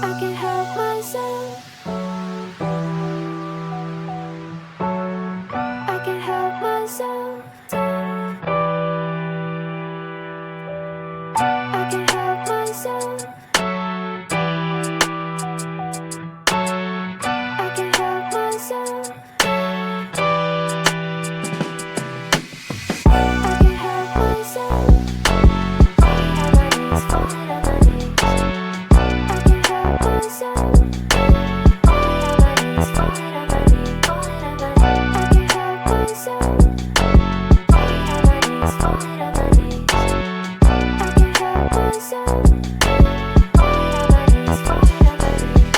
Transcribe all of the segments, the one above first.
I can't help myself. I can't help myself. I can't help myself. I can't help myself. I can't help myself. Falling on my knees, I can't help myself. Falling on my knees, falling on my knees, falling on my knees. I can't help myself. Falling on my knees, falling on my knees. I can't help myself. Falling on my knees, falling on my knees.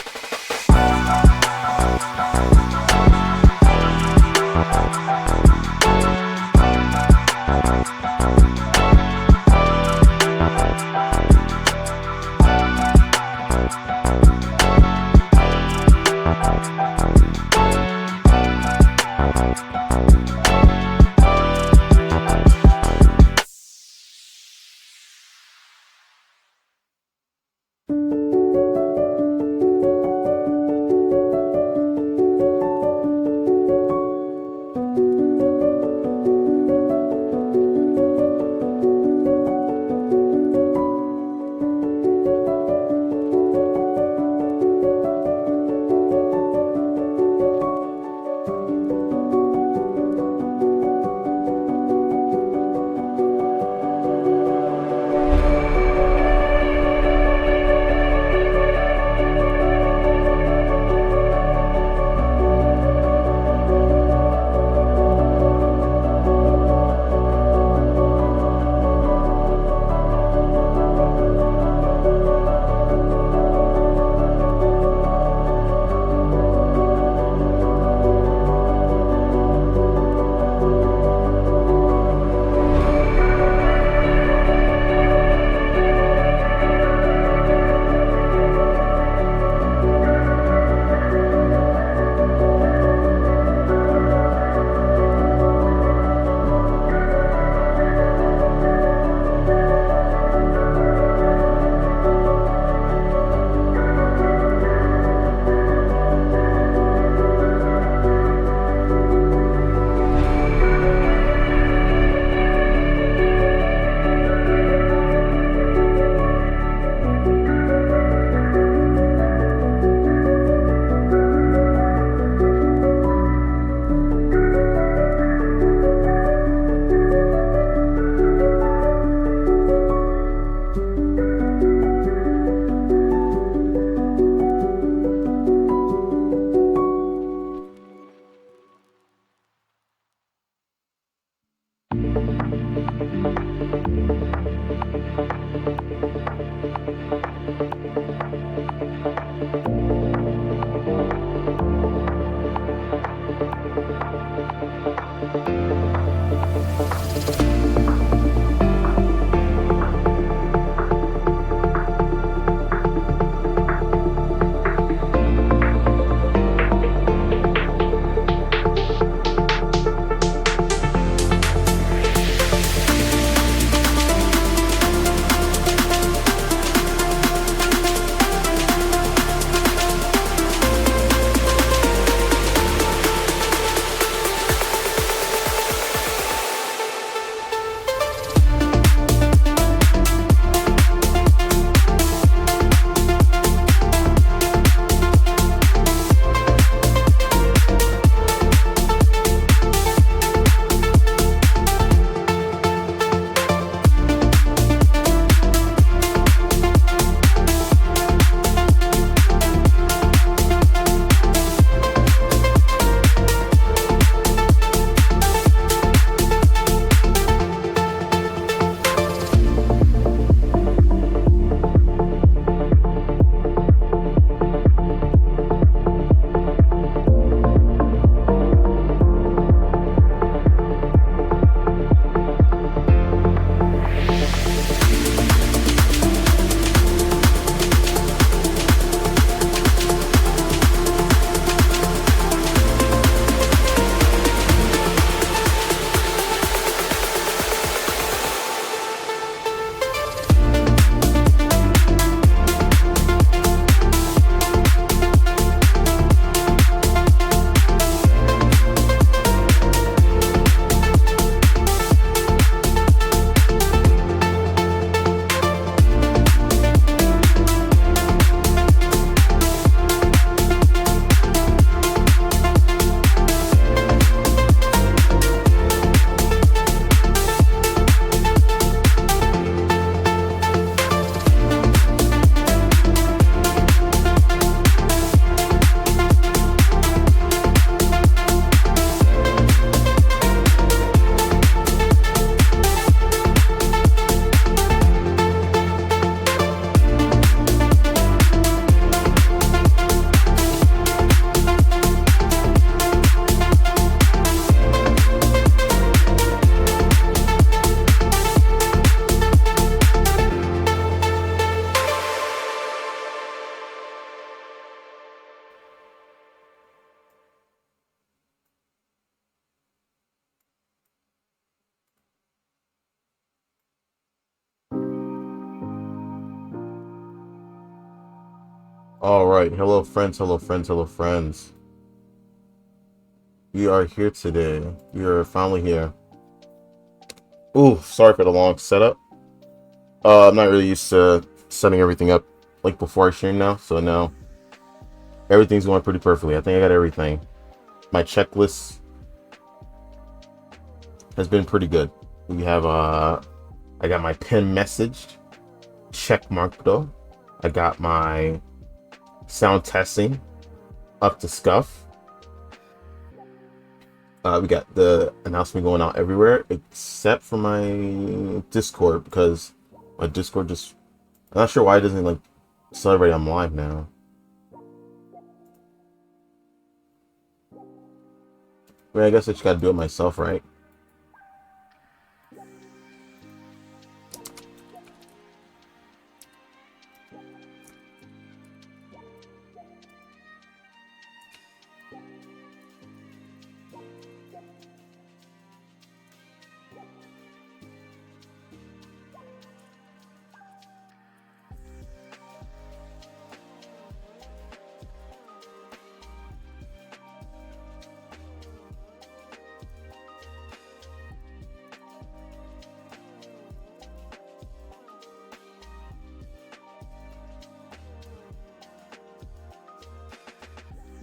All right, hello friends, hello friends, hello friends. We are here today. We are finally here. Ooh, sorry for the long setup. I'm not really used to setting everything up like before I stream now, so now everything's going pretty perfectly. I think I got everything. My checklist has been pretty good. We have I got my pin message check mark though. I got my sound testing up to scuff. We got the announcement going out everywhere except for my Discord because my Discord just I'm not sure why it doesn't like celebrate I'm live now. I mean, I guess I just gotta do it myself, right?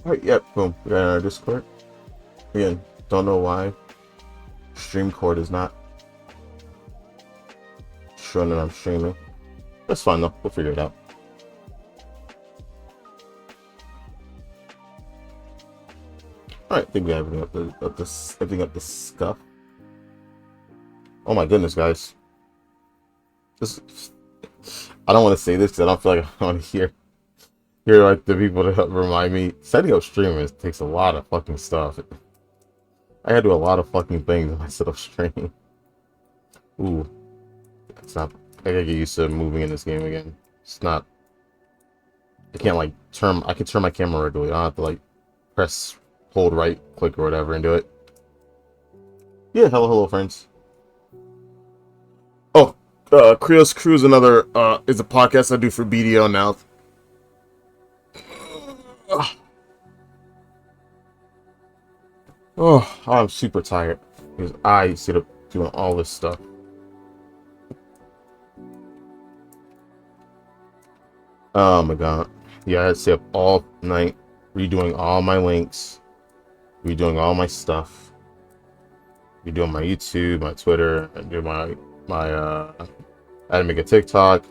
Alright, yep, boom. We got our Discord. Again, don't know why StreamCord is not showing that I'm streaming. That's fine though. We'll figure it out. Alright, I think we have everything everything up the scuff. Oh my goodness, guys. This I don't want to say this because I don't feel like I want to hear like the people to help remind me. Setting up streaming takes a lot of fucking stuff. I had to do a lot of fucking things when I set up streaming. Ooh, it's not. I gotta get used to moving in this game again. It's not. I can't like turn. I can turn my camera regularly. I don't have to like press, hold right click or whatever and do it. Yeah, hello, friends. Oh, Crio's Crew is another. Is a podcast I do for BDO now. Oh, I'm super tired because I sit up doing all this stuff. Oh my god. Yeah, I had to stay up all night redoing all my links, redoing all my stuff, redoing my YouTube, my Twitter, and do my I had to make a TikTok.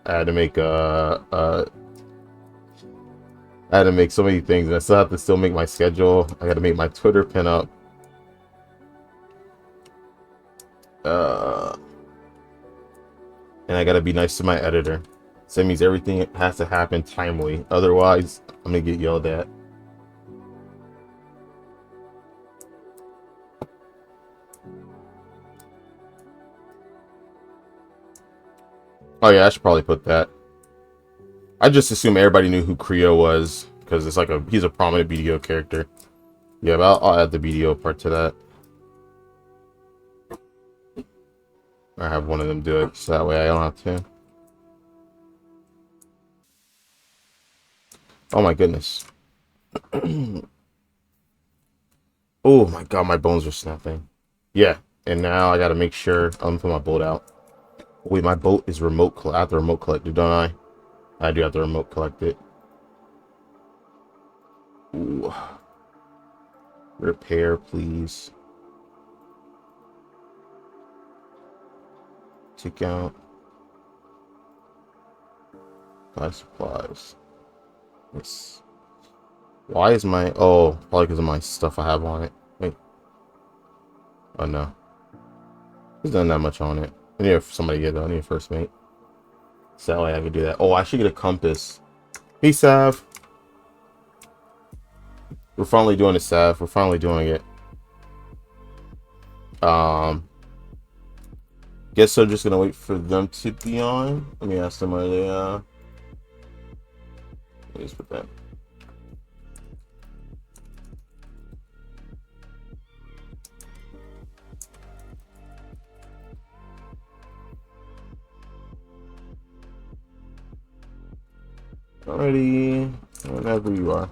I had to make I had to make so many things, and I still have to still make my schedule. I got to make my Twitter pin up. Uh, and I got to be nice to my editor. So that means everything has to happen timely. Otherwise, I'm gonna get yelled at. Oh yeah, I should probably put that. I just assume everybody knew who Crio was because it's like he's a prominent BDO character. Yeah, but I'll add the BDO part to that. I have one of them do it so that way I don't have to. Oh my goodness. Oh my god, my bones are snapping. Yeah, and now I gotta make sure I'm put my boat out. Wait, my boat is remote. I have to remote collect it, don't I? I do have to remote collect it. Ooh. Repair, please. Take out. Buy supplies. Yes. Why is my... Oh, probably because of my stuff I have on it. Wait. Oh, no. There's not that much on it. I need somebody to get though. I need a first mate. So that way I can do that. Oh, I should get a compass. Hey, Sav. We're finally doing it, Sav. We're finally doing it. Guess I'm just gonna wait for them to be on. Let me ask them, are they, let me just put that. Alrighty, whenever you are.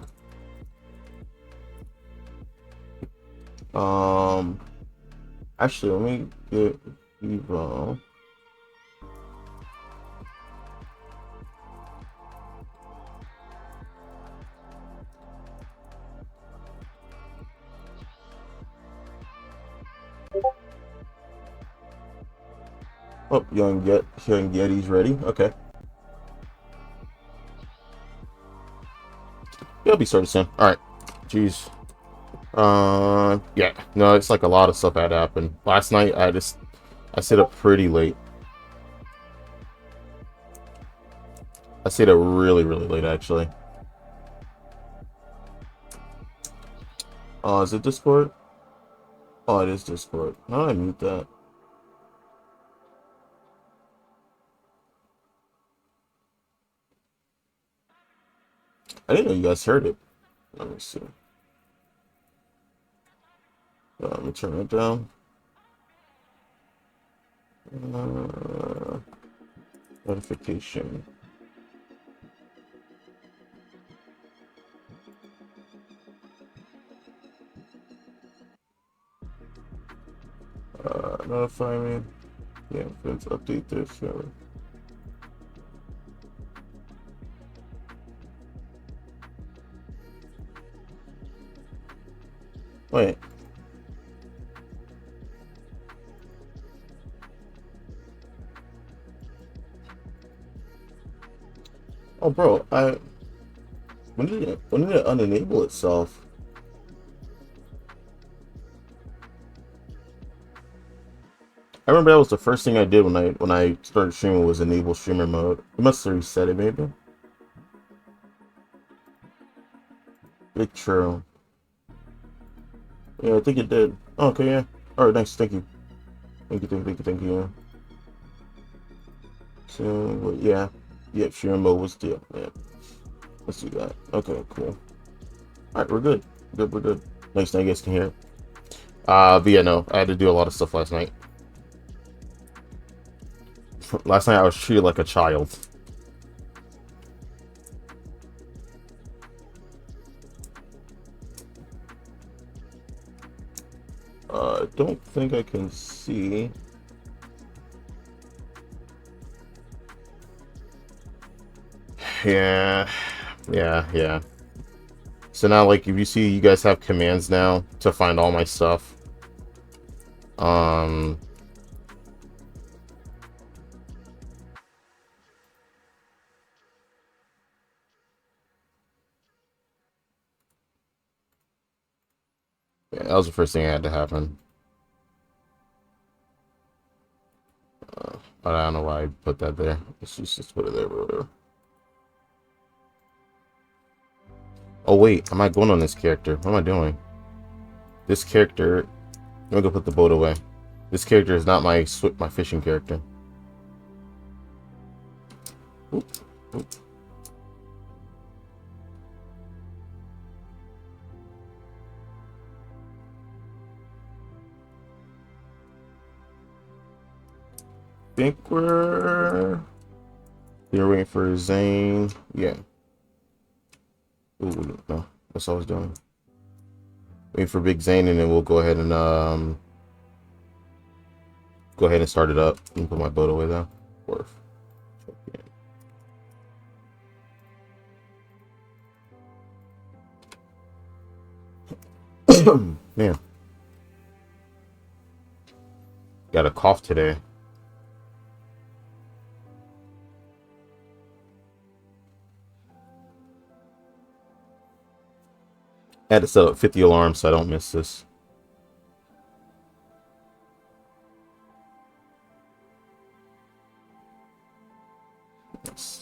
Actually, let me get Evo. Oh, young Yeti's ready. Okay. It'll be started soon. Alright. Jeez. Yeah. No, it's like a lot of stuff had happened. Last night, I stayed up pretty late. I stayed up really, really late, actually. Oh, is it Discord? Oh, it is Discord. How did I mute that? I didn't know you guys heard it. Let me see. Let me turn it down. Notification. Notify me. Yeah, let's update this. Yeah. Wait. Oh, bro, when did it unenable itself? I remember that was the first thing I did when I started streaming was enable streamer mode. It must have reset it, maybe. Big true. Yeah, I think it did. Oh, okay, yeah. All right, nice. Thank you. Thank you. So, yeah. Yep, streamer mode was still. Yeah. Let's do that. Okay, cool. All right, we're good. We're good. Nice. Now you guys can hear it. But yeah, no, I had to do a lot of stuff last night. Last night I was treated like a child. I don't think I can see. Yeah. So now, like, if you see, you guys have commands now to find all my stuff. Yeah, that was the first thing that had to happen. But I don't know why I put that there. Let's just put it there or whatever. Oh wait, I'm not going on this character. What am I doing? This character. Let me go put the boat away. This character is not my fishing character. Oop. Think you're waiting for Zane. Yeah. Ooh, no, that's all I was doing. Waiting for Big Zane, and then we'll go ahead and start it up and put my boat away though. Worth. Man, got a cough today. I had to set up 50 alarms so I don't miss this. Yes.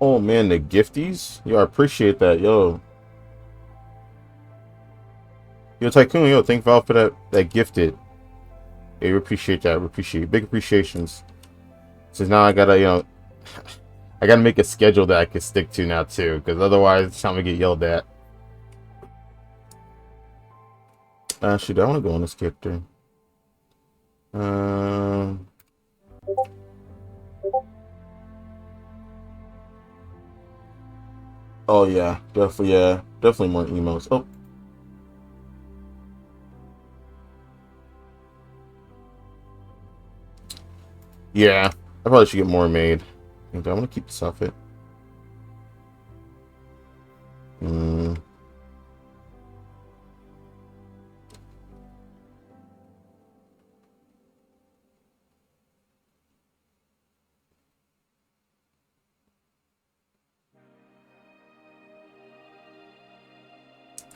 Oh man, the gifties? Yo, I appreciate that, yo. Yo, Tycoon, yo, thank Val for that gifted. Hey, we appreciate that. We appreciate big appreciations. So now I gotta, I gotta make a schedule that I can stick to now too, because otherwise I'm gonna get yelled at. Shoot, I want to go on this character. Oh yeah, definitely more emos. Oh, yeah, I probably should get more made. I want to keep this outfit. Hmm.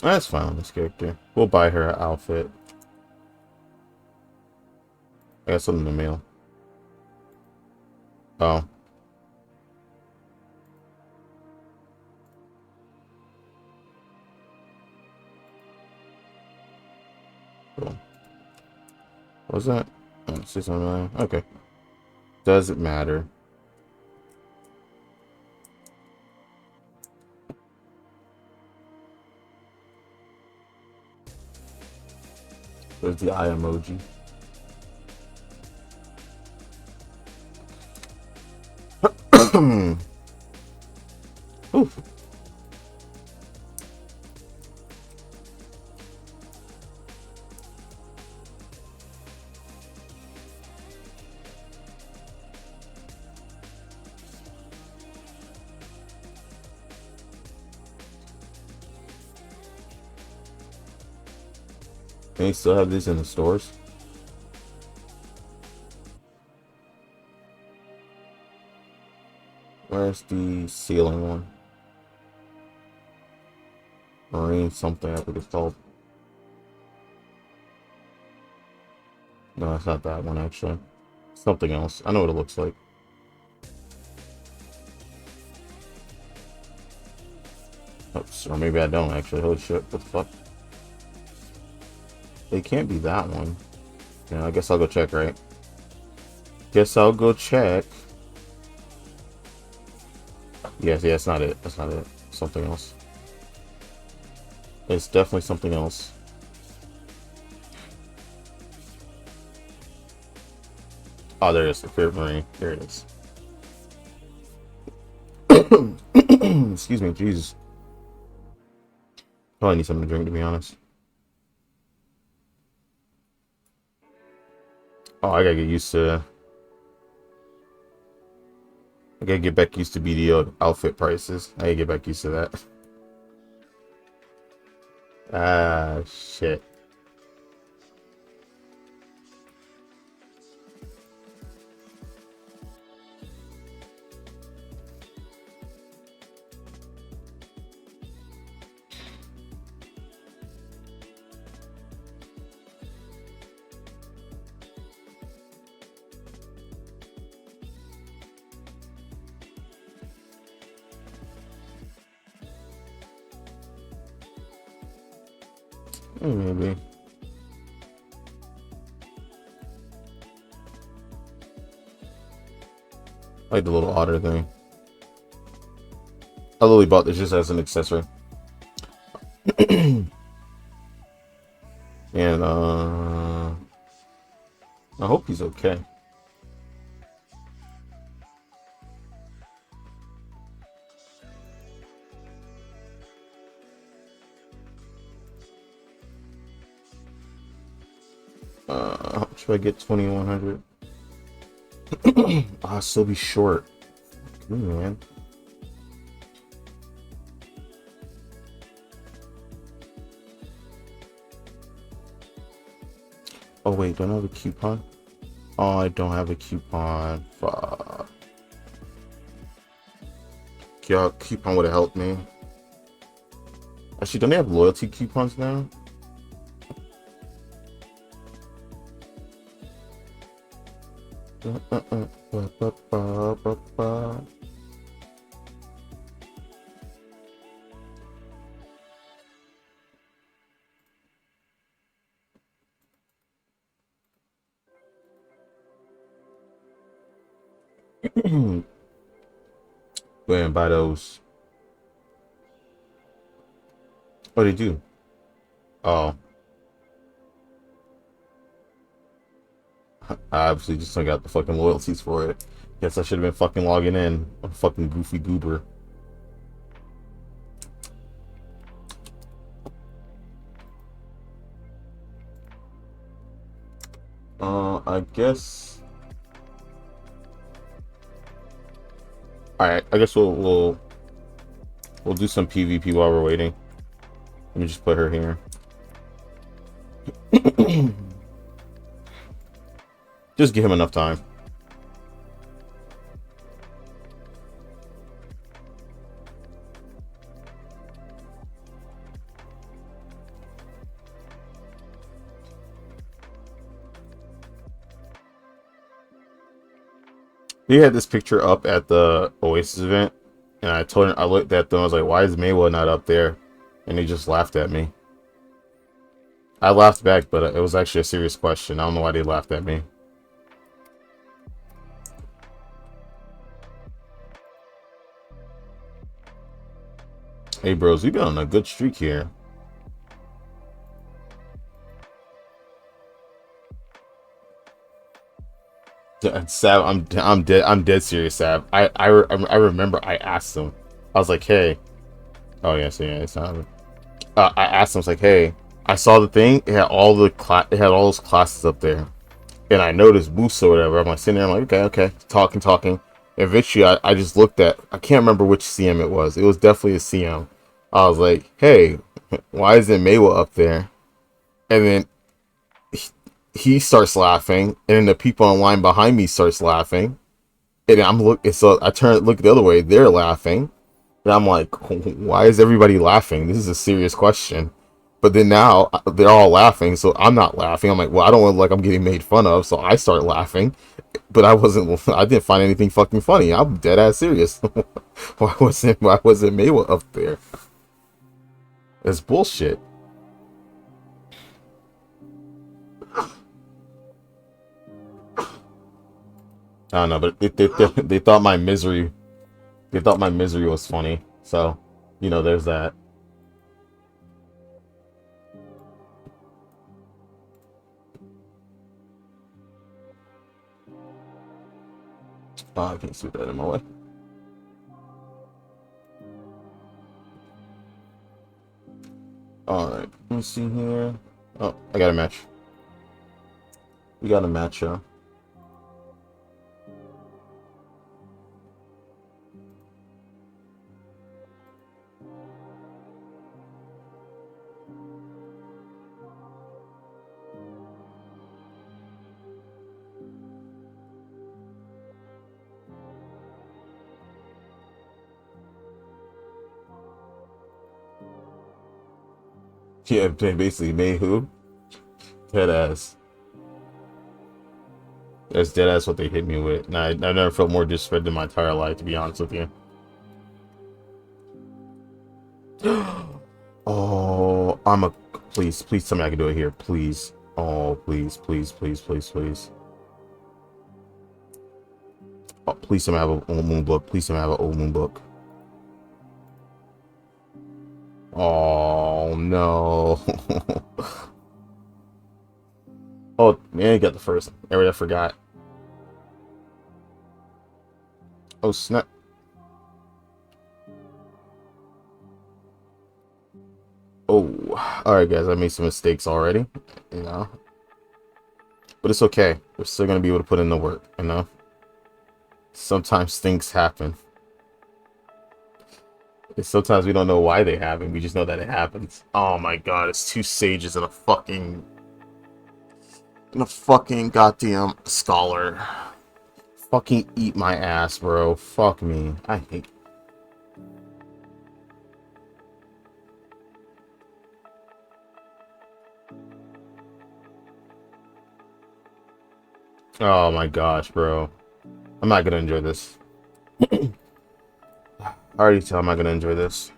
That's fine on this character. We'll buy her an outfit. I got something in the mail. Oh. Cool. What was that? Oh, 609. Okay. Doesn't matter. There's the eye emoji. Oof. Can you still have these in the stores? Where's the ceiling one? Marine something, I think it's called. No, it's not that one actually. Something else. I know what it looks like. Oops, or maybe I don't actually. Holy shit, what the fuck? It can't be that one. Yeah, I guess I'll go check, right? Guess I'll go check. Yes, yeah, it's not it. That's not it. Something else. It's definitely something else. Oh, there it is. The Favorite Marine. There it is. Excuse me, Jesus. Probably need something to drink, to be honest. Oh, I gotta get used to. I gotta get back used to BDO outfit prices. I gotta get back used to that. Ah, shit. Maybe. I like the little otter thing. I literally bought this just as an accessory. And I hope he's okay. How much do I get? 2100. I'll still be short. Ooh, man. Oh wait, don't I have a coupon? Oh, I don't have a coupon. Fuck. Yeah, coupon would have helped me. Actually, don't they have loyalty coupons now? Go ahead and buy those. What did you do? Oh, I obviously just got the fucking loyalties for it. Guess I should have been fucking logging in. I'm fucking goofy goober. I guess. All right, I guess we'll do some PvP while we're waiting. Let me just put her here. Just give him enough time. He had this picture up at the Oasis event, and I told him, I looked at them, I was like, why is Maywa not up there? And he just laughed at me. I laughed back, but it was actually a serious question. I don't know why they laughed at me. Hey bros, we've been on a good streak here. Sab, I'm dead serious, Sab. I remember I asked him. I was like, hey. Oh yeah, so yeah, it's not. I asked him, I was like, hey, I saw the thing. It had all those classes up there, and I noticed boosts or whatever. I'm like sitting there, I'm like, okay, talking. Eventually, I just looked at. I can't remember which CM it was. It was definitely a CM. I was like, hey, why isn't Maywa up there? And then he starts laughing, and then the people online behind me starts laughing, and so I look the other way. They're laughing, and I'm like, why is everybody laughing? This is a serious question. But then now they're all laughing, so I'm not laughing. I'm like, well, I don't look like I'm getting made fun of, so I start laughing. But I didn't find anything fucking funny. I'm dead ass serious. Why wasn't Maywa up there? It's bullshit. I don't know, but they thought my misery. They thought my misery was funny. So, there's that. Oh, I can't see that in my way. All right, let me see here. Oh, I got a match. We got a match, yeah. Yeah, basically, May who? Dead ass. That's dead ass what they hit me with. Nah, I've never felt more disrespected in my entire life, to be honest with you. Oh, please tell me I can do it here, please. Oh, please. Oh, please tell me I have a old moon book. Please tell me I have an old moon book. Oh no. Oh man, you got the first. I forgot. Oh snap. Oh, alright guys, I made some mistakes already. But it's okay. We're still gonna be able to put in the work. Sometimes things happen. And sometimes we don't know why they happen. We just know that it happens. Oh my god, it's 2 sages and a fucking goddamn scholar. Fucking eat my ass, bro. Fuck me. I hate. Oh my gosh, bro. I'm not gonna enjoy this. I already tell I'm not gonna enjoy this.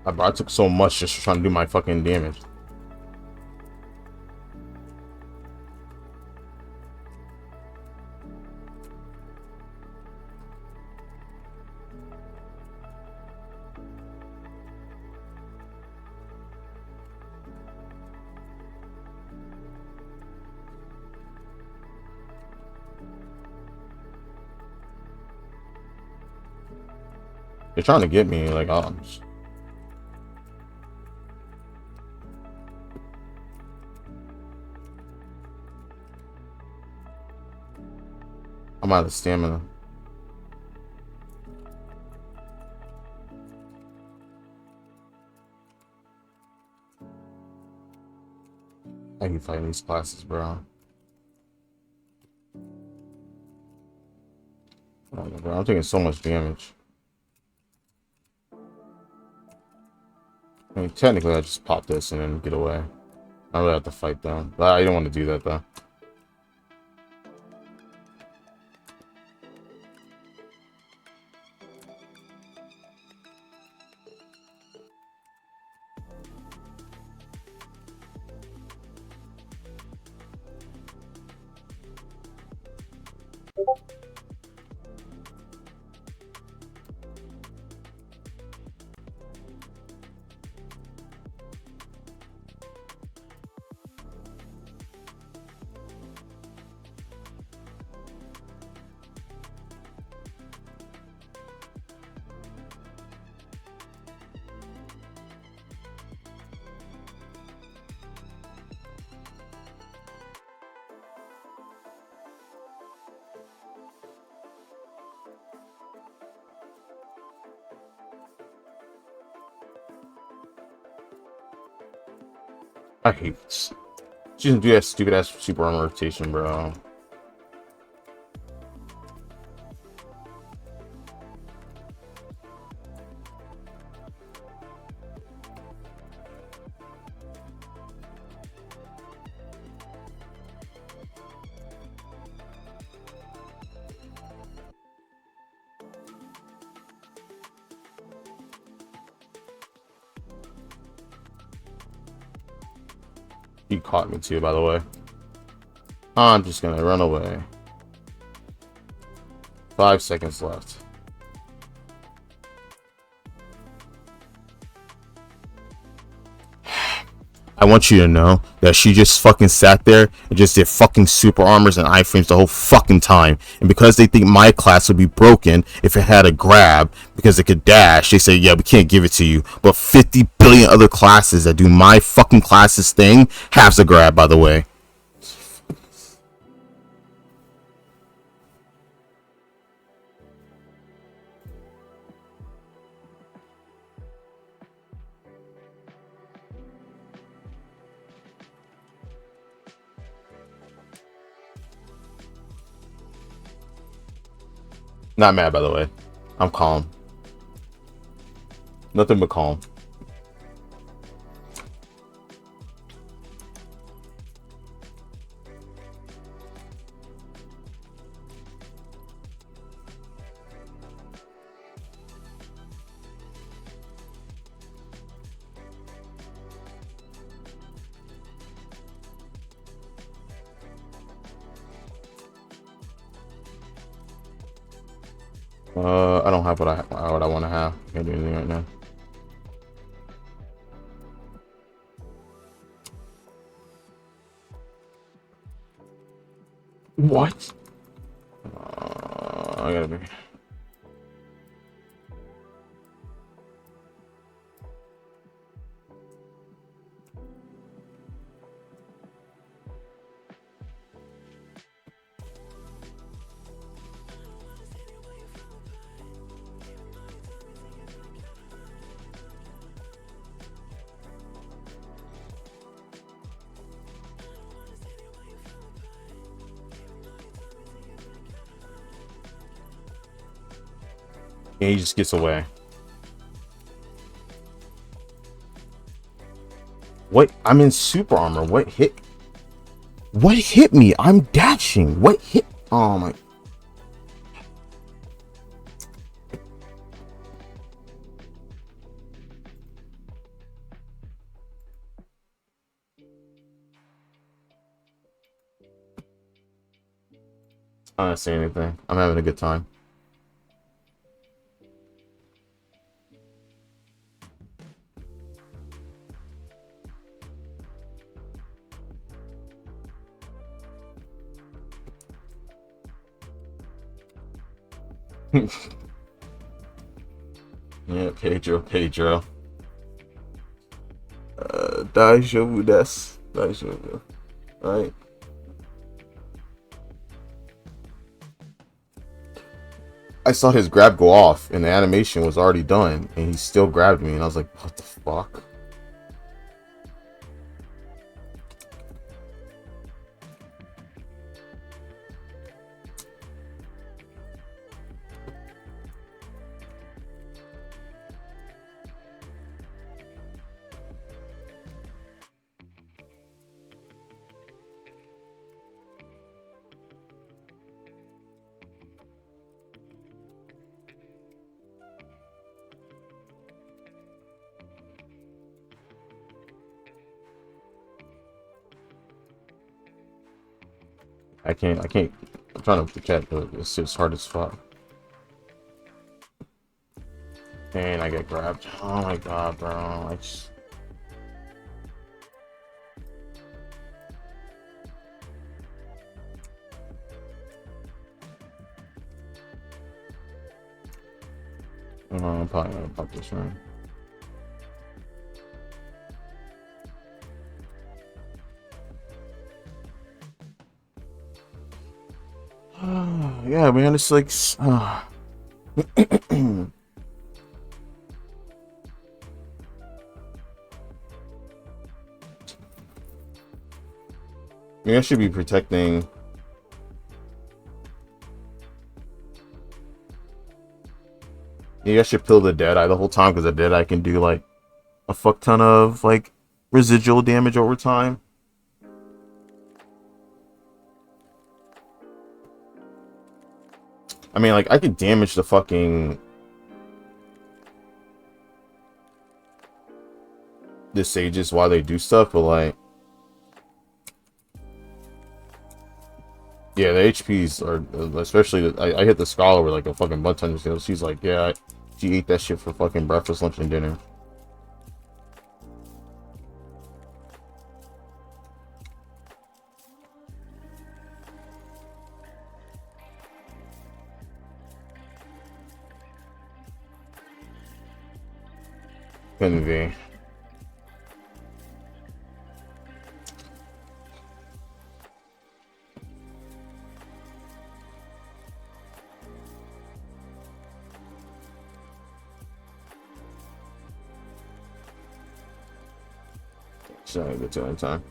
I took so much just trying to do my fucking damage. They're trying to get me, like, I'm out of stamina. I hate fighting these classes, bro. Oh, bro, I'm taking so much damage. I mean, technically, I just pop this and then get away. I really have to fight them. But I don't want to do that, though. I hate this. She doesn't do that stupid ass super armor rotation, bro. He caught me too, by the way. I'm just gonna run away. 5 seconds left. I want you to know that she just fucking sat there and just did fucking super armors and iframes the whole fucking time. And because they think my class would be broken if it had a grab because it could dash, they say, yeah, we can't give it to you. But 50 billion other classes that do my fucking class's thing have a grab, by the way. Not mad, by the way. I'm calm. Nothing but calm. I don't have what I want to have. Can't do anything right now. What? I gotta be. And he just gets away. What? I'm in super armor. What hit? What hit me? I'm dashing. What hit? Oh my. I'm not saying anything. I'm having a good time. Yeah, Pedro, Pedro. Daijoubu desu. Daijoubu. Right? I saw his grab go off, and the animation was already done, and he still grabbed me, and I was like, what the fuck? I can't. I'm trying to catch, but it's just hard as fuck. And I get grabbed. Oh my god, bro. I just. I'm probably gonna pop this one. Yeah, man, it's like. Maybe I should be protecting. Maybe I should pill the Deadeye the whole time, because the Deadeye can do like a fuck ton of like residual damage over time. I mean, like, I could damage the fucking the sages while they do stuff, but like, yeah, the HPs are, especially I hit the scholar with like a fucking butt ton. She's like, yeah, she ate that shit for fucking breakfast, lunch, and dinner. Couldn't be. She's not gonna get to it in time.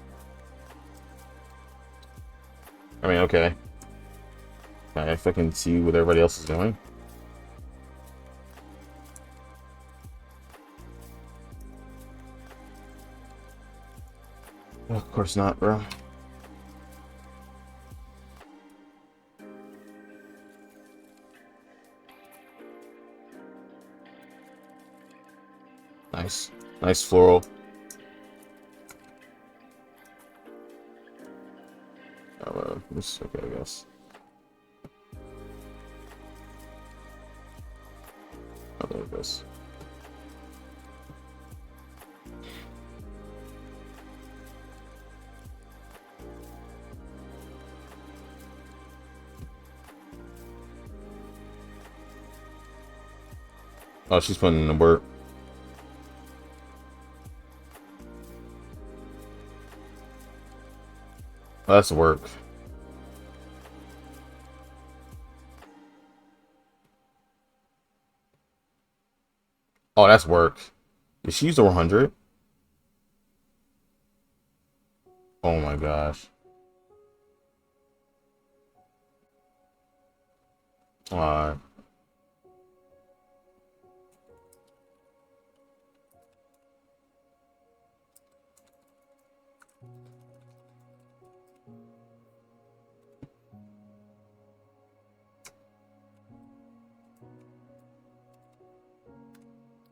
I mean, okay. I fucking see what everybody else is doing. Oh, of course not, bro. Nice. Nice floral. This okay, I guess. Oh, there it goes. Oh, she's putting in the work. Oh, that's work. Oh, that's work. Did she use over 100? Oh my gosh. Uh,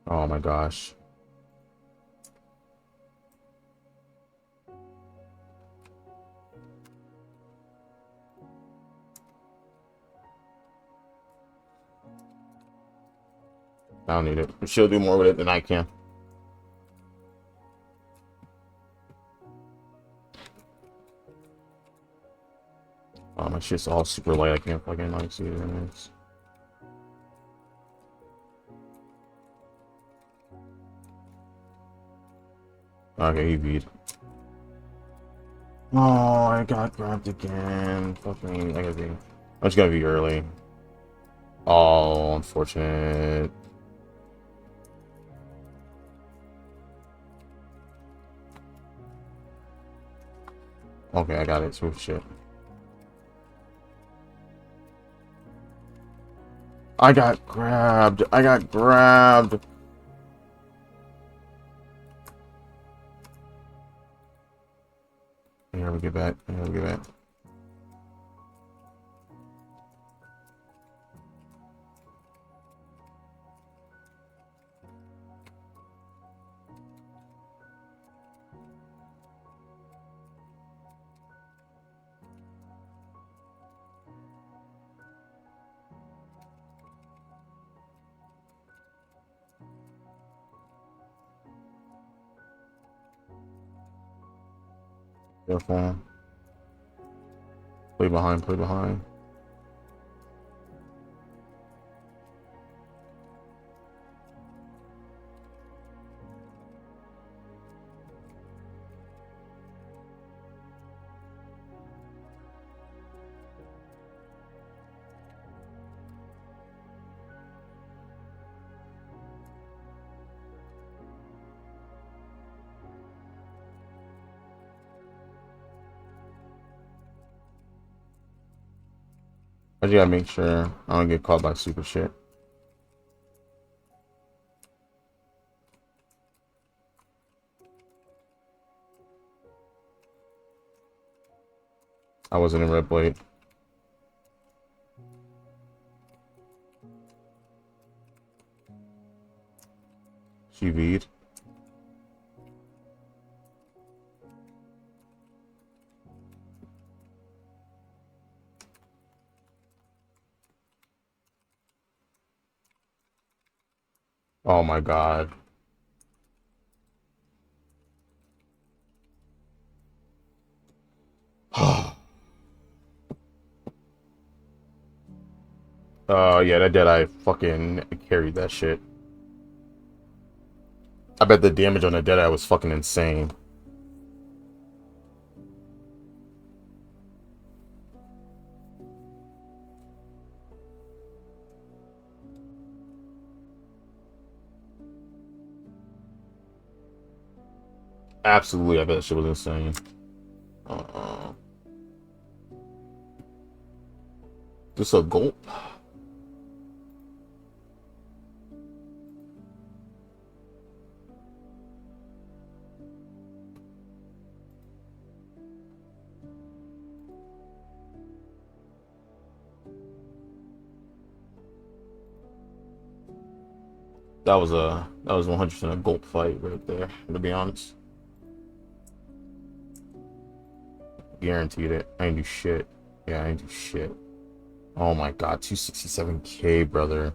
oh my gosh. I don't need it. She'll do more with it than I can. Oh, my shit's all super light. I can't fucking like see it. Okay, he beat. Oh, I got grabbed again. Fucking, I gotta be. I'm just gonna be early. Oh, unfortunate. Okay, I got it. Smooth shit. I got grabbed. I got grabbed. Here we get back. Here we get back. Careful. Play behind. Play behind. I just gotta make sure I don't get caught by super shit. I wasn't in red plate. She V'd. Oh my god. Yeah, that Deadeye fucking carried that shit. I bet the damage on the Deadeye was fucking insane. Absolutely, I bet that shit was insane. Uh, just a gulp. That was 100% a gulp fight right there, to be honest. Guaranteed it. I ain't do shit. Yeah, I ain't do shit. Oh my god, 267k, brother.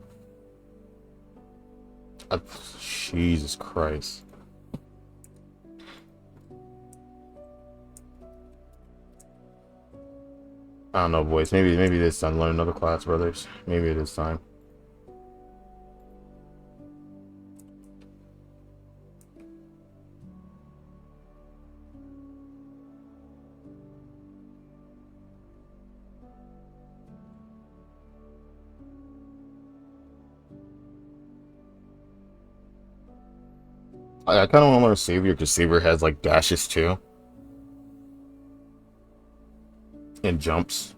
Uh, Jesus Christ. I don't know, boys. Maybe this time learn another class, brothers. Maybe it is time. I kind of want to learn Savior because Savior has like dashes too and jumps.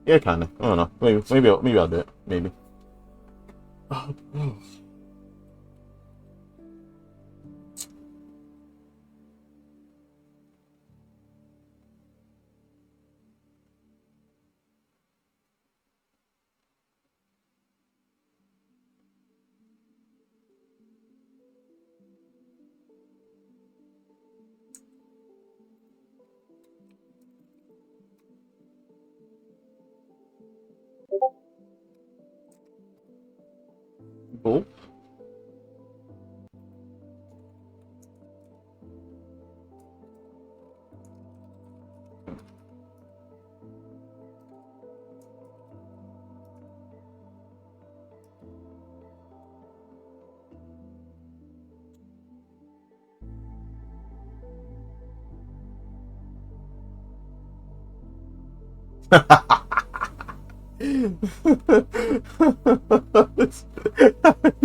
Yeah, kind of. I don't know. Maybe I'll do it. Maybe. Oh, oh. I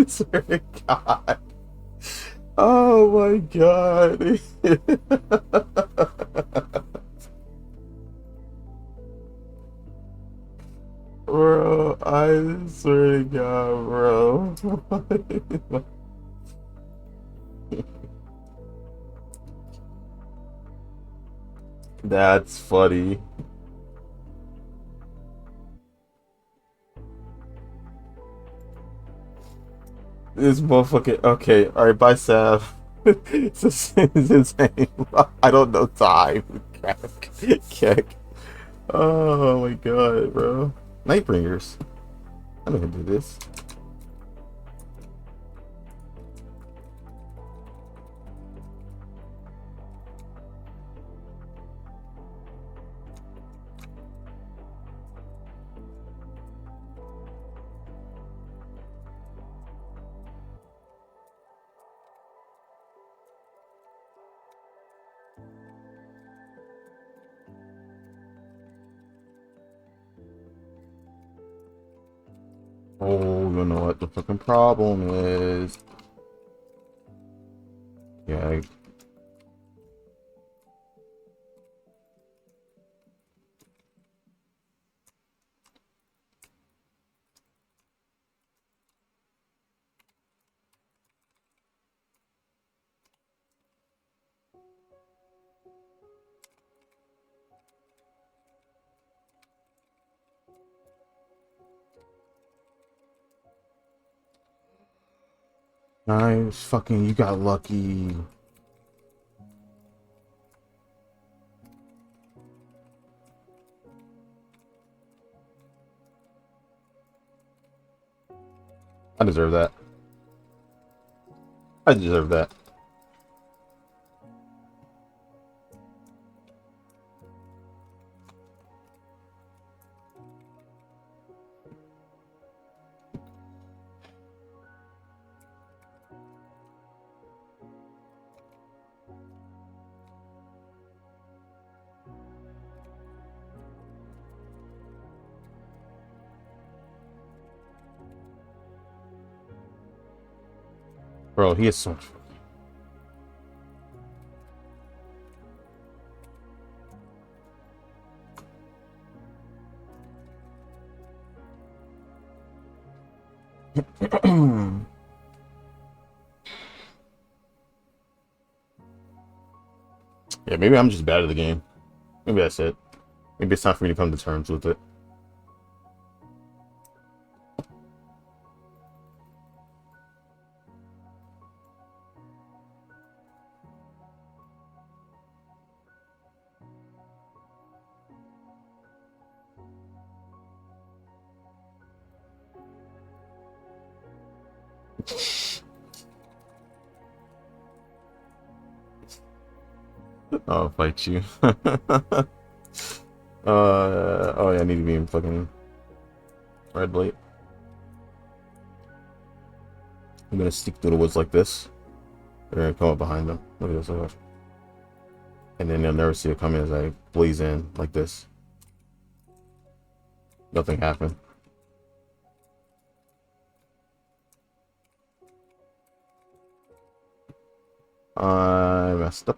swear to God. Oh my God. Bro, I swear to God, bro. That's funny. This motherfucker. Okay, alright, bye, Sav. It's insane. I don't know time. Keck. Oh my God, bro. Nightbringers. I don't even do this. Oh, you know what the fucking problem is. Yeah. Nice. Fucking, you got lucky. I deserve that. I deserve that. Bro, he is so much. Yeah, maybe I'm just bad at the game. Maybe that's it. Maybe it's time for me to come to terms with it. I'll fight you. Oh yeah, I need to be in fucking red blade. I'm gonna sneak through the woods like this. They're gonna come up behind them. Look at this. And then they'll never see it coming as I blaze in like this. Nothing happened. I messed up.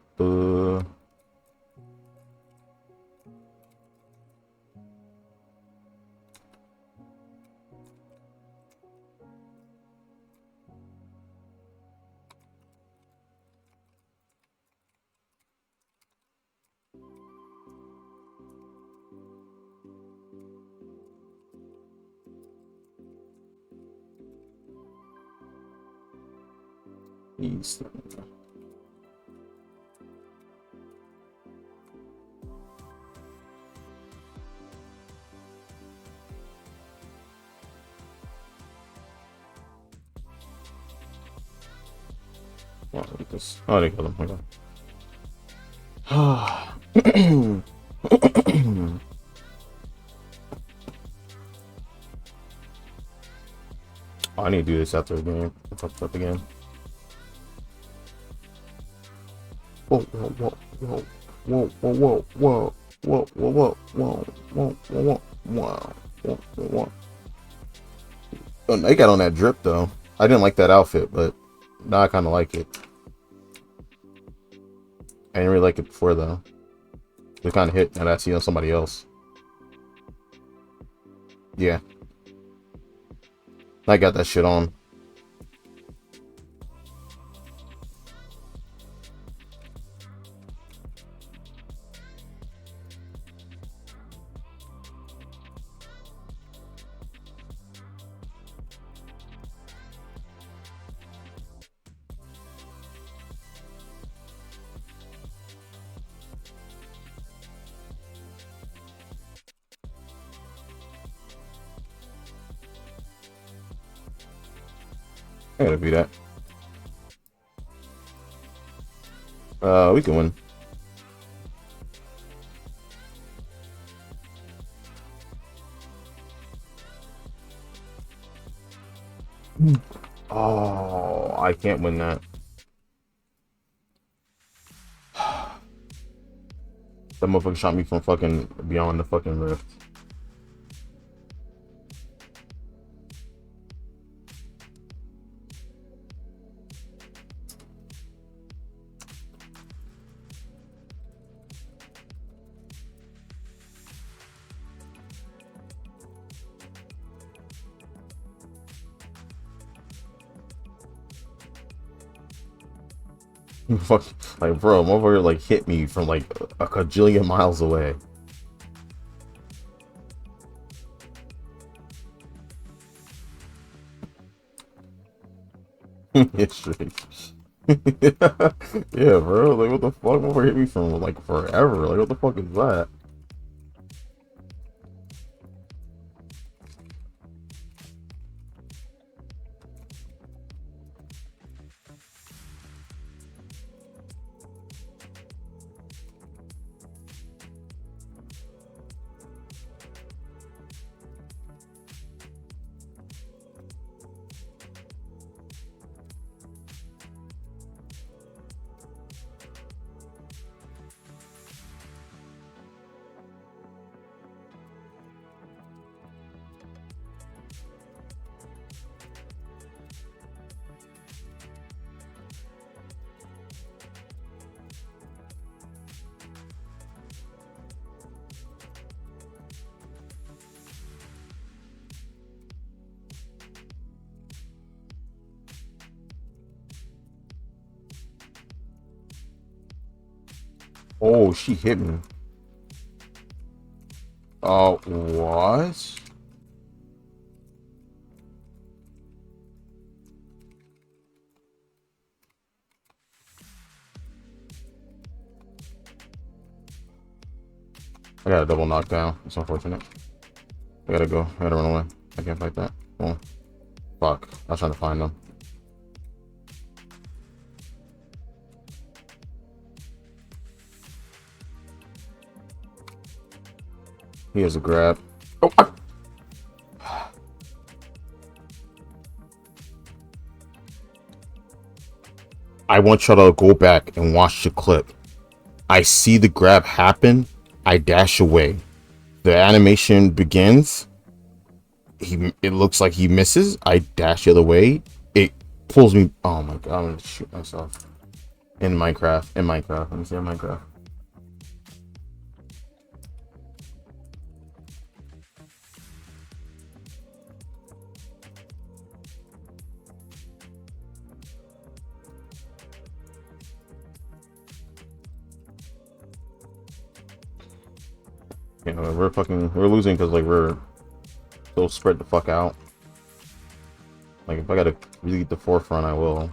East. Oh, look at this. Oh, they killed him. Okay. Oh, I need to do this after the game. I fucked up again. Whoa, whoa, whoa, whoa, whoa, whoa, whoa, whoa. Whoa. Oh, they got on that drip though. I didn't like that outfit, but now I kind of like it. I didn't really like it before though. It kind of hit, and I see on somebody else. Yeah, I got that shit on. I gotta be that. We can win. Oh, I can't win that. That motherfucker shot me from fucking beyond the fucking rift. Fuck, like, bro, motherfucker like hit me from like a cajillion miles away. It's straight. Yeah, bro. Like, what the fuck? Motherfucker hit me from like forever. Like, what the fuck is that? Oh, she hit me. Oh, what? I got a double knockdown. It's unfortunate. I gotta go. I gotta run away. I can't fight that. Oh, fuck. I was trying to find them. He has a grab. Oh, I want y'all to go back and watch the clip. I see the grab happen. I dash away. The animation begins. It looks like he misses. I dash the other way. It pulls me. Oh my god! I'm gonna shoot myself. In Minecraft. Let me see in Minecraft. You know, we're losing because like we're so spread the fuck out. Like if I gotta really get the forefront, I will.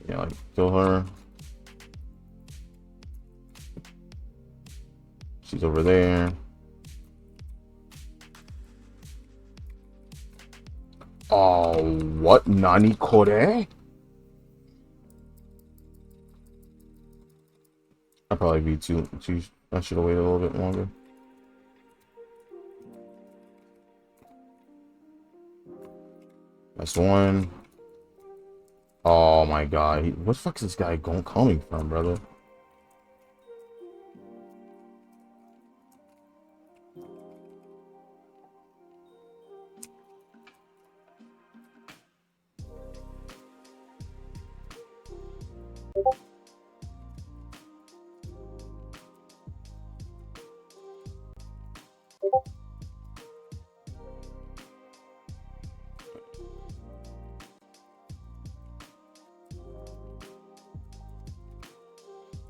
Yeah, like kill her. She's over there. Oh, what? Nani Kore? I'd probably be too. I should have waited a little bit longer. That's one. Oh my god. What the fuck is this guy coming from, brother?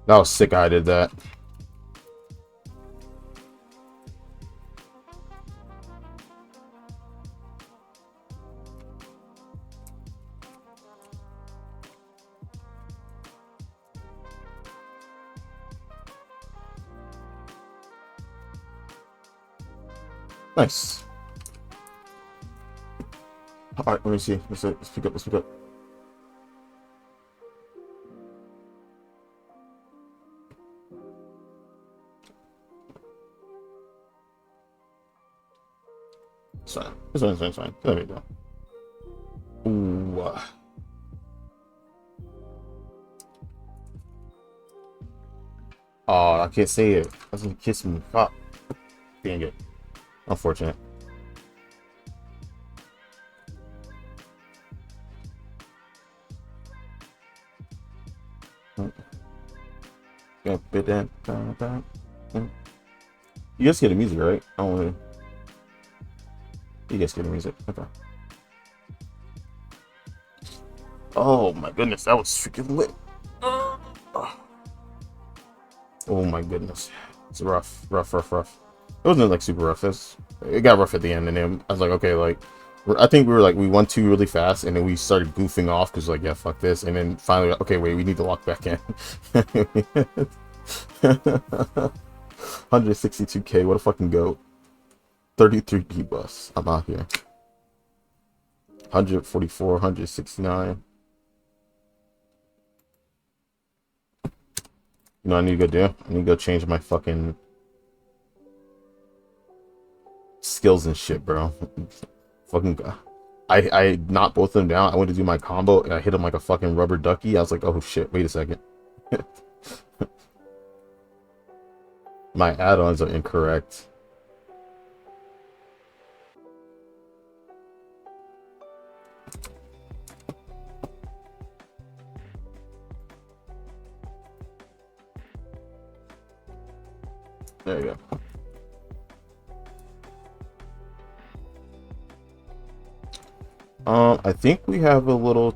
That was sick. I did that. Nice. All right, let me see. Let's pick up. Let's pick up. It's fine. It's fine. There we go. Ooh. Oh, I can't say it. I was gonna kiss me. Fuck. Dang it. Unfortunate. You guys get the music, right? I don't want to. You guys get the music. Okay. Oh my goodness, that was freaking lit. Oh my goodness. It's rough. It wasn't like super rough. It got rough at the end, and then I was like, okay, like, I think we won two really fast, and then we started goofing off because like, yeah, fuck this, and then finally, okay, wait, we need to lock back in. 162k, what a fucking goat. 33 bus. I'm out here. 144, 169. You know what I need to go do? I need to go change my fucking skills and shit, bro. Fucking, I knocked both of them down. I went to do my combo and I hit him like a fucking rubber ducky. I was like, oh shit, wait a second. My add-ons are incorrect. There you go. I think we have a little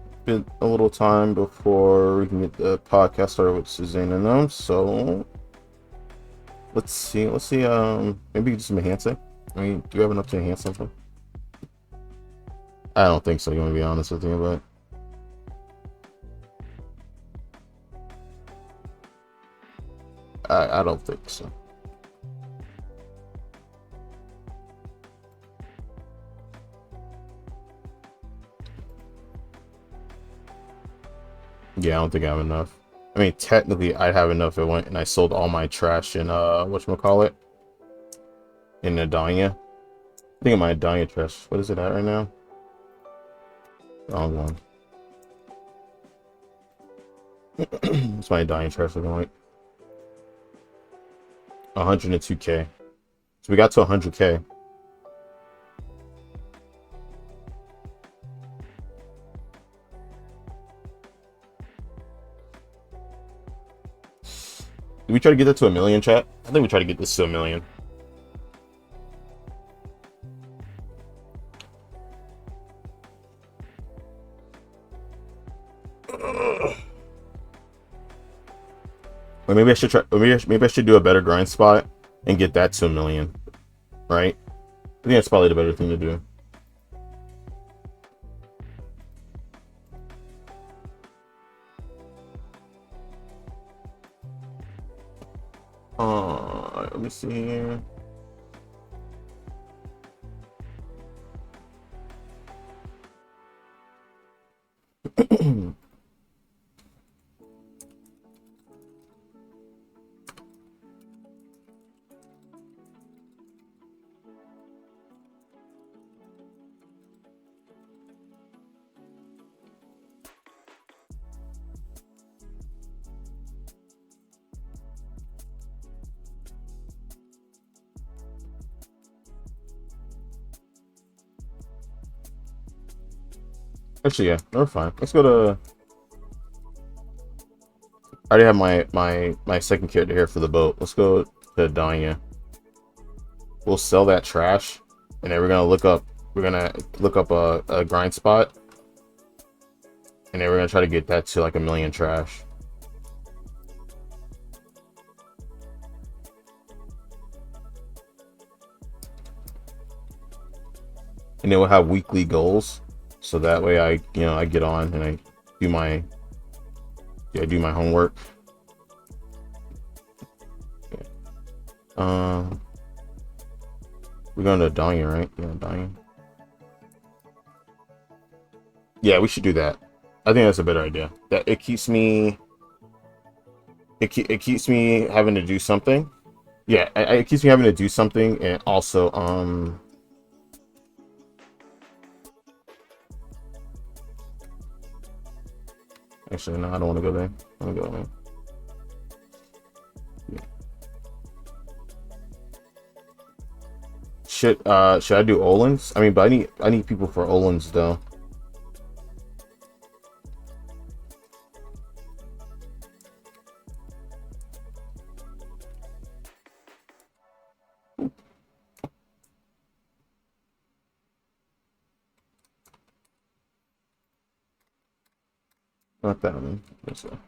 time before we can get the podcast started with Suzanne and them. So let's see. Maybe just some enhancing. I mean, do we have enough to enhance something? I don't think so. You want to be honest with you, but I don't think so. Yeah, I don't think I have enough. I mean, technically, I'd have enough if I went and I sold all my trash in, whatchamacallit? In Adania. I think of my Adania trash. What is it at right now? Wrong one. It's my Adania trash looking like. 102k. So we got to 100k. Did we try to get that to 1 million, chat? I think we try to get this to 1 million. Or maybe I should try. Maybe I should do a better grind spot and get that to 1 million. Right? I think that's probably the better thing to do. Let me see here. Actually, yeah, we're fine. Let's go to. I already have my second character here for the boat. Let's go to Danya. We'll sell that trash, and then we're gonna look up. We're gonna look up a grind spot, and then we're gonna try to get that to like 1,000,000 trash. And then we'll have weekly goals, so that way I get on and I do my homework. Okay. We're going to Danya, right? Yeah, Danya. Yeah, we should do that. I think that's a better idea. That it keeps me. It keeps me having to do something. Yeah, it keeps me having to do something, and also Actually, no, I don't want to go there. I want to go there. Yeah. Should I do Olins? I mean, but I need people for Olins though. Not that one. This one.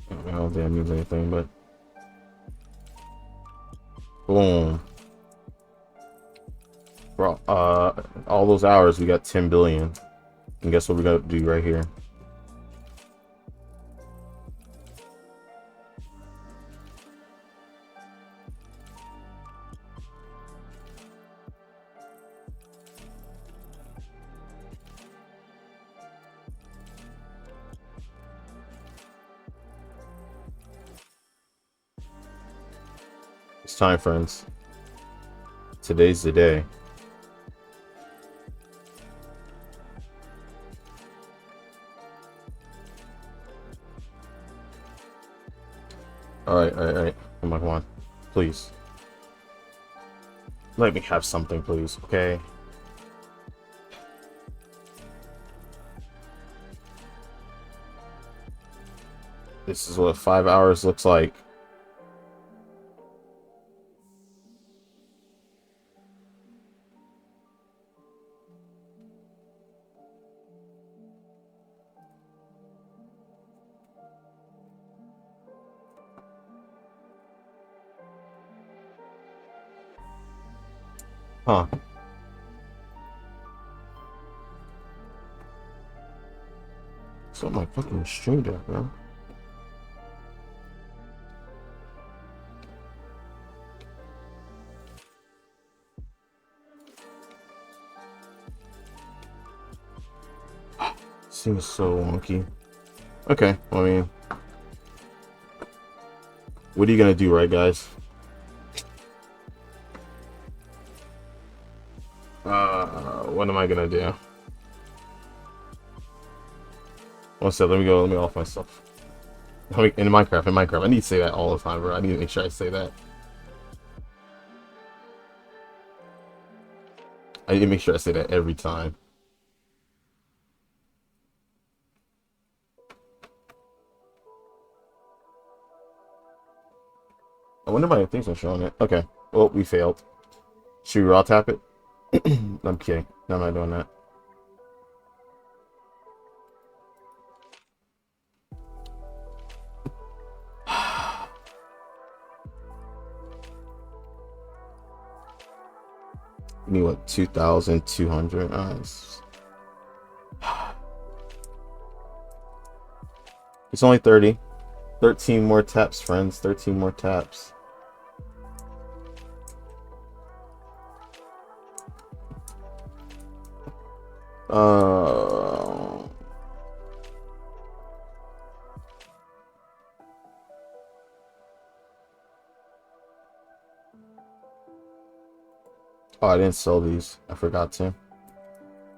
I don't know if that means anything, but boom. For all those hours, we got 10 billion. And guess what we're gonna do right here? It's time, friends. Today's the day. All right. Come on. Please. Let me have something, please, okay? This is what 5 hours looks like. Huh. It's on my fucking stream deck, bro. Seems so wonky. Okay, I mean, what are you gonna do, right, guys? What am I gonna do? One sec, let me off myself. In Minecraft, I need to say that all the time, bro. I need to make sure I say that. I need to make sure I say that every time. I wonder why things are showing it. Okay. Well, we failed. Should we raw tap it? I'm kidding. No, I'm not doing that. You need what? 2,200? It's only 30. 13 more taps, friends. 13 more taps. Oh, I didn't sell these. I forgot to.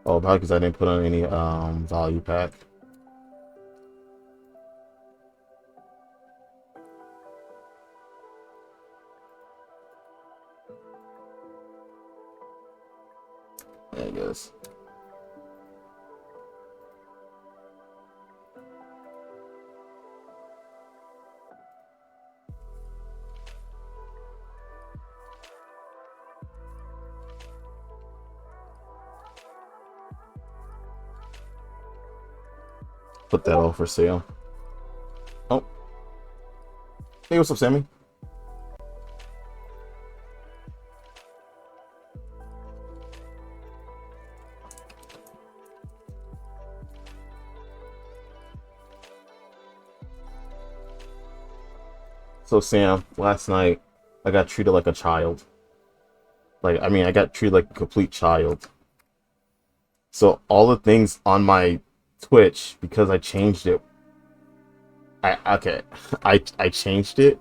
Oh, probably because I didn't put on any value pack. I guess. Put that all for sale. Oh. Hey, what's up, Sammy? So, Sam, last night I got treated like a child. Like, I mean, I got treated like a complete child. So, all the things on my Twitch, because I changed it. I changed it.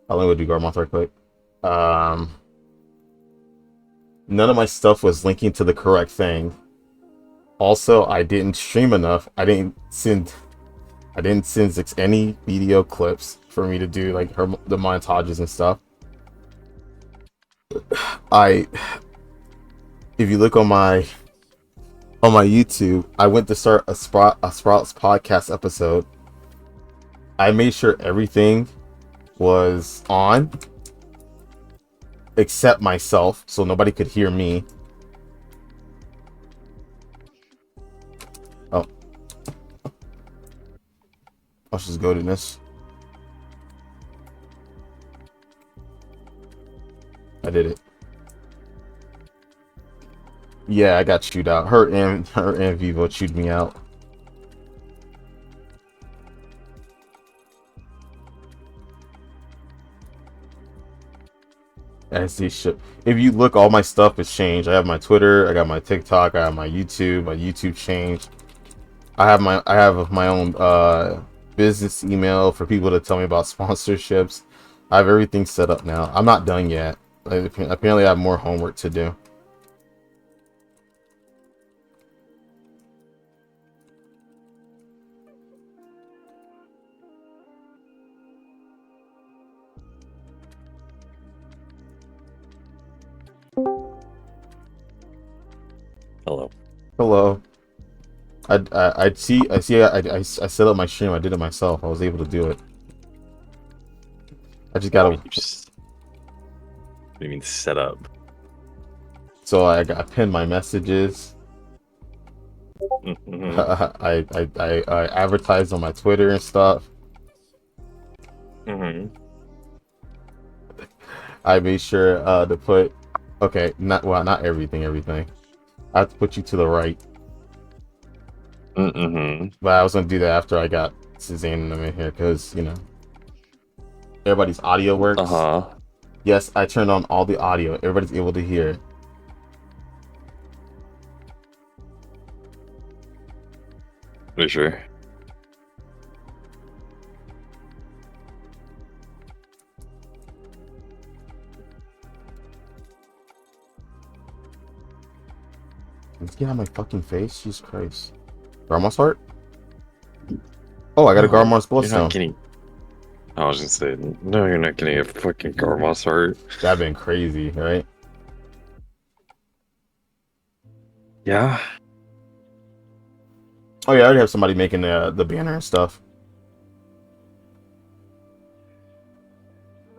I'll let me do Garmoth right quick. None of my stuff was linking to the correct thing. Also, I didn't stream enough. I didn't send Zix any video clips for me to do like the montages and stuff. If you look on my YouTube, I went to start a Sprouts podcast episode. I made sure everything was on except myself, so nobody could hear me. Oh, let's just go to this. I did it. Yeah, I got chewed out. Her and Vivo chewed me out. As they should. If you look, all my stuff has changed. I have my Twitter, I got my TikTok, I have my YouTube. My YouTube changed. I have my own business email for people to tell me about sponsorships. I have everything set up now. I'm not done yet. Apparently, I have more homework to do. Hello. Hello. I set up my stream. I did it myself. I was able to do it. I just gotta. What do you mean set up? So I pinned my messages. Mm-hmm. I advertised on my Twitter and stuff. Mm-hmm. I made sure to put. Okay, not everything. I have to put you to the right. Mm-hmm. But I was gonna do that after I got Suzanne and them in here, because everybody's audio works. Yes, I turned on all the audio. Everybody's able to hear it. For sure. Let's get out of my fucking face. Jesus Christ. Garmoth's heart? Oh, I got a Garmoth's You're bloodstone. not getting... I was gonna say, no, you're not getting a fucking Garmoth's heart. That'd been crazy, right? Yeah. Oh yeah, I already have somebody making the banner and stuff.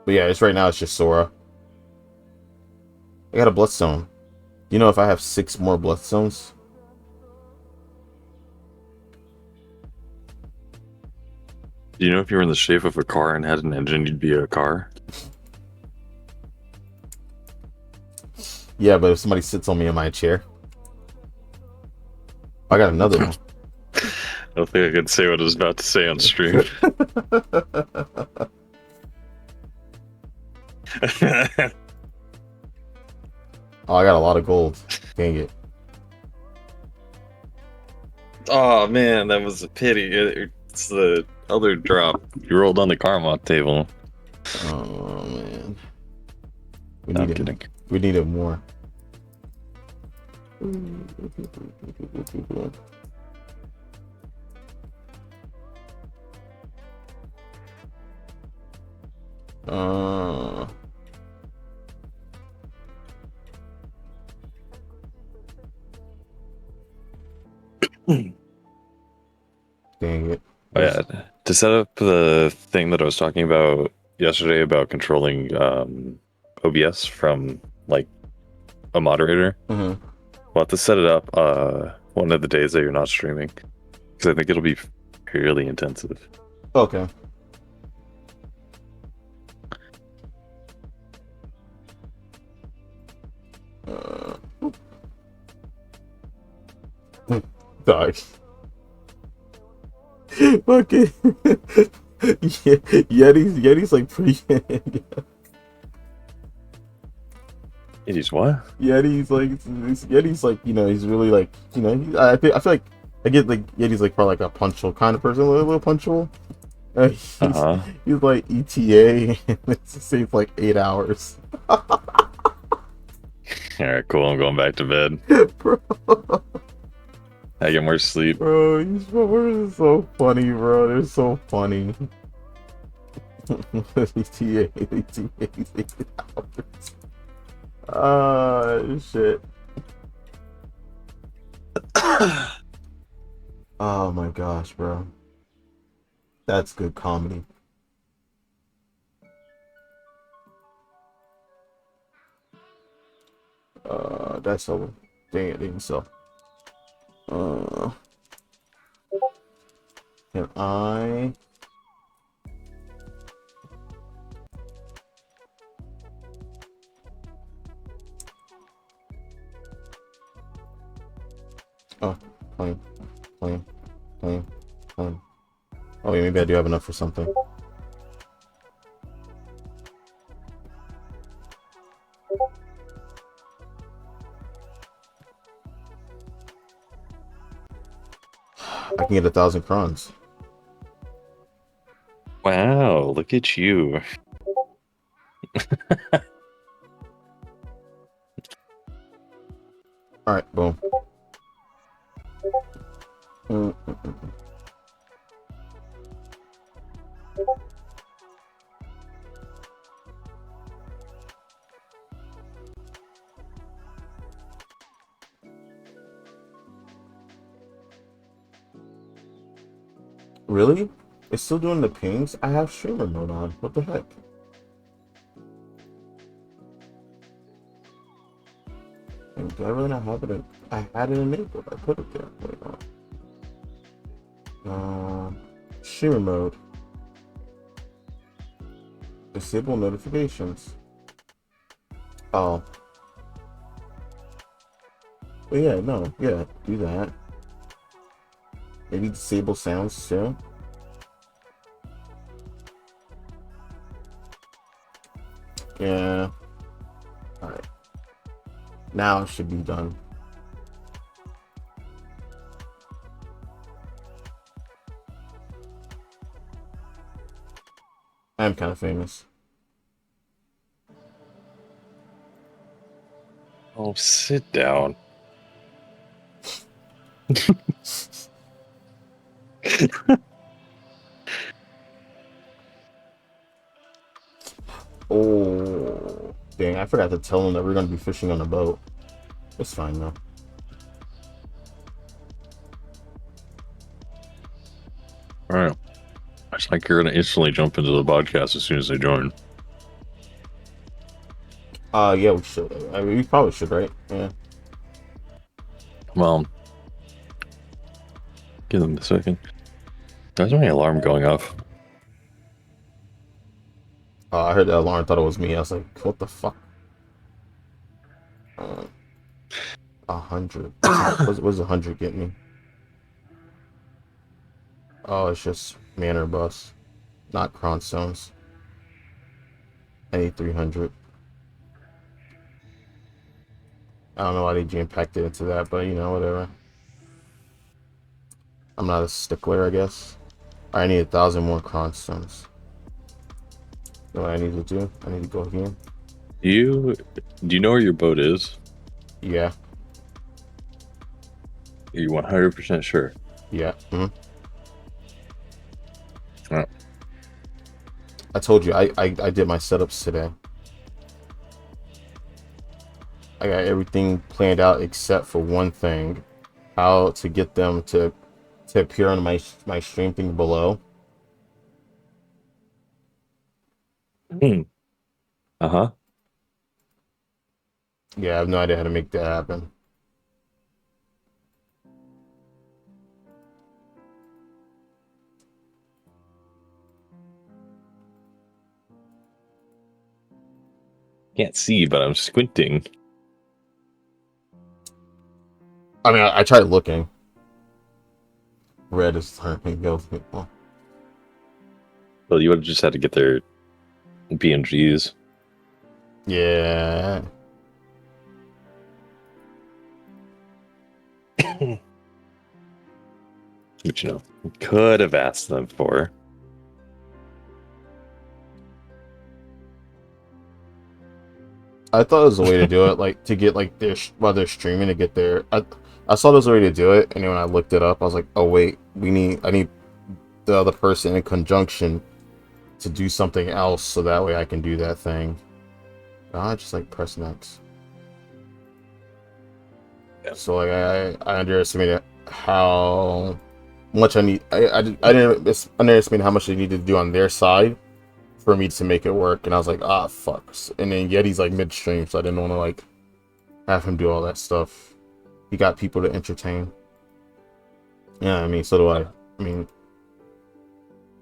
But yeah, right now it's just Sora. I got a bloodstone. You know, if I have 6 more bloodstones. Do you know if you were in the shape of a car and had an engine, you'd be a car? Yeah, but if somebody sits on me in my chair. I got another one. I don't think I could say what I was about to say on stream. Oh, I got a lot of gold. Dang it. Oh man, that was a pity. It's the other drop. You rolled on the karma table. Oh man. No, I'm kidding. We needed more. Dang it. Oh, yeah. To set up the thing that I was talking about yesterday about controlling OBS from like a moderator, Mm-hmm. we'll have to set it up one of the days that you're not streaming because I think it'll be fairly intensive. Okay. Dog. Okay. Yeti's like pretty. Yeti's what? Yeti's like he's really like I feel like I get like Yeti's like probably like a punctual kind of person, a little punctual. He's like ETA, and it's safe like 8 hours. All right, cool. I'm going back to bed. Bro, I get more sleep. bro, these brothers are so funny, bro. They're so funny. ETA, 8 hours. Shit. Oh my gosh, bro. That's good comedy. That's over. Dang it, even so. Can I? Oh, playing. Oh, yeah, maybe I do have enough for something. I can get 1,000 crowns. Wow, look at you. Alright, boom. Really? It's still doing the pings? I have streamer mode on. What the heck? Do I really not have it? I had it enabled. I put it there. Wait on. Streamer mode. Disable notifications. Oh. But yeah, no. Yeah, do that. Maybe disable sounds too. Yeah. Alright. Now it should be done. I'm kind of famous. Oh, sit down. Oh, dang, I forgot to tell him that we're going to be fishing on a boat. It's fine though. All right. It's like you're going to instantly jump into the podcast as soon as they join. Yeah, we should. I mean, we probably should, right? Yeah. Well, give them a second. There's my alarm going off. I heard the alarm, thought it was me. I was like, what the fuck? 100. What does 100 get me? Oh, it's just manor bus, not crown stones. I need 300. I don't know why they jam-packed it into that, but whatever. I'm not a stickler, I guess. I need 1,000 more crown stones. You know what I need to do? I need to go here. Do you know where your boat is? Yeah. Are you 100% sure? Yeah. Mm-hmm. Right. I told you, I did my setups today. I got everything planned out except for one thing. how to get them to appear on my stream thing below. Uh-huh. Yeah, I have no idea how to make that happen. Can't see, but I'm squinting. I mean, I tried looking. Red is turning goes. Well, Well, you would have just had to get their PNGs. yeah. Which, you know, could have asked them for. I thought it was a way to do it, like to get like their while they're streaming to get their. I saw there was a way to do it, and then when I looked it up, I was like, oh wait, I need the other person in conjunction to do something else, so that way I can do that thing. I just like press next. So like I underestimated how much I need. I didn't underestimate how much I needed to do on their side for me to make it work, and I was like, ah, fuck. And then Yeti's like midstream, so I didn't want to like have him do all that stuff. He got people to entertain. Yeah, I mean, so do I. I mean,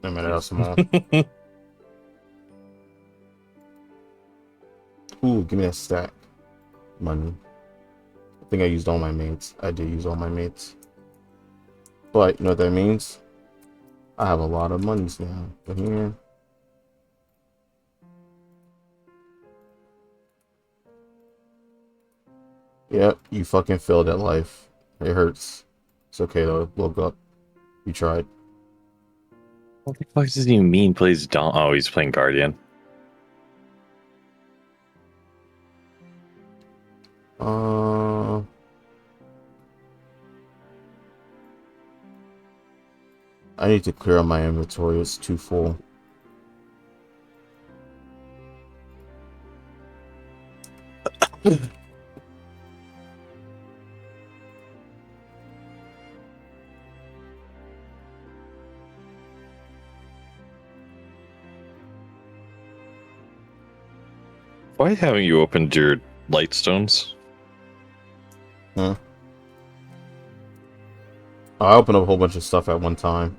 no matter how small. Ooh, give me that stack. Money. I think I used all my mates. I did use all my mates. But, you know what that means? I have a lot of monies now. But here. Yep, you fucking failed at life. It hurts. It's okay though. Woke up. You tried. What the fuck does he mean plays Don? Oh, he's playing Guardian. I need to clear out my inventory. It's too full. Why haven't you opened your Lightstones? Huh? I opened up a whole bunch of stuff at one time.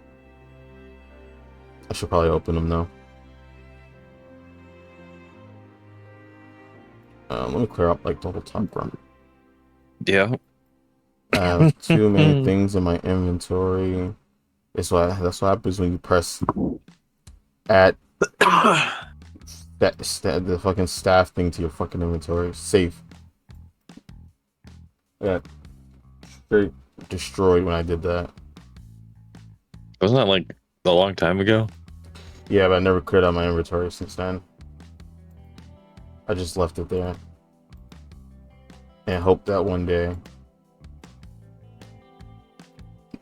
I should probably open them though. Let me clear up like the whole top run. Yeah. I have too many things in my inventory. That's what happens when you press add the fucking staff thing to your fucking inventory. Save. I got straight destroyed when I did that. Wasn't that like a long time ago? Yeah, but I never cleared out my inventory since then. I just left it there. And hope that one day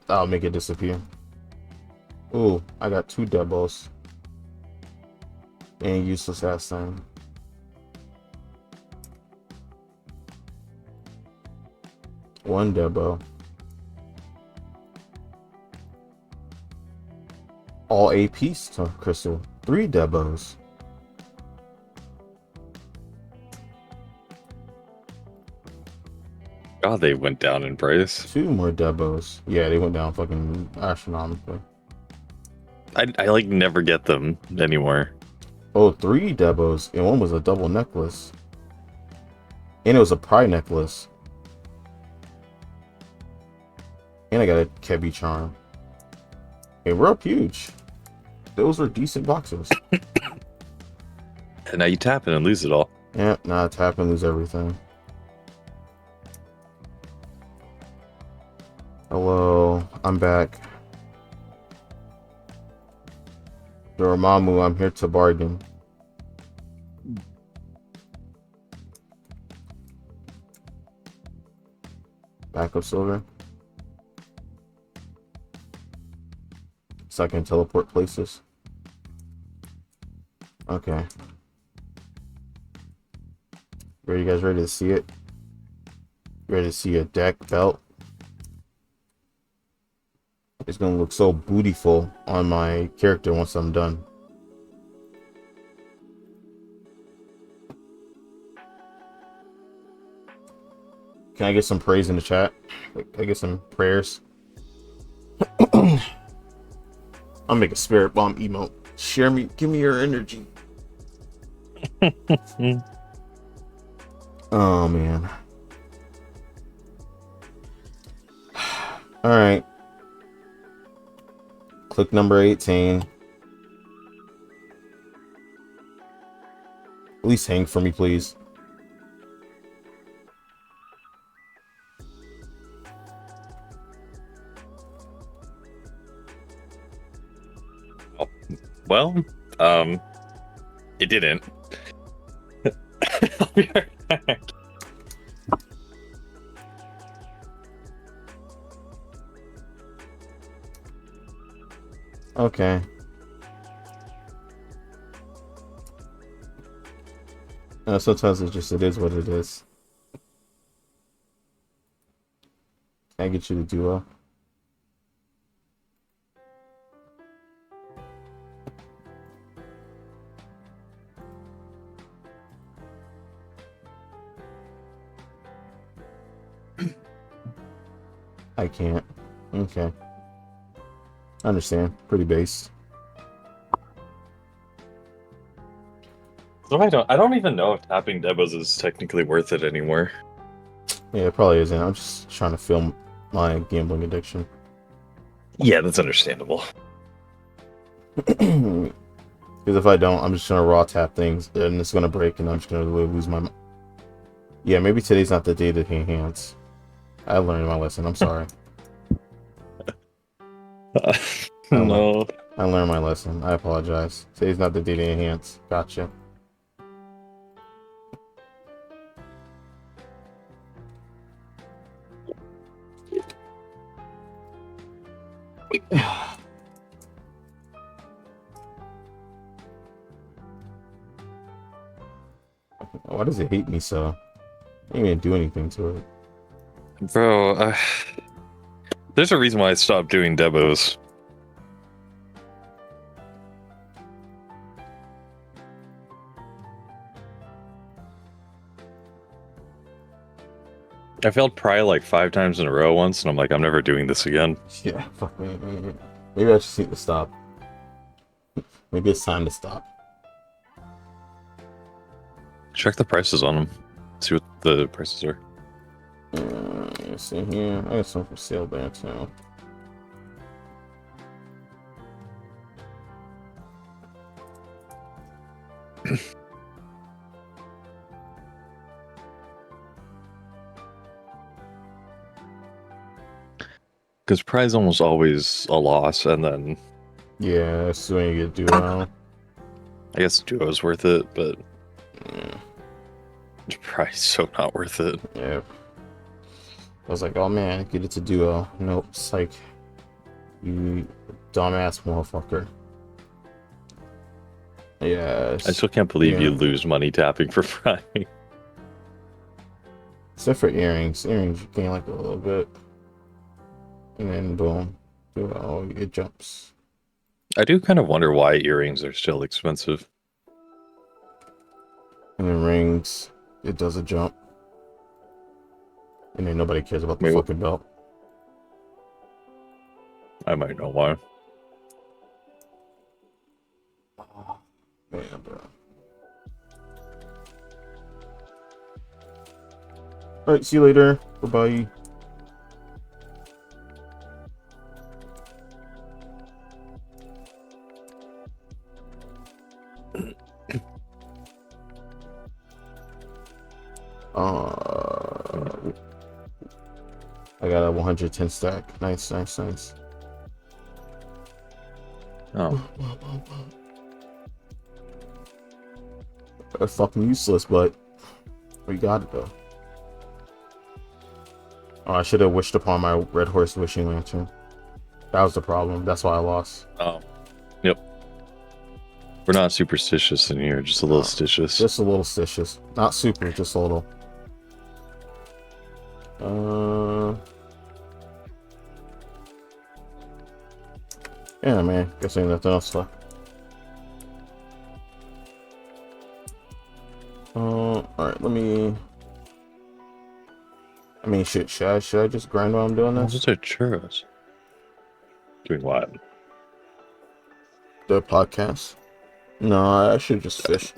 I'll make it disappear. Ooh, I got 2 doubles. And useless ass thing. One Debo. All AP stuff, Crystal. 3 Debos. God, they went down in price. 2 more Debos. Yeah, they went down fucking astronomically. I like never get them anymore. Oh, 3 Debos. And one was a double necklace. And it was a pry necklace. And I got a Kebi charm. Hey, we're up huge. Those are decent boxes. And now you tap it and lose it all. Yeah, now I tap and lose everything. Hello, I'm back. Dormammu, I'm here to bargain. Backup silver. So I can teleport places. Okay. Are you guys ready to see it? Ready to see a deck belt? It's gonna look so bootyful on my character once I'm done. Can I get some praise in the chat? Can I get some prayers? I'll make a spirit bomb emote. Share me, give me your energy. Oh man. All right. Click number 18. At least hang for me, please. Well, it didn't. I'll be right back. Okay. Sometimes it is what it is. Can I get you to duo? I can't. Okay. I understand. Pretty base. So I don't even know if tapping demos is technically worth it anymore. Yeah, it probably isn't. I'm just trying to film my gambling addiction. Yeah, that's understandable. Because if I don't, I'm just gonna raw tap things and it's gonna break and I'm just gonna lose my. Yeah, maybe today's not the day to enhance. I learned my lesson. I'm sorry. No. I learned my lesson. I apologize. Today's not the day to enhance. Gotcha. Why does it hate me so? I didn't even do anything to it. Bro, there's a reason why I stopped doing demos. I failed probably like 5 times in a row once, and I'm like, I'm never doing this again. Yeah, fuck me. Maybe I just need to stop. Maybe it's time to stop. Check the prices on them. See what the prices are. Let's see here. I got some for sale there too. Because prize almost always a loss, and then Yeah, that's when you get duo. I guess duo is worth it, but Yeah. it's probably so not worth it. Yeah. I was like, oh man, get it to duo. Nope, psych. You dumbass motherfucker. Yeah. I still can't believe you yeah. lose money tapping for Prime. Except for earrings. Earrings you gain like a little bit. And then boom. Duo, it jumps. I do kind of wonder why earrings are still expensive. And then rings, it does a jump. And then nobody cares about the Maybe. fucking belt. I might know why. Oh, man, bro. Alright, see you later. Bye-bye. I got a 110 stack. Nice, nice, nice. Oh, That's fucking useless, but we got it though. Oh, I should have wished upon my red horse wishing lantern. That was the problem. That's why I lost. oh, yep. We're not superstitious in here, just a little stitious. Just a little stitious. Not super, just a little. Yeah, man. Guess ain't nothing else left. Alright, let me... I mean, shit, should I just grind while I'm doing Oh, this? those are churros. Doing what? The podcast? No, I should just fish.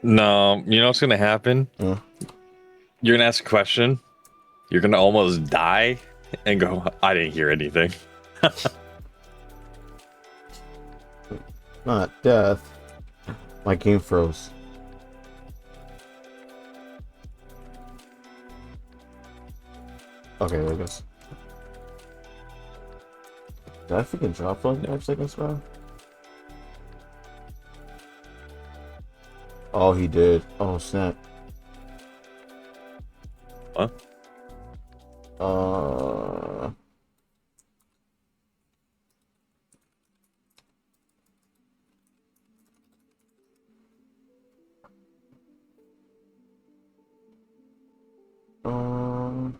No, you know what's gonna happen? Yeah. You're gonna ask a question. You're gonna almost die and go, I didn't hear anything. Not death. My game froze. Okay, there it goes. Did I freaking drop for like 5 seconds, bro? Oh, he did. Oh, snap. Huh? Uh... Um...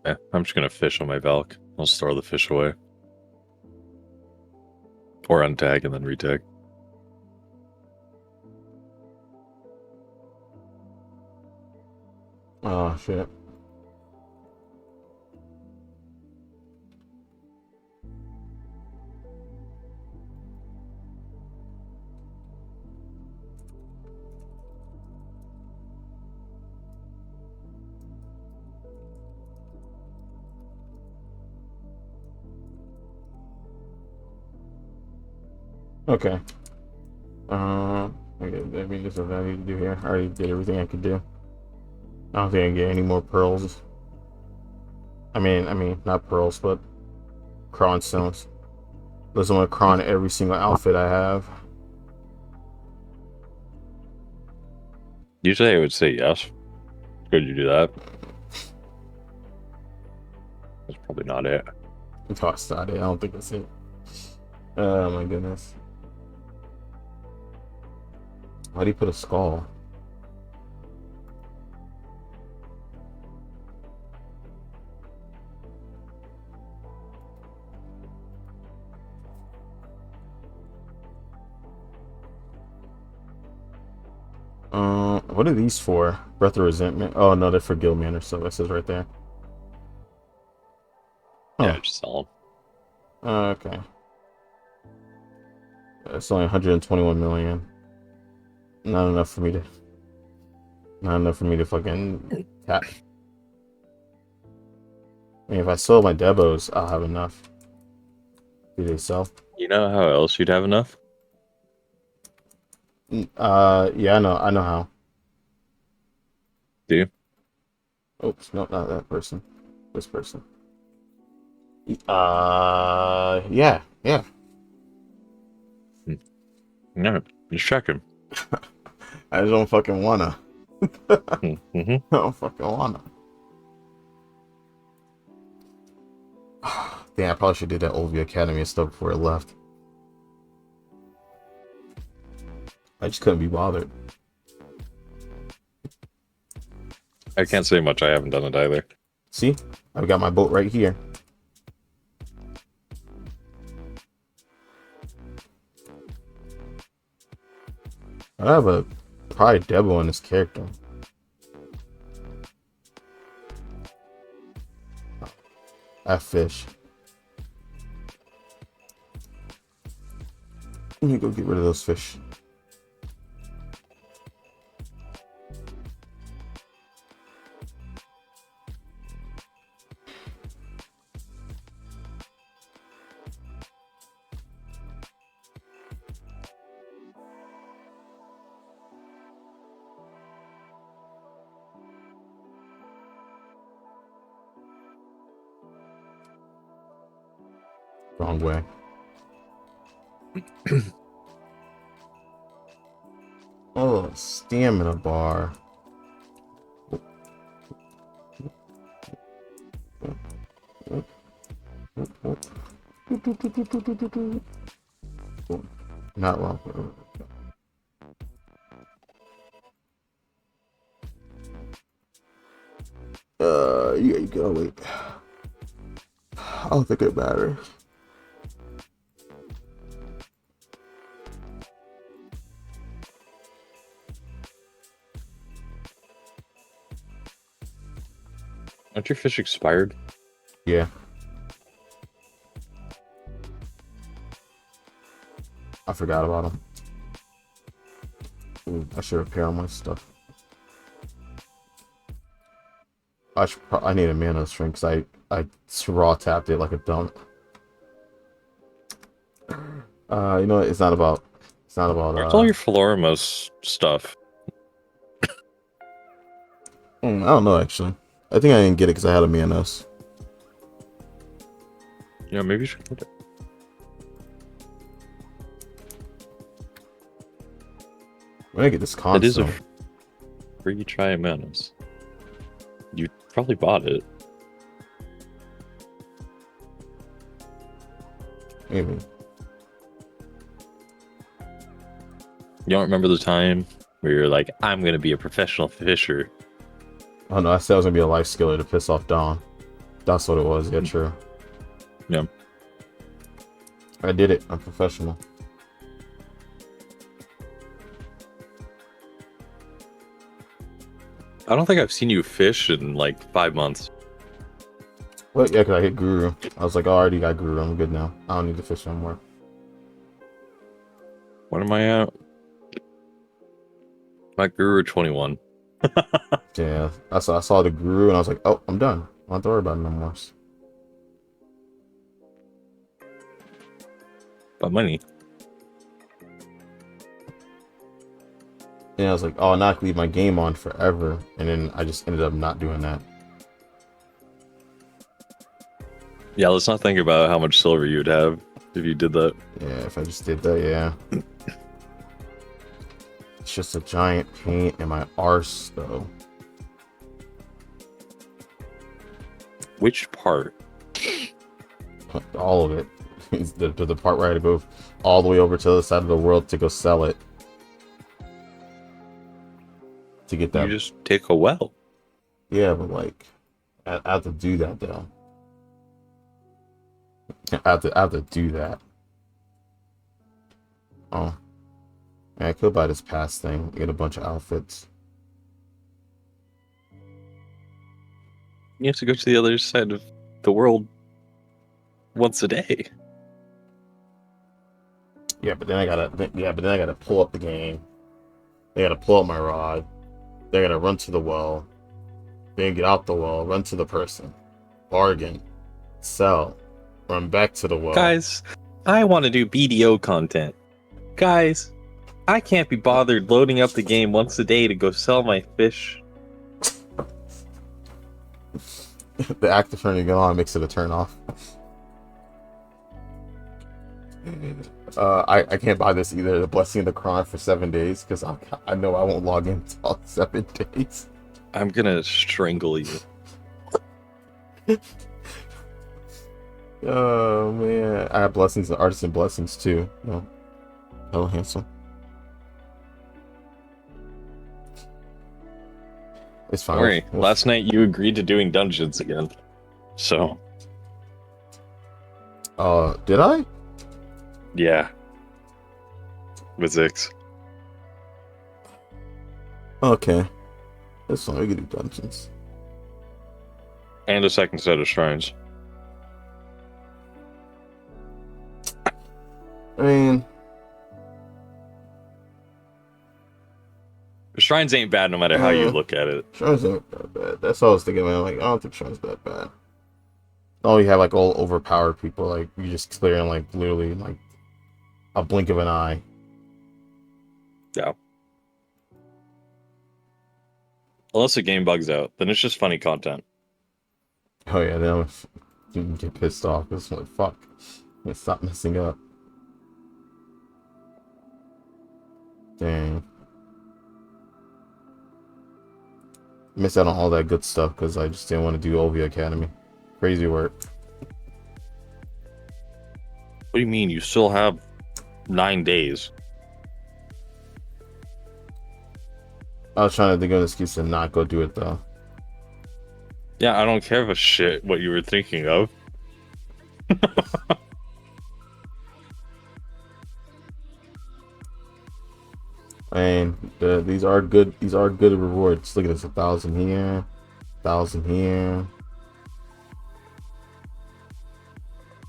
Yeah, I'm just gonna fish on my Valk. I'll store the fish away. Or untag and then retag. Oh, shit. Okay. Okay, I mean, this is what I need to do here. I already did everything I could do. I don't think I can get any more pearls. I mean, not pearls, but cron stones. Listen, I'm gonna cron every single outfit I have. Usually I would say yes. Could you do that? That's probably not it. Tossed out it. I don't think that's it. Oh my goodness. Why do you put a skull? What are these for? Breath of Resentment? Oh no, they're for Guildman or so. It says right there. Yeah, Huh. just sell Okay. It's only 121 million. Not enough for me to. Not enough for me to fucking tap. I mean, if I sold my Debos, I'll have enough. Do they sell? them. You know how else you'd have enough? Yeah, I know how. Do you? Oops, no, not that person. This person. Yeah. No, just checking. I just don't fucking wanna. Mm-hmm. I don't fucking wanna. Damn, I probably should do that Olvia Academy and stuff before I left. I just couldn't be bothered. I can't say much. I haven't done it either. See? I've got my boat right here. I have a probably Debo in this character. I have fish. Let me go get rid of those fish. Wrong way. Oh, stamina bar. Not wrong. You go. Wait. I don't think it matters. Aren't your fish expired? Yeah. I forgot about them. Ooh, I should repair all my stuff. I need a mana string because I raw tapped it like a dump. You know what? It's not about Where's all your Floramos stuff? I don't know actually. I think I didn't get it because I had a Manos. Yeah, maybe you should get it. When I get this console. It is a free try of Manos. You probably bought it. Maybe. You don't remember the time where you're like, I'm gonna be a professional fisher? Oh no, I said I was gonna be a life skiller to piss off Dawn. That's what it was. Yeah, true. Yeah. I did it. I'm professional. I don't think I've seen you fish in like 5 months. Well, yeah, because I hit Guru. I was like, oh, I already got Guru. I'm good now. I don't need to fish anymore. What am I at? My Guru 21. Yeah, I saw the Guru and I was like, oh, I'm done. I don't have to worry about it no more. But money. And I was like, oh, now I can leave my game on forever. And then I just ended up not doing that. Yeah, let's not think about how much silver you'd have if you did that. Yeah, if I just did that, yeah. It's just a giant pain in my arse, though. Which part? All of it. the part where I had to go all the way over to the other side of the world to go sell it. To get that. You just take a well. Yeah, but like, I have to do that though. I have to do that. Oh, man, I could buy this pass thing. Get a bunch of outfits. You have to go to the other side of the world once a day. Yeah, but then I gotta pull up the game. I gotta pull up my rod. They gotta run to the well. Then get out the well, run to the person, bargain, sell, run back to the well. Guys, I want to do BDO content. Guys, I can't be bothered loading up the game once a day to go sell my fish. The act of turning it on makes it a turn off. I can't buy this either. The Blessing of the Crown for 7 days because I know I won't log in until 7 days. I'm gonna strangle you. Oh man, I have blessings and artisan blessings too. No, hello handsome. It's fine. Don't worry. Last night you agreed to doing dungeons again. So. Did I? Yeah. With Zix. Okay. That's fine. We can do dungeons. And a second set of shrines. I mean, Shrines ain't bad no matter how you look at it. shrines aren't that bad. That's all I was thinking. I'm like, I don't think shrines that bad. Oh, you have like all overpowered people. Like you just clear in like literally like a blink of an eye. Yeah. Unless the game bugs out, then it's just funny content. Oh yeah, then you can get pissed off. It's like fuck. Stop messing up. Dang. Missed out on all that good stuff because I just didn't want to do OV Academy. Crazy work. What do you mean? You still have 9 days. I was trying to think of an excuse to not go do it though. Yeah, I don't care a shit what you were thinking of. And these are good. These are good rewards. Look at this: 1,000 here, 1,000 here,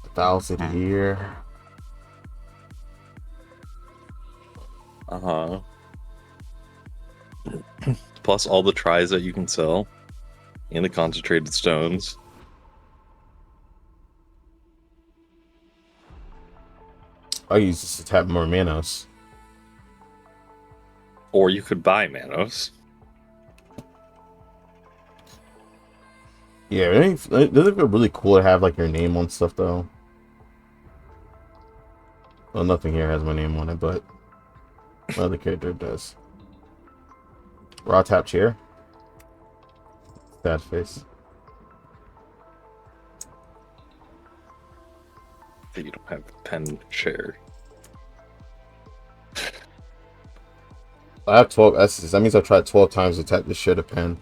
1,000 here. Uh-huh. Plus all the tries that you can sell. And the concentrated stones. I use this to tap more Manos. Or you could buy Manos. Yeah, doesn't it feel really cool to have like your name on stuff though? Well, nothing here has my name on it, but my other character does. Raw tap chair. Sad face. That you don't have a pen share. I have 12 S's. That means I've tried 12 times to tap this shit a pen.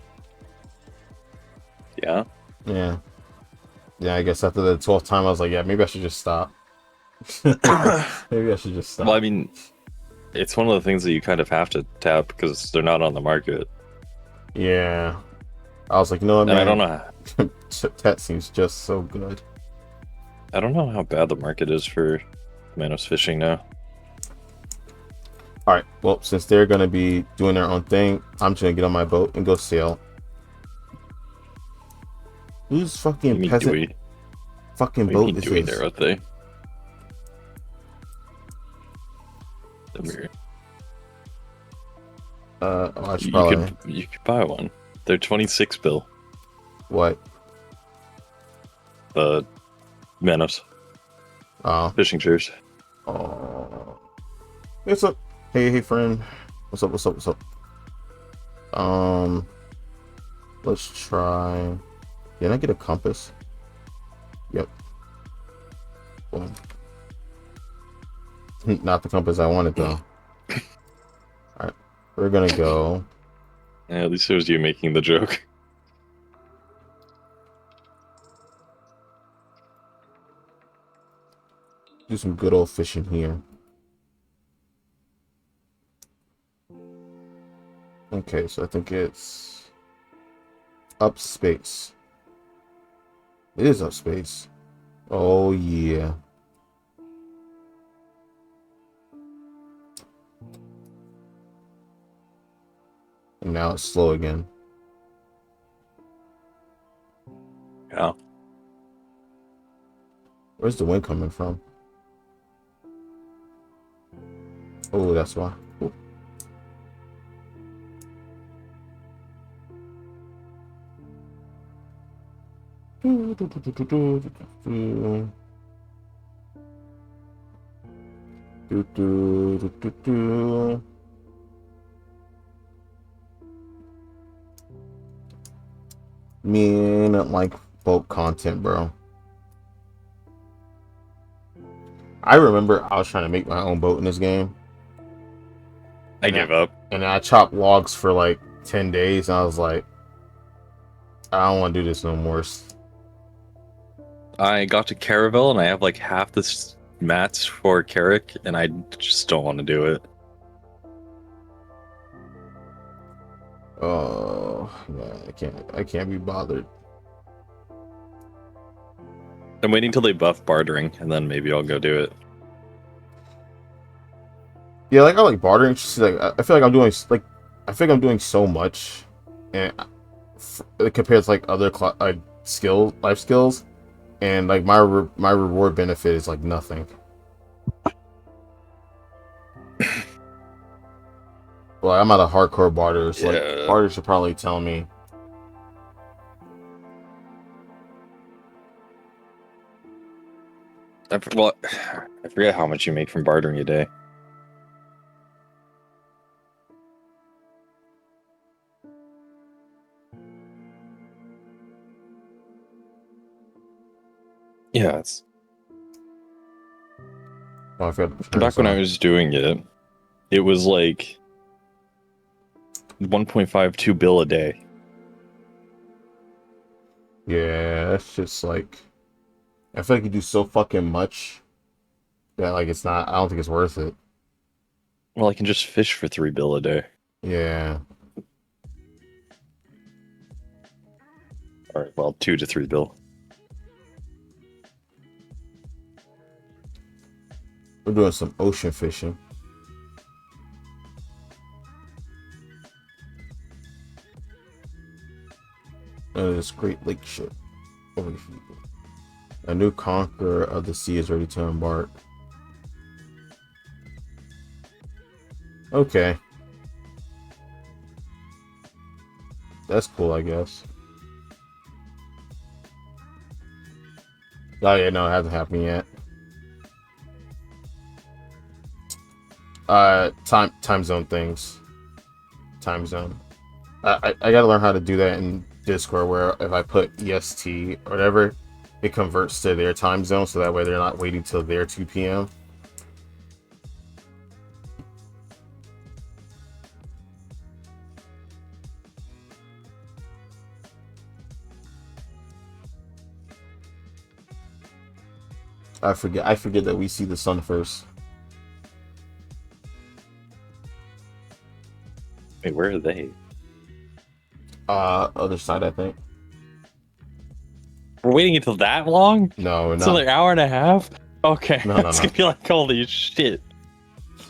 Yeah. Yeah. Yeah, I guess after the 12th time, I was like, yeah, maybe I should just stop. Maybe I should just stop. Well, I mean, it's one of the things that you kind of have to tap because they're not on the market. Yeah. I was like, you know what, man? And I don't know. Tet seems just so good. I don't know how bad the market is for Manos fishing now. Alright, well, since they're going to be doing their own thing, I'm just going to get on my boat and go sail. Whose fucking peasant fucking boat is doing this? their own thing? The mirror. I should probably... You could buy one. They're 26 bill. What? The Manos Oh. fishing chairs. Oh. What's up? Hey, friend. What's up? Let's try... Can I get a compass? Yep. Boom. Not the compass I wanted, though. Alright. We're gonna go... Yeah, at least it was you making the joke. Do some good old fishing here. Okay, so I think it's... Up space. It is up space. Oh, yeah. And now it's slow again. Yeah. Where's the wind coming from? Oh, that's why. Ooh. Man, like boat content, bro. I remember I was trying to make my own boat in this game. I give up. And I chopped logs for like 10 days, and I was like, I don't want to do this no more. I got to Caravel and I have like half the mats for Carrick, and I just don't want to do it. Oh, yeah, I can't be bothered. I'm waiting till they buff bartering, and then maybe I'll go do it. Yeah, like I like bartering. Just like I feel like I'm doing I'm doing so much, and compared to like other life skills, and like my reward benefit is like nothing. Well, I'm not a hardcore barter, so like barter should probably tell me. I forget how much you make from bartering a day. Yeah, it's Oh, I forgot back when I was doing it. It was like 1.52 bill a day. Yeah, that's just like I feel like you do so fucking much that like it's not. I don't think it's worth it. Well, I can just fish for 3 bill a day. Yeah. Or, well, 2 to 3 bill. We're doing some ocean fishing. This Great Lake ship. Over the feet. A new conqueror of the sea is ready to embark. Okay. That's cool, I guess. Oh yeah, no, it hasn't happened yet. Time zone things. Time zone. I gotta learn how to do that in Discord, where if I put EST or whatever, it converts to their time zone, so that way they're not waiting till their 2 p.m. I forget that we see the sun first. Wait, where are they? Other side, I think. We're waiting until that long? No, It's no. another hour and a half? Okay. No, no, It's no. gonna be like, holy shit.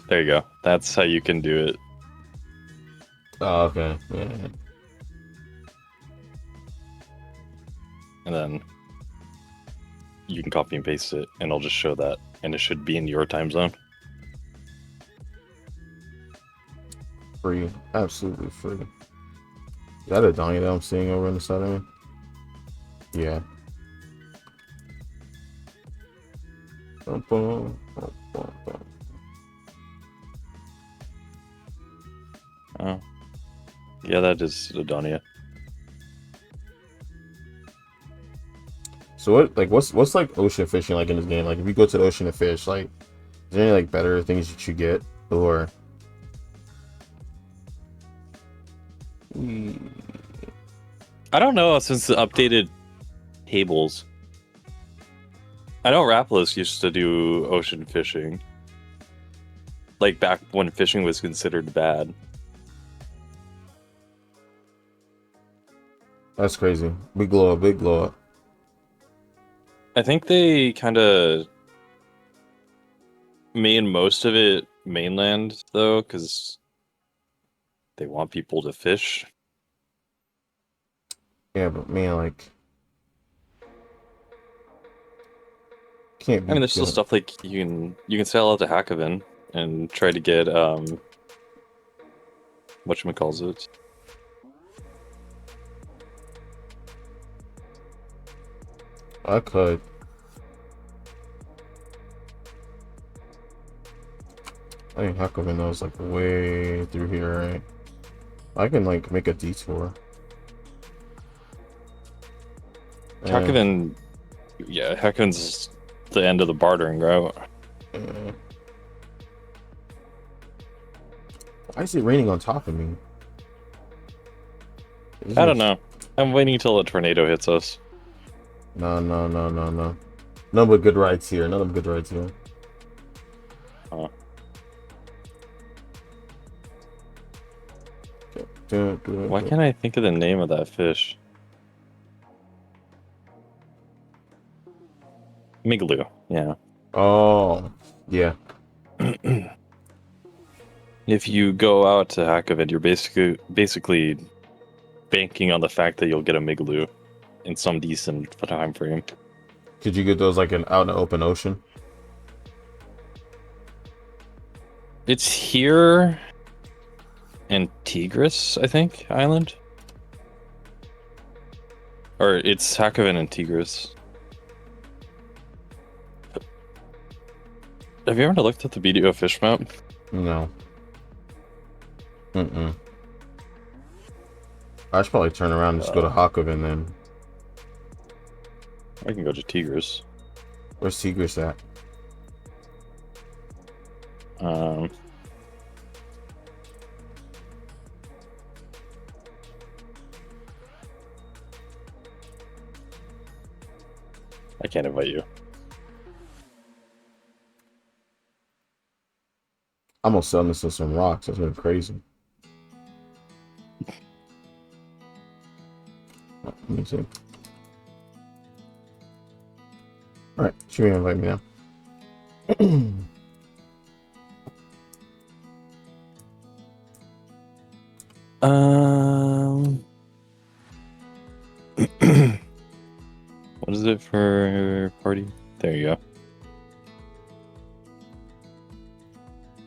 There you go. That's how you can do it. Oh, okay. Yeah. And then you can copy and paste it, and it'll just show that. And it should be in your time zone. Free. Absolutely free. Is that a donkey that I'm seeing over on the side of me? Yeah. Bum, bum, bum, bum, bum. Oh. Yeah, that is Adonia. So what's like ocean fishing like in this game? Like if you go to the ocean to fish, like is there any like better things that you get or I don't know since the updated tables. I know Rapalus used to do ocean fishing. Like back when fishing was considered bad. That's crazy. Big glow up, big glow up. I think they kind of made most of it mainland, though, because they want people to fish. Yeah, but man, like can't be I mean, there's still doing- stuff like you can sail out to Hakoven and try to get whatchamacallit. I could. I think Hakoven knows like way through here, right? I can like make a detour. Hakoven, yeah, Hakoven's the end of the bartering route. Why is it raining on top of me? I don't know. I'm waiting until a tornado hits us. No. None but good rides here. None but good rides here. Oh. Why can't I think of the name of that fish? Migaloo, yeah. Oh, yeah. If you go out to Hakoven, you're basically banking on the fact that you'll get a Migaloo in some decent time frame. Could you get those like out in the open ocean? It's here in Tigris, I think, island. Or it's Hakoven and Tigris. Have you ever looked at the BDO fish map? No. I should probably turn around and just go to Hakoven then. I can go to Tigris. Where's Tigris at? can't invite you. I'm gonna sell this to some rocks. That's been crazy. Let me see. Alright, she may invite me now. What is it for party? There you go.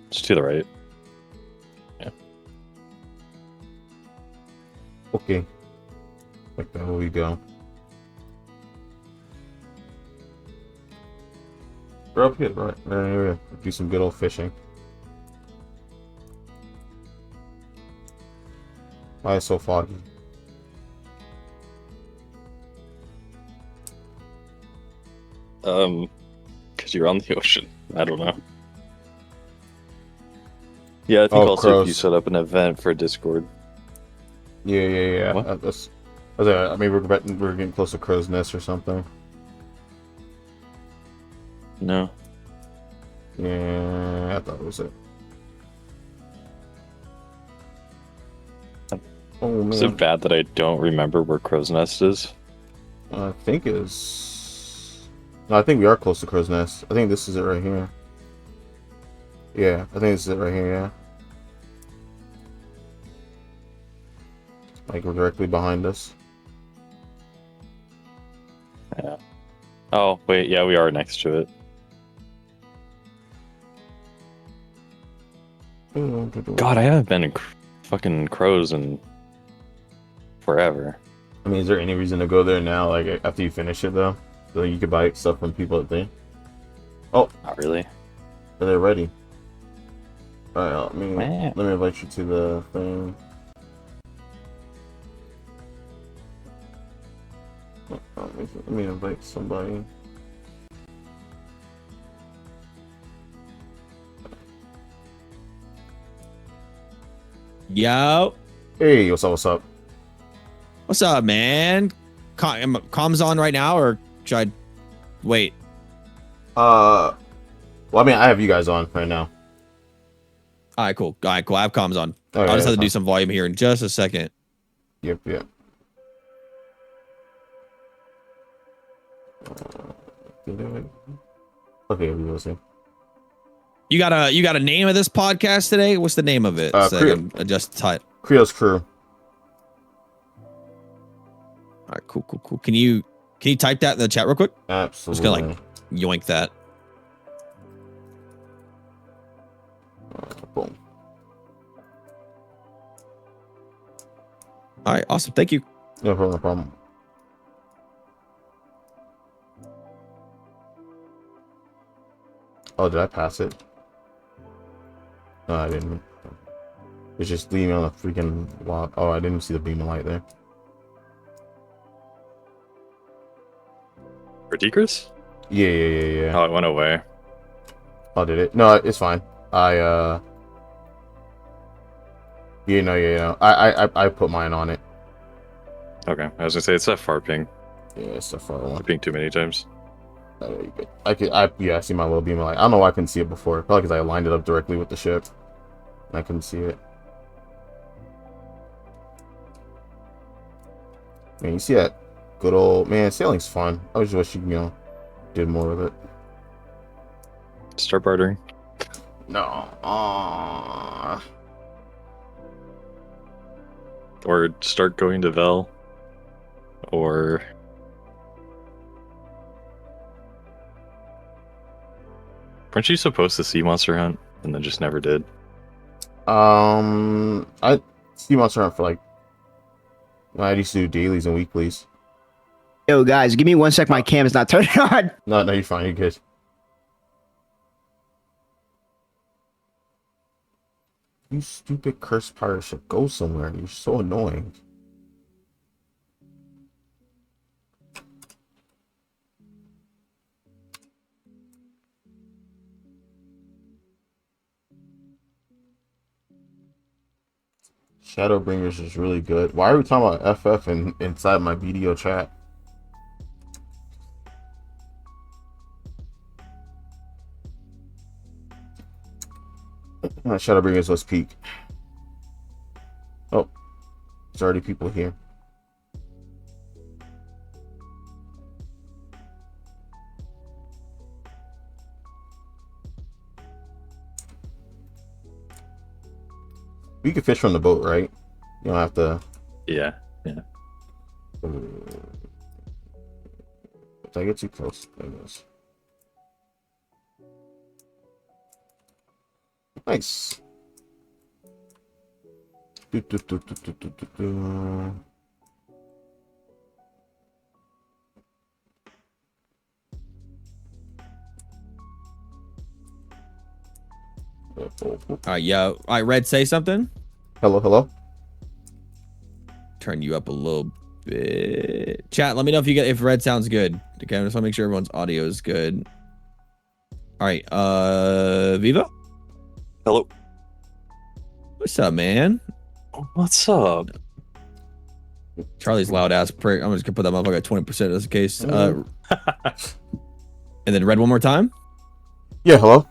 Just to the right. Yeah. Okay. Like that, here we go. We're up here, right? Here, do some good old fishing. Why is it so foggy? Because you're on the ocean. I don't know. Yeah, I think Oh, also if you crows. set up an event for Discord. Yeah. What? That's. I mean, we're getting close to Crow's Nest or something. No. Yeah, I thought it was it. Oh Is it man, bad that I don't remember where Crow's Nest is? I think it's. No, I think we are close to Crow's Nest. I think this is it right here. Yeah, I think this is it right here. Yeah. Like we're directly behind us. Yeah. Oh, wait, yeah, we are next to it. God, I haven't been in fucking Crows in forever. I mean, is there any reason to go there now? Like after you finish it, though, so you could buy stuff from people at the. Oh, Not really. they're ready. All right, Man. let me invite you to the thing. Let me invite somebody. Yo, Hey, what's up? What's up? what's up, man? Comms on right now, or should I wait? Well, I mean, I have you guys on right now. All right, cool. I have comms on. Oh, I'll yeah, just have to that's do some volume here in just a second. Yep. Okay, we will see. You got a name of this podcast today? What's the name of it? So I Crio. can adjust the title. Crio's crew. All right, cool. Can you type that in the chat real quick? Absolutely. Just gonna yoink that. Boom. All right, awesome. Thank you. No problem. No problem. Oh, did I pass it? No, I didn't. It's just leaving on a freaking wall. Oh, I didn't see the beam of light there. For Decris? Yeah. Oh, it went away. Oh, did it? No, it's fine. I put mine on it. Okay, I was gonna say it's that far ping. Yeah, it's a far I one. pinged too many times. I see my little beam of light. I don't know why I couldn't see it before. Probably because I lined it up directly with the ship. And I couldn't see it. Man, you see that good old man, sailing's fun. I just wish you did more with it. Start bartering. No. Or start going to Vel. Or weren't you supposed to see Monster Hunt and then just never did? I see Monster Hunt for like I used to do dailies and weeklies. Yo, guys, give me 1 sec. My cam is not turned on. No, you're fine. You're good. You stupid cursed pirate ship. Go somewhere. You're so annoying. Shadowbringers is really good. Why are we talking about FF inside my video chat? I'm not trying to bring us let's peek. Oh, there's already people here. We can fish from the boat, right? You don't have to. Yeah. Did I get too close? I guess. Nice. Do, do, do, do, do, do, do. All right, yeah. All right, Red, say something. Hello, hello. Turn you up a little bit. Chat, let me know if Red sounds good. Okay, I just want to make sure everyone's audio is good. All right, Vivo, Hello. what's up, man? What's up? Charlie's loud ass prick. I'm just gonna put that motherfucker at 20% just in case. And then Red one more time. Yeah, hello.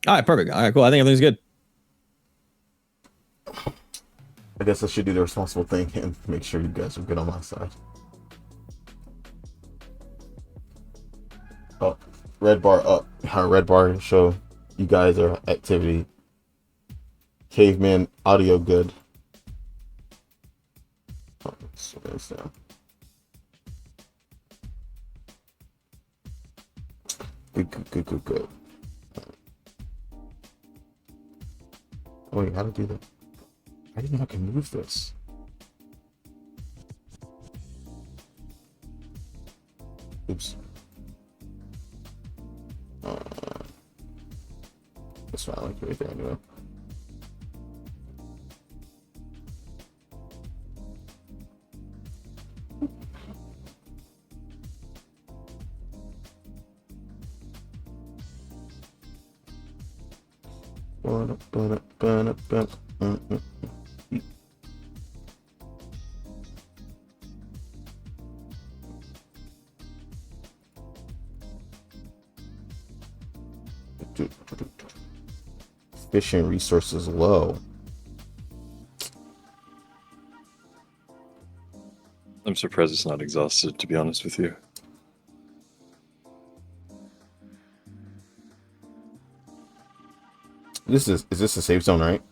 All right, perfect. All right, cool. I think everything's good. I guess I should do the responsible thing and make sure you guys are good on my side. Oh, red bar up. Red bar show you guys are activity. Caveman audio good. Oh, slow this down. Good. Oh, wait, how to do that? I didn't know I can move this. Oops. That's fine, I like it right there anyway. Fishing resources low. I'm surprised it's not exhausted, to be honest with you. Is this a safe zone, right?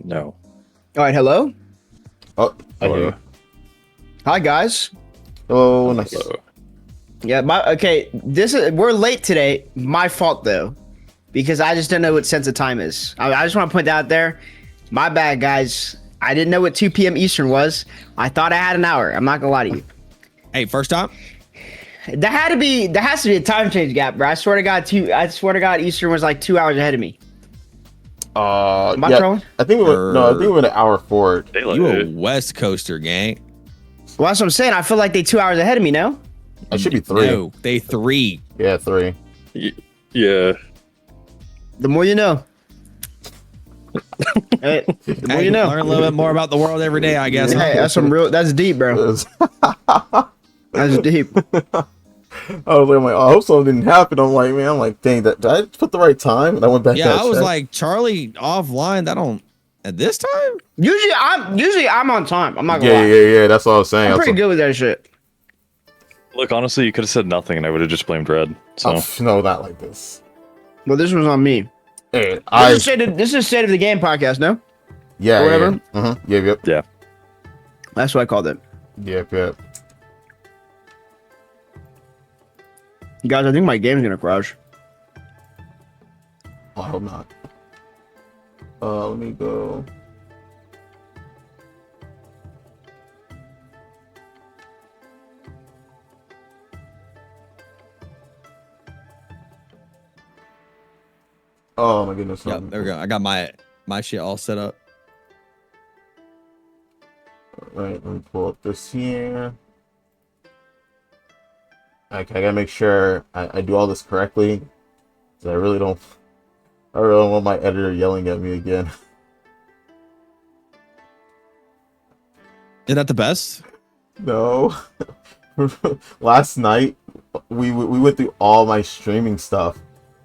No. All right, hello. Oh, I hear you. Hi, guys. Oh, nice. Hello. Yeah, we're late today. My fault though, because I just don't know what sense of time is. I just want to point that out there. My bad, guys. I didn't know what 2 p.m. Eastern was. I thought I had an hour. I'm not gonna lie to you. Hey, first time. There has to be a time change gap, bro. I swear to God, Eastern was like 2 hours ahead of me. Am I trolling? I think we were an hour forward. Daylight. You a West Coaster, gang. Well, that's what I'm saying. I feel like they 2 hours ahead of me. No. I should be 3. No, they 3. Yeah, 3. Yeah. The more you know. Hey, the more Hey, you know. learn a little bit more about the world every day, I guess. Hey, that's deep, bro. That's deep. I was like, I hope something didn't happen. I'm like, dang, did I put the right time? And I went back. Yeah, to I was check. like, Charlie offline. That don't at this time. Usually I'm on time. I'm not gonna lie. Yeah. That's what I was saying. I'm pretty good with that shit. Look, honestly, you could have said nothing and I would have just blamed Red. So No, not like this. Well, this was on me. Hey, This is State of the Game podcast, no? yeah, or whatever. Yeah. yeah. That's what I called it. Yep. Guys, I think my game's gonna crash. I hope not. Let me go. Oh my goodness. Yep, there we go. I got my shit all set up. Right, let me pull up this here. Okay, I gotta make sure I do all this correctly. 'Cause I really don't want my editor yelling at me again. Is that the best? No. Last night we went through all my streaming stuff,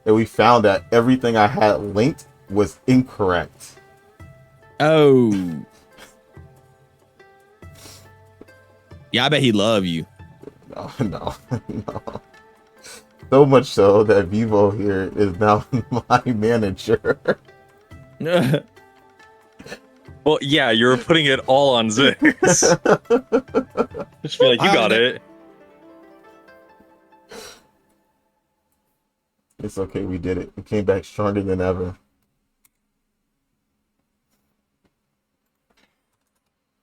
and we found that everything I had linked was incorrect. Oh. Yeah, I bet he love you. No. So much so that Vivo here is now my manager. Well, yeah, you were putting it all on Zix. Just be like, you got it. It's okay, we did it. We came back stronger than ever.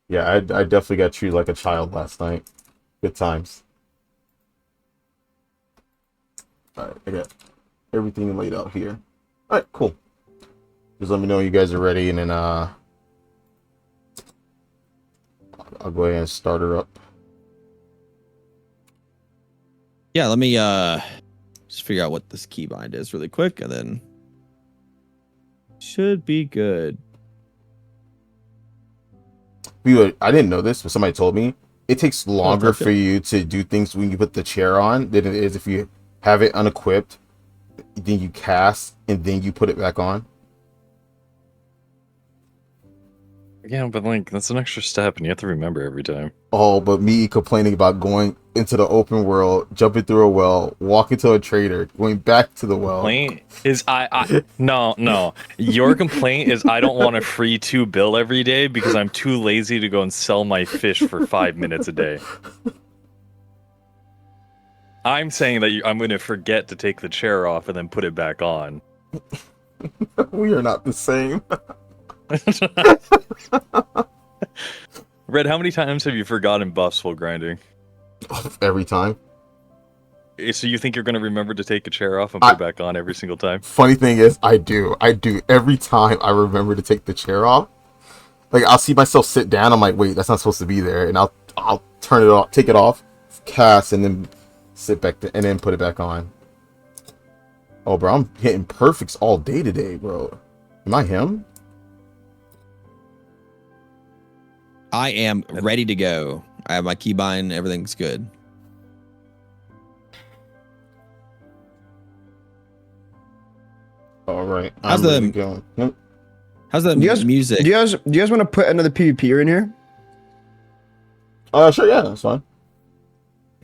Yeah, I definitely got treated like a child last night. Good times. Alright, I got everything laid out here. Alright, cool. Just let me know when you guys are ready, and then I'll go ahead and start her up. Yeah, let me just figure out what this keybind is really quick, and then should be good. I didn't know this, but somebody told me it takes longer for you to do things when you put the chair on than it is if you have it unequipped, then you cast, and then you put it back on. Yeah, but like that's an extra step, and you have to remember every time. Oh, but me complaining about going into the open world, jumping through a well, walking to a trader, going back to the well. Complaint is no. Your complaint is I don't want a free 2 bill every day because I'm too lazy to go and sell my fish for 5 minutes a day. I'm saying that I'm going to forget to take the chair off and then put it back on. We are not the same. Red, how many times have you forgotten buffs while grinding? Every time. So you think you're going to remember to take a chair off and put it back on every single time? Funny thing is, I do. Every time I remember to take the chair off. Like, I'll see myself sit down. I'm like, wait, that's not supposed to be there. And I'll turn it off, take it off, cast, and then sit back and then put it back on. Oh, bro, I'm hitting perfects all day today, bro. Am I him? I am ready to go. I have my keybind. Everything's good. All right. How's I'm ready to go. Nope. How's the music? Do you guys want to put another PvP in here? Sure, yeah, that's fine.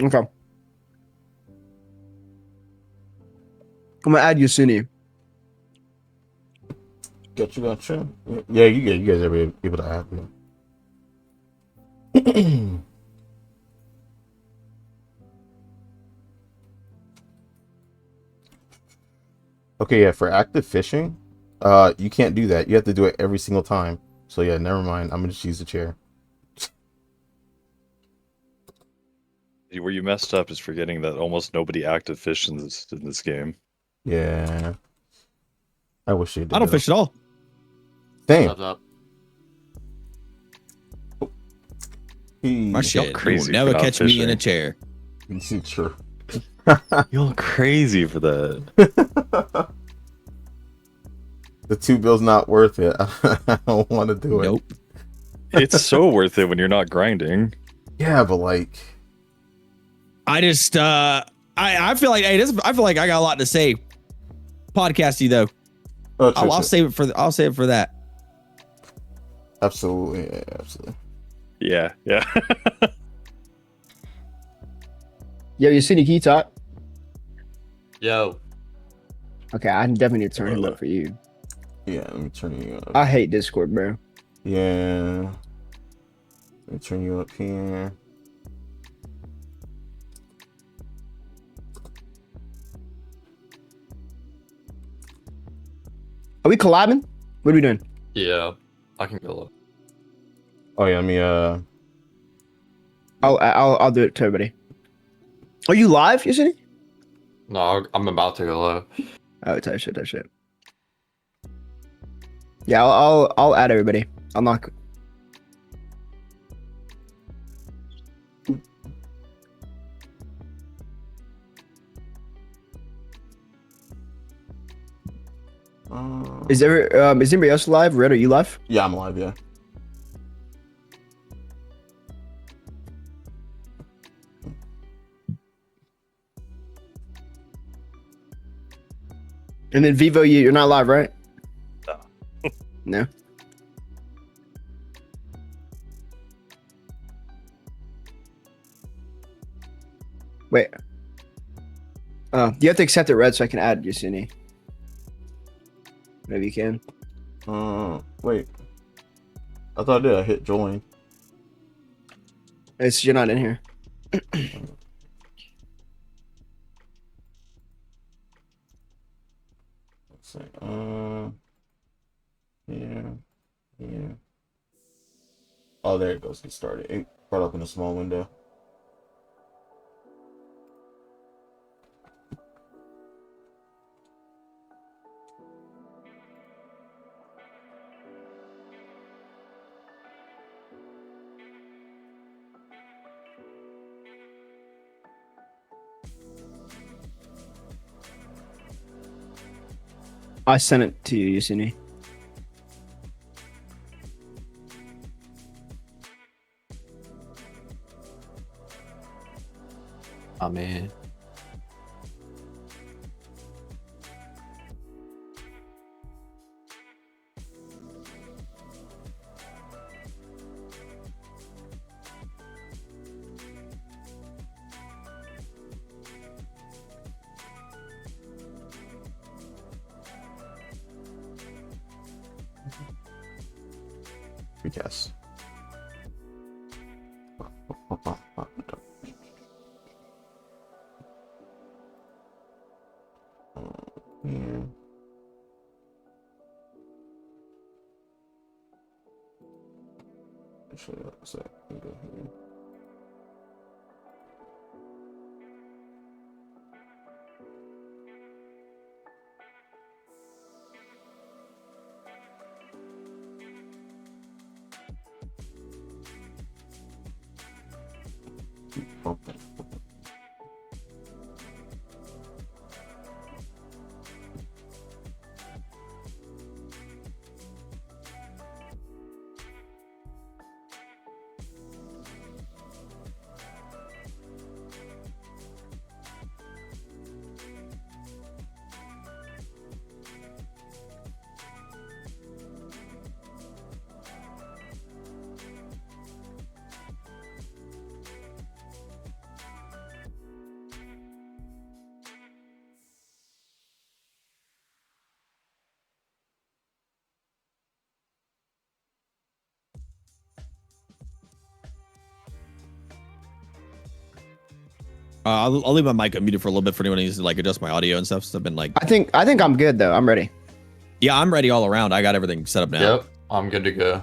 Okay. I'm gonna add Yisunii. Gotcha. Yeah, you guys are able to add me. Okay, yeah, for active fishing, you can't do that. You have to do it every single time. So yeah, never mind. I'm gonna just use the chair. Where you messed up is forgetting that almost nobody active fish in this game. Yeah. I wish they did. I don't fish at all. Damn. What's up? My shit. You're crazy You will never for not catch me in a fishing. chair. It's true. You look crazy for that. The 2 bills not worth it. I don't want to do it. Nope. It's so worth it when you're not grinding. Yeah, but like, I just I feel like I feel like I got a lot to say. Podcasty though. oh, true, I'll true. save it for that. Absolutely, yeah, absolutely. Yeah. Yo, Yisunii, can you talk? Yo. Okay, I definitely need to turn him up for you. Yeah, let me turn you up. I hate Discord, bro. Yeah. Let me turn you up here. Are we collabing? What are we doing? Yeah. I can go look. Oh yeah, let me I'll do it to everybody. Are you live, Yisunii? No, I'm about to go live. Oh, type shit. Yeah, I'll add everybody. I'll knock. Is anybody else live? Red, are you live? yeah, I'm live, yeah. And then Vivo, you're not live, right? No. No. Wait. You have to accept it, Red, so I can add Yisunii. Maybe you can. Wait. I thought I did. I hit join. You're not in here. Let's see. Yeah. Oh, there it goes. Get started. It brought up in a small window. I sent it to you, Yisunii. Oh man. Recast. Yeah. Actually, let's see. Let me go here. Okay. I'll leave my mic unmuted for a little bit for anyone who needs to like adjust my audio and stuff. So I've been like, I think I'm good though. I'm ready. yeah, I'm ready all around. I got everything set up now. Yep, I'm good to go.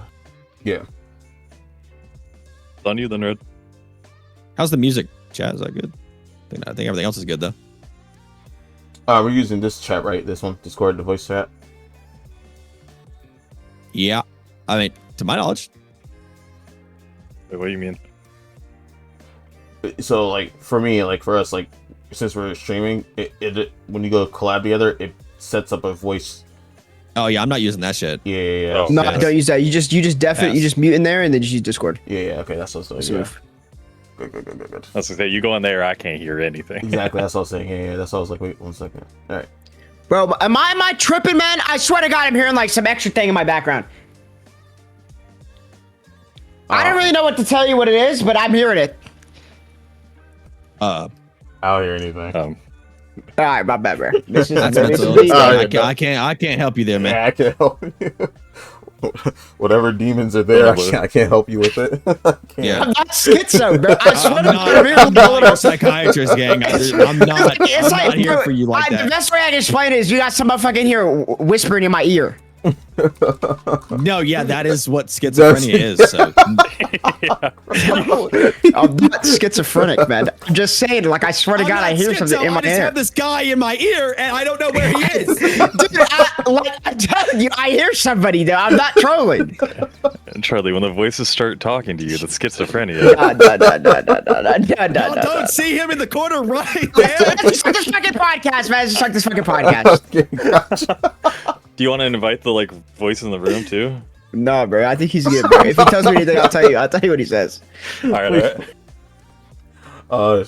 Yeah. On you then, Red. How's the music, chat? Is that good? I think everything else is good though. We're using this chat, right? This one, Discord, the voice chat. Yeah, I mean, to my knowledge. Wait, what do you mean? So, like, for me, like, for us, like, since we're streaming, it when you go collab together, it sets up a voice. Oh yeah, I'm not using that shit. Yeah. Oh, No, yes. don't use that. You just definitely you Yes. just mute in there and then just use Discord. Yeah. Okay, that's what I was Smooth. saying. Yeah. Good. That's to say, you go in there, I can't hear anything. Exactly, that's what I was saying. Yeah. That's what I was like. Wait 1 second. All right. Bro, am I tripping, man? I swear to God, I'm hearing like some extra thing in my background. I don't really know what to tell you what it is, but I'm hearing it. I don't hear anything. All right, my bad, bro. This is, That's this is mental. the- Alright. I can't help you there, man. Yeah, I can't help you. Whatever demons are there, I can't help you with it. I can't. Yeah. I'm not schizo, bro. I swear I'm to not, God, I'm I'm not hearing a psychiatrist, gang. I'm not here bro, for you like The that. best way I can explain it is you got some motherfucker in here whispering in my ear. No, yeah, that is what schizophrenia is. So. I'm not schizophrenic, man. I'm just saying, like, I swear to God, I hear something in my I just ear. have this guy in my ear, and I don't know where he is. Dude, I'm telling you, I hear somebody, though. I'm not trolling. And Charlie, when the voices start talking to you, that's schizophrenia. No. Don't see him in the corner right there. Let's just start this fucking podcast, man. Let's just start this fucking podcast. Okay, gotcha. Do you want to invite the like voice in the room too? No, bro. I think he's good, bro. If he tells me anything, I'll tell you. I'll tell you what he says. All right. Okay. All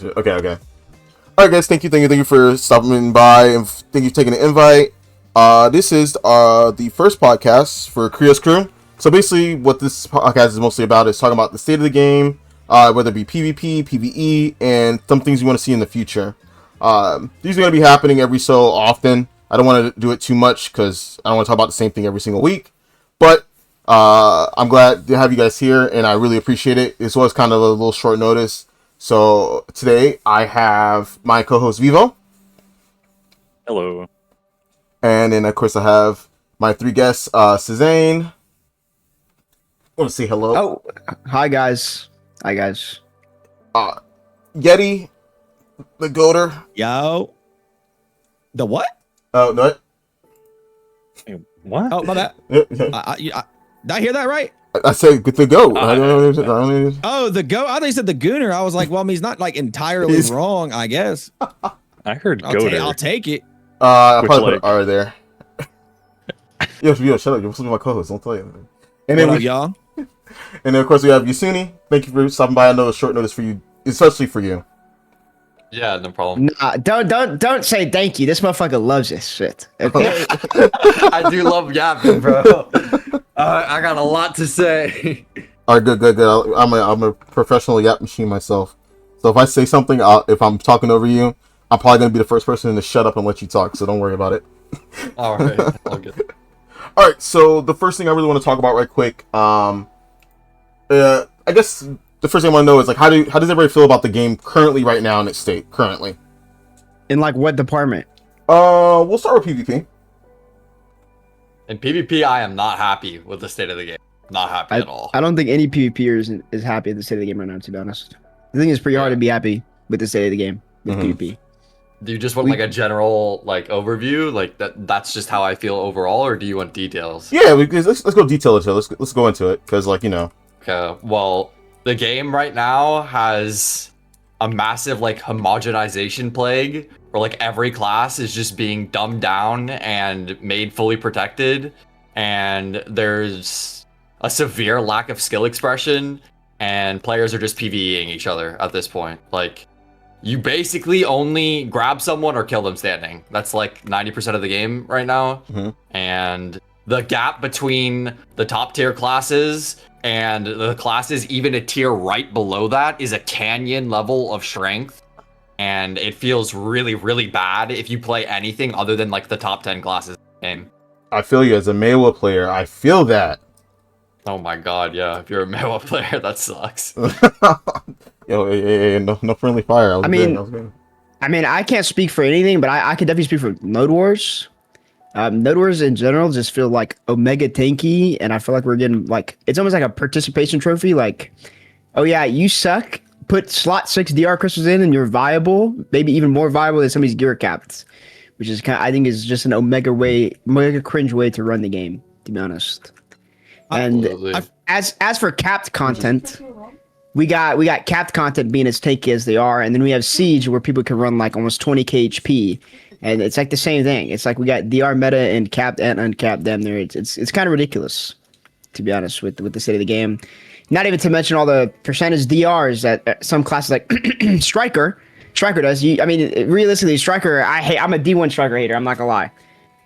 right, guys. Thank you for stopping by, and thank you for taking the invite. This is the first podcast for Crio's Crew. So basically, what this podcast is mostly about is talking about the state of the game, whether it be PvP, PvE, and some things you want to see in the future. These are going to be happening every so often. I don't want to do it too much because I don't want to talk about the same thing every single week. But I'm glad to have you guys here, and I really appreciate it. This was kind of a little short notice. So today I have my co-host Vivo. Hello. And then, of course, I have my three guests, Czanee. Want to say hello? Oh, hi guys. Hi guys. Yeti, the goater. Yo. The what? Oh, no. What? Oh, my bad. Did Did I hear that right? I said the goat. Oh, the go. I thought you said the gooner. I was like, well, I mean, he's not like entirely He's- wrong, I guess. I heard I'll goater. take it. I'll Which probably leg? put an R there. Yo, shut up. You're supposed to be my co-host. Don't tell you. And What then, up, y'all? and then, of course, we have Yisunii. Thank you for stopping by. I know it's short notice for you, especially for you. Yeah, no problem. Nah, don't say thank you. This motherfucker loves this shit. Okay. I do love yapping, bro. I got a lot to say. All right, good. I'm a professional yap machine myself. So if I say something, if I'm talking over you, I'm probably gonna be the first person to shut up and let you talk. So don't worry about it. All right, all good. All right, so the first thing I really want to talk about right quick, I guess the first thing I want to know is like how does everybody feel about the game currently right now in its state currently? In like what department? We'll start with PvP. In PvP, I am not happy with the state of the game. Not happy at all. I don't think any PvPer is happy at the state of the game right now, to be honest. I think it's pretty hard to be happy with the state of the game with PvP. Do you just want like a general like overview, like that's just how I feel overall, or do you want details? Yeah, let's go detail it. Let's go into it because like Okay, well, the game right now has a massive like homogenization plague where like every class is just being dumbed down and made fully protected, and there's a severe lack of skill expression, and players are just PvEing each other at this point. Like, you basically only grab someone or kill them standing. That's like 90% of the game right now. Mhm. And the gap between the top tier classes and the classes even a tier right below that is a canyon level of strength. And it feels really, really bad if you play anything other than like the top 10 classes in the game. I feel you as a Mewa player. I feel that. Oh my god, yeah. If you're a Mewa player, that sucks. Yo, hey, no friendly fire. I mean, I can't speak for anything, but I can definitely speak for Node Wars. Node Wars in general just feel like omega tanky, and I feel like we're getting like it's almost like a participation trophy. Like, oh yeah, you suck. Put slot 6 DR crystals in, and you're viable, maybe even more viable than somebody's gear capped, which is I think is just an omega cringe way to run the game, to be honest. And Absolutely. as for capped content, we got capped content being as tanky as they are, and then we have Siege where people can run like almost 20k HP, and it's like the same thing. It's like we got DR meta and capped and uncapped. Damn there, it's kind of ridiculous, to be honest, with the state of the game. Not even to mention all the percentage DRs that some classes like Striker does. Realistically, Striker, I'm a D1 Striker hater. I'm not gonna lie.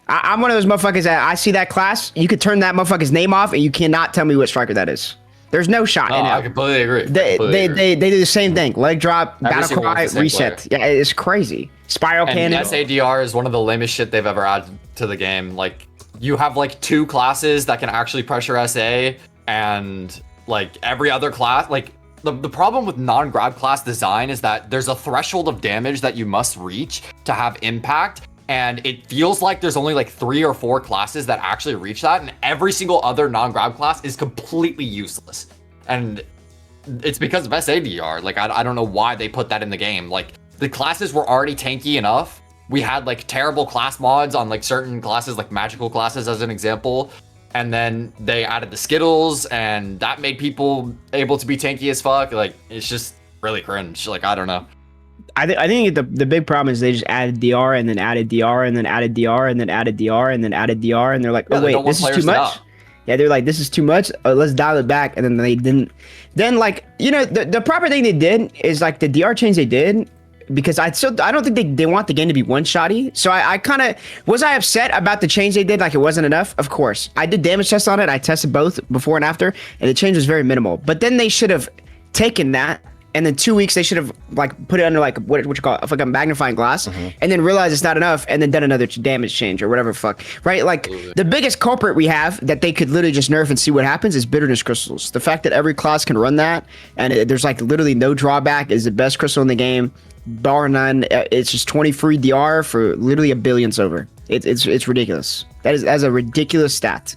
I'm one of those motherfuckers that I see that class, you could turn that motherfucker's name off, and you cannot tell me what Striker that is. There's no shot. No, in I it. completely agree. They do the same thing. Leg drop, Every battle single cry, one's the same reset. Yeah, it's crazy. Spiral And cannon. SADR is one of the lamest shit they've ever added to the game. Like, you have like 2 classes that can actually pressure SA, and like every other class, like the problem with non-grab class design is that there's a threshold of damage that you must reach to have impact, and it feels like there's only like 3 or 4 classes that actually reach that, and every single other non-grab class is completely useless. And it's because of SADR. Like, I don't know why they put that in the game. Like, the classes were already tanky enough. We had like terrible class mods on like certain classes, like magical classes as an example. And then they added the Skittles, and that made people able to be tanky as fuck. Like, it's just really cringe. Like, I don't know. I think the big problem is they just added DR and then added DR and then added DR and then added DR and then added DR, and they're like, Yeah, oh they wait, don't want this is players too to much. know. Yeah, they're like, this is too much. Let's dial it back, and then they didn't. Then like the proper thing they did is like the DR change they did because I don't think they want the game to be one-shotty. So I kind of was I upset about the change they did, like it wasn't enough. Of course, I did damage tests on it. I tested both before and after, and the change was very minimal. But then they should have taken that, and then 2 weeks they should have like put it under like what you call it, like a magnifying glass, and then realized it's not enough, and then done another damage change or whatever fuck, right? Like the biggest culprit we have that they could literally just nerf and see what happens is bitterness crystals. The fact that every class can run that, and there's like literally no drawback, is the best crystal in the game, bar none. It's just 20 free DR for literally a billion silver. It's ridiculous. That's a ridiculous stat.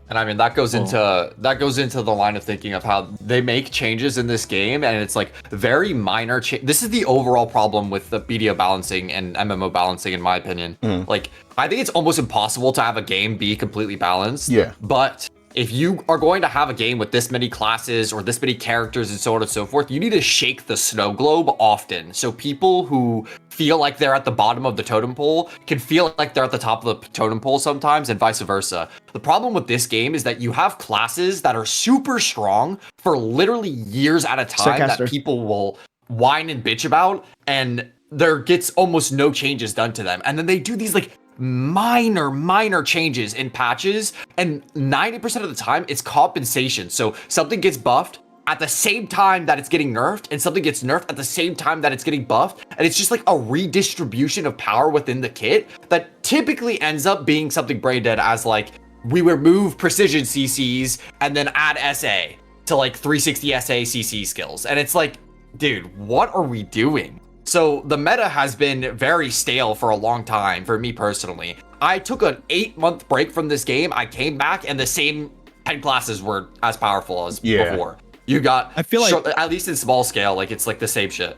And I mean that goes into the line of thinking of how they make changes in this game, and it's like very minor. This is the overall problem with the BDO balancing and MMO balancing, in my opinion. Like I think it's almost impossible to have a game be completely balanced. Yeah. But if you are going to have a game with this many classes or this many characters and so on and so forth, you need to shake the snow globe often. So people who feel like they're at the bottom of the totem pole can feel like they're at the top of the totem pole sometimes, and vice versa. The problem with this game is that you have classes that are super strong for literally years at a time that people will whine and bitch about, and there gets almost no changes done to them. And then they do these like minor changes in patches, and 90% of the time it's compensation. So something gets buffed at the same time that it's getting nerfed, and something gets nerfed at the same time that it's getting buffed, and it's just like a redistribution of power within the kit that typically ends up being something brain dead, as like we remove precision CCs and then add SA to like 360 SA CC skills, and it's like, dude, what are we doing? So the meta has been very stale for a long time for me personally. I took an 8-month break from this game. I came back and the same 10 classes were as powerful as before. You got, I feel like, at least in small scale, like it's like the same shit.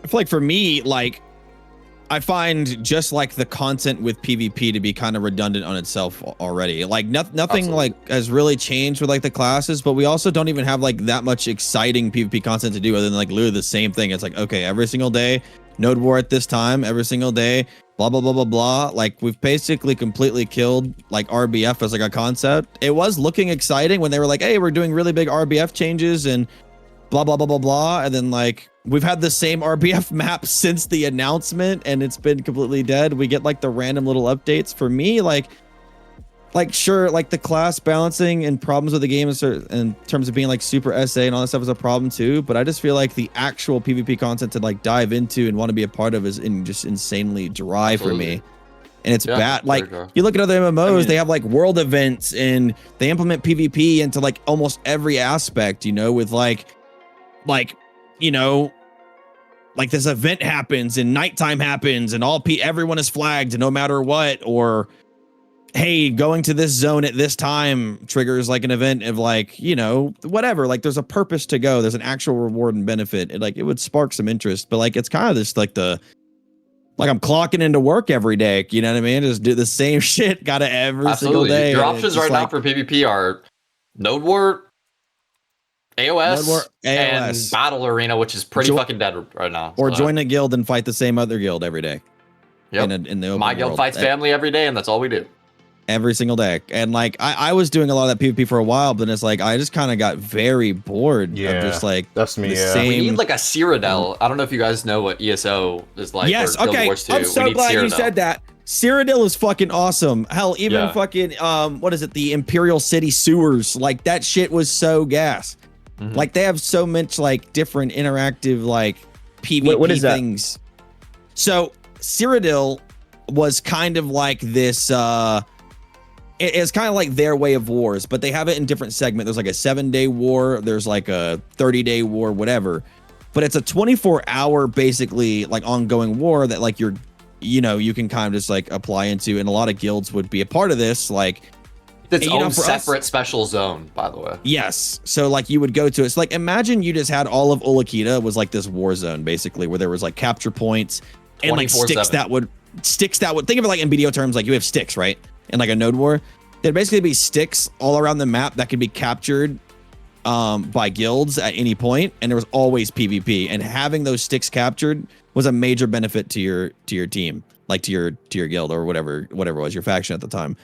I feel like for me, like I find just like the content with PvP to be kind of redundant on itself already. Like nothing Absolutely. like has really changed with like the classes, but we also don't even have like that much exciting PvP content to do other than like literally the same thing. It's like, okay, every single day, node war at this time, every single day, blah, blah, blah, blah, blah. Like we've basically completely killed like RBF as like a concept. It was looking exciting when they were like, hey, we're doing really big RBF changes and blah, blah, blah, blah, blah. And then like, we've had the same RBF map since the announcement and it's been completely dead. We get like the random little updates. For me, like sure, like the class balancing and problems with the game in terms of being like super SA and all that stuff is a problem too. But I just feel like the actual PvP content to like dive into and want to be a part of is just insanely dry for me. And it's bad. Like you look at other MMOs, they have like world events and they implement PvP into like almost every aspect, you know, with like, you know, like this event happens and nighttime happens and everyone is flagged no matter what, or hey, going to this zone at this time triggers like an event of like, you know, whatever. Like there's a purpose to go. There's an actual reward and benefit. It would spark some interest, but like it's kind of this like I'm clocking into work every day. You know what I mean? Just do the same shit kind of every single day. Your options right now for PvP are Node War, AOS, and Battle Arena, which is pretty fucking dead right now. Or join a guild and fight the same other guild every day. Yep. In the open My guild world. fights family every day, and that's all we do. Every single day. And like I was doing a lot of that PvP for a while, but it's like I just kind of got very bored of just like that's me. We need like a Cyrodiil. I don't know if you guys know what ESO is like. Yes, or Guild okay. Wars 2. I'm so glad you said that. Cyrodiil is fucking awesome. Hell, even fucking what is it? The Imperial City sewers. Like that shit was so gas. Like they have so much like different interactive like PvP what is things. So Cyrodiil was kind of like this it's kind of like their way of wars, but they have it in different segments. There's like a 7-day war, there's like a 30-day war, whatever. But it's a 24-hour basically like ongoing war that like you can kind of just like apply into, and a lot of guilds would be a part of this. Like its own separate special zone, by the way. Yes. So like you would go to, it's like imagine you just had all of Olakita was like this war zone basically, where there was like capture points and like sticks that would think of it like in BDO terms, like you have sticks, right? And like a node war, there'd basically be sticks all around the map that could be captured by guilds at any point, and there was always PvP. And having those sticks captured was a major benefit to your team, like to your guild or whatever it was, your faction at the time.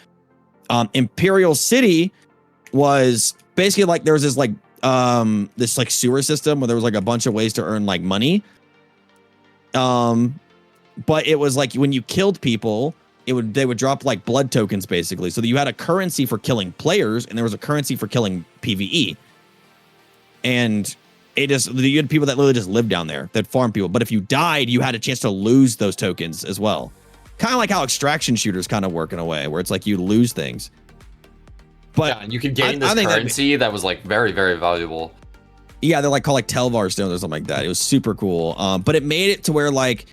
Imperial City was basically like there was this like sewer system where there was like a bunch of ways to earn like money. But it was like when you killed people, they would drop like blood tokens basically. So that you had a currency for killing players, and there was a currency for killing PvE. And you had people that literally just lived down there that farm people. But if you died, you had a chance to lose those tokens as well. Kind of like how extraction shooters kind of work in a way, where it's like you lose things. But yeah, and you could gain this currency that was like very, very valuable. Yeah, they're like called like Telvar stones or something like that. It was super cool. But it made it to where like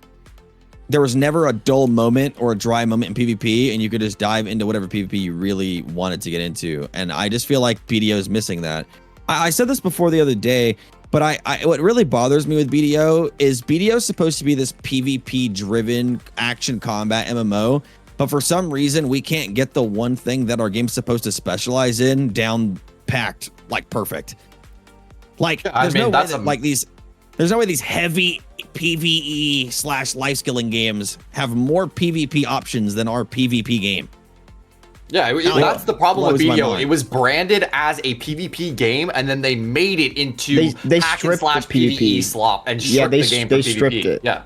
there was never a dull moment or a dry moment in PvP, and you could just dive into whatever PvP you really wanted to get into. And I just feel like BDO is missing that. I said this before the other day, but what really bothers me with BDO is BDO is supposed to be this PvP driven action combat MMO, but for some reason we can't get the one thing that our game's supposed to specialize in down packed like perfect. Like there's no way that, there's no way these heavy PvE / life skilling games have more PvP options than our PvP game. Yeah, that's the problem with BDO. It was branded as a PvP game, and then they made it into they hack and stripped slash the PvP PvE slop and stripped the game from stripped PvP. it. Yeah,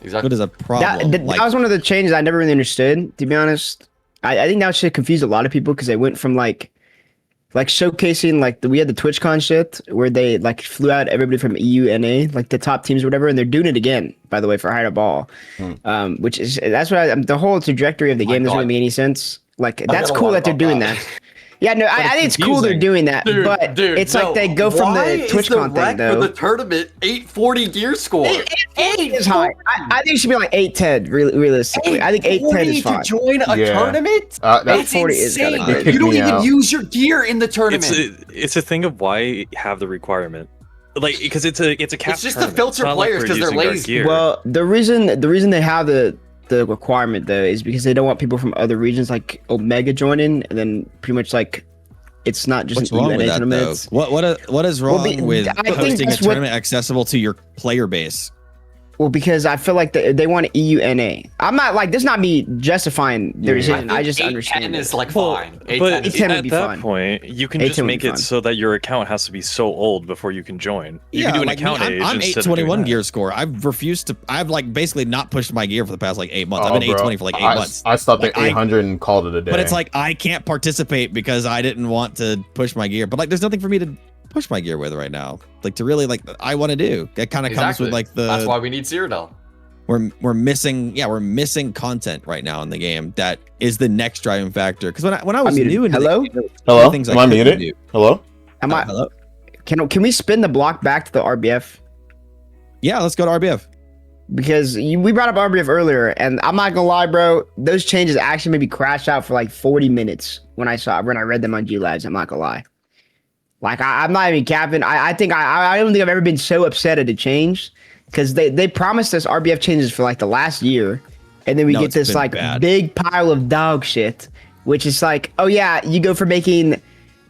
exactly. What is a problem? That was one of the changes I never really understood, to be honest. I think that shit confused a lot of people because they went from like showcasing we had the TwitchCon shit where they like flew out everybody from EU, NA, like the top teams or whatever, and they're doing it again, by the way, for Hide a Ball. Which is the whole trajectory of the game doesn't really make any sense. Like that's cool that they're doing that. Yeah, no, I think it's cool they're doing that, but it's like they go from the TwitchCon thing though. For the tournament, 840 gear score. 8 is high. I think it should be like 810. Realistically, I think 810 is fine. To join a tournament, that's 40 insane. You don't even use your gear in the tournament. It's a thing of why have the requirement, like because it's a cap. It's just to filter players because they're lazy. Well, the reason they have the requirement though is because they don't want people from other regions like Omega joining, and then pretty much like it's not just an UNA tournament. What is wrong with posting a tournament accessible to your player base? Well, because I feel like they want EUNA. I'm not like this. Is not me justifying their decision. I just understand. 810 is like fine. But 810 would be at fine. that point, you can just make it so that your account has to be so old before you can join. You can do an account age. I'm 821 gear score. I've refused to. I've like basically not pushed my gear for the past like 8 months. I've been 820 for like 8 months. I stopped at 800 and called it a day. But it's like I can't participate because I didn't want to push my gear. But like, there's nothing for me to push my gear with right now. Like to really like I want to do. It kind of comes with like the. That's why we need Cyrodiil. We're missing content right now in the game that is the next driving factor. Because when I was new into hello, am I muted? Hello, hello. Can we spin the block back to the RBF? Yeah, let's go to RBF. Because we brought up RBF earlier, and I'm not gonna lie, bro. Those changes actually made me crash out for like 40 minutes when I read them on G Lives. I'm not gonna lie. Like I'm not even capping. I don't think I've ever been so upset at a change. Because they promised us RBF changes for like the last year, and then we get this like big pile of dog shit, which is like, oh yeah, you go from making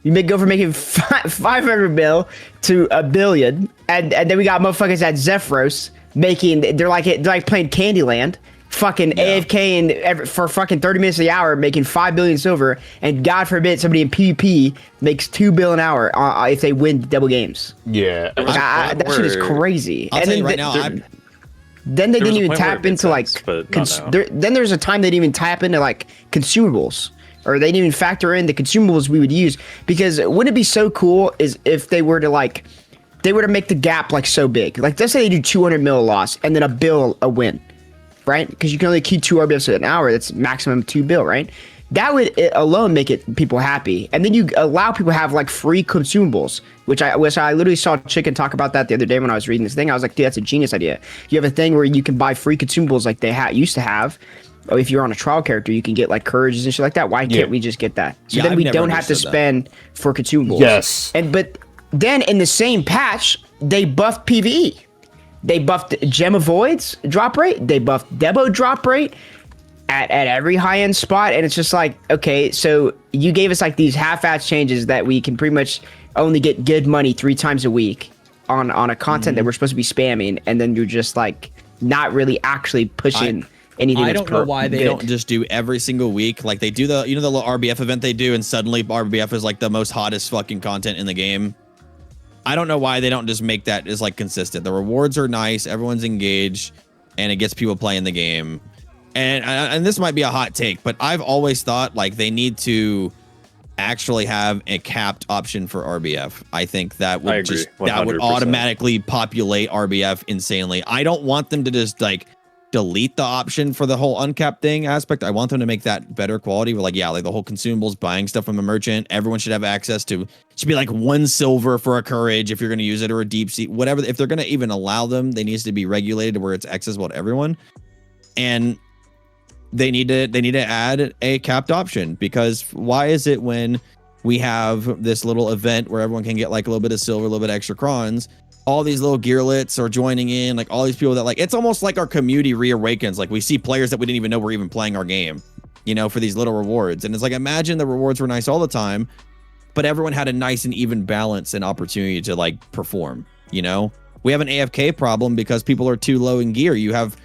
500 mil to $1 billion, and then we got motherfuckers at Zephyros they're like playing Candyland, fucking AFK for fucking 30 minutes an hour, making 5 billion silver, and God forbid somebody in PvP makes 2 billion an hour if they win double games. Yeah, that shit is crazy. I'll tell you right now, then they didn't even tap into like. Then there's a time they didn't even tap into like consumables, or they didn't even factor in the consumables we would use. Because wouldn't it be so cool is if they were to like. They were to make the gap like so big. Like let's say they do 200 mil loss and then $1 billion a win. Right? Because you can only keep 2 RBFs an hour. That's maximum $2 billion, right? That would alone make people happy. And then you allow people to have like free consumables, which I literally saw Chicken talk about that the other day when I was reading this thing. I was like, dude, that's a genius idea. You have a thing where you can buy free consumables like they used to have. Or if you're on a trial character, you can get like courages and shit like that. Why can't we just get that? So then we don't have to spend for consumables. Yes. But then in the same patch, they buffed PvE. They buffed Gem Avoids drop rate. They buffed Debo drop rate at every high-end spot. And it's just like, okay, so you gave us like these half-ass changes that we can pretty much only get good money 3 times a week on a content that we're supposed to be spamming. And then you're just like not really actually pushing anything. I don't know why they don't just do every single week. Like they do the little RBF event they do, and suddenly RBF is like the most hottest fucking content in the game. I don't know why they don't just make that as like consistent. The rewards are nice. Everyone's engaged. and it gets people playing the game. And this might be a hot take, but I've always thought like they need to actually have a capped option for RBF. I think that would just 100%. that would automatically populate RBF insanely. I don't want them to just like delete the option for the whole uncapped thing aspect. I want them to make that better quality. Like, yeah, like the whole consumables, buying stuff from a merchant. Everyone should have access to. It should be like 1 silver for a courage if you're going to use it, or a deep sea, whatever. If they're going to even allow them, they needs to be regulated where it's accessible to everyone. And they need to add a capped option, because why is it when we have this little event where everyone can get like a little bit of silver, a little bit of extra crons, all these little gearlets are joining in, like all these people that like, it's almost like our community reawakens. Like we see players that we didn't even know were even playing our game, you know, for these little rewards. And it's like, imagine the rewards were nice all the time, but everyone had a nice and even balance and opportunity to like perform. You know, we have an AFK problem because people are too low in gear. You have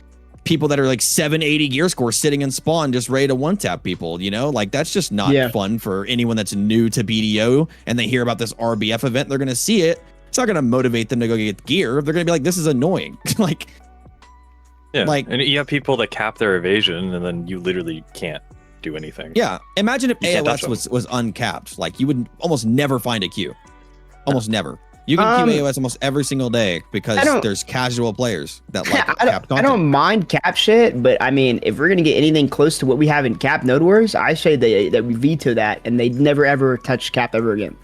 people that are like 780 gear score sitting in spawn just ready to one tap people, you know, like that's just not fun for anyone that's new to BDO and they hear about this RBF event. They're going to see it. It's not going to motivate them to go get gear. They're going to be like, this is annoying. Like, yeah, like, and you have people that cap their evasion and then you literally can't do anything. Yeah. Imagine if You can't touch AOS was uncapped. Like you would almost never find a queue. Almost never. You can queue AOS almost every single day because there's casual players that like capped content. I don't mind cap shit, but I mean, if we're gonna get anything close to what we have in cap Node Wars, I say that we veto that and they never ever touch cap ever again.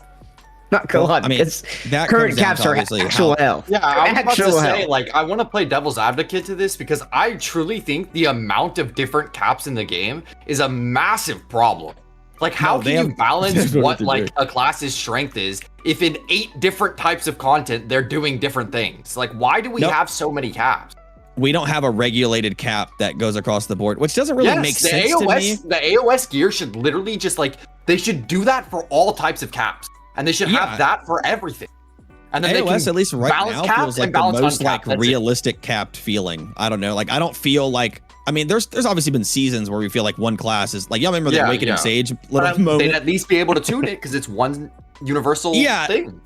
Not gonna lie, I mean, that current caps are actual hell. Yeah, I was about to say, like, I want to play devil's advocate to this because I truly think the amount of different caps in the game is a massive problem. Like, how can you balance what like a class's strength is if in 8 different types of content they're doing different things? Like, why do we have so many caps? We don't have a regulated cap that goes across the board, which doesn't really make sense to me. The AOS gear should literally just like, they should do that for all types of caps, and they should have that for everything. And then AOS, at least right now, feels like the most like realistic capped feeling. I don't know. Like, I don't feel like. I mean, there's obviously been seasons where we feel like one class is like, y'all remember the Awakening Sage little moment? They'd at least be able to tune it because it's one universal thing.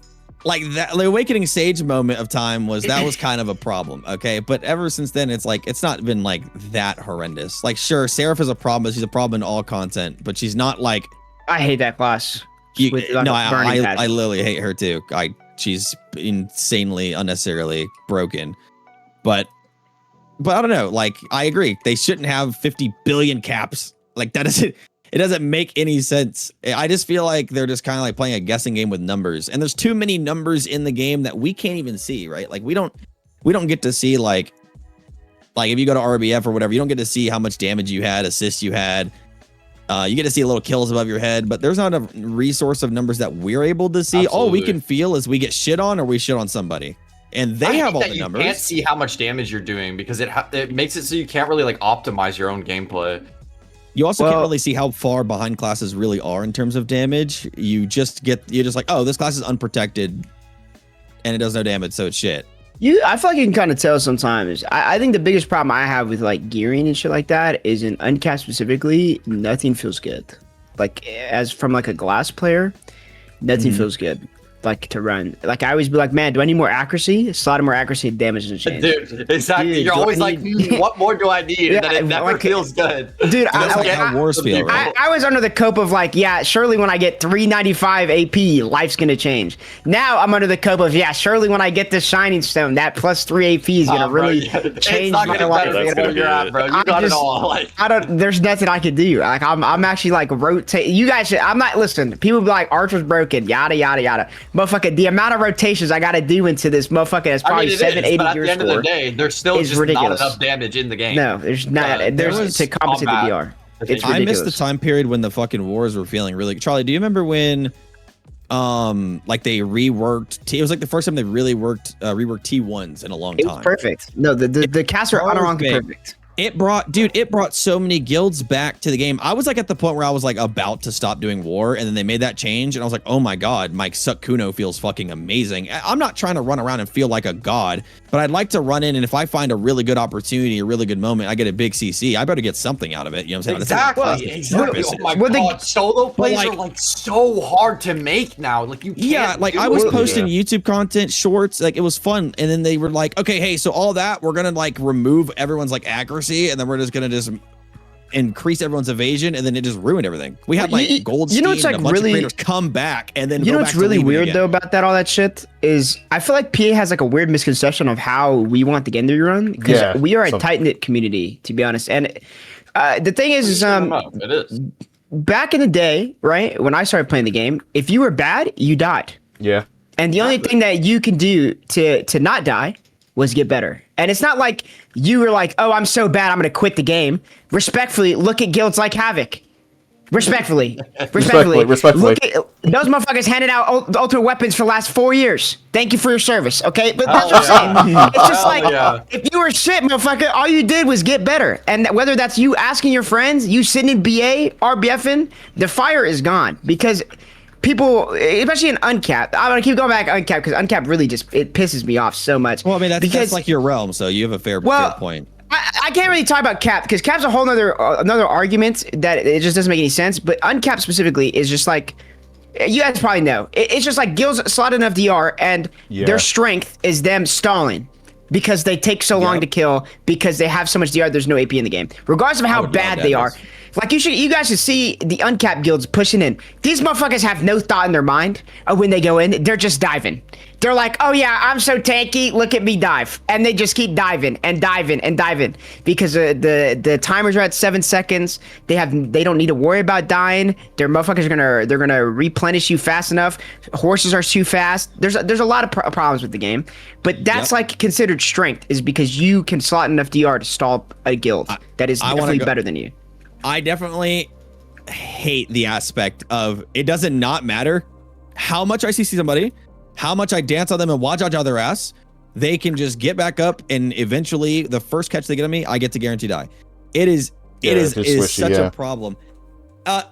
Like that, the Awakening Sage moment of time was kind of a problem. Okay, but ever since then, it's like it's not been like that horrendous. Like, sure, Seraph is a problem, but she's a problem in all content, but she's not like. I hate that class. I literally hate her too. She's insanely unnecessarily broken, but I don't know. Like, I agree. They shouldn't have 50 billion caps. Like, it doesn't make any sense. I just feel like they're just kind of like playing a guessing game with numbers. And there's too many numbers in the game that we can't even see, right? Like, we don't get to see like if you go to RBF or whatever, you don't get to see how much damage you had, assists you had. You get to see little kills above your head, but there's not a resource of numbers that we're able to see. Absolutely. All we can feel is we get shit on or we shit on somebody. And they have all the numbers. You can't see how much damage you're doing because it makes it so you can't really like optimize your own gameplay. You also can't really see how far behind classes really are in terms of damage. You're just like, oh, this class is unprotected and it does no damage, so it's shit. I feel like you can kind of tell sometimes. I think the biggest problem I have with like gearing and shit like that is in uncap specifically, nothing feels good. Like as from like a glass player, nothing feels good. Like to run. Like I always be like, man, do I need more accuracy? A lot of more accuracy and damage doesn't change. Dude, exactly. Dude, you're always like, what more do I need? And then it never feels good. Dude, how wars feel, right? I was under the cope of like, yeah, surely when I get 395 AP, life's gonna change. Now I'm under the cope of, yeah, surely when I get this shining stone, that plus 3 AP is gonna really change my life. Bro. You got it all. Like, there's nothing I can do. Like I'm actually like rotating. You guys I'm not listen. People be like, Arch was broken, yada yada yada. Motherfucker, the amount of rotations I gotta do into this motherfucker that's probably 780 but at the end of the day, there's still just ridiculous. not enough damage in the game. No, there's not. There's to compensate the DR. It's ridiculous. I missed the time period when the fucking wars were feeling really. Charlie, do you remember when, like they reworked? It was like the first time they really reworked T1s in a long time. It was perfect. No, the casts are unironically perfect. It brought so many guilds back to the game. I was like at the point where I was like about to stop doing war, and then they made that change, and I was like, oh my god, my Suck Kuno feels fucking amazing. I'm not trying to run around and feel like a god, but I'd like to run in, and if I find a really good opportunity, a really good moment, I get a big CC, I better get something out of it. You know what I'm saying? Exactly. Oh my god, solo plays are like so hard to make now. Like you can't. Yeah, like I was posting YouTube content, shorts, like it was fun, and then they were like, okay, hey, so all that we're gonna like remove everyone's like accuracy, and then we're just gonna just increase everyone's evasion, and then it just ruined everything. We had like gold, you know, it's like and a bunch really of creators come back, and then you know what's really weird though about that, all that shit is I feel like PA has like a weird misconception of how we want the game to be run, because we are a tight knit community, to be honest. And the thing is it is. Back in the day, right when I started playing the game, if you were bad, you died. Yeah. And the only thing that you can do to not die was get better. And it's not like you were like, oh, I'm so bad, I'm going to quit the game. Respectfully, look at guilds like Havoc. Respectfully. Look at, those motherfuckers handed out ultimate weapons for the last 4 years. Thank you for your service, okay? But that's what I'm saying. It's just like, if you were shit, motherfucker, all you did was get better. And whether that's you asking your friends, you sitting in BA, RBFing, the fire is gone. Because people, especially in Uncapped, I'm gonna keep going back to Uncapped because Uncapped really just, it pisses me off so much. Well, I mean, that's like your realm, so you have a fair point. I can't really talk about Cap because Cap's a whole nother another argument that it just doesn't make any sense. But Uncapped specifically is just like, you guys probably know, it's just like guilds slot enough DR, and their strength is them stalling because they take so long to kill because they have so much DR. There's no AP in the game, regardless of how bad they are. Like you guys should see the Uncapped guilds pushing in. These motherfuckers have no thought in their mind of when they go in. They're just diving. They're like, oh yeah, I'm so tanky. Look at me dive, and they just keep diving and diving and diving because the timers are at 7 seconds. They don't need to worry about dying. Their motherfuckers are gonna replenish you fast enough. Horses are too fast. There's a lot of problems with the game, but that's like considered strength, is because you can slot enough DR to stall a guild that is definitely better than you. I definitely hate the aspect of it doesn't not matter how much I see somebody, how much I dance on them and watch out their ass. They can just get back up, and eventually the first catch they get on me, I get to guarantee die. It is such a problem.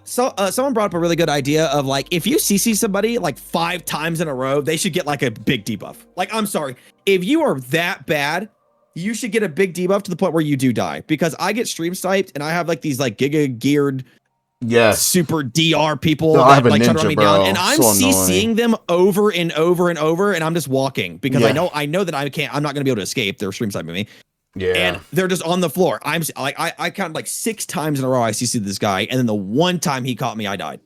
Someone brought up a really good idea of like, if you CC somebody like 5 times in a row, they should get like a big debuff. Like, I'm sorry, if you are that bad, you should get a big debuff to the point where you do die, because I get stream sniped and I have like these like giga geared super DR people that like try to run me down, and I'm CCing them over and over and over, and I'm just walking because I know that I'm not gonna be able to escape. They're stream sniping me. And they're just on the floor. I'm like, I counted like 6 times in a row I CC'd this guy, and then the one time he caught me, I died.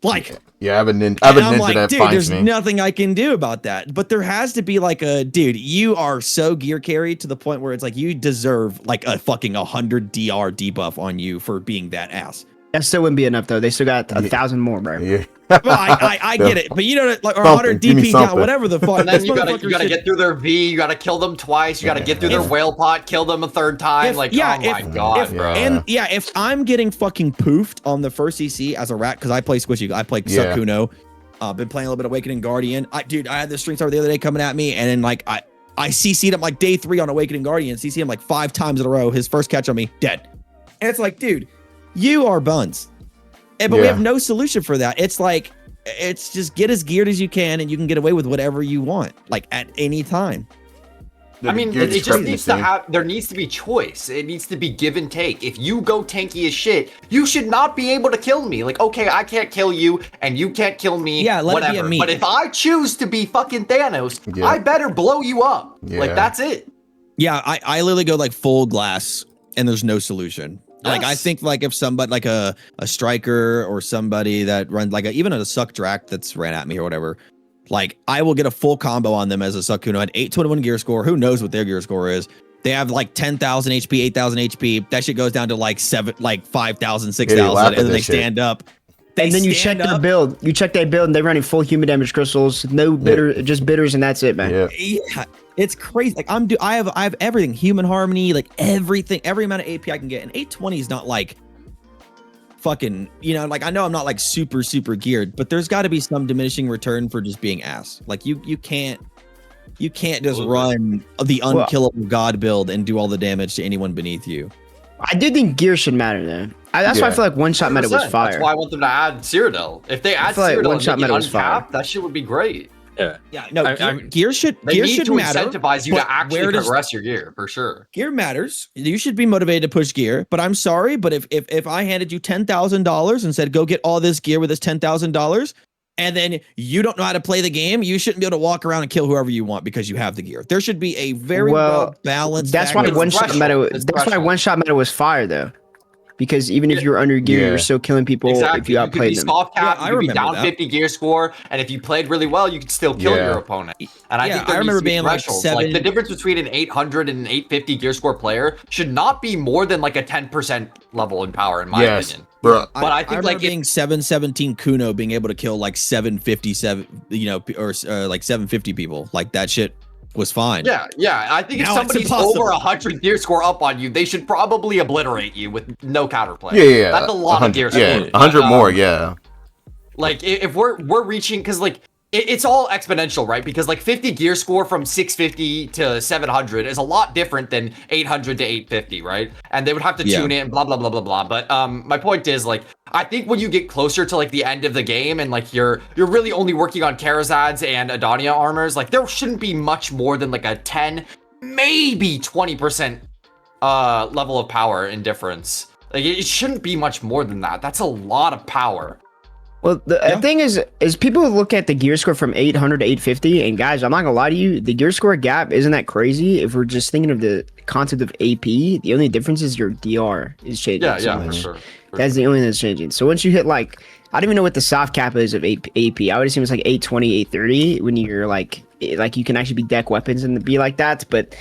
Like, I have a ninja. I'm like, that dude, there's nothing I can do about that. But there has to be like a dude. You are so gear carried to the point where it's like you deserve like a fucking 100 DR debuff on you for being that ass. That still wouldn't be enough though. They still got 1,000 more, bro. Yeah. Well, I get it, but you know, like, or 100 DP down, whatever the fuck. And then you gotta get through their V. You gotta kill them twice. You gotta get through their whale pot, kill them a 3rd time. Oh my god, bro. And if I'm getting fucking poofed on the first CC as a rat, because I play Squishy, I play Suck Kuno. Been playing a little bit of Awakening Guardian. I had the stream star the other day coming at me, and then like I CC'd him like day 3 on Awakening Guardian. CC'd him like 5 times in a row. His first catch on me, dead. And it's like, dude, you are buns. But we have no solution for that. It's like, it's just get as geared as you can, and you can get away with whatever you want, like at any time. I mean, it just needs to have, there needs to be choice. It needs to be give and take. If you go tanky as shit, you should not be able to kill me. Like, okay, I can't kill you, and you can't kill me, whatever. But if I choose to be fucking Thanos, I better blow you up. Like, that's it. Yeah, I literally go like full glass, and there's no solution. Like, I think like if somebody like a striker or somebody that runs like even a Suck Drac that's ran at me or whatever, like I will get a full combo on them as a Suck Kuno at 821 gear score. Who knows what their gear score is? They have like 10,000 HP, 8,000 HP. That shit goes down to like 5,000, 6,000, and then they stand up. And then you check their build. You check their build, and they're running full human damage crystals, no bitter, just bitters, and that's it, man. Yeah. It's crazy. Like I have everything, human harmony, like everything, every amount of AP I can get. And 820 is not like fucking, you know, like I know I'm not like super geared, but there's got to be some diminishing return for just being ass. Like you can't You can't just Absolutely. run the unkillable god build and do all the damage to anyone beneath you. I do think gear should matter though. That's why I Yeah. feel like one shot meta was 100%. fire. That's why I want them to add Cyrodiil. If they add feel like Cyrodiil one-shot and make meta it was fire. uncapped, that shit would be great. Yeah. Yeah, no, I'm- gear should They gear need should to matter. incentivize you but to actually where does- progress your gear for sure. Gear matters. You should be motivated to push gear. But I'm sorry, but if I handed you $10,000 and said go get all this gear with this $10,000, and then you don't know how to play the game, you shouldn't be able to walk around and kill whoever you want because you have the gear. There should be a very well balanced. That's why It's one shot threshold. meta. It's That's why threshold. one shot meta was fire though, because even if you're under gear, Yeah. you're still killing people Exactly. if you You could outplayed be them. soft cap, Yeah, I you could be remember down that. 50 gear score, and if you played really well, you could still kill Yeah. your opponent. And I Yeah, think there I needs remember to be being like thresholds. 7 Like the difference between an 800 and an 850 gear score player should not be more than like a 10% level in power, in my Yes, opinion. bro. But I think remember like being 717 Kuno being able to kill like 757, or like 750 people. Like that shit was fine. Yeah, I think if Now it's somebody's impossible. over 100 gear score up on you, they should probably obliterate you with no counterplay. Yeah. That's a lot of gear score. Yeah, 100 more. Yeah. Like if we're reaching, because like it's all exponential, right? Because like 50 gear score from 650 to 700 is a lot different than 800 to 850, right? And they would have to Yeah. tune in, blah blah blah blah blah. But my point is like I think when you get closer to like the end of the game and like you're really only working on Karazads and Adania armors, like there shouldn't be much more than like a 10, maybe 20% level of power in difference. Like it shouldn't be much more than that. That's a lot of power. Well, the thing is people look at the gear score from 800 to 850, and guys, I'm not gonna lie to you, the gear score gap isn't that crazy if we're just thinking of the concept of AP. The only difference is your DR is changing. Yeah, so yeah, for much. sure. That's the only thing that's changing. So once you hit like, I don't even know what the soft cap is of AP. I would assume it's like 820, 830 when you're like you can actually be deck weapons and be like that. But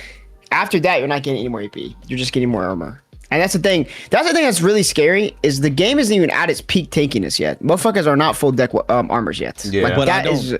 after that, you're not getting any more AP. You're just getting more armor. And that's the thing. That's the thing that's really scary is the game isn't even at its peak tankiness yet. Motherfuckers are not full deck armors yet. Yeah. Like But I that don't- is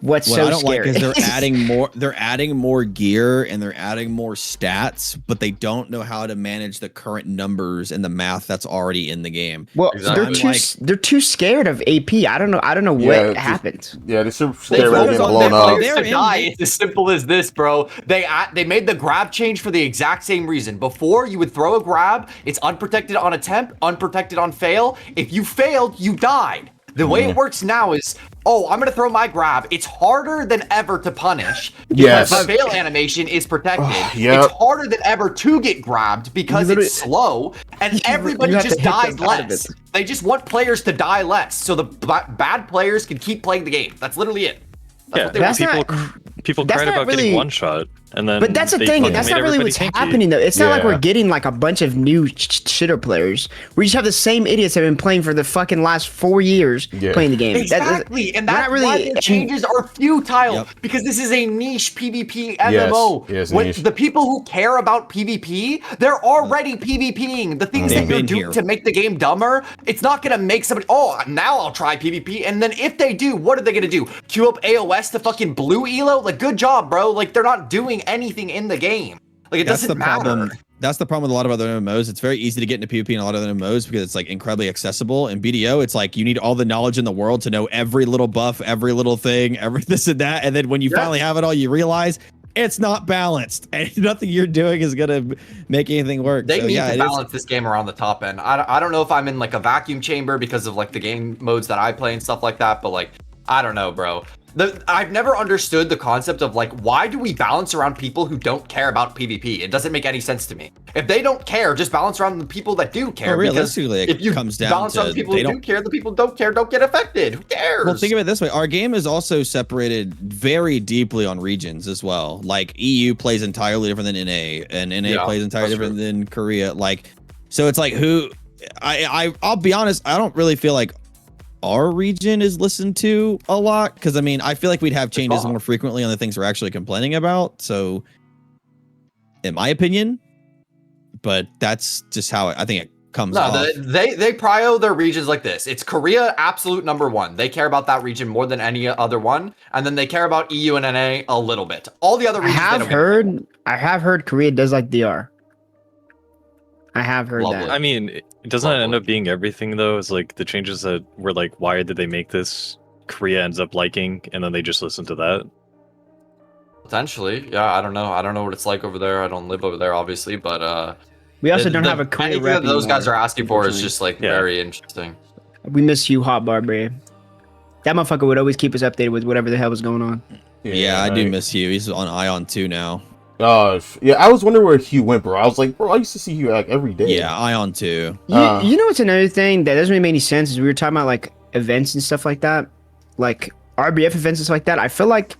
what's What so I don't scary. like is they're adding more. They're adding more gear and they're adding more stats, but they don't know how to manage the current numbers and the math that's already in the game. Well, Exactly. they're too scared of AP. I don't know Yeah, what it's- happened. Yeah, they should They stay ready focus to get on blown their up. players They're to in die. the- It's as simple as this, bro. They made the grab change for the exact same reason. Before, you would throw a grab. It's unprotected on attempt, unprotected on fail. If you failed, you died. The way it works now is, oh, I'm gonna throw my grab. It's harder than ever to punish because Yes. the fail animation is protected. yep. It's harder than ever to get grabbed because You it's slow, and everybody you have to just hit dies them out of less. it. They just want players to die less, so the bad players can keep playing the game. That's literally it. Yeah, what they That's people, not- people that's cried not about really- getting one shot, and then. But that's the they thing. fucking That's made not really everybody what's tanky. happening, though. It's not like Yeah. we're getting like a bunch of new shitter players. We just have the same idiots that have been playing for the fucking last 4 years Yeah. playing the game. Exactly, and we're that's not really- why the changes are futile Yep. because this is a niche PvP MMO. yes, When niche. the people who care about PvP, they're already PvPing. The things They've that you're been doing here. to make the game dumber, it's not gonna make somebody. Oh, now I'll try PvP, and then if they do, what are they gonna do? Queue up AOS to fucking blue elo? Like, good job, bro. Like, they're not doing anything in the game. Like, it That's doesn't the matter. problem. That's the problem with a lot of other MMOs. It's very easy to get into PvP in a lot of other MMOs because it's like incredibly accessible. In BDO, it's like you need all the knowledge in the world to know every little buff, every little thing, every this and that. And then when you Yeah. finally have it all, you realize it's not balanced, and nothing you're doing is gonna make anything work. They So, need yeah, to it is- balance this game around the top end. I don't know if I'm in like a vacuum chamber because of like the game modes that I play and stuff like that, but like I don't know, bro. I've never understood the concept of like why do we balance around people who don't care about PvP? It doesn't make any sense to me. If they don't care, just balance around the people that do care. Well, because realistically, it if you comes down balance around to the people they who do don't- care, the people who don't care don't get affected. Who cares? Well, think of it this way: our game is also separated very deeply on regions as well. Like EU plays entirely different than NA, and NA Yeah, plays entirely that's different than Korea. Like, so it's like who? I'll be honest. I don't really feel like our region is listened to a lot because I mean I feel like we'd have changes not. more frequently on the things we're actually complaining about. So, in my opinion, but that's just how I think it comes No, off. they prio their regions like this. It's Korea, absolute number one. They care about that region more than any other one, and then they care about EU and NA a little bit. All the other I regions, they have don't give a fuck. heard Korea does like DR. I have heard Lovely. I mean, doesn't it end up being everything though? It's like the changes that were like, why did they make this? Korea ends up liking, and then they just listen to that. Potentially, yeah. I don't know. I don't know what it's like over there. I don't live over there, obviously, but We also don't have a career anything rep that those guys anymore, are asking for is unfortunately. just like Yeah. very interesting. We miss you, Hot Barbary. That motherfucker would always keep us updated with whatever the hell was going on. Yeah, I do right. miss Hugh. He's on Ion 2 now. Gosh, yeah, I was wondering where Hugh went, bro. I was like, bro, I used to see Hugh like every day. Yeah, Ion 2. You know what's another thing that doesn't really make any sense is we were talking about like events and stuff like that, like RBF events and stuff like that. I feel like,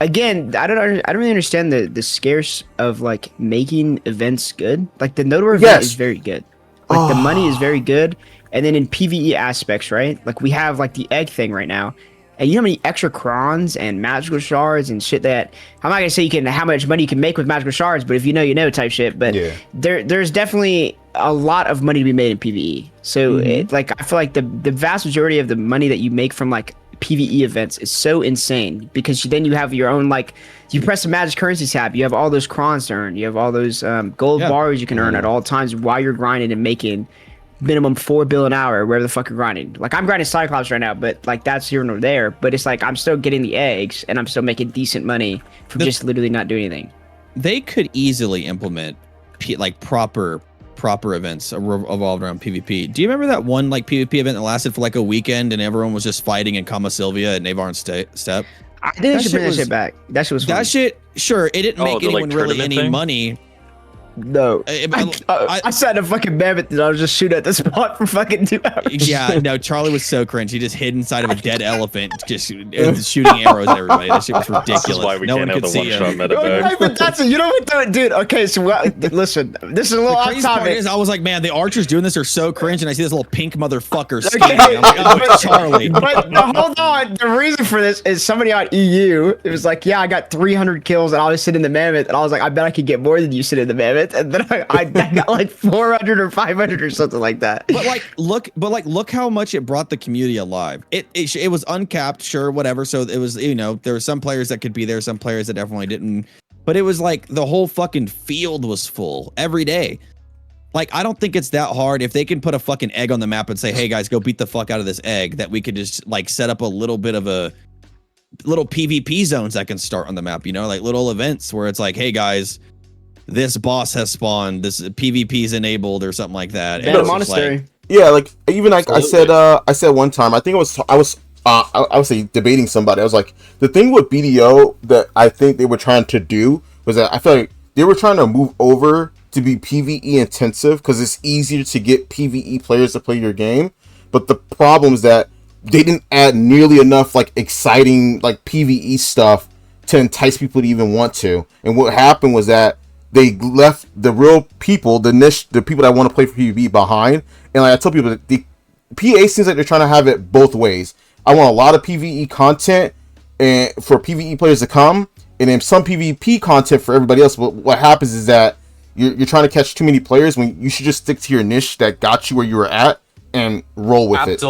again, I don't really understand the scarce of like making events good. Like the Nodor event Yes. is very good. Like the money is very good, and then in PVE aspects, right? Like we have like the egg thing right now. And you know how many extra crons and magical shards and shit that I'm not gonna say how much money you can make with magical shards, but if you know type shit. But Yeah. there's definitely a lot of money to be made in PvE. So like I feel like the vast majority of the money that you make from like PvE events is so insane because then you have your own like you press the magic currency tab, you have all those crons to earn, you have all those gold bars you can earn at all times while you're grinding and making minimum 4 bill an hour wherever the fuck you're grinding. Like I'm grinding Cyclops right now, but like that's here nor there. But it's like I'm still getting the eggs and I'm still making decent money from just literally not doing anything. They could easily implement like proper events revolved around PvP. Do you remember that one like PvP event that lasted for like a weekend and everyone was just fighting in Kama Sylvia at Navarre Step? I think they That should shit bring that was- shit back. That shit was fun. That shit, sure, it didn't Oh, make the, like, anyone really tournament any thing? money. No. I sat in a fucking mammoth and I was just shooting at the spot for fucking 2 hours. Yeah, no, Charlie was so cringe. He just hid inside of a dead elephant, just shooting arrows at everybody. That shit was ridiculous. This is why we no can't one have could the see one-shot him. meta Okay, back. but that's it. You know what, dude? Okay, so listen, this is a little The off crazy part topic. is, I was like, man, the archers doing this are so cringe, and I see this little pink motherfucker Okay, skating. I'm like, oh, it's Charlie. but hold on. The reason for this is somebody on EU. It was like, yeah, I got 300 kills and I was sitting in the mammoth, and I was like, I bet I could get more than you sitting in the mammoth, and then I got like 400 or 500 or something like that. But look how much it brought the community alive. It was uncapped, sure, whatever. So it was, there were some players that could be there, some players that definitely didn't. But it was like the whole fucking field was full every day. Like, I don't think it's that hard if they can put a fucking egg on the map and say, hey guys, go beat the fuck out of this egg, that we could just like set up a little bit of a little PvP zones that can start on the map, like little events where it's like, hey guys, this boss has spawned, this PvP is enabled or something like that. Ban a it's just monastery. like, Yeah, like even like I Absolutely. said one time, I think I was debating somebody. I was like, the thing with BDO that I think they were trying to do was that I feel like they were trying to move over to be PvE intensive because it's easier to get PvE players to play your game. But the problem is that they didn't add nearly enough like exciting like PvE stuff to entice people to even want to. And what happened was that they left the real people, the people that want to play for PvP behind. And like I tell people, the PA seems like they're trying to have it both ways. I want a lot of PvE content and for PvE players to come, and then some PvP content for everybody else. But what happens is that you're trying to catch too many players when you should just stick to your niche that got you where you were at and roll with it.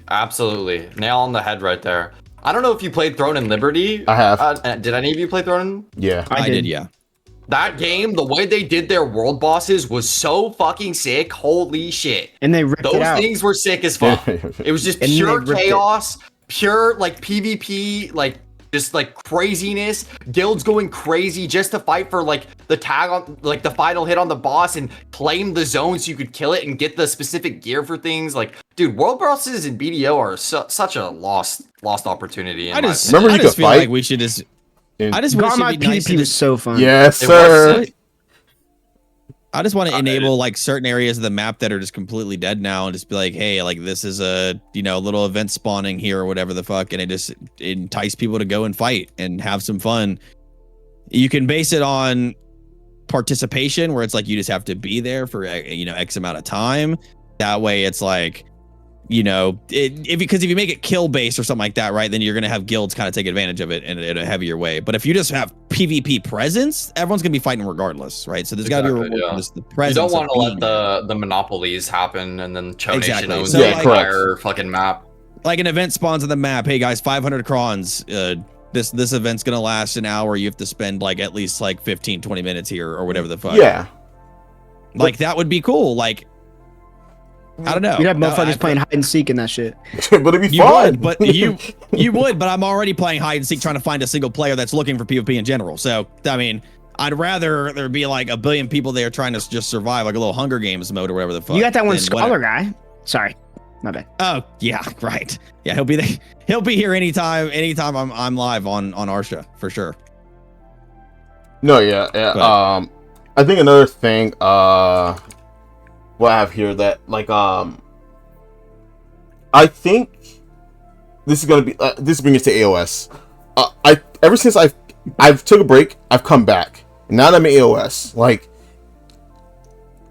Absolutely. Nail on the head right there. I don't know if you played Throne and Liberty. I have. Did any of you play Throne? Yeah. I did, yeah. That game, the way they did their world bosses was so fucking sick. Holy shit. And they ripped Those it out. things were sick as fuck. It was just And they pure ripped it. chaos, pure like PvP, like just like craziness. Guilds going crazy just to fight for like the tag on like the final hit on the boss and claim the zone so you could kill it and get the specific gear for things. Like, dude, world bosses in BDO are such a lost opportunity. I just Remember you I just could feel fight? like we should just. I just wish Garmod it'd be nice PvP to was just, so fun. Yes, It sir. was sick. I just want to enable like certain areas of the map that are just completely dead now, and just be like, hey, like this is a little event spawning here or whatever the fuck, and it just entice people to go and fight and have some fun. You can base it on participation, where it's like you just have to be there for X amount of time. That way, it's like because if you make it kill based or something like that, right, then you're gonna have guilds kind of take advantage of it in a heavier way. But if you just have PvP presence, everyone's gonna be fighting regardless, right? So there's got to be a reward for just the You presence. don't want to of let being the monopolies happen and then Cho Nation Exactly. owns So, the like- entire fucking map. like an event spawns on the map. Hey guys, 500 crons. This event's gonna last an hour. You have to spend like at least like 15-20 minutes here or whatever the fuck. Yeah. like that would be cool. Like I don't know. You'd have I motherfuckers playing hide and seek and that shit. But it'd be You fun. would, but you You would, but I'm already playing hide and seek trying to find a single player that's looking for PvP in general. So, I mean, I'd rather there be like a billion people there trying to just survive, like a little Hunger Games mode or whatever the fuck. You got that one than scholar whatever. guy. Sorry, my bad. Oh, yeah, right. Yeah, he'll be there. He'll be here anytime I'm live on Arsha for sure. No, yeah. I think another thing, what I have here that like, I think this is gonna be this brings us to AOS. Ever since I've took a break, I've come back. Now that I'm in AOS, like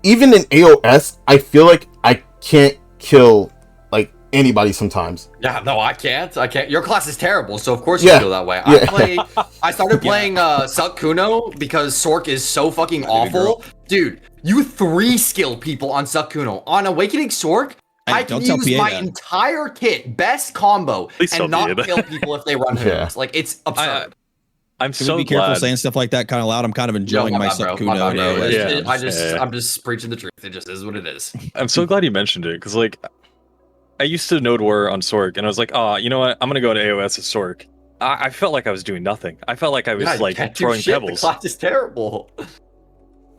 even in AOS, I feel like I can't kill like anybody sometimes. Yeah, no, I can't. Your class is terrible, so of course Yeah. you feel that way. Yeah. I started playing Suck Kuno because Sork is so fucking awful. Dude, you 3-skill people on Suck Kuno. On Awakening Sork, Hey, I can don't tell use PA my that. entire kit, best combo, Please tell and not PA that. kill people if they run hoops. Yeah. Like, it's absurd. I'm Should so we be careful glad. saying stuff like that kind of loud? I'm kind of enjoying Yo, my bad, bro. Sukuno Bad, bro. now. Yeah. I'm just preaching the truth. It just is what it is. I'm so glad you mentioned it because like I used to node war on Sork and I was like, oh, you know what? I'm gonna go to AOS as Sork. I felt like I was doing nothing. I felt like I was Yeah, you like can't do throwing shit. pebbles. The class is terrible.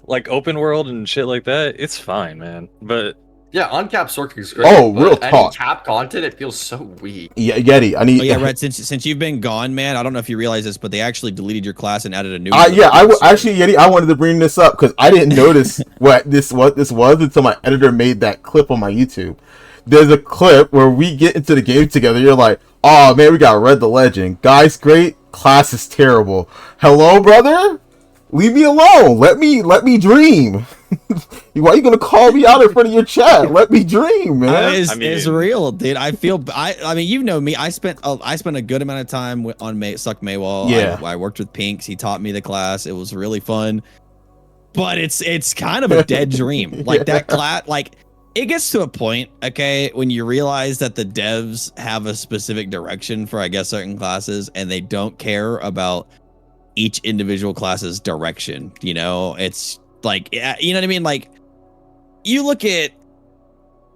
Like open world and shit like that. It's fine, man. But Yeah, uncapped Sork is great. Oh, but real any talk. cap content, it feels so weak. Yeah, Yeti, I need. Oh yeah, Red. Since you've been gone, man, I don't know if you realize this, but they actually deleted your class and added a new. Yeah, actually, Yeti, I wanted to bring this up because I didn't notice what this was until my editor made that clip on my YouTube. There's a clip where we get into the game together. You're like, oh man, we got Red the Legend. Guy's great, class is terrible. Hello, brother? Leave me alone. Let me dream. Why are you gonna call me out in front of your chat? Let me dream, man. It's real, dude. I mean, you know me. I spent a good amount of time on Suck Maywall. Yeah. I worked with Pinks. He taught me the class. It was really fun. But it's kind of a dead dream. Like that class, like it gets to a point, okay, when you realize that the devs have a specific direction for, I guess, certain classes, and they don't care about each individual class's direction. You know, it's like, you know what I mean? Like, you look at,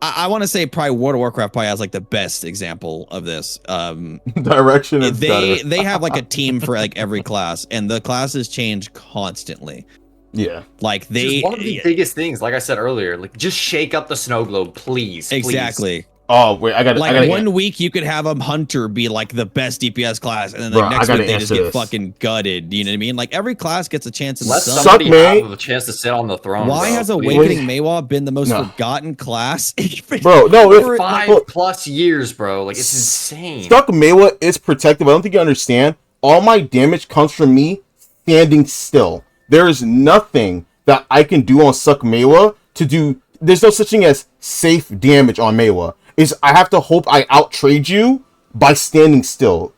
I want to say probably World of Warcraft probably has like the best example of this. Direction is better. They have like a team for like every class, and the classes change constantly. Yeah. Like Just one of the biggest things, like I said earlier, like just shake up the snow globe, please. Exactly. Oh wait, I got like one week you could have a hunter be like the best DPS class, and then the next week they just get fucking gutted. You know what I mean? Like every class gets a chance in the Let sun. somebody have a chance to sit on the throne. Why bro, has please. Awakening Maywa been the most forgotten class? Bro, no, For 5+ years, bro. Like it's insane. Stuck Mewa is protective. I don't think you understand. All my damage comes from me standing still. There is nothing that I can do on Suck Mewa to do. There's no such thing as safe damage on Mewa. I have to hope I outtrade you by standing still.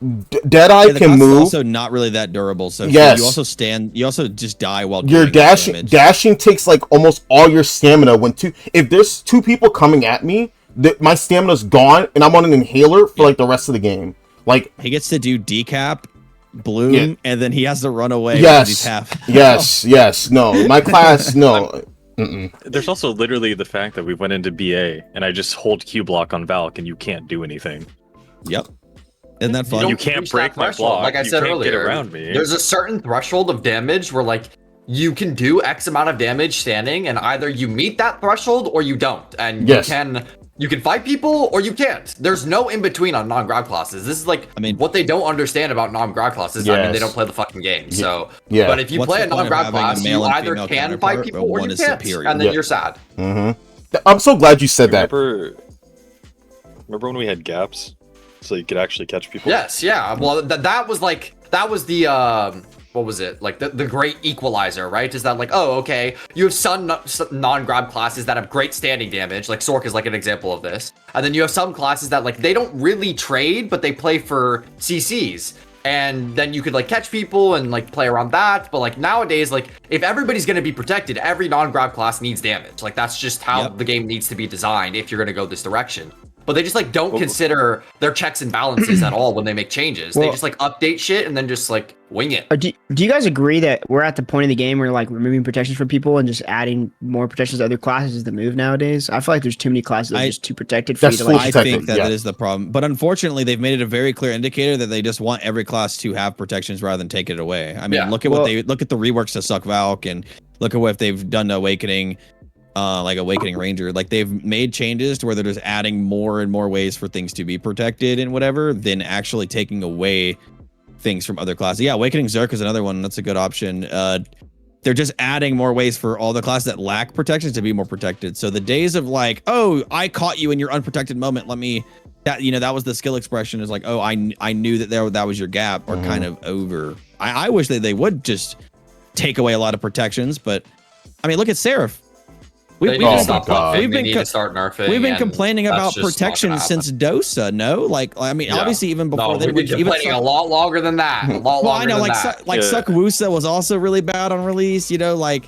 Deadeye can move. Also, not really that durable. So yes. You also stand. You also just die while your doing dashing. damage. Dashing takes like almost all your stamina. If there's 2 people coming at me, my stamina's gone, and I'm on an inhaler for like the rest of the game. Like he gets to do decap, bloom, and then he has to run away. Yes. He's half. Yes. No, my class. No. There's also literally the fact that we went into BA and I just hold Q block on Valk and you can't do anything. Yep. Isn't that fun? You can't reach break that my threshold. block. Like I You said can't earlier, get around me. There's a certain threshold of damage where like you can do X amount of damage standing, and either you meet that threshold or you don't. And Yes. you can fight people or you can't. There's no in between on non-grab classes. This is like what they don't understand about non-grab classes. I mean, they don't play the fucking game. So, yeah. But if you What's play a the point of non-grab having a class, male you and either female can counterpart, fight people but or one you is can't, superior? and then you're sad. I'm so glad you said that. Remember when we had gaps, so you could actually catch people? Yes, yeah. Well, that was the what was it? Like the great equalizer, right? Is that like, oh, okay, you have some non-grab classes that have great standing damage, like Sork is like an example of this. And then you have some classes that like they don't really trade, but they play for CCs. And then you could like catch people and like play around that. But like nowadays, like if everybody's gonna be protected, every non-grab class needs damage. Like that's just how the game needs to be designed if you're gonna go this direction. but they just like don't consider their checks and balances at all when they make changes. They Well- just like update shit and then just like wing it. Do you guys agree that we're at the point of the game where like removing protections from people and just adding more protections to other classes is the move nowadays? I feel like there's too many classes that are just too protected for you That's to full like. I protected, think that yeah. that is the problem. But unfortunately, they've made it a very clear indicator that they just want every class to have protections rather than take it away. I mean, Yeah. look at what they look at the reworks to Suck Valk and look at what they've done to Awakening, like Awakening Ranger. Like they've made changes to where they're just adding more and more ways for things to be protected and whatever, than actually taking away things from other classes. Yeah, Awakening Zerk is another one. That's a good option. They're just adding more ways for all the classes that lack protections to be more protected. So the days of like, oh, I caught you in your unprotected moment. Let me, that, you know, that was the skill expression, is like, oh, I knew that that was your gap, are kind of over. I wish that they would just take away a lot of protections, but I mean, look at Seraph. They need oh to stop my God. buffing. They need to start nerfing. We've been and complaining that's about just not gonna protection happen. since Dosa, no? Like, I mean, Yeah. obviously even before No, then. we've been even complaining a lot longer than that. A lot well, longer I know, than like, that. like Yeah. Suckwusa was also really bad on release, you know, like,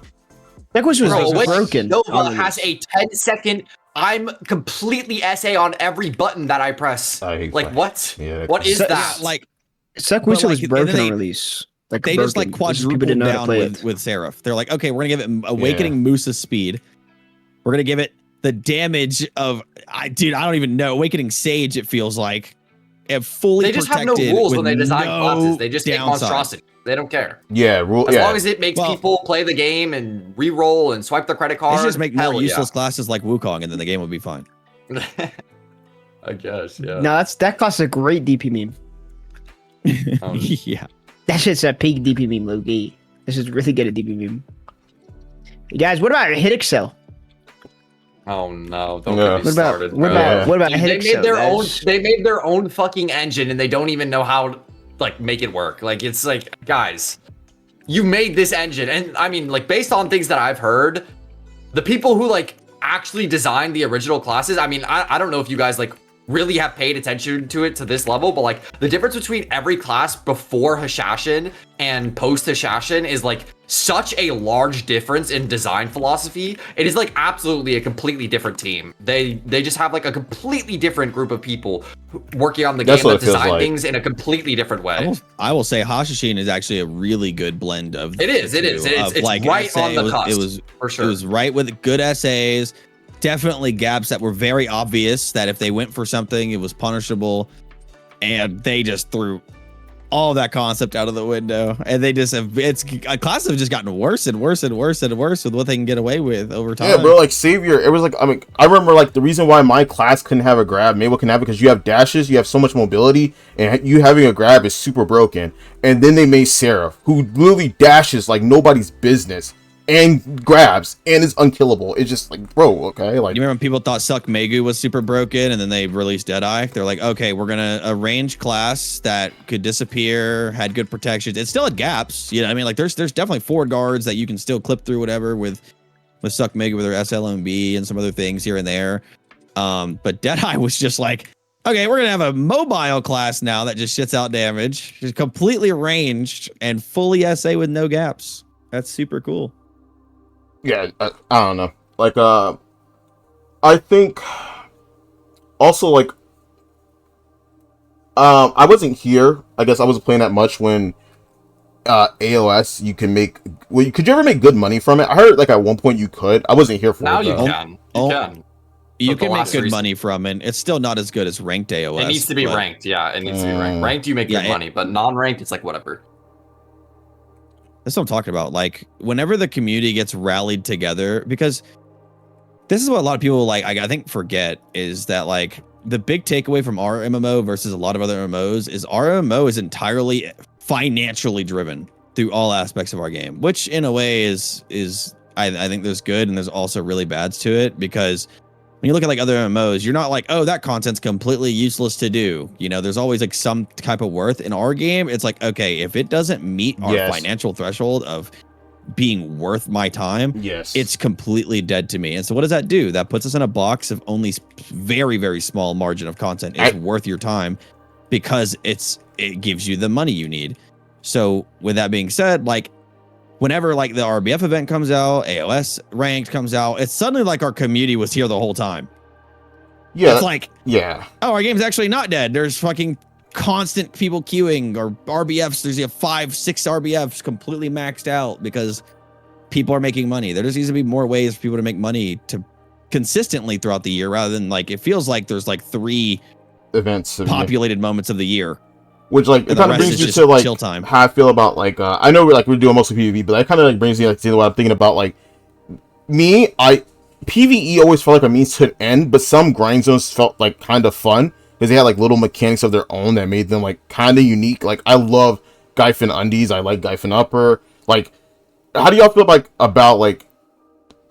That was Bro, was when broken. Nova has a 10-second. I'm completely SA on every button that I press. I hate Like that. what? Yeah, What is So- that? like, Suckwusa but, like, was and broken then they- on release. Like they just like broken. It's just people quadrupled didn't know how to down play with, it. with Seraph. They're like, okay, we're gonna give it Awakening Musa speed. We're gonna give it the damage of, I don't even know. Awakening Sage, it feels like, fully They just have no protected rules with when they design no classes. They just make downside. monstrosity. They don't care. Yeah, rule. As Yeah, long as it makes Well- people play the game and re-roll and swipe their credit They card. should just make more hell yeah. useless classes like Wukong, and then the game would be fine. I guess, yeah. No, that class is a great DP meme. Um, Yeah. That shit's a peak DP meme, Loki. This is really good at DP meme. You guys, what about Hit Excel? Oh no! Don't Yeah. get me started. What bro. about what about Dude, Hit they Excel? made their own. guys? They made their own fucking engine, and they don't even know how to like make it work. Like it's like, guys, you made this engine, and I mean, like based on things that I've heard, the people who like actually designed the original classes. I mean, I don't know if you guys like really have paid attention to it to this level, but like the difference between every class before Hashashin and post Hashashin is like such a large difference in design philosophy. It is like absolutely a completely different team. They just have like a completely different group of people working on the That's game what that it feels design like. things in a completely different way. I will say Hashashin is actually a really good blend of It is, the it is. two, It's- of, it's right SA. on the cusp, It was for sure. It was right with good essays. Definitely gaps that were very obvious that if they went for something, it was punishable, and they just threw all that concept out of the window. And they just have classes have just gotten worse and worse and worse and worse with what they can get away with over time. yeah, bro. Like Savior, it was like, I mean, I remember like the reason why my class couldn't have a grab. Maybe can have it because you have dashes, you have so much mobility, and you having a grab is super broken. And then they made Seraph, who literally dashes like nobody's business and grabs and is unkillable. It's just like, bro, okay, like You remember when people thought Suck Megu was super broken, and then they released Deadeye? They're like, okay, we're gonna arrange class that could disappear, had good protections. It still had gaps, you know. I mean, like there's definitely forward guards that you can still clip through whatever with Suck Megu with their SLMB and some other things here and there. But Deadeye was just like, okay, we're gonna have a mobile class now that just shits out damage, just completely ranged and fully SA with no gaps. That's super cool. yeah, I don't know. Like, I think also like, I wasn't here. I guess I wasn't playing that much when AOS you can make. Well, could you ever make good money from it? I heard like at one point you could. I wasn't here for Now it. you though. can. You Oh. can. You But the can make last good reason- money from it. It's still not as good as ranked AOS. It needs to be but- ranked. Yeah, it needs to be ranked. Ranked, you make Yeah, good money, but non-ranked, it's like whatever. That's what I'm talking about. Like, whenever the community gets rallied together, because this is what a lot of people like, I think forget is that like the big takeaway from our MMO versus a lot of other MMOs is our MMO is entirely financially driven through all aspects of our game, which in a way is I think there's good and there's also really bads to it, because when you look at like other MMOs, you're not like, oh, that content's completely useless to do. You know, there's always like some type of worth. In our game, it's like, okay, if it doesn't meet our Yes. financial threshold of being worth my time, Yes, it's completely dead to me. And so what does that do? That puts us in a box of only very, very small margin of content is worth your time, because it gives you the money you need. So with that being said, like whenever like the RBF event comes out, AOS ranked comes out, it's suddenly like our community was here the whole time. Yeah. It's like, Yeah. oh, our game's actually not dead. There's fucking constant people queuing or RBFs. There's 5, 6 RBFs completely maxed out because people are making money. There just needs to be more ways for people to make money to consistently throughout the year rather than like, it feels like there's like 3 events populated moments of the year. Which like it kind of brings you to like chill time. how I feel about like I know we're doing mostly PvP, but that kind of like brings me like to what I'm thinking about. Like me, PvE always felt like a means to an end, but some grind zones felt like kind of fun because they had like little mechanics of their own that made them like kind of unique. Like I love Gyfin Undies, I like Gyfin Upper. Like, how do y'all feel like about like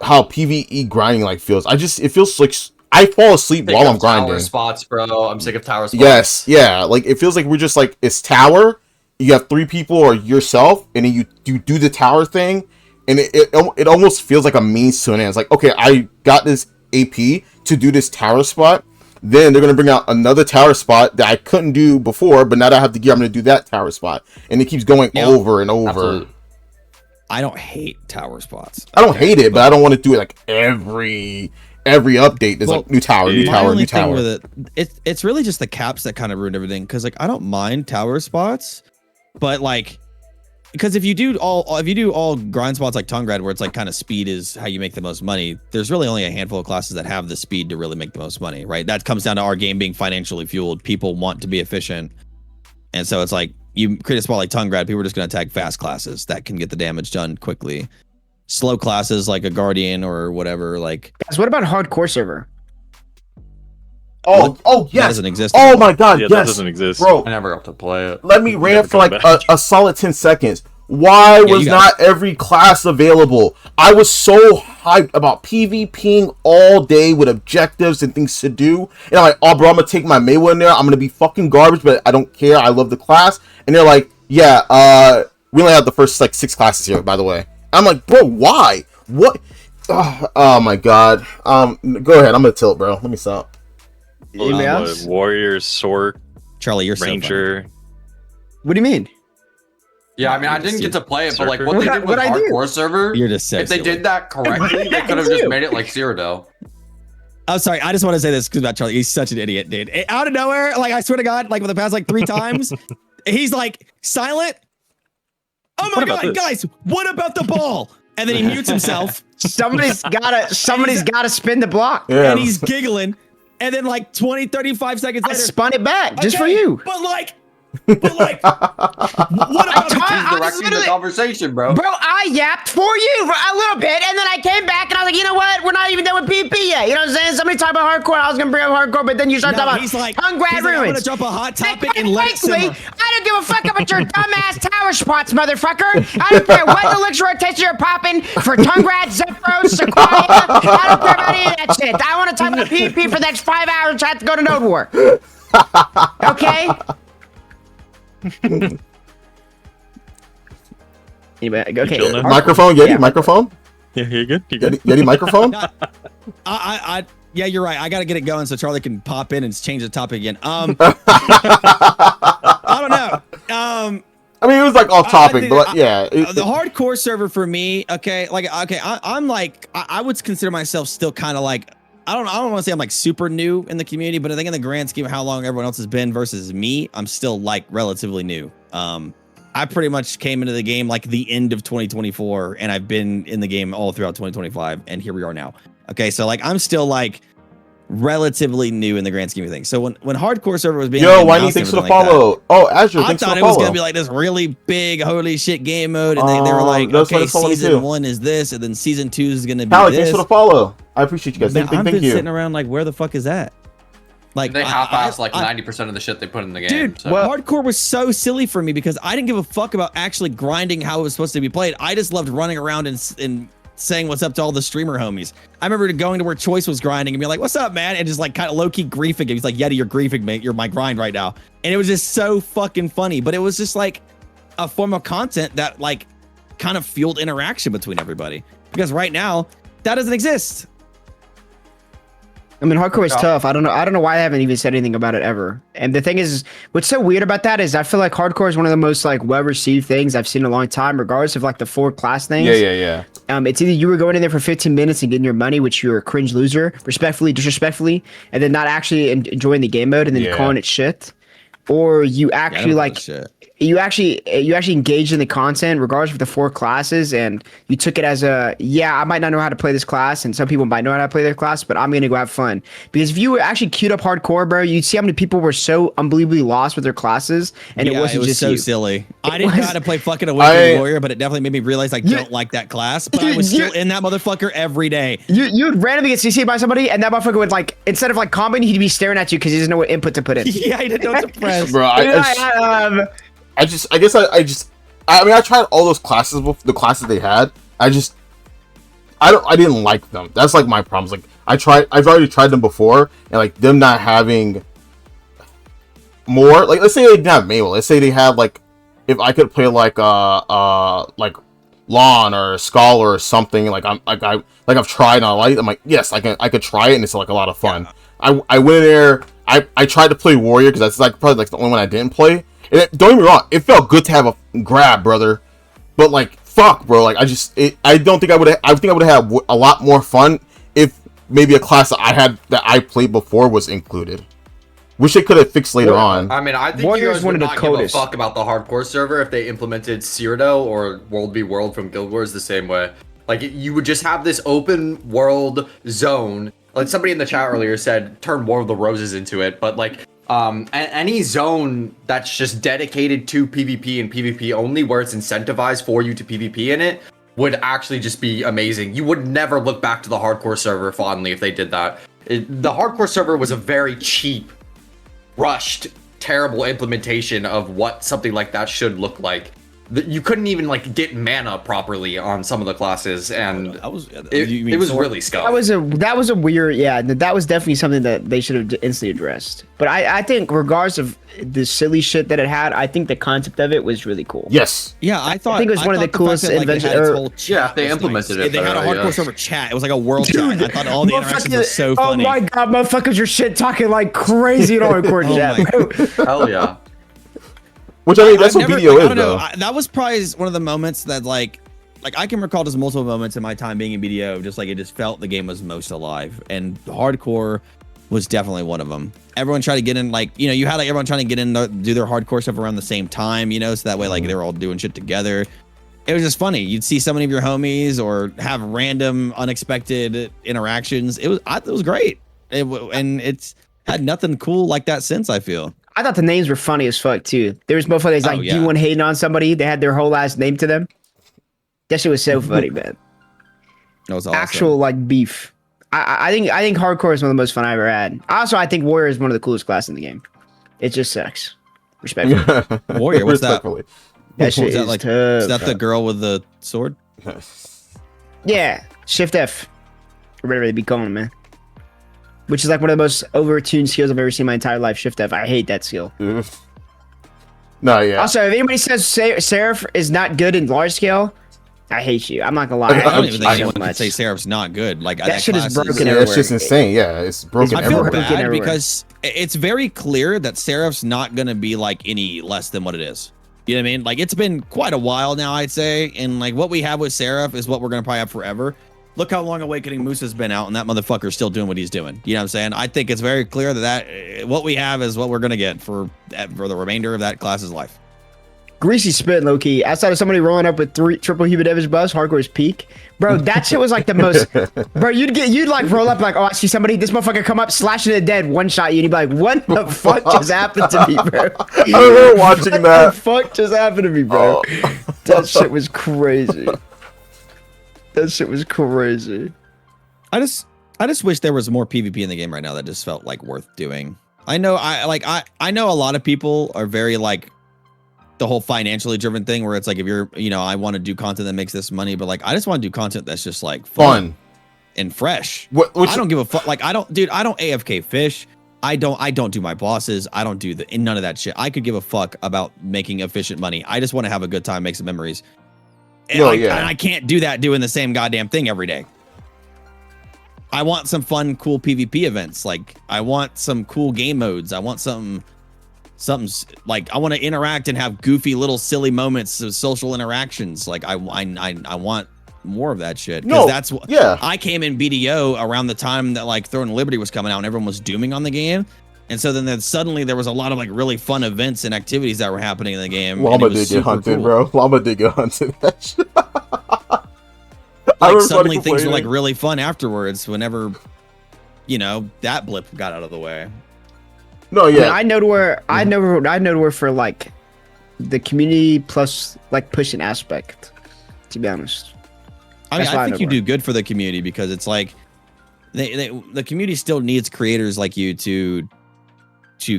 how PvE grinding like feels? It feels like I fall asleep while I'm grinding. Tower spots, bro. I'm sick of tower spots. Yes, yeah. Like it feels like we're just like it's tower. You have 3 people or yourself, and then you do the tower thing, and it almost feels like a means to an end. It's like, okay, I got this AP to do this tower spot. Then they're gonna bring out another tower spot that I couldn't do before, but now that I have the gear, I'm gonna do that tower spot, and it keeps going over and over. Absolutely. I don't hate tower spots. I don't hate it, but I don't want to do it like every update. There's like new tower, new tower, new tower. It's really just the caps that kind of ruined everything. Because like I don't mind tower spots, but like because if you do all grind spots like Tongrad, where it's like kind of speed is how you make the most money, there's really only a handful of classes that have the speed to really make the most money, right? That comes down to our game being financially fueled. People want to be efficient, and so it's like you create a spot like Tongrad, people are just going to attack fast classes that can get the damage done quickly. Slow classes like a Guardian or whatever, like. Guys, what about hardcore server? Oh yes. That doesn't exist. Oh my god, Yeah, yes. that doesn't exist. Bro, I never got to play it. let me rant for like come a solid 10 seconds. Why was you not every class available? I was so hyped about PvPing all day with objectives and things to do. And I'm like, oh, bro, I'm going to take my Maywa in there. I'm going to be fucking garbage, but I don't care. I love the class. And they're like, yeah, we only have the first like 6 classes here, by the way. I'm like, bro, why? What? Oh my god. Go ahead. I'm going to tilt, bro. Let me stop. Anybody else? Warrior, Sork, Charlie, you're Ranger. What do you mean? Yeah, I mean, I didn't get to play it, but like what they did with What'd I do? hardcore server, You're just if they silly. did that correctly, they could have just made it like Cyrodiil. I'm sorry. I just want to say this about Charlie. He's such an idiot, dude. Out of nowhere, like I swear to God, like for the past like 3 times, he's like silent. Oh my What about God, this? guys! What about the ball? And then he mutes himself, Somebody's gotta spin the block. Yeah. and he's giggling. And then like 20, 35 seconds I later, spun it back just for okay, you. But like, what about the He's I directing the literally- conversation, bro. Bro, I yapped for you for a little bit, and then I came back and I was like, you know what? We're not even done with PP yet. You know what I'm saying? Somebody talk about hardcore. I was gonna bring up hardcore, but then you start No, talking he's about like, Tongrad I'm gonna ruins. drop a hot Hey, topic and let it frankly, simmer. I don't give a fuck about your dumbass tower spots, motherfucker. I don't care what elixir rotation you're popping for Tongrad, Zephyros, Sequoia. I don't care about any of that shit. I want to talk about PvP for the next 5 hours until I have to go to Node War. Okay? Anybody, okay. chill now? Microphone, Yeti, Yeah. microphone? Yeah, you good? You good? Yeti microphone? Yeah, you're right. I gotta get it going so Charlie can pop in and change the topic again. I don't know. I mean, it was like off topic, but like, yeah. The hardcore server for me, I'm like, I would consider myself still kind of like, I don't want to say I'm like super new in the community, but I think in the grand scheme of how long everyone else has been versus me, I'm still like relatively new. I pretty much came into the game like the end of 2024, and I've been in the game all throughout 2025, and here we are now. Okay, so like I'm still like relatively new in the grand scheme of things. So when hardcore server was being Yo, like, why do you announced think and for the everything like follow? Oh, Azure, I thanks for thought the it was follow. gonna be like this really big holy shit game mode, and they were like, that's what okay, it's calling season too. 1 is this, and then season 2 is gonna be Pally, this. thanks for the follow. I appreciate you guys. Man, Thank I've been you. sitting around like, where the fuck is that? Like They half-ass like I- 90% of the shit they put in the game. Dude, so. hardcore was so silly for me because I didn't give a fuck about actually grinding how it was supposed to be played. I just loved running around and saying what's up to all the streamer homies. I remember going to where Choice was grinding and being like, "What's up, man?" And just like kind of low key griefing him. He's like, "Yeti, you're griefing me. You're my grind right now." And it was just so fucking funny. But it was just like a form of content that like kind of fueled interaction between everybody. Because right now that doesn't exist. I mean, hardcore is Yeah. tough. I don't know why I haven't even said anything about it ever. And the thing is, what's so weird about that is I feel like hardcore is one of the most like well received things I've seen in a long time, regardless of like the 4 class things. Yeah. It's either you were going in there for 15 minutes and getting your money, which you're a cringe loser, respectfully, disrespectfully, and then not actually enjoying the game mode and then Yeah. calling it shit, or you Yeah, I actually don't like give a shit. you actually engaged in the content regardless of the 4 classes, and you took it as a I might not know how to play this class, and some people might know how to play their class, but I'm gonna go have fun. Because if you actually queued up hardcore, bro, you'd see how many people were so unbelievably lost with their classes, and it wasn't was just so you. silly. I didn't know how to play fucking Awakening Warrior, but it definitely made me realize I don't like that class. But I was still in that motherfucker every day. You would randomly get CC'd by somebody, and that motherfucker would like, instead of like comboing, he'd be staring at you because he doesn't know what input to put in. Yeah, I didn't know what to press. Bro, I guess I mean, I tried all those classes, the classes they had. I didn't like them. That's like my problems. Like I've already tried them before, and like them not having more. Like let's say they didn't have Mabel. Let's say they had like, if I could play like Lawn or Scholar or something. Like I've tried and I like. I'm like, yes, I could try it, and it's like a lot of fun. I went in there. I tried to play Warrior because that's like probably like the only one I didn't play. And don't get me wrong, it felt good to have a grab, brother. But like, fuck, bro. Like, I don't think I would. I think I would have a lot more fun if maybe a class that I played before was included. Wish they could have fixed later on. I mean, I think Warriors you guys would wanted to not give a codist. fuck about the hardcore server if they implemented Cyrodiil or World v World from Guild Wars the same way. Like, you would just have this open world zone. Like somebody in the chat earlier said, turn War of the Roses into it, but like, any zone that's just dedicated to PvP and PvP only, where it's incentivized for you to PvP in it, would actually just be amazing. You would never look back to the hardcore server fondly if they did that. The hardcore server was a very cheap, rushed, terrible implementation of what something like that should look like. You couldn't even like get mana properly on some of the classes, and it was really scuffed. That was a weird, that was definitely something that they should have instantly addressed. But I think regardless of the silly shit that it had, I think the concept of it was really cool. Yes. Yeah, I think it was one of the coolest inventions. Yeah, they implemented it They had a better, hardcore yeah. server chat. It was like a world chat. I thought all the interactions were so funny. Oh my god, motherfuckers are shit talking like crazy in hardcore chat. Hell yeah. Which I mean, that's what video is, I don't know. though. That was probably one of the moments that like I can recall just multiple moments in my time being in BDO, just like it just felt the game was most alive, and hardcore was definitely one of them. Everyone tried to get in, like, you know, you had like everyone trying to get in, do their hardcore stuff around the same time, you know, so that way like they were all doing shit together. It was just funny. You'd see so many of your homies or have random unexpected interactions. It was great. And it's had nothing cool like that since, I feel. I thought the names were funny as fuck too. There was motherfuckers like D1 hating on somebody. They had their whole last name to them. That shit was so funny, man. That was awesome. Actual like beef. I think hardcore is one of the most fun I ever had. Also, I think Warrior is one of the coolest classes in the game. It just sucks. Respectfully. Warrior, what's that? That shit Is that like tough, is that the girl with the sword? Yeah, Shift F. Or whatever they be calling it, man. Which is like one of the most overtuned skills I've ever seen in my entire life. Shift F. I hate that skill. No, yeah. Also, if anybody says Seraph is not good in large scale, I hate you. I'm not gonna lie. I don't even think I anyone so could much. say Seraph's not good. Like That shit is class broken Yeah, everywhere. it's just insane. Yeah, it's broken I feel everywhere. Broken bad everywhere. because it's very clear that Seraph's not going to be like any less than what it is. You know what I mean? Like it's been quite a while now, I'd say, and like what we have with Seraph is what we're going to probably have forever. Look how long Awakening Moose has been out, and that motherfucker's still doing what he's doing. You know what I'm saying? I think it's very clear that what we have is what we're going to get for the remainder of that class's life. Greasy spit, low key. Outside of somebody rolling up with 3 triple human damage buffs, hardcore's peak. Bro, that shit was like the most. Bro, you'd like roll up like, oh, I see somebody, this motherfucker come up, slash it dead, one shot you, and you'd be like, what the fuck just happened to me, bro? I remember watching What that. the fuck just happened to me, bro? That shit was crazy. That shit was crazy. I just wish there was more PvP in the game right now that just felt like worth doing. I know I know a lot of people are very like the whole financially driven thing where it's like if you're, you know, I want to do content that makes this money, but like I just want to do content that's just like fun and fresh. I don't give a fuck. Like I don't AFK fish. I don't do my bosses. I don't do none of that shit. I could give a fuck about making efficient money. I just want to have a good time, make some memories. And I can't do that doing the same goddamn thing every day. I want some fun, cool PvP events. Like I want some cool game modes. I want something like I want to interact and have goofy little silly moments of social interactions. Like I want more of that shit. No, That's what. yeah. I came in BDO around the time that like Throne of Liberty was coming out and everyone was dooming on the game. And so then suddenly there was a lot of like really fun events and activities that were happening in the game. Llama and it was did get super hunted, cool. bro. Llama did get hunted. That shit. Like suddenly things were like really fun afterwards whenever, you know, that blip got out of the way. No, I mean, yeah. I know where for like the community plus like pushing aspect. To be honest, I mean, That's why I I think you know do good for the community because it's like the community still needs creators like you to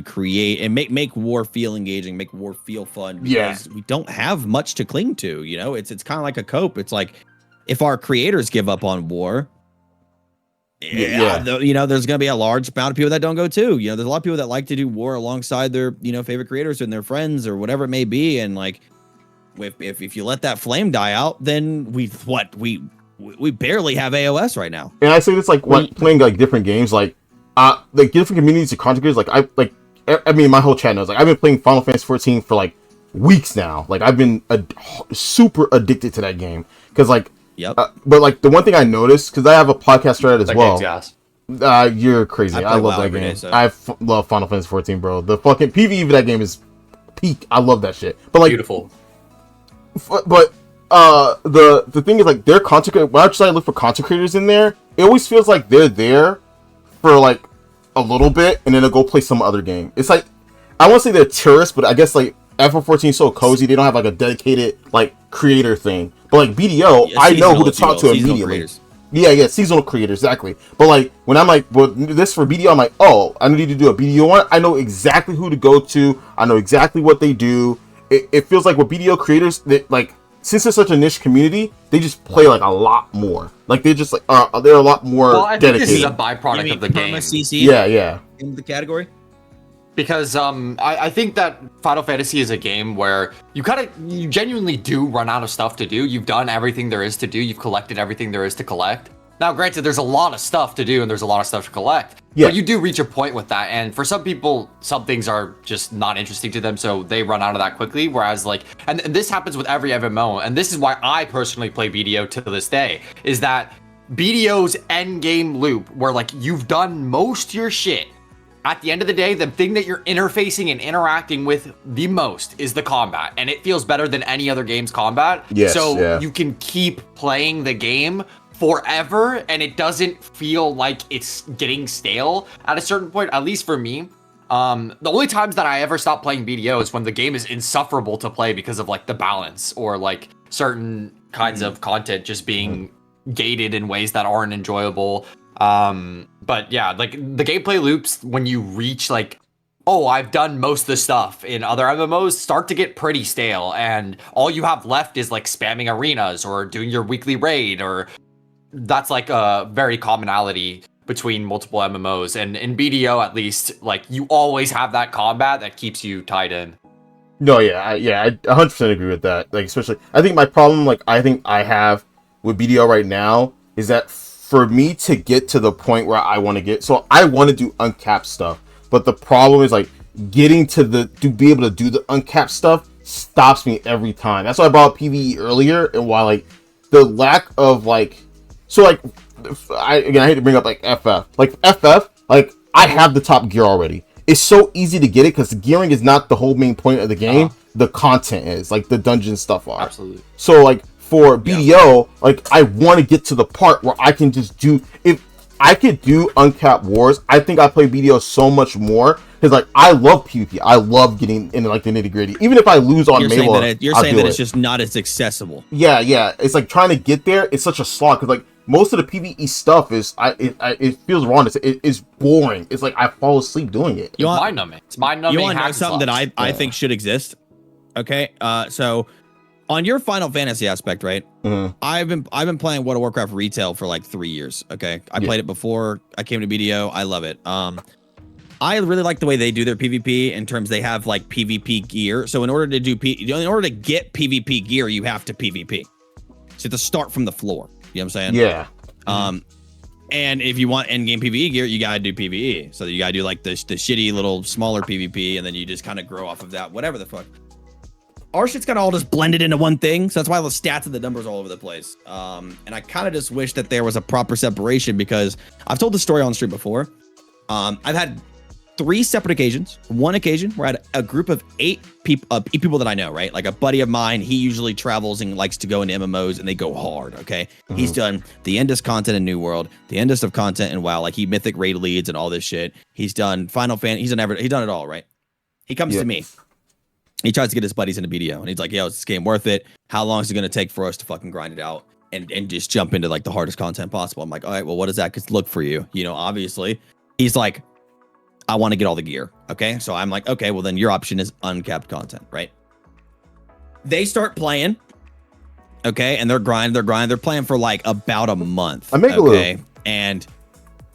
create and make war feel engaging, make war feel fun. Because we don't have much to cling to. You know, it's kind of like a cope. It's like if our creators give up on war, you know, there's going to be a large amount of people that don't go too. You know, there's a lot of people that like to do war alongside their, you know, favorite creators and their friends or whatever it may be. And like, if you let that flame die out, then we barely have AOS right now. And I say this like when playing like different games, like different communities of contributors. Like I mean, my whole chat knows. Like I've been playing Final Fantasy 14 for like weeks now. Like I've been super addicted to that game because like. Yep. But like the one thing I noticed, because I have a podcast thread as That well. game's gas. You're crazy. I love that game. Day, so. I love Final Fantasy 14, bro. The fucking PvE of that game is peak. I love that shit. But like, Beautiful. But the thing is like their content. When I try to look for content creators in there, it always feels like they're there for like a little bit and then they'll go play some other game. It's like I won't say they're tourists, but I guess like FF14 is so cozy. They don't have like a dedicated like creator thing. But like BDO, Yeah, I know who to seasonal, talk to immediately. creators. Yeah, seasonal creators, exactly. But like when I'm like, well, this for BDO, I'm like, oh, I need to do a BDO one. I know exactly who to go to. I know exactly what they do. It feels like with BDO creators, that like since it's such a niche community, they just play like a lot more. Like they just like they're a lot more Well, I think dedicated. this is a byproduct of the game. CC Yeah. in the category. Because I think that Final Fantasy is a game where you genuinely do run out of stuff to do. You've done everything there is to do. You've collected everything there is to collect. Now, granted, there's a lot of stuff to do and there's a lot of stuff to collect. Yeah. But you do reach a point with that. And for some people, some things are just not interesting to them, so they run out of that quickly. Whereas like, and this happens with every MMO. And this is why I personally play BDO to this day, is that BDO's end game loop, where like you've done most of your shit. At the end of the day, the thing that you're interfacing and interacting with the most is the combat, and it feels better than any other game's combat. Yes, so yeah. you can keep playing the game forever, and it doesn't feel like it's getting stale at a certain point, at least for me. The only times that I ever stop playing BDO is when the game is insufferable to play because of like the balance or like certain kinds of content just being gated in ways that aren't enjoyable. But yeah, like the gameplay loops when you reach like, oh, I've done most of the stuff in other MMOs start to get pretty stale, and all you have left is like spamming arenas or doing your weekly raid, or that's like a very commonality between multiple MMOs. And in BDO, at least, like you always have that combat that keeps you tied in. No, I 100% agree with that. Like especially, I think my problem, like I think I have with BDO right now, is that for me to get to the point where I want to get, so I want to do uncapped stuff, but the problem is like getting to be able to do the uncapped stuff stops me every time. That's why I brought up PvE earlier, and why like the lack of like, so like I hate to bring up like FF, like I have the top gear already. It's so easy to get it because the gearing is not the whole main point of the game. The content is like the dungeon stuff are. Absolutely. So like for BDO, like I want to get to the part where I can just do, if I could do uncapped wars, I think I play BDO so much more because like I love PvP. I love getting into like the nitty gritty. Even if I lose on Mela, you're saying that it's just not as accessible. Yeah. It's like trying to get there. It's such a slog because like most of the PvE stuff is it feels wrong. It's boring. It's like I fall asleep doing it. It's mind numbing. It's mind numbing. You want to know something that I think should exist? Okay, so on your Final Fantasy aspect, right? Mm-hmm. I've been playing World of Warcraft retail for like 3 years. Okay, I played it before I came to BDO. I love it. I really like the way they do their PvP in terms they have like PvP gear. So in order to get PvP gear, you have to PvP. So you have to start from the floor. You know what I'm saying? Yeah. And if you want endgame PvE gear, you gotta do PvE. So you gotta do like the shitty little smaller PvP, and then you just kind of grow off of that, whatever the fuck. Our shit's kind of all just blended into one thing, so that's why the stats and the numbers are all over the place. And I kind of just wish that there was a proper separation, because I've told the story on stream before. I've had 3 separate occasions. One occasion where I had a group of 8 people that I know, right? Like a buddy of mine, he usually travels and likes to go into MMOs, and they go hard, okay? Mm-hmm. He's done the Endless content in New World, the Endless of content in WoW, like he Mythic raid leads and all this shit. He's done Final Fantasy, he's done it all, right? He comes to me. He tries to get his buddies into BDO, and he's like, yo, is this game worth it? How long is it going to take for us to fucking grind it out and just jump into like the hardest content possible? I'm like, all right, well, what does that look for you? You know, obviously. He's like, I want to get all the gear. Okay. So I'm like, okay, well, then your option is uncapped content, right? They start playing. Okay. And they're grinding. They're playing for like about a month. Okay. And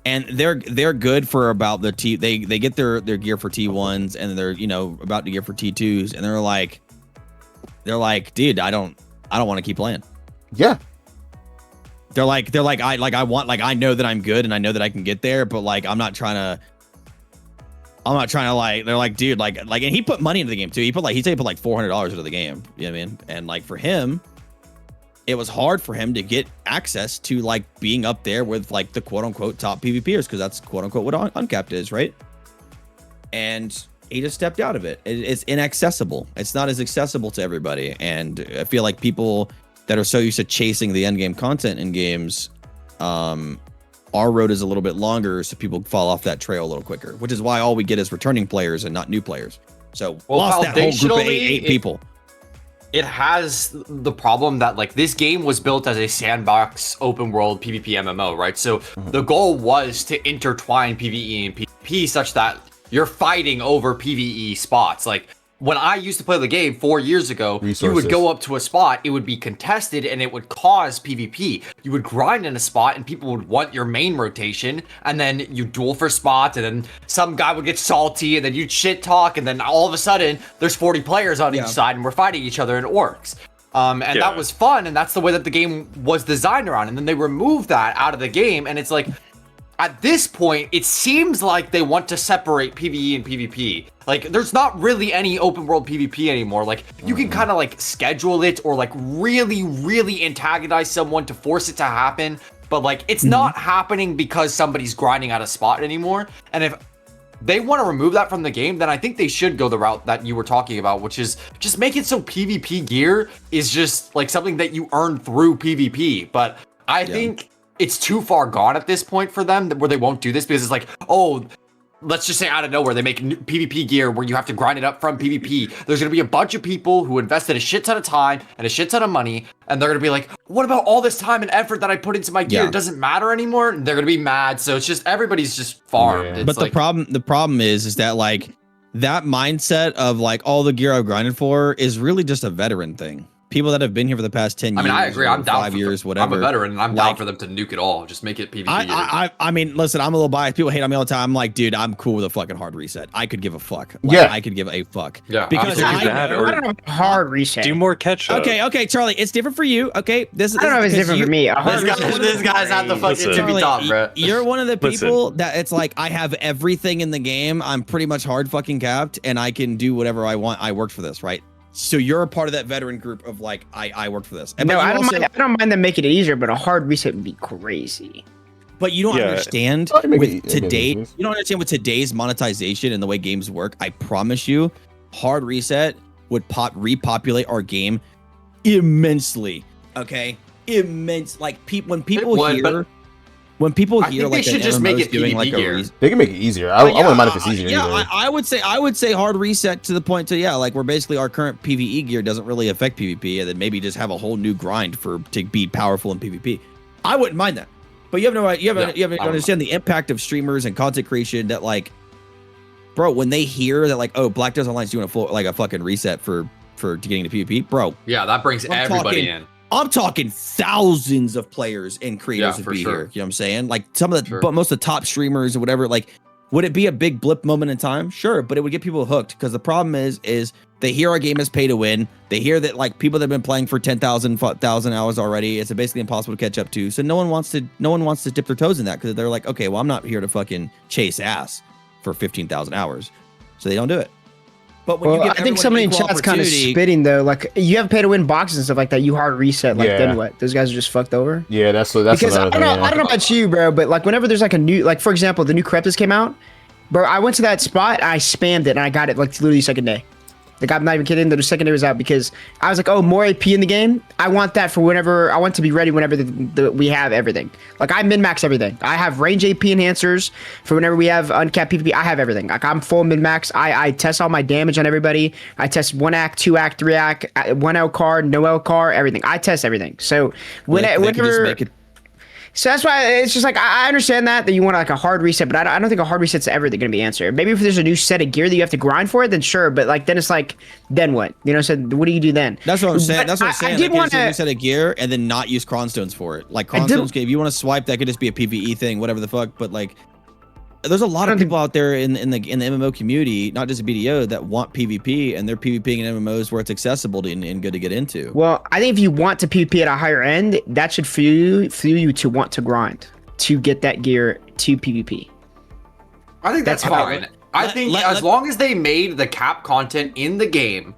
they're good for about the they get their gear for T1s, and they're, you know, about to gear for T2s, and they're like, dude, I don't want to keep playing. Yeah. They're like, I want, like, I know that I'm good and I know that I can get there, but like, I'm not trying to like, they're like, dude, like, and he put money into the game too. He said he put like $400 into the game. You know what I mean? And like for him, it was hard for him to get access to like being up there with like the quote unquote top PvPers, because that's quote unquote what uncapped is, right? And he just stepped out of it. It's inaccessible. It's not as accessible to everybody. And I feel like people that are so used to chasing the end game content in games, our road is a little bit longer, so people fall off that trail a little quicker, which is why all we get is returning players and not new players. So lost that whole group of eight people. It has the problem that like this game was built as a sandbox open world PvP MMO, right? So the goal was to intertwine PvE and PvP such that you're fighting over PvE spots. Like when I used to play the game 4 years ago, you would go up to a spot, it would be contested, and it would cause PvP. You would grind in a spot, and people would want your main rotation, and then you duel for spots, and then some guy would get salty, and then you'd shit talk, and then all of a sudden, there's 40 players on each side, and we're fighting each other, and it works. That was fun, and that's the way that the game was designed around. And then they removed that out of the game, and it's like, at this point, it seems like they want to separate PvE and PvP. Like, there's not really any open world PvP anymore. Like, you can kind of like schedule it or like really, really antagonize someone to force it to happen. But like, it's not happening because somebody's grinding at a spot anymore. And if they want to remove that from the game, then I think they should go the route that you were talking about, which is just make it so PvP gear is just like something that you earn through PvP. But I think it's too far gone at this point for them where they won't do this, because it's like, oh, let's just say out of nowhere, they make PvP gear where you have to grind it up from PvP. There's going to be a bunch of people who invested a shit ton of time and a shit ton of money, and they're going to be like, what about all this time and effort that I put into my gear? It doesn't matter anymore. And they're going to be mad. So it's just, everybody's just farmed. Yeah. But like, the problem is that like that mindset of like all the gear I've grinded for is really just a veteran thing. People that have been here for the past 10 years. I mean, I agree. I'm down 5 years, whatever. I'm a veteran, and I'm down for them to nuke it all. Just make it PvP. I mean, listen, I'm a little biased. People hate on me all the time. I'm like, dude, I'm cool with a fucking hard reset. I could give a fuck. Like, I could give a fuck. Yeah. Because I don't know hard reset. Do more catch up. Okay, Charlie, it's different for you. Okay, I don't know if it's different for me. This guy's at the fucking tippy top, bro. You're one of the people that it's like, I have everything in the game. I'm pretty much hard fucking capped, and I can do whatever I want. I worked for this, right? So you're a part of that veteran group of like, I worked for this. And no, I don't mind them making it easier, but a hard reset would be crazy. But you don't understand with today's monetization and the way games work. I promise you, hard reset would repopulate our game immensely. Okay, immense. Like when people hear. When people hear like they should just make it PvP like gear. They can make it easier. I wouldn't mind if it's easier. Yeah, I would say hard reset to the point to like where basically our current PvE gear doesn't really affect PvP, and then maybe just have a whole new grind to be powerful in PvP. I wouldn't mind that, but you have to understand the impact of streamers and content creation. That like, bro, when they hear that like, oh, Black Desert Online's doing a fucking reset for getting to PvP, bro. Yeah, that brings everybody in. I'm talking thousands of players and creators would be here. You know what I'm saying? Like some of the, but most of the top streamers or whatever, like Would it be a big blip moment in time? Sure, but it would get people hooked because the problem is they hear our game is pay to win. They hear that like people that have been playing for 10,000 hours already, it's basically impossible to catch up to. So no one wants to dip their toes in that because they're like, okay, well I'm not here to fucking chase ass for 15,000 hours, so they don't do it. But when you give I think somebody in chat's kind of spitting though. Like you have pay to win boxes and stuff like that. You hard reset. Like then what? Those guys are just fucked over. Yeah, that's Because I another don't know. thing. I don't know about you, bro. But like whenever there's like a new, like for example, the new Crepitus came out, bro. I went to that spot. And I spammed it and I got it like literally second day. Like I'm not even kidding. The second day was out because I was like, oh, more AP in the game. I want that for whenever I want to be ready whenever we have everything. Like I min-max everything. I have range AP enhancers for whenever we have uncapped PvP. I have everything. Like I'm full min-max. I test all my damage on everybody. I test 1 act, 2 act, 3 act, 1 L car, no L car, everything. I test everything. So whenever. So that's why it's just like I understand that you want like a hard reset, but I don't think a hard reset's ever going to be the answer. Maybe if there's a new set of gear that you have to grind for it, then sure. But like then it's like then what? You know, so what do you do then? That's what I'm saying. That's what I'm saying. I did want a new set of gear and then not use cronstones for it. Like cronstones, if you want to swipe, that could just be a PvE thing, whatever the fuck. But like, there's a lot of people out there in the MMO community, not just BDO, that want PvP and they're PvPing in MMOs where it's accessible and good to get into. Well, I think if you want to PvP at a higher end, that should fuel you to want to grind to get that gear to PvP. I think that's fine. I think as long as they made the cap content in the game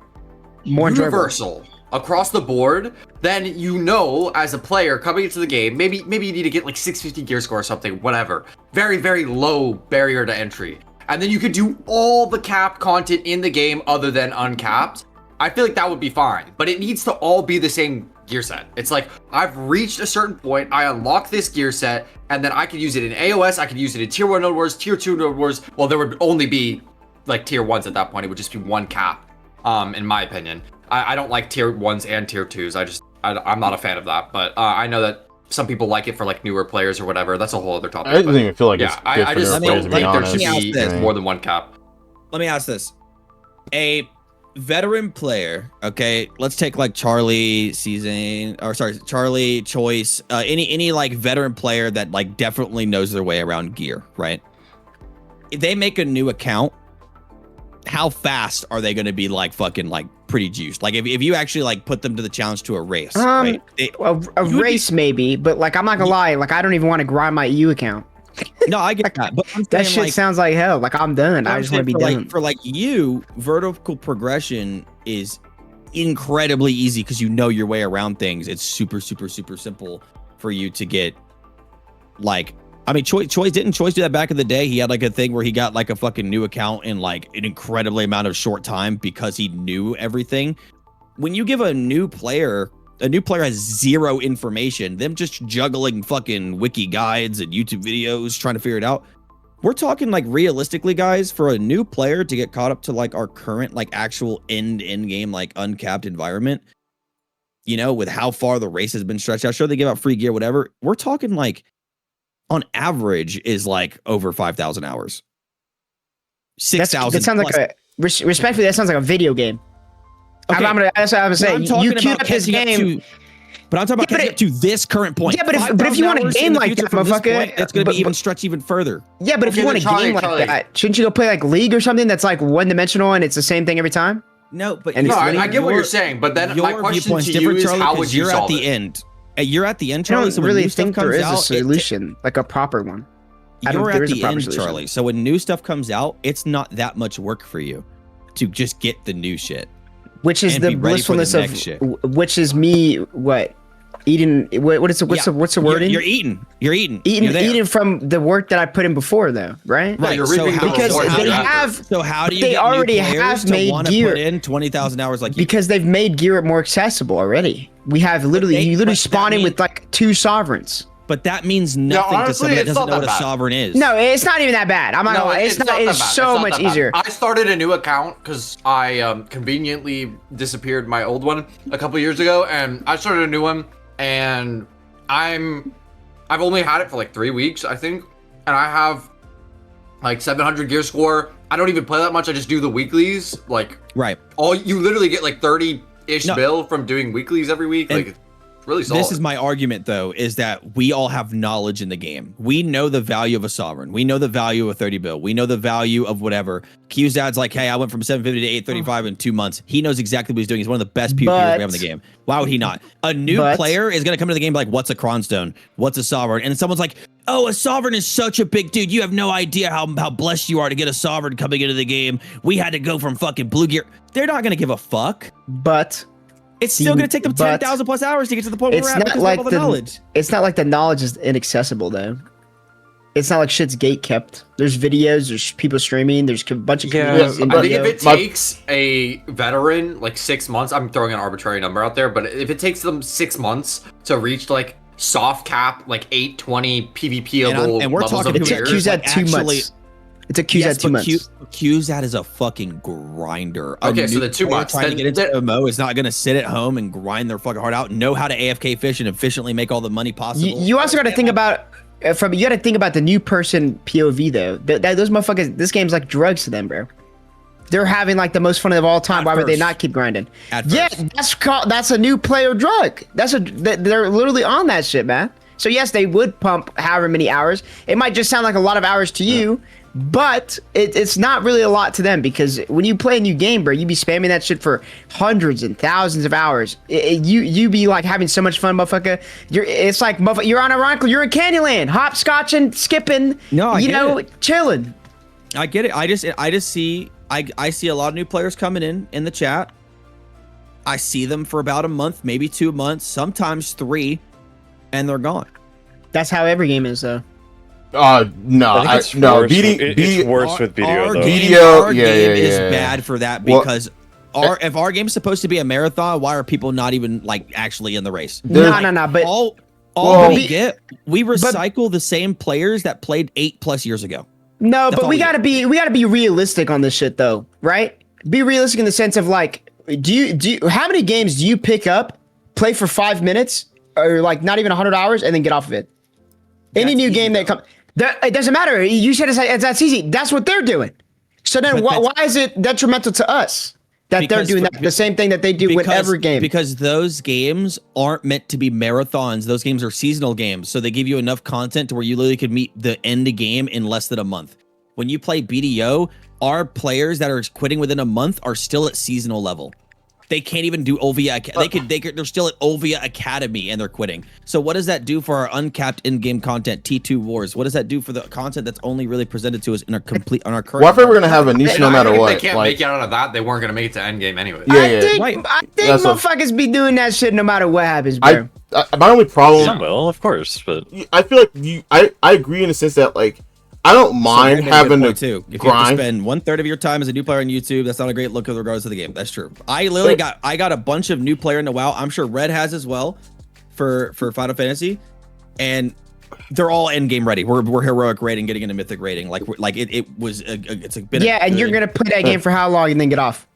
more universal across the board, then you know as a player coming into the game, maybe you need to get like 650 gear score or something, whatever. Very, very low barrier to entry. And then you could do all the capped content in the game other than uncapped. I feel like that would be fine, but it needs to all be the same gear set. It's like, I've reached a certain point, I unlock this gear set, and then I could use it in AOS, I could use it in tier 1 node wars, tier 2 node wars. Well, there would only be like tier 1s at that point. It would just be one cap, in my opinion. I don't like tier 1s and tier 2s. I'm not a fan of that, but I know that some people like it for like newer players or whatever. That's a whole other topic. I don't even feel like it's good I for just newer players, don't to be think there honest. should be more than one cap. Let me ask this. A veteran player, okay, let's take like Charlie Choice, any like veteran player that like definitely knows their way around gear, right? If they make a new account, how fast are they going to be like fucking like pretty juiced? Like if you actually like put them to the challenge to a race, right? A race maybe, but like I'm not gonna lie, like I don't even want to grind my EU account. No, I get that, but I'm That saying, shit like, sounds like hell. Like I'm done. I just want to be done. For like you, vertical progression is incredibly easy because you know your way around things. It's super simple for you to get. Like, I mean, Choice didn't Choice do that back in the day? He had like a thing where he got like a fucking new account in like an incredibly amount of short time because he knew everything. When you give a new player has zero information, them just juggling fucking wiki guides and YouTube videos trying to figure it out. We're talking like realistically, guys, for a new player to get caught up to like our current like actual end game like uncapped environment, you know, with how far the race has been stretched out. Sure, they give out free gear, whatever. We're talking like on average is like over 5,000 hours. 6,000. That sounds like a respectfully. That sounds like a video game. Okay. That's what I was saying. You queued up this game. But I'm talking about catching up to this current point. Yeah, but if you want a game like that, motherfucker, it's going to be even stretched even further. Yeah, but if you want a game like that, shouldn't you go play like League or something that's like one-dimensional and it's the same thing every time? No, but I get what you're saying, but then my question to you is, how would you solve it? You're at the end, I Charlie. don't So really when new think stuff there comes is a out, solution, like a proper one. You're at the end, Charlie. So when new stuff comes out, it's not that much work for you to just get the new shit. Which is the blissfulness of, which is me, what? Eating, what's the wording? You're eating from the work that I put in before, though, right? Right. How do you they already have made gear put in 20,000 hours like you? Because they've made gear more accessible already. We have you spawn in with like 2 sovereigns. But that means nothing to someone that doesn't know what a sovereign is. No, it's not even that bad. I'm not gonna lie. It's so much easier. I started a new account because I conveniently disappeared my old one a couple years ago, and I started a new one. And I've only had it for like 3 weeks, I think, and I have like 700 gear score. I don't even play that much. I just do the weeklies. Like, right. You literally get like 30-ish bill from doing weeklies every week. Really solid. This is my argument, though, is that we all have knowledge in the game. We know the value of a sovereign. We know the value of a 30 bill. We know the value of whatever. Qzad's like, hey, I went from 750 to 835 in 2 months. He knows exactly what he's doing. He's one of the best PvPers we have in the game. Why would he not? A new player is going to come to the game like, what's a Cronstone? What's a sovereign? And someone's like, oh, a sovereign is such a big dude. You have no idea how blessed you are to get a sovereign coming into the game. We had to go from fucking blue gear. They're not going to give a fuck. But it's still going to take them 10,000 plus hours to get to the point where we're at because of all the knowledge. It's not like the knowledge is inaccessible, though. It's not like shit's gate kept. There's videos, there's people streaming, there's a bunch of communities in I think video. if it takes a veteran like 6 months, I'm throwing an arbitrary number out there, but if it takes them 6 months to reach like soft cap, like 820 PvPable and we're levels talking of It took gear, Qzad 2 months. It took Qzad 2 months. Qzad is a fucking grinder. Okay, so the 2 months. Trying to get into MMO is not going to sit at home and grind their fucking heart out, know how to AFK fish and efficiently make all the money possible. You also got to think about you got to think about the new person POV though. Those motherfuckers, this game's like drugs to them, bro. They're having like the most fun of all time. Why would they not keep grinding? Yeah, that's a new player drug. They're literally on that shit, man. So yes, they would pump however many hours. It might just sound like a lot of hours to you, but it's not really a lot to them because when you play a new game, bro, you be spamming that shit for hundreds and thousands of hours. You be like having so much fun, motherfucker. It's like you're on you're in Candyland, hopscotching, skipping, chilling. I get it. I just see I see a lot of new players coming in the chat. I see them for about a month, maybe 2 months, sometimes 3, and they're gone. That's how every game is, though. No, it's worse with video. Our Though. game is bad for that because if our game's supposed to be a marathon, why are people not even like actually in the race? No. But we recycle the same players that played 8+ years ago. No, but we gotta be realistic on this shit though, right? Be realistic in the sense of like, how many games do you pick up, play for 5 minutes, or like not even 100 hours, and then get off of it? Any new game that comes, it doesn't matter. You said that's easy. That's what they're doing. So then why is it detrimental to us that they're doing the same thing that they do with every game? Because those games aren't meant to be marathons. Those games are seasonal games. So they give you enough content to where you literally could meet the end of game in less than a month. When you play BDO, our players that are quitting within a month are still at seasonal level. They can't even do Olvia. They're still at Olvia Academy and they're quitting. So what does that do for our uncapped in-game content, T2 Wars? What does that do for the content that's only really presented to us in our current? Well, I think we're gonna have a niche no matter what. If they can't make it out of that, they weren't gonna make it to endgame anyway. I think motherfuckers be doing that shit no matter what happens, bro. My only problem. Some will, of course, but I feel like I agree in the sense that like I don't mind having to too. If you have to spend 1/3 of your time as a new player on YouTube, that's not a great look with regards to the game. That's true. I literally got a bunch of new player in the WoW. I'm sure Red has as well for Final Fantasy, and they're all end game ready. We're heroic rating, getting into mythic rating. It's a bit. Yeah, and you're gonna play that game for how long and then get off,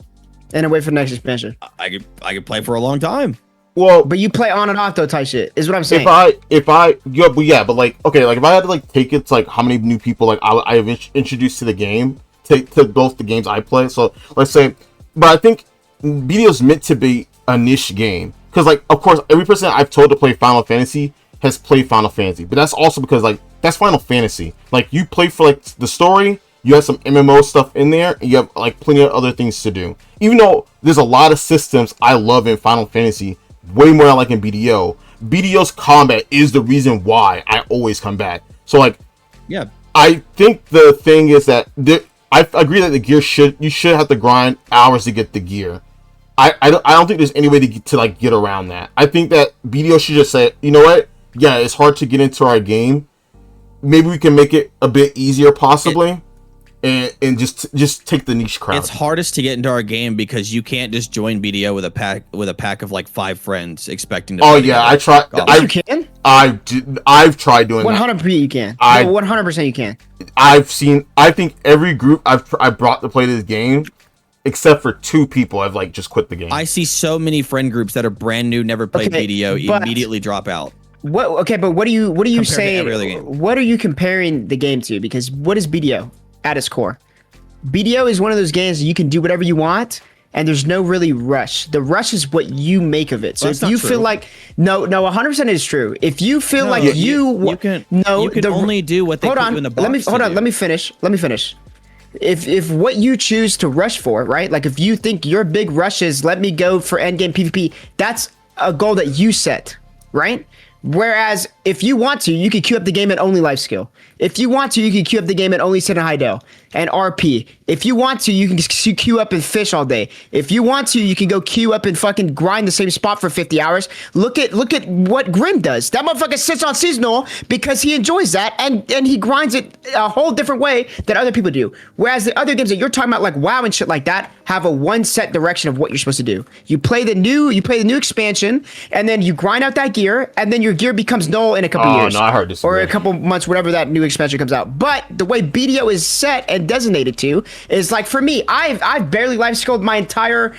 and then wait for the next expansion. I could play for a long time. Well, but you play on and off though, type shit is what I'm saying. But like okay, like if I had to like take it to like how many new people like I have introduced to the game, to both the games I play. So let's say, but I think BDO is meant to be a niche game because like of course every person I've told to play Final Fantasy has played Final Fantasy, but that's also because like that's Final Fantasy. Like you play for like the story. You have some MMO stuff in there, and you have like plenty of other things to do. Even though there's a lot of systems I love in Final Fantasy. Way more than I like in BDO. BDO's combat is the reason why I always come back. So like, yeah, I think the thing is that I agree that the gear you should have to grind hours to get the gear. I don't think there's any way to like get around that. I think that BDO should just say, you know what? Yeah, it's hard to get into our game. Maybe we can make it a bit easier, possibly. And just take the niche crowd. It's hardest to get into our game because you can't just join BDO with a pack of like 5 friends expecting to. Oh yeah, I tried. You can. I've tried doing 100% you can. 100% you can. I think every group I brought to play this game, except for 2 people, I've like just quit the game. I see so many friend groups that are brand new, never played BDO, immediately drop out. What? Okay, but what do you say? What are you comparing the game to? Because what is BDO? At its core, BDO is one of those games that you can do whatever you want, and there's no really rush. The rush is what you make of it. So That's if you not feel true. like no, 100% is true. If you feel like you can only do what they hold put on. you in the box. Let me to do. Let me finish. If what you choose to rush for, right? Like if you think your big rush is let me go for endgame PvP, that's a goal that you set, right? Whereas if you want to, you can queue up the game at only life skill. If you want to, you can queue up the game at only sit and high del and RP. If you want to, you can just queue up and fish all day. If you want to, you can go queue up and fucking grind the same spot for 50 hours. Look at what Grim does. That motherfucker sits on seasonal because he enjoys that and he grinds it a whole different way than other people do. Whereas the other games that you're talking about, like WoW and shit like that, have a one set direction of what you're supposed to do. You play the new expansion, and then you grind out that gear, and then your gear becomes null in a couple years. No, I heard this. Or a couple months, whatever that new expansion comes out. But the way BDO is set and designated to is like, for me, I've barely life skilled my entire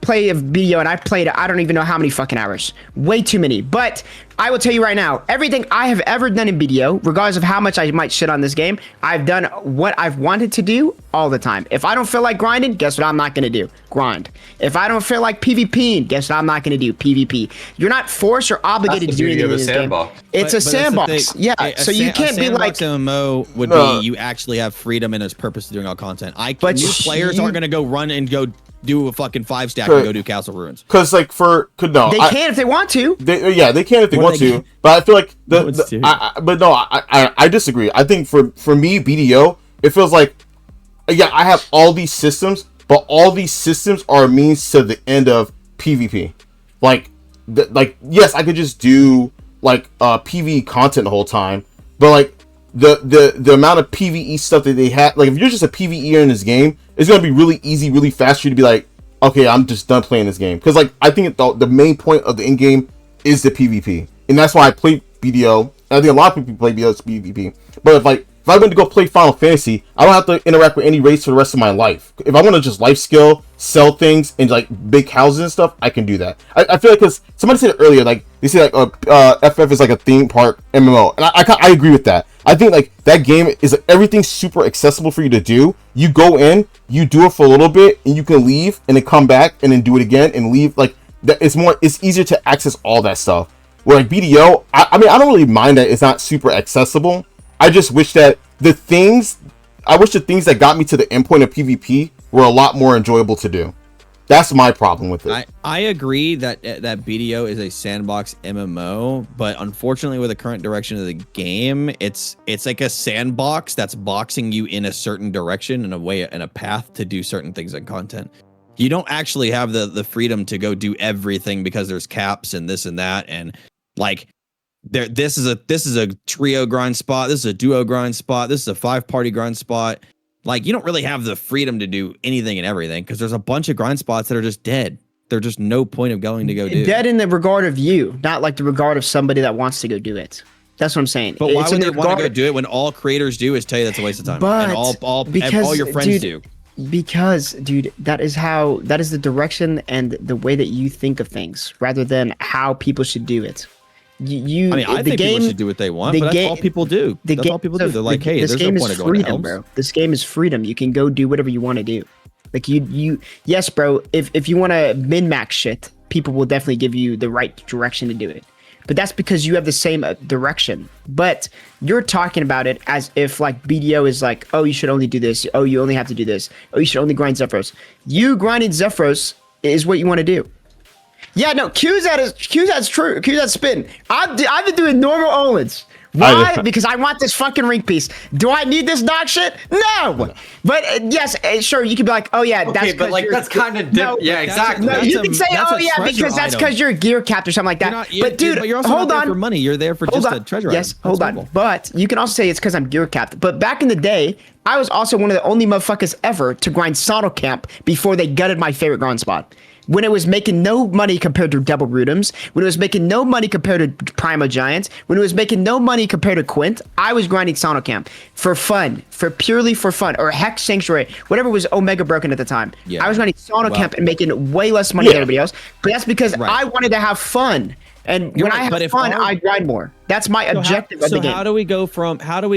play of BDO, and I've played I don't even know how many fucking hours. Way too many. But I will tell you right now, everything I have ever done in BDO, regardless of how much I might shit on this game, I've done what I've wanted to do all the time. If I don't feel like grinding, guess what I'm not going to do? Grind. If I don't feel like PvPing, guess what I'm not going to do? PvP. You're not forced or obligated to do anything in this game. It's a sandbox. Yeah, so you can't be like... MMO would be you actually have freedom and its purpose to doing all content. But new players aren't going to go run and go do a fucking 5-stack and go do Castle Ruins. Because like they can if they want to. They can if they want to. But I feel like I disagree. I think for me, BDO, it feels like I have all these systems, but all these systems are a means to the end of PvP. Like yes, I could just do like PvE content the whole time, but like the amount of PvE stuff that they have, like if you're just a PvEer in this game, it's gonna be really easy, really fast for you to be like, okay, I'm just done playing this game. Because like I think the main point of the end game is the PvP, and that's why I play BDO. And I think a lot of people play BDO as PvP. But if I went to go play Final Fantasy, I don't have to interact with any race for the rest of my life. If I want to just life skill, sell things, and like big houses and stuff, I can do that. I feel like, because somebody said it earlier, like they say like FF is like a theme park MMO, and I agree with that. I think like that game is like, everything's super accessible for you to do. You go in, you do it for a little bit, and you can leave, and then come back, and then do it again, and leave. Like that, it's easier to access all that stuff. Where like BDO, I mean, I don't really mind that it's not super accessible. I just wish that the things that got me to the endpoint of PvP were a lot more enjoyable to do. That's my problem with it. I agree that BDO is a sandbox MMO, but unfortunately with the current direction of the game, it's like a sandbox that's boxing you in a certain direction and a path to do certain things in content. You don't actually have the freedom to go do everything because there's caps and this and that, and like this is a trio grind spot, this is a duo grind spot, this is a 5-party grind spot. Like, you don't really have the freedom to do anything and everything because there's a bunch of grind spots that are just dead. There's just no point of going to go do. Dead in the regard of you, not like the regard of somebody that wants to go do it. That's what I'm saying. But why would they want to go do it when all creators do is tell you that's a waste of time? But and all your friends do. Because, dude, that is the direction and the way that you think of things rather than how people should do it. I think people should do what they want, but that's all people do. That's all people do. They're like, hey, there's no point of going to Helms. Bro. This game is freedom. You can go do whatever you want to do. Like yes, bro. If you want to min-max shit, people will definitely give you the right direction to do it. But that's because you have the same direction. But you're talking about it as if like BDO is like, oh, you should only do this. Oh, you only have to do this. Oh, you should only grind Zephyros. You grinding Zephyros is what you want to do. Yeah, no, QZ's true. QZ's spin. I've been doing normal Olins. Why? Because I want this fucking ring piece. Do I need this dog shit? No. But yes, sure, you could be like, oh yeah, that's okay, but like that's kind of yeah, exactly. No, you can say, oh yeah, because that's because you're a gear capped or something like that. But dude, but you're also hold not there on. For money, you're there for just a treasure item. Yes, hold on. But you can also say it's because I'm gear capped. But back in the day, I was also one of the only motherfuckers ever to grind Sono Camp before they gutted my favorite grind spot. When it was making no money compared to Double Rudums, when it was making no money compared to Primo Giants, when it was making no money compared to Quint, I was grinding Sono Camp for fun, purely for fun, or Hex Sanctuary, whatever was Omega Broken at the time. Yeah. I was grinding Sono Camp and making way less money than everybody else, but that's because I wanted to have fun. And when I have fun, I grind more. That's my objective of the game. So how do we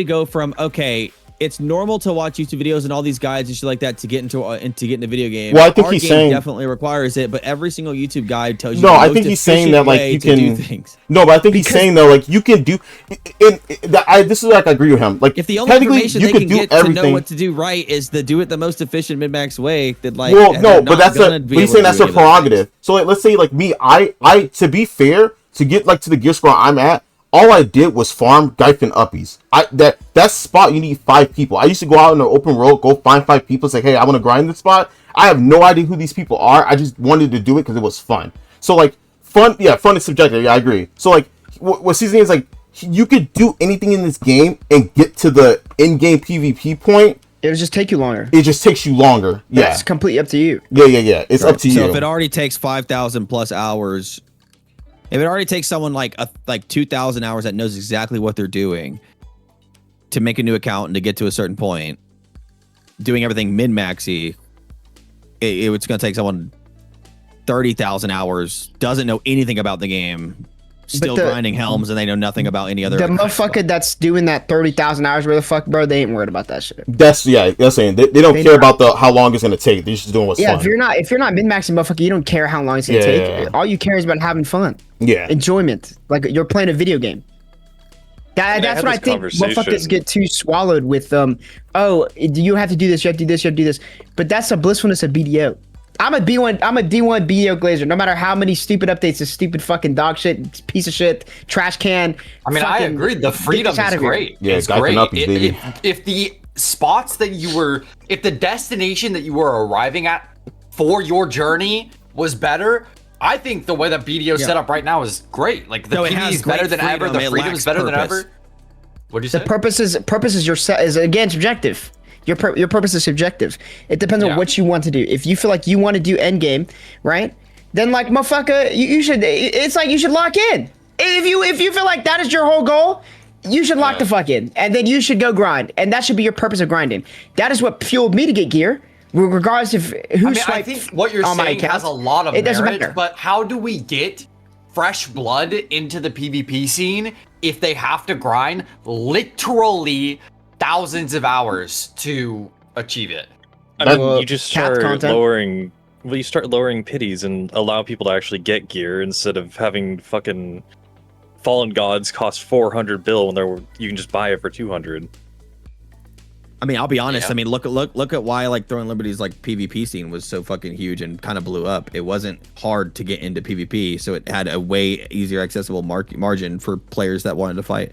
go from okay, it's normal to watch YouTube videos and all these guides and shit like that to get into video game. Well, I think Our he's game saying definitely requires it, but every single YouTube guide tells you. No, the I most think he's saying that efficient like way you to do can. things. No, but I think he's saying though like you can do. This is like I agree with him. Like If the only technically information you they can can do get to everything. know what to do right is to do it the most efficient mid-max way, that like. Well, they're no, not but that's gonna a. be But he's able saying to that's do their any of those things. prerogative. So like, let's say like me, I to be fair, to get like to the gear score I'm at, all I did was farm Gyfin uppies. That spot you need 5 people. I used to go out in the open world, go find 5 people, say, hey, I want to grind this spot. I have no idea who these people are. I just wanted to do it because it was fun. So like fun is subjective. Yeah, I agree. So like what seasoning is like, you could do anything in this game and get to the in-game PvP point. It'll just take you longer. It just takes you longer. Yeah, It's completely up to you. yeah. It's up to you. So if it already takes 5,000 plus hours, if it already takes someone like 2,000 hours that knows exactly what they're doing to make a new account and to get to a certain point, doing everything min-maxy, it's going to take someone 30,000 hours, doesn't know anything about the game, still grinding helms, and they know nothing about any other. The motherfucker that's doing that 30,000 hours, where the fuck, bro, they ain't worried about that shit. That's saying they don't They care not. about how long it's gonna take. They're just doing what's Yeah, fun. if you're not min-maxing, motherfucker, you don't care how long it's gonna Yeah, take. yeah, yeah. All you care is about having fun, Yeah, enjoyment, like you're playing a video game. That's had what I this think conversation. motherfuckers get too swallowed with. Oh, you have to do this, you have to do this, you have to do this. But that's the blissfulness of BDO. I'm a D1 BDO glazer. No matter how many stupid updates, this stupid fucking dog shit, piece of shit, trash can. I mean, I fucking agree. The get freedom this out is of here. great. Yeah, it's Gyfin great. uppies, baby. If the spots that if the destination that you were arriving at for your journey was better, I think the way that BDO is set up right now is great. Like the No, it PvE has is better great than ever. freedom. The It freedom lacks is better than purpose. ever. What do you say? Purpose is again subjective. Your purpose is subjective. It depends on Yeah. what you want to do. If you feel like you want to do end game, right? Then like motherfucker, you should. It's like you should lock in. If you feel like that is your whole goal, you should lock the fuck in, and then you should go grind, and that should be your purpose of grinding. That is what fueled me to get gear, regardless of who I swiped think what you're on my saying account. has a lot of It doesn't merit, matter. but how do we get fresh blood into the PvP scene if they have to grind literally thousands of hours to achieve it? I mean, you just cap start content. lowering. Well, you start lowering pities and allow people to actually get gear instead of having fucking fallen gods cost 400 bill when you can just buy it for 200. I mean, I'll be honest. Yeah. I mean, look at why like Throwing Liberty's like PvP scene was so fucking huge and kind of blew up. It wasn't hard to get into PvP, so it had a way easier accessible margin for players that wanted to fight.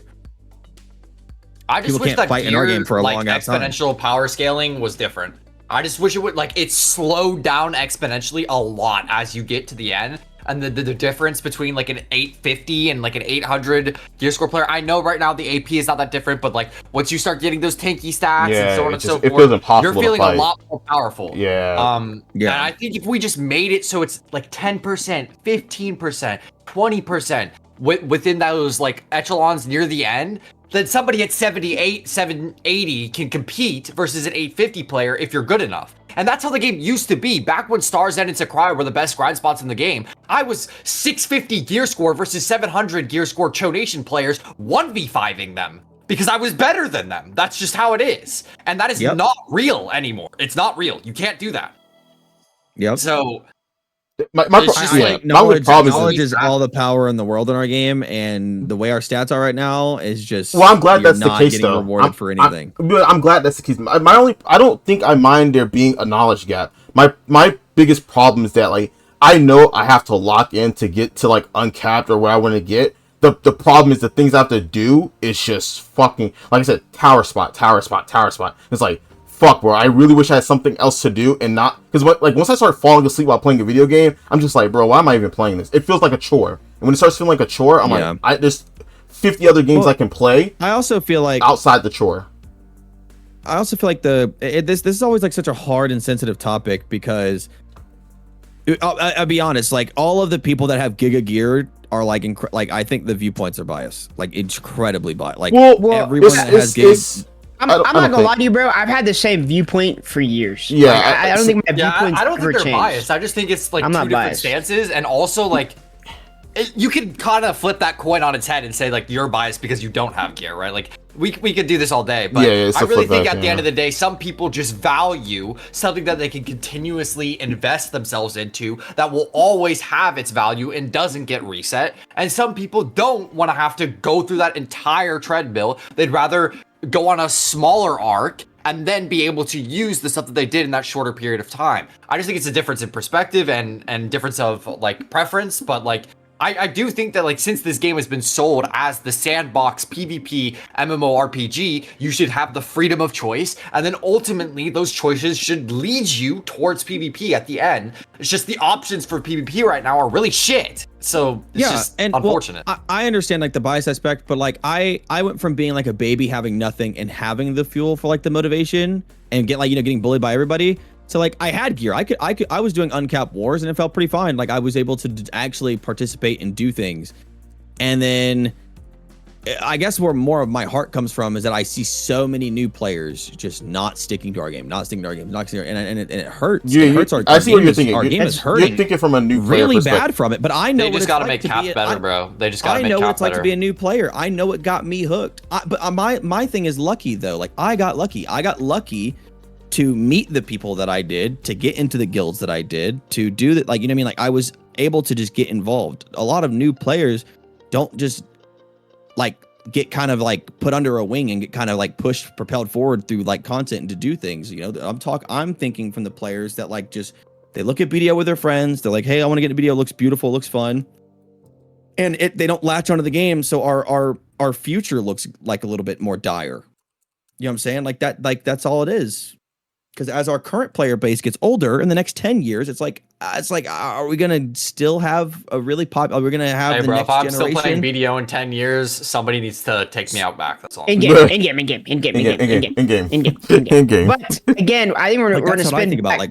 I just People wish can't that fight in our gear, game for a like long ass time. exponential power scaling was different. I just wish it would it slowed down exponentially a lot as you get to the end. And the difference between like an 850 and like an 800 gear score player. I know right now the AP is not that different, but like once you start getting those tanky stats Yeah, and so on it and so just- it forth, feels impossible you're to feeling fight. a lot more powerful. Yeah. Yeah. And I think if we just made it so it's like 10%, 15%, 20% within those like echelons near the end, then somebody at 78, 780 can compete versus an 850 player if you're good enough. And that's how the game used to be. Back when Stars End and Crio were the best grind spots in the game, I was 650 gear score versus 700 gear score Cho Nation players 1v5ing them because I was better than them. That's just how it is. And that is Yep. not real anymore. It's not real. You can't do that. Yep. So my it's just yeah, like my only problem knowledge is is all the power in the world in our game, and the way our stats are right now is just. well, I'm glad you're that's the not case getting though. rewarded for anything. I'm glad that's the case. I don't think I mind there being a knowledge gap. My biggest problem is that like I know I have to lock in to get to like uncapped or where I want to get. The problem is the things I have to do is just fucking, like I said, tower spot. It's like, fuck, bro. I really wish I had something else to do and not, because once I start falling asleep while playing a video game, I'm just like, bro, why am I even playing this? It feels like a chore. And when it starts feeling like a chore, I'm Yeah. like, there's 50 other games Well, I can play I also feel like outside the chore. this is always like such a hard and sensitive topic because I'll be honest, like all of the people that have Giga Gear are like I think the viewpoints are biased, like incredibly biased. Like Well, everyone that has Giga. I'm I don't not gonna think- lie to you, bro. I've had the same viewpoint for years. Yeah, Like, I don't think my yeah, viewpoint's I don't ever think they're changed. biased. I just think it's like I'm two not different biased. stances, and also like you could kind of flip that coin on its head and say like you're biased because you don't have gear, right? Like we could do this all day, but it's I a really flip think back, at the end of the day, some people just value something that they can continuously invest themselves into that will always have its value and doesn't get reset. And some people don't want to have to go through that entire treadmill. They'd rather go on a smaller arc and then be able to use the stuff that they did in that shorter period of time. I just think it's a difference in perspective and difference of like preference, but like I do think that like since this game has been sold as the sandbox PvP MMORPG, you should have the freedom of choice, and then ultimately those choices should lead you towards PvP at the end. It's just the options for PvP right now are really shit. So it's just unfortunate. Well, I understand like the bias aspect, but like I went from being like a baby having nothing and having the fuel for like the motivation and getting bullied by everybody. So like I had gear. I was doing uncapped wars and it felt pretty fine. Like I was able to actually participate and do things. And then I guess where more of my heart comes from is that I see so many new players just not sticking to our game, and it hurts. It hurts our I see what you're thinking. Our game is hurting. You're thinking from a new player really perspective. bad from it, but I know They just got to make cap better, bro. They just got to make cap better. I know what it's like to be a new player. I know it got me hooked. But my thing is lucky though. Like I got lucky. I got lucky to meet the people that I did, to get into the guilds that I did, to do that. Like, you know what I mean? Like I was able to just get involved. A lot of new players don't just like get kind of like put under a wing and get kind of like propelled forward through like content and to do things. You know, I'm thinking from the players that like just, they look at BDO with their friends. They're like, hey, I want to get into BDO. Looks beautiful. Looks fun. And they don't latch onto the game. So our future looks like a little bit more dire. You know what I'm saying? Like that's all it is. Because as our current player base gets older in the next 10 years, it's like, are we going to still have a really are we going to have the next if I'm generation? still playing BDO in 10 years, somebody needs to take me out back. That's all. In game. But again, I think we're going to spin back. I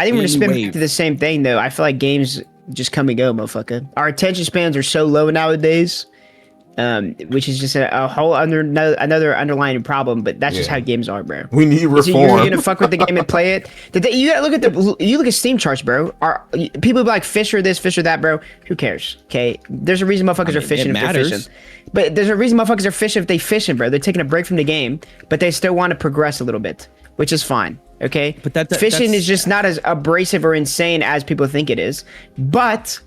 think we're going to spin back to the same thing, though. I feel like games just come and go, motherfucker. Our attention spans are so low nowadays, which is just a whole another underlying problem. But that's just how games are, bro. We need reform. So you're gonna fuck with the game and play it. You gotta look at you look at Steam charts, bro. People be like Fisher this, Fisher that, bro? Who cares? Okay, there's a reason motherfuckers are fishing if they're fishing. But there's a reason motherfuckers are fishing if they fishing, bro. They're taking a break from the game, but they still want to progress a little bit, which is fine. Okay, but fishing is just not as abrasive or insane as people think it is. But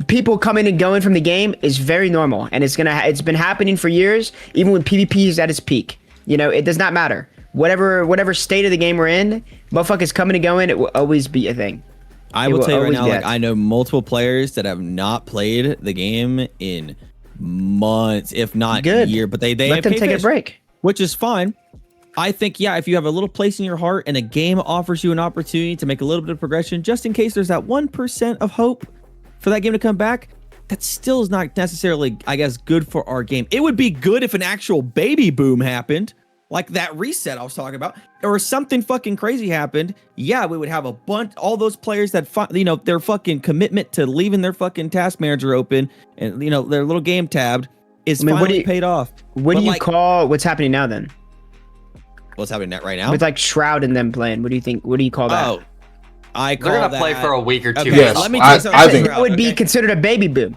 people coming and going from the game is very normal, and it's been happening for years, even when PvP is at its peak. You know, it does not matter. Whatever state of the game we're in, motherfuckers coming and going, it will always be a thing. I will tell you right now, like I know multiple players that have not played the game in months, if not a year, but they let them take a break, which is fine. I think, yeah, if you have a little place in your heart and a game offers you an opportunity to make a little bit of progression, just in case there's that 1% of hope for that game to come back, that still is not necessarily, I guess, good for our game. It would be good if an actual baby boom happened, like that reset I was talking about, or something fucking crazy happened. Yeah, we would have a bunch, all those players that, their fucking commitment to leaving their fucking task manager open and, their little game tabbed is finally paid off. What do you call what's happening now then? What's happening right now? With like Shroud and them playing. What do you think? What do you call that? Oh, they're gonna play for a week or two. Okay, yes, let me tell you something. I think that would be considered a baby boom.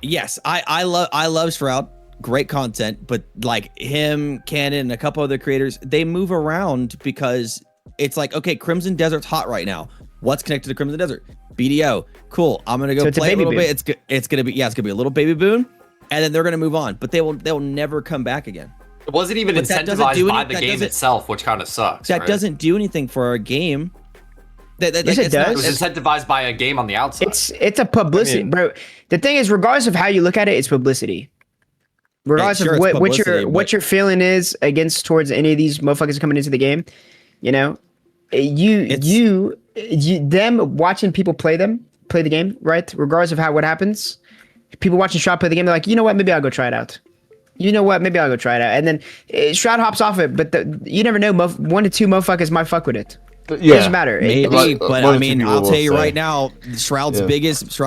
Yes, I love Shroud. Great content, but like him, Cannon, and a couple other creators, they move around because it's like, okay, Crimson Desert's hot right now. What's connected to Crimson Desert? BDO. Cool. I'm gonna go play a little bit. It's gonna be a little baby boom, and then they're gonna move on. But they'll never come back again. It wasn't even incentivized by the game itself, which kind of sucks. That doesn't do anything for our game. Yes, it does. It was incentivized by a game on the outside. It's a publicity, bro. The thing is, regardless of how you look at it, it's publicity. Regardless of what your feeling is towards any of these motherfuckers coming into the game, them watching people play the game, right? Regardless of what happens, people watching Shroud play the game, they're like, you know what, maybe I'll go try it out. And then Shroud hops off it, but you never know. 1 to 2 motherfuckers might fuck with it. Yeah, it doesn't matter. Maybe, but I mean, I'll tell you right now, Shroud's biggest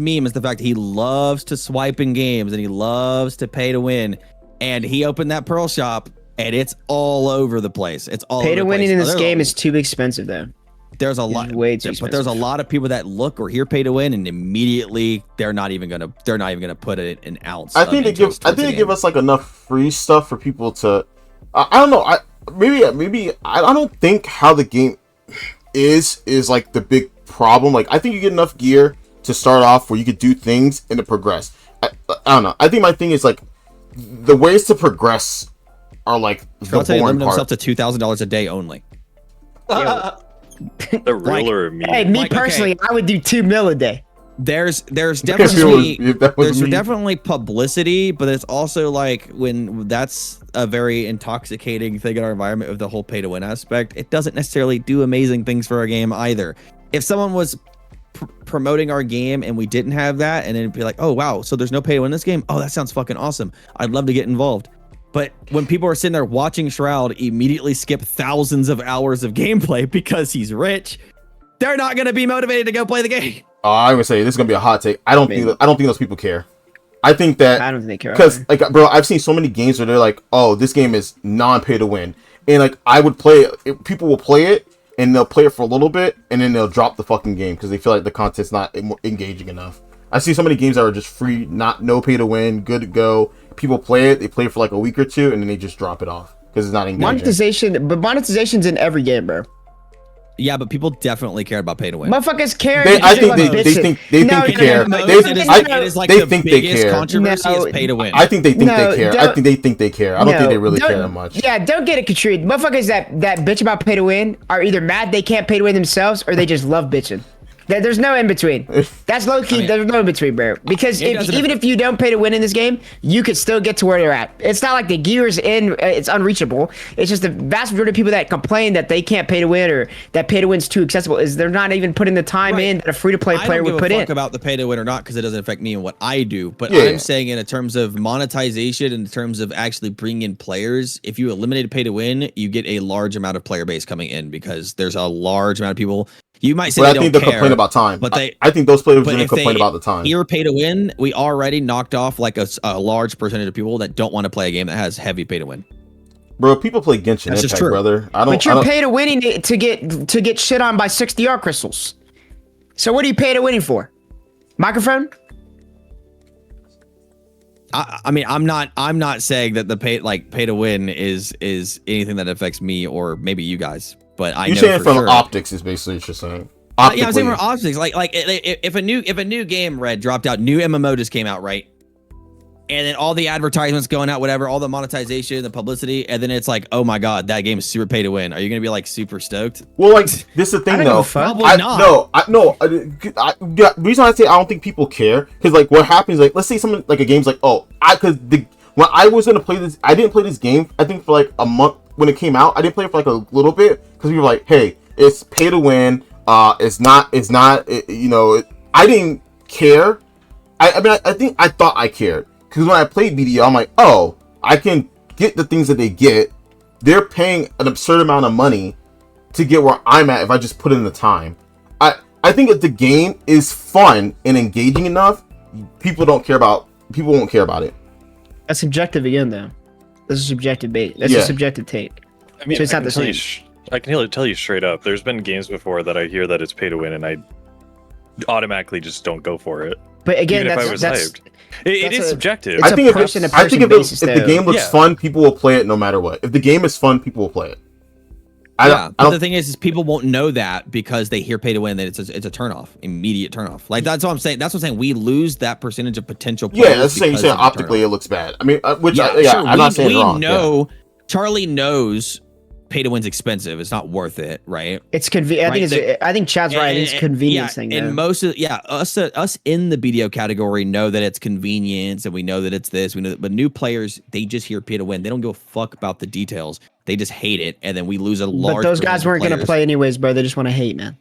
meme is the fact that he loves to swipe in games and he loves to pay to win. And he opened that Pearl shop and it's all over the place. It's all pay to winning in this game is too expensive though. there's a It's lot, way too but there's a expensive. lot of people that look or hear pay to win, and immediately they're not even gonna put it an ounce. I think they give us like enough free stuff for people to. I don't know. Maybe I don't think how the game is like the big problem. Like I think you get enough gear to start off where you could do things and to progress. I don't know. I think my thing is like the ways to progress are like the I'll tell you, boring limit part. himself to $2,000 a day only. The ruler of me. Hey, me Like, okay. personally, I would do 2 mil a day. There's If definitely that was there's me. definitely publicity, but it's also like when that's a very intoxicating thing in our environment of the whole pay to win aspect. It doesn't necessarily do amazing things for our game either. If someone was promoting our game and we didn't have that, and then it'd be like, oh wow, so there's no pay to win in this game. Oh, that sounds fucking awesome. I'd love to get involved. But when people are sitting there watching Shroud immediately skip thousands of hours of gameplay because he's rich, they're not going to be motivated to go play the game. I would say this is gonna be a hot take. I don't think those people care. I think that I don't think they care. because like bro, I've seen so many games where they're like, oh, this game is non-pay to win, and like I would play it. People will play it and they'll play it for a little bit and then they'll drop the fucking game because they feel like the content's not engaging enough. I see so many games that are just free, no pay to win, good to go. People play it, they play it for like a week or two, and then they just drop it off because it's not engaging. Monetization's in every game, bro. Yeah, but people definitely care about pay to win. Motherfuckers care. I think they care. It is like they the think they biggest care. controversy No, is pay to win. I think they think No, they care. I don't- think they think they care. I don't think they really care that much. Yeah, don't get it construed. Motherfuckers that bitch about pay to win are either mad they can't pay to win themselves or they just love bitching. There's no in between. That's low key. There's no in between, bro. Because even if you don't pay to win in this game, you could still get to where you're at. It's not like the gear's in. It's unreachable. It's just the vast majority of people that complain that they can't pay to win or that pay to win's too accessible is they're not even putting the time in that a free to play player would put I don't in. give a fuck about the pay to win or not because it doesn't affect me and what I do. But Yeah. I'm saying in terms of monetization, in terms of actually bringing in players, if you eliminate pay to win, you get a large amount of player base coming in because there's a large amount of people. You might say But they I think don't they'll care, complain about time. but I think those players but didn't if complain they about the time. Here, pay to win, we already knocked off like a large percentage of people that don't want to play a game that has heavy pay to win. Bro, people play Genshin That's just Impact, true. brother. But you're pay to winning to get shit on by 60 art crystals. So what are you pay to winning for? Microphone? I mean, I'm not saying that the pay to win is anything that affects me or maybe you guys, but I You're know saying for from sure. optics is basically what you're saying. Yeah, I'm saying from optics. Like if a new game Red dropped out, new MMO just came out, right? And then all the advertisements going out, whatever, all the monetization, the publicity, and then it's like, oh my god, that game is super pay to win. Are you gonna be like super stoked? Well, like this is the thing don't give though. a fuck. Probably not. The reason I say I don't think people care because like what happens, like let's say something like a game's like, oh, when I was gonna play this, I didn't play this game. I think for like a month when it came out, I didn't play it for like a little bit because we were like, hey, it's pay to win. It's not. I didn't care. I thought I cared because when I played BDO, I'm like, oh, I can get the things that they get. They're paying an absurd amount of money to get where I'm at if I just put in the time. I think if the game is fun and engaging enough, people won't care about it. That's subjective again, though. That's a subjective bait. That's Yeah. a subjective take. I mean, So it's I not can the tell you same. I can tell you straight up. There's been games before that I hear that it's pay to win, and I automatically just don't go for it. But again, Even if I was hyped. It that's is a- subjective. it's I think person-to-person if basis the there. game looks Yeah. fun, people will play it no matter what. If the game is fun, people will play it. But the thing is people won't know that because they hear pay to win that it's a turnoff, immediate turnoff. Like that's what I'm saying. That's what I'm saying. We lose that percentage of potential players. Yeah, that's the same. You're because saying of the optically turnoff. it looks bad. I mean, Sure, I'm not saying we wrong. know Charlie knows pay to win's expensive. It's not worth it, right? It's convenient. Right, I think Chad's right. It's a convenience thing. And though. most of us in the BDO category know that it's convenience and we know that it's this. We know, but new players they just hear pay to win. They don't give a fuck about the details. They just hate it, and then we lose a large. But those guys percentage of weren't going to players. play anyways, bro. They just want to hate, man.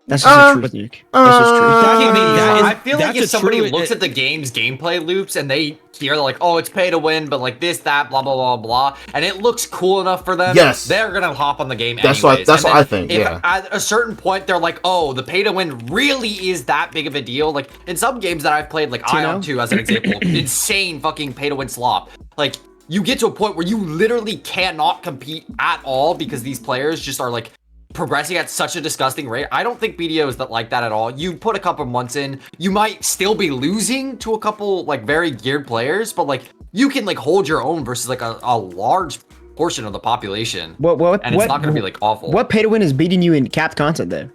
That's just the truth, Nuke. That's just true. I feel like that's if a somebody true- looks at the game's gameplay loops and they hear like, oh, it's pay to win, but like this, that, blah, blah, blah, blah, and it looks cool enough for them, Yes. they're gonna hop on the game That's anyways. what And I then think, If yeah. at a certain point they're like, oh, the pay to win really is that big of a deal. Like in some games that I've played, like Ion 2 as an example, insane fucking pay to win slop. Like you get to a point where you literally cannot compete at all because these players just are like progressing at such a disgusting rate. I don't think BDO is like that at all. You put a couple months in, you might still be losing to a couple like very geared players, but like you can like hold your own versus like a large portion of the population. And it's not going to be like awful. What pay to win is beating you in capped content though?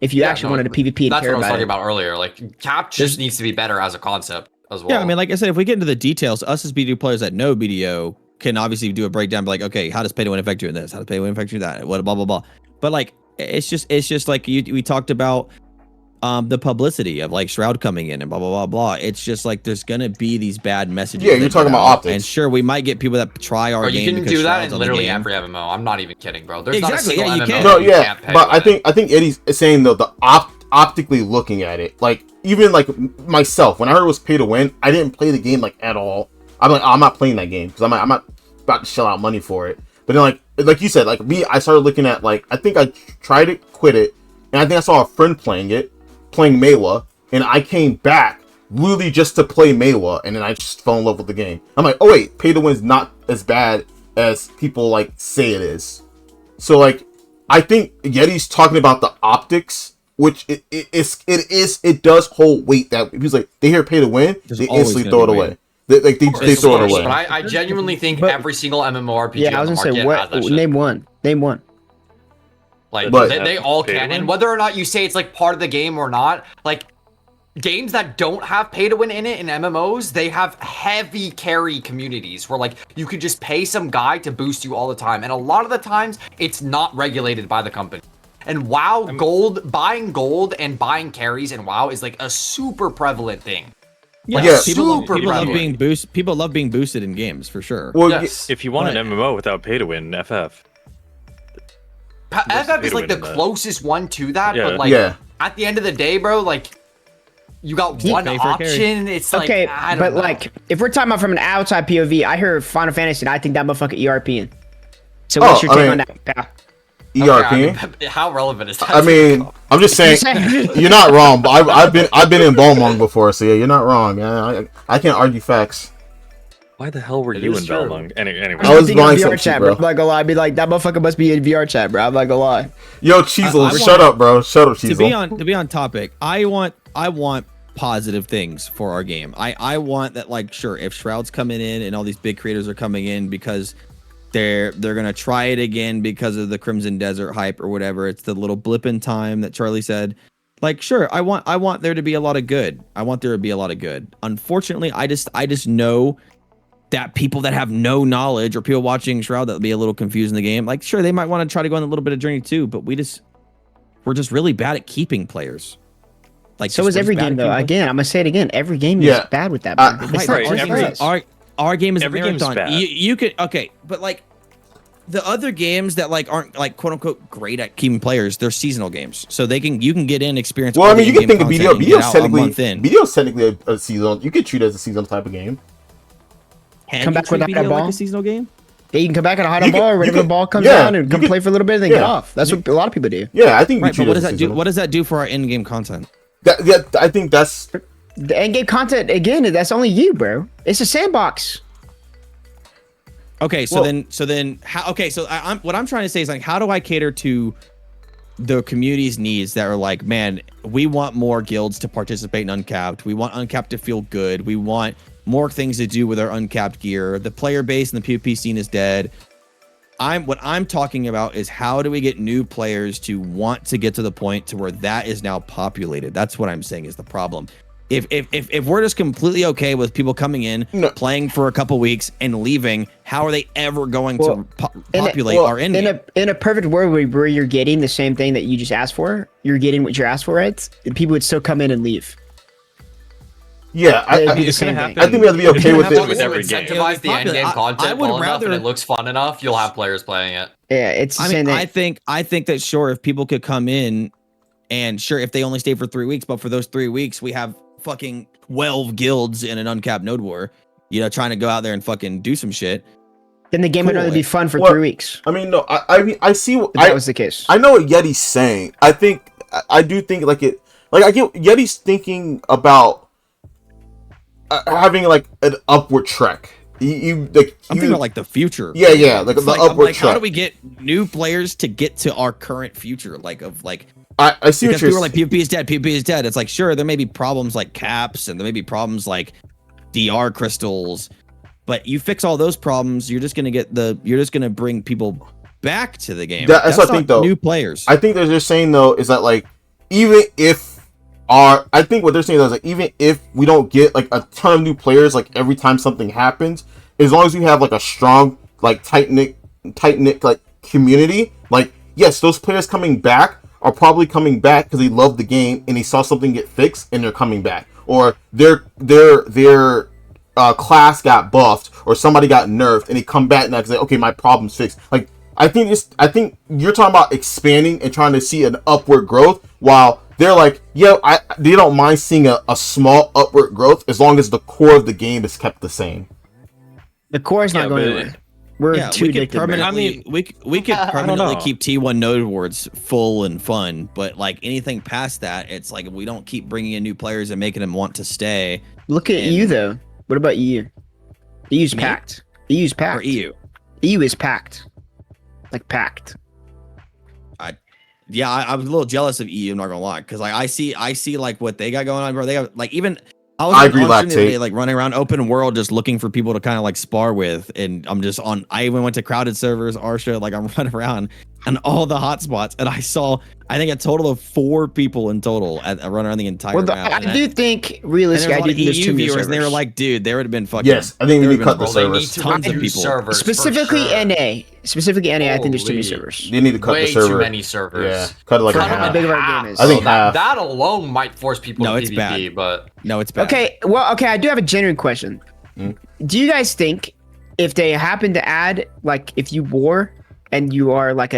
If you actually wanted a PvP and that's care what I was about talking it. about earlier. Like cap just needs to be better as a concept as well. Yeah, I mean, like I said, if we get into the details, us as BDO players that know BDO can obviously do a breakdown, be like, okay, how does pay to win affect you in this? How does pay to win affect you in that? What blah blah blah. But like, it's just like we talked about the publicity of like Shroud coming in and blah blah blah blah. It's just like there's gonna be these bad messages. Yeah, you're talking about optics. And sure, we might get people that try our game. You can because do that Shroud's in on the literally game. every MMO. I'm not even kidding, bro. There's Exactly, not a single yeah, you MMO can. No, that you yeah, can't pay but to win. I think Eddie's saying though optically looking at it, like even like myself, when I heard it was pay to win, I didn't play the game like at all. I'm like, I'm not playing that game because I'm not about to shell out money for it. But then like you said, like me, I started looking at like I think I tried it, quit it, and I think I saw a friend playing Maywa, and I came back really just to play Maywa, and then I just fell in love with the game. I'm like, oh wait, pay to win is not as bad as people like say it is. So like, I think Yeti's talking about the optics, which it does hold weight. That he's like, they hear pay to win, There's they always instantly gonna throw it be away. They throw it away. But I genuinely think But- every single MMORPG Yeah, I on was the gonna say market has what? that shit. Name one. Like But- they all Pay to can, win? and whether or not you say it's like part of the game or not, like games that don't have pay to win in it in MMOs, they have heavy carry communities where like you could just pay some guy to boost you all the time, and a lot of the times it's not regulated by the company. And WoW buying gold and buying carries in WoW is like a super prevalent thing. Yeah, Yeah. people love prevalent. being boosted. People love being boosted in games for sure. Well, Yes. If you want Right. an MMO without pay to win, FF. FF is pay to like the win in that? closest one to that, Yeah. but like Yeah. at the end of the day, bro, like you got one pay for a carry. option. It's like Okay, I don't but know. like if we're talking about from an outside POV, I hear Final Fantasy and I think that motherfucker ERPing. So what's your I take mean- on that, pal? Okay, ERP. I mean, how relevant is that? I mean, I'm just saying, you're not wrong. But I've been in Balmung before, so yeah, you're not wrong. Yeah, I can't argue facts. Why the hell were It you is in true. Belmung? Anyway, I was Thinking of buying VR some chat, shit, bro. bro. I'm not gonna lie. I'd be like, that motherfucker must be in VR chat, bro. I'm not gonna lie. Yo, Cheezel, I shut want- up, bro. Shut up, to be Cheezel. on topic, I want positive things for our game. I want that, like, sure, if Shroud's coming in and all these big creators are coming in because they're gonna try it again because of the Crimson Desert hype or whatever. It's the little blip in time that Charlie said. Like, sure, I want there to be a lot of good. I want there to be a lot of good. Unfortunately, I just know that people that have no knowledge or people watching Shroud that will be a little confused in the game, like, sure, they might want to try to go on a little bit of journey too, but we're just really bad at keeping players. Like, So just- is we're every just bad game at though. keeping Again, I'm gonna say it again. Every game Yeah. is bad with that. Bro. It's right, not just every- us. our game is a Every game's marathon. bad. You could, okay, but like the other games that like aren't like quote unquote great at keeping players, they're seasonal games, so you can get in, experience. Well, all I mean, the you can in-game think of content BDO. and get out a month in. BDO's technically a seasonal. You could treat it as a seasonal type of game. Can Come you back with treat that BDO ball? like a seasonal game. Yeah, you can come back and hide a You can- ball, right you when the can- ball comes yeah, down and you come can- play for a little bit and then get yeah. off. That's what a lot of people do. Yeah, I think you Right, treat but what it does as that do? seasonal. What does that do for our in-game content? I think that's The end game content again, that's only you, bro. It's a sandbox. Okay, so Well- then how? Okay, so I'm what I'm trying to say is like, how do I cater to the community's needs that are like, man, we want more guilds to participate in Uncapped. We want Uncapped to feel good. We want more things to do with our Uncapped gear. The player base and the PvP scene is dead. What I'm talking about is how do we get new players to want to get to the point to where that is now populated? That's what I'm saying is the problem. If we're just completely okay with people coming in, No. playing for a couple weeks and leaving, how are they ever going Well, to in a- populate well, our end game? In a perfect world where you're getting the same thing that you just asked for, you're getting what you asked for, right? And people would still come in and leave. yeah. It'd be the it's gonna same thing. happen. I think we have to be It's okay gonna with happen it. with If you every game. incentivize the end game I content would well enough and rather- it looks fun enough, you'll have players playing it. Yeah, it's the I same mean, thing. I think that sure, if people could come in and sure, if they only stay for 3 weeks, but for those 3 weeks, we have fucking 12 guilds in an uncapped node war, trying to go out there and fucking do some shit. Then the game would cool. only be fun for Well, 3 weeks. I mean, no. I mean, I see. If that was the case. I know what Yeti's saying. I do think like it. Like I get Yeti's thinking about having like an upward trek, I'm thinking about like the future. yeah, like It's the like, upward I'm like, track. how do we get new players to get to our current future? Like of like I see what because you're people are like PvP is dead, PvP is dead. It's like sure there may be problems like caps and there may be problems like DR crystals, but you fix all those problems, you're just gonna bring people back to the game. That's what I think, not though. New players. I think they're just saying though is that like even if I think what they're saying though is like even if we don't get like a ton of new players like every time something happens, as long as we have like a strong like tight knit like community, like yes, those players coming back are probably coming back because they love the game and they saw something get fixed and they're coming back, or their class got buffed or somebody got nerfed and they come back now because like, okay, my problem's fixed. Like I think you're talking about expanding and trying to see an upward growth, while they're like, yeah, they don't mind seeing a small upward growth as long as the core of the game is kept the same. The core is not Yeah, going but- anywhere. We're too we could addicted. bro. permanently we could I don't permanently know. keep T1 node wards full and fun, but like anything past that, it's like if we don't keep bringing in new players and making them want to stay. Look at And- EU though. What about EU? EU's Me? packed. EU's Or packed. EU. EU is packed. Like packed. Yeah, I was a little jealous of EU. I'm not gonna lie, because like I see like what they got going on, bro. They got like even I was I on agree, stream the other Lactate. day, like running around open world, just looking for people to kind of like spar with, and I'm just on. I even went to crowded servers, Arsha, like I'm running around and all the hotspots, and I saw I think a total of 4 people in total at running around the entire Well, map. I do think realistically, I do think there's too many viewers, and they were servers. like, dude, there would have been fucking. Yes, I think we there need to would've cut the been- Well, they need servers. to Tons of reduce people. servers. for specifically sure. NA. Specifically NA, I think there's too many Holy. servers. They need to cut Way the server. too many servers. Yeah, cut it like For a how half. big of our game is. I think that, half. that alone might force people No, to it's PvP, bad. but No, it's bad. Okay, well, okay, I do have a genuine question. Mm. Do you guys think if they happen to add, like, if you war and you are like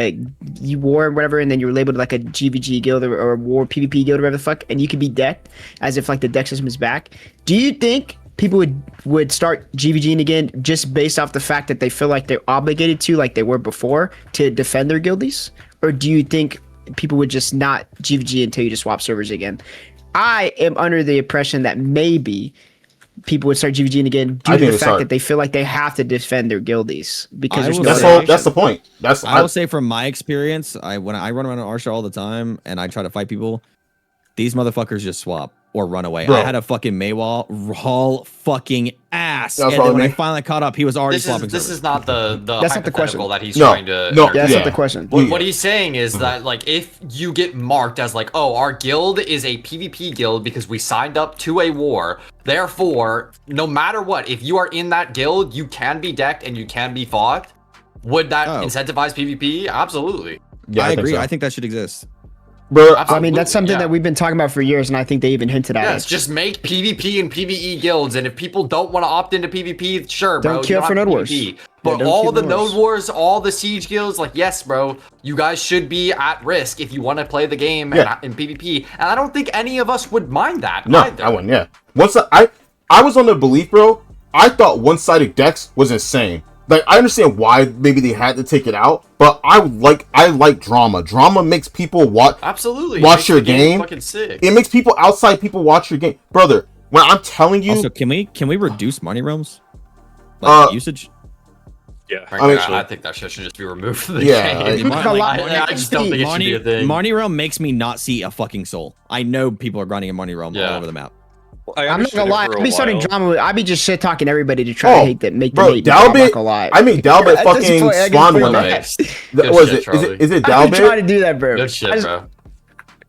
you war or whatever, and then you're labeled like a GVG guild or war PvP guild or whatever the fuck, and you could be decked as if like the deck system is back, do you think people would start GVGing again just based off the fact that they feel like they're obligated to, like they were before, to defend their guildies? Or do you think people would just not GVG until you just swap servers again? I am under the impression that maybe people would start GVGing again I due to think the they fact start. that they feel like they have to defend their guildies because I there's will no That's say- other all. That's the option. point. That's I will say from my experience, when I run around Arsha all the time and I try to fight people, these motherfuckers just swap or run away. Bro. I had a fucking Maywall haul fucking ass, That's and then probably when I me. finally caught up, he was already this swapping. is servers. not the That's not the question. hypothetical that he's No, trying to. no, Yeah, that's entertain. not the question. What he's saying is that like if you get marked as like, oh, our guild is a PvP guild because we signed up to a war, therefore, no matter what, if you are in that guild, you can be decked and you can be fought. Would that Oh. incentivize PvP? Absolutely. Yeah, I agree. so. I think that should exist. Bro, I mean, that's something yeah. that we've been talking about for years, and I think they even hinted at Yes, it. just make PvP and PvE guilds, and if people don't want to opt into PvP, sure, bro. Don't you queue up for have Node Wars. PvP. Yeah, But don't all queue the for Node Wars. Wars, all the Siege guilds, like, yes, bro, you guys should be at risk if you want to play the game Yeah. in PvP. And I don't think any of us would mind that no, either. I wouldn't. Yeah. Once I was on the belief, bro. I thought one-sided decks was insane. Like I understand why maybe they had to take it out, but I like drama. Drama makes people watch. Absolutely. Watch Makes your the game game. Fucking sick. It makes people outside people watch your game, brother. When I'm telling you, Also, can we reduce money realms? Like usage? Yeah. Frankly, I mean- I think that shit should just be removed from the Yeah, game. Look at a lot- I just don't think it should be a thing. Money realm makes me not see a fucking soul. I know people are grinding in money realm Yeah. all over the map. I I'm not understood gonna it lie. for a I'd be starting while. drama. I'd be just shit talking everybody to try Oh, to hate them, make bro, them hate me. I'm not Dalbit. gonna lie. I mean, Dalbit At this fucking point, I can spawned feel one my night. ass. Good Was shit, it? Charlie. Is it I've been trying Dalbit? to do that, bro. Good shit, bro.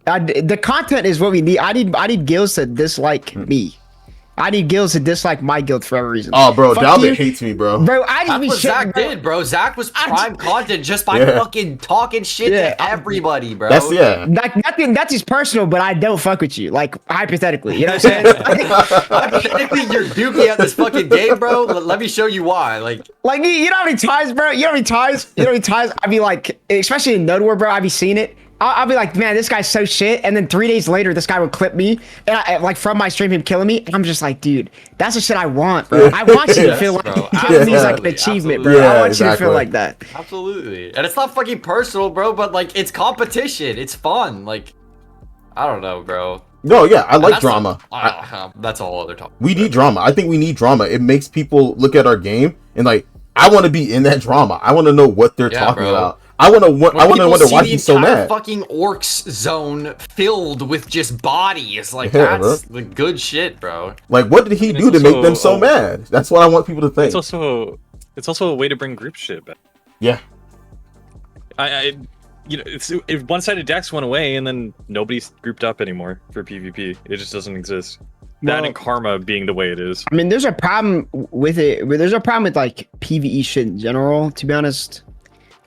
The content is what we need. I need guilds to dislike me. I need guilds to dislike my guild for every reason. Oh, bro, Fuck Dalbit you. hates me, bro. Bro, I just That's be what shitting, Zach bro. did, bro. Zach was I prime content just by Yeah. fucking talking shit Yeah, to everybody, bro. That's yeah. Like nothing. That's just personal, but I don't fuck with you. Like hypothetically, you know what I'm saying? Hypothetically, you're dookie at this fucking game, bro. Let me show you why. Like, You know how many times, bro? You know how many times? You know how many times I'd be like, especially in Node War, bro. I'd be seeing it. I'll be like, man, this guy's so shit. And then 3 days later, this guy would clip me, and like from my stream, him killing me. And I'm just like, dude, that's the shit I want, bro. I want you to Yes, feel like bro. killing me is like an Absolutely, achievement, bro. absolutely. I Yeah, want you to exactly. feel like that. absolutely. And it's not fucking personal, bro, but like, it's competition. It's fun. Like, I don't know, bro. No, yeah, I like That's drama. That's a whole other topic. We need drama. I think we need drama. It makes people look at our game and like, I want to be in that drama. I want to know what they're talking bro. about. I want to wonder why he's so mad. Fucking orcs zone filled with just bodies. Like Yeah, that's the good shit, bro. Like, what did he And do it's to make also- them so mad? That's what I want people to think. It's also a way to bring group shit back. Yeah. It's if one-sided decks went away and then nobody's grouped up anymore for PvP. It just doesn't exist. That Well- and karma being the way it is. I mean, there's a problem with it. There's a problem with like PVE shit in general. To be honest,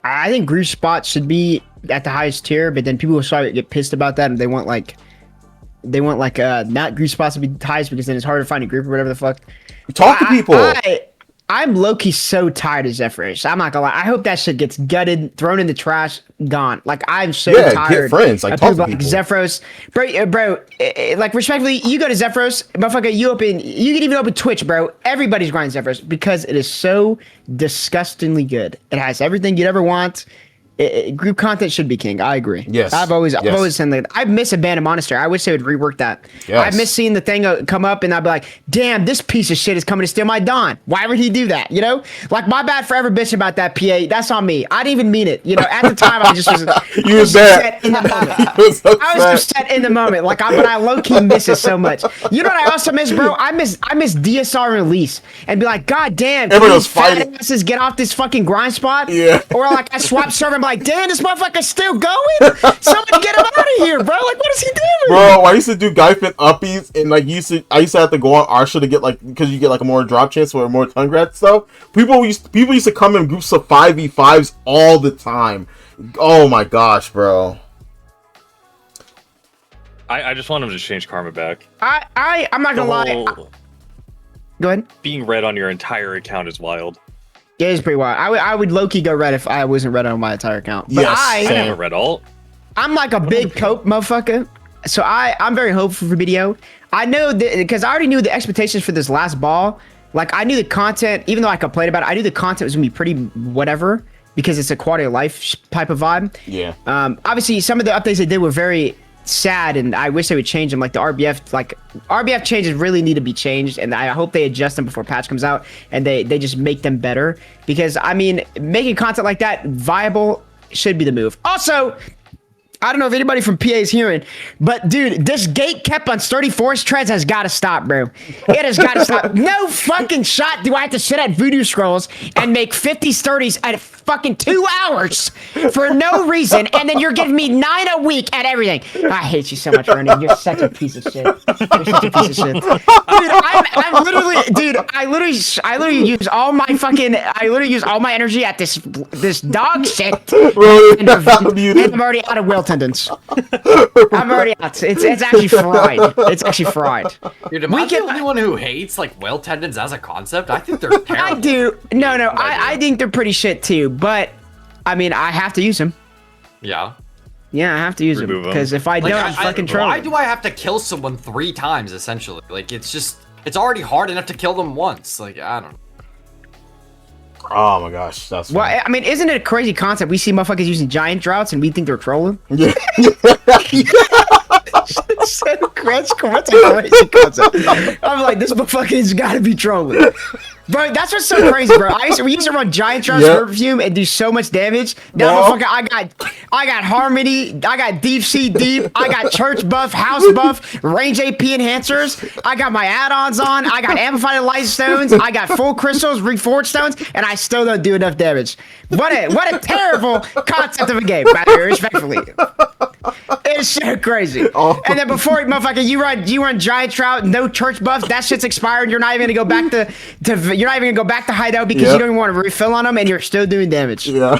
I think group spots should be at the highest tier, but then people will start to get pissed about that, and they want not group spots to be the highest because then it's hard to find a group or whatever the fuck. Talk to people. I'm low-key so tired of Zephyros. I'm not gonna lie. I hope that shit gets gutted, thrown in the trash, gone. Like, I'm so Yeah, tired. get friends. Like, of talk to like people. Zephyros. Bro, like, respectfully, you go to Zephyros, motherfucker, you can even open Twitch, bro. Everybody's grinding Zephyros because it is so disgustingly good. It has everything you'd ever want. Group content should be king. I agree. Yes. I've always Yes. said that. I miss Abandoned Monastery. I wish they would rework that. Yes. I miss seeing the thing come up and I'd be like, damn, this piece of shit is coming to steal my Dawn. Why would he do that? You know? Like, my bad for ever bitching about that PA. That's on me. I didn't even mean it. You know, at the time, I just was You was mad. upset in the moment. He was I was upset. upset in the moment. But I low-key miss it so much. You know what I also miss, bro? I miss DSR release and be like, God damn, can Everyone was these fat fighting. asses get off this fucking grind spot? Yeah. Or like I swap server and be like, damn, this motherfucker's still going? Somebody get him out of here, bro. Like, what is he doing? Bro, I used to do guy fit uppies and like I used to have to go on Arsha to get like because you get like a more drop chance or more tongue rat stuff. People used to come in groups of 5v5s all the time. Oh my gosh, bro. I just want him to change karma back. I'm not gonna lie. whole Go ahead. being red on your entire account is wild. Yeah, it's pretty wild. I would low-key go red if I wasn't red on my entire account. But Yes, I same. have a red alt. I'm like a big cope motherfucker. So I'm very hopeful for BDO. I know that because I already knew the expectations for this last ball. Like, I knew the content, even though I complained about it, I knew the content was gonna be pretty whatever because it's a quality of life type of vibe. Yeah. Obviously, some of the updates they did were very sad, and I wish they would change them. Like the RBF changes really need to be changed, and I hope they adjust them before patch comes out, and they just make them better. Because I mean, making content like that viable should be the move. Also, I don't know if anybody from PA is hearing, but dude, this gate kept on sturdy forest treads has got to stop, bro. It has got to stop. No fucking shot do I have to sit at Voodoo Scrolls and make 50 sturdies at fucking 2 hours for no reason, and then you're giving me 9 a week at everything. I hate you so much, Ronan. You're such a piece of shit. You're such a piece of shit. Dude, I'm literally, dude, I literally use all my energy at this dog shit. Bro, And I'm muted. already out of will tendons. I'm already out. It's actually fried. It's actually fried. Dude, am I We can- the only one who hates like whale tendons as a concept? I think they're terrible. I do. No, I think they're pretty shit too. But I mean, I have to use them. Yeah. Yeah, I have to use them Remove 'em. because if I Like, don't, I'm fucking trolling. why do I have to kill someone 3 times essentially? Like, it's already hard enough to kill them once. Like, I don't know. Oh my gosh, that's Well, funny. I mean, isn't it a crazy concept? We see motherfuckers using giant droughts and we think they're trolling. Yeah. It's so crazy. What's a crazy concept? I'm like, this motherfucker's got to be trolling. Bro, that's what's so crazy, bro. We used to run giant droughts Yep. perfume and do so much damage. Now, No. motherfucker, I got harmony, I got deep sea deep, I got church buff, house buff, range AP enhancers. I got my add-ons on. I got amplified light stones. I got full crystals, reforged stones, and I still don't do enough damage. What a terrible concept of a game, by the way, respectfully. It's so crazy. Oh. And then before, motherfucker, you run giant trout, no church buffs. That shit's expired. You're not even gonna go back to you're not even gonna go back to hideout because Yep. you don't even want to refill on them, and you're still doing damage. Yeah.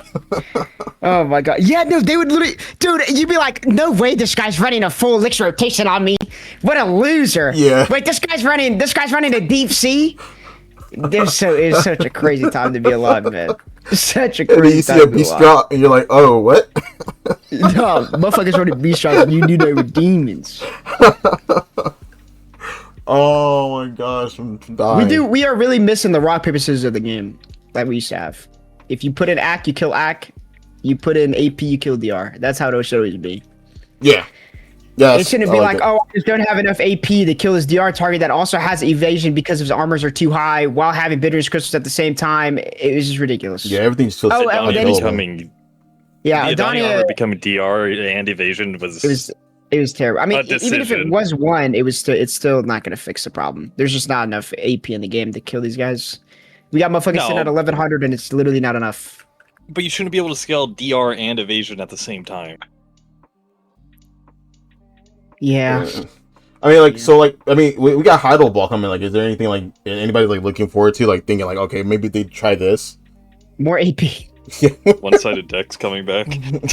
Oh my god. Yeah, no, they would literally, dude. You'd be like, no way, this guy's running a full elixir rotation on me. What a loser. Yeah. Wait, this guy's running a deep sea. It's such a crazy time to be alive, man. Such a And then crazy you see time a to be beast alive. drop and you're like, oh, what? No, motherfuckers running beast shots and you knew they were demons. Oh my gosh, I'm dying. We are really missing the rock, paper, scissors of the game that we used to have. If you put in AC, you kill AC. You put in AP, you kill DR. That's how those should always be. Yeah. Yes, It shouldn't I be like like, it. oh, I just don't have enough AP to kill this DR target that also has evasion because his armors are too high while having bitterness crystals at the same time. It was just ridiculous. Yeah, everything's so Oh, Adani then he's becoming Yeah, the Adani Adania, armor becoming DR and evasion it was terrible. I mean, a even if it decision. was one, it's still not going to fix the problem. There's just not enough AP in the game to kill these guys. We got motherfuckers sitting at No. 1100 and it's literally not enough. But you shouldn't be able to scale DR and evasion at the same time. Yeah. I mean, like, so, like, I mean, we got Heidel Ball coming. Like, is there anything like anybody like looking forward to, like, thinking like, okay, maybe they try this? More AP. One-sided decks coming back.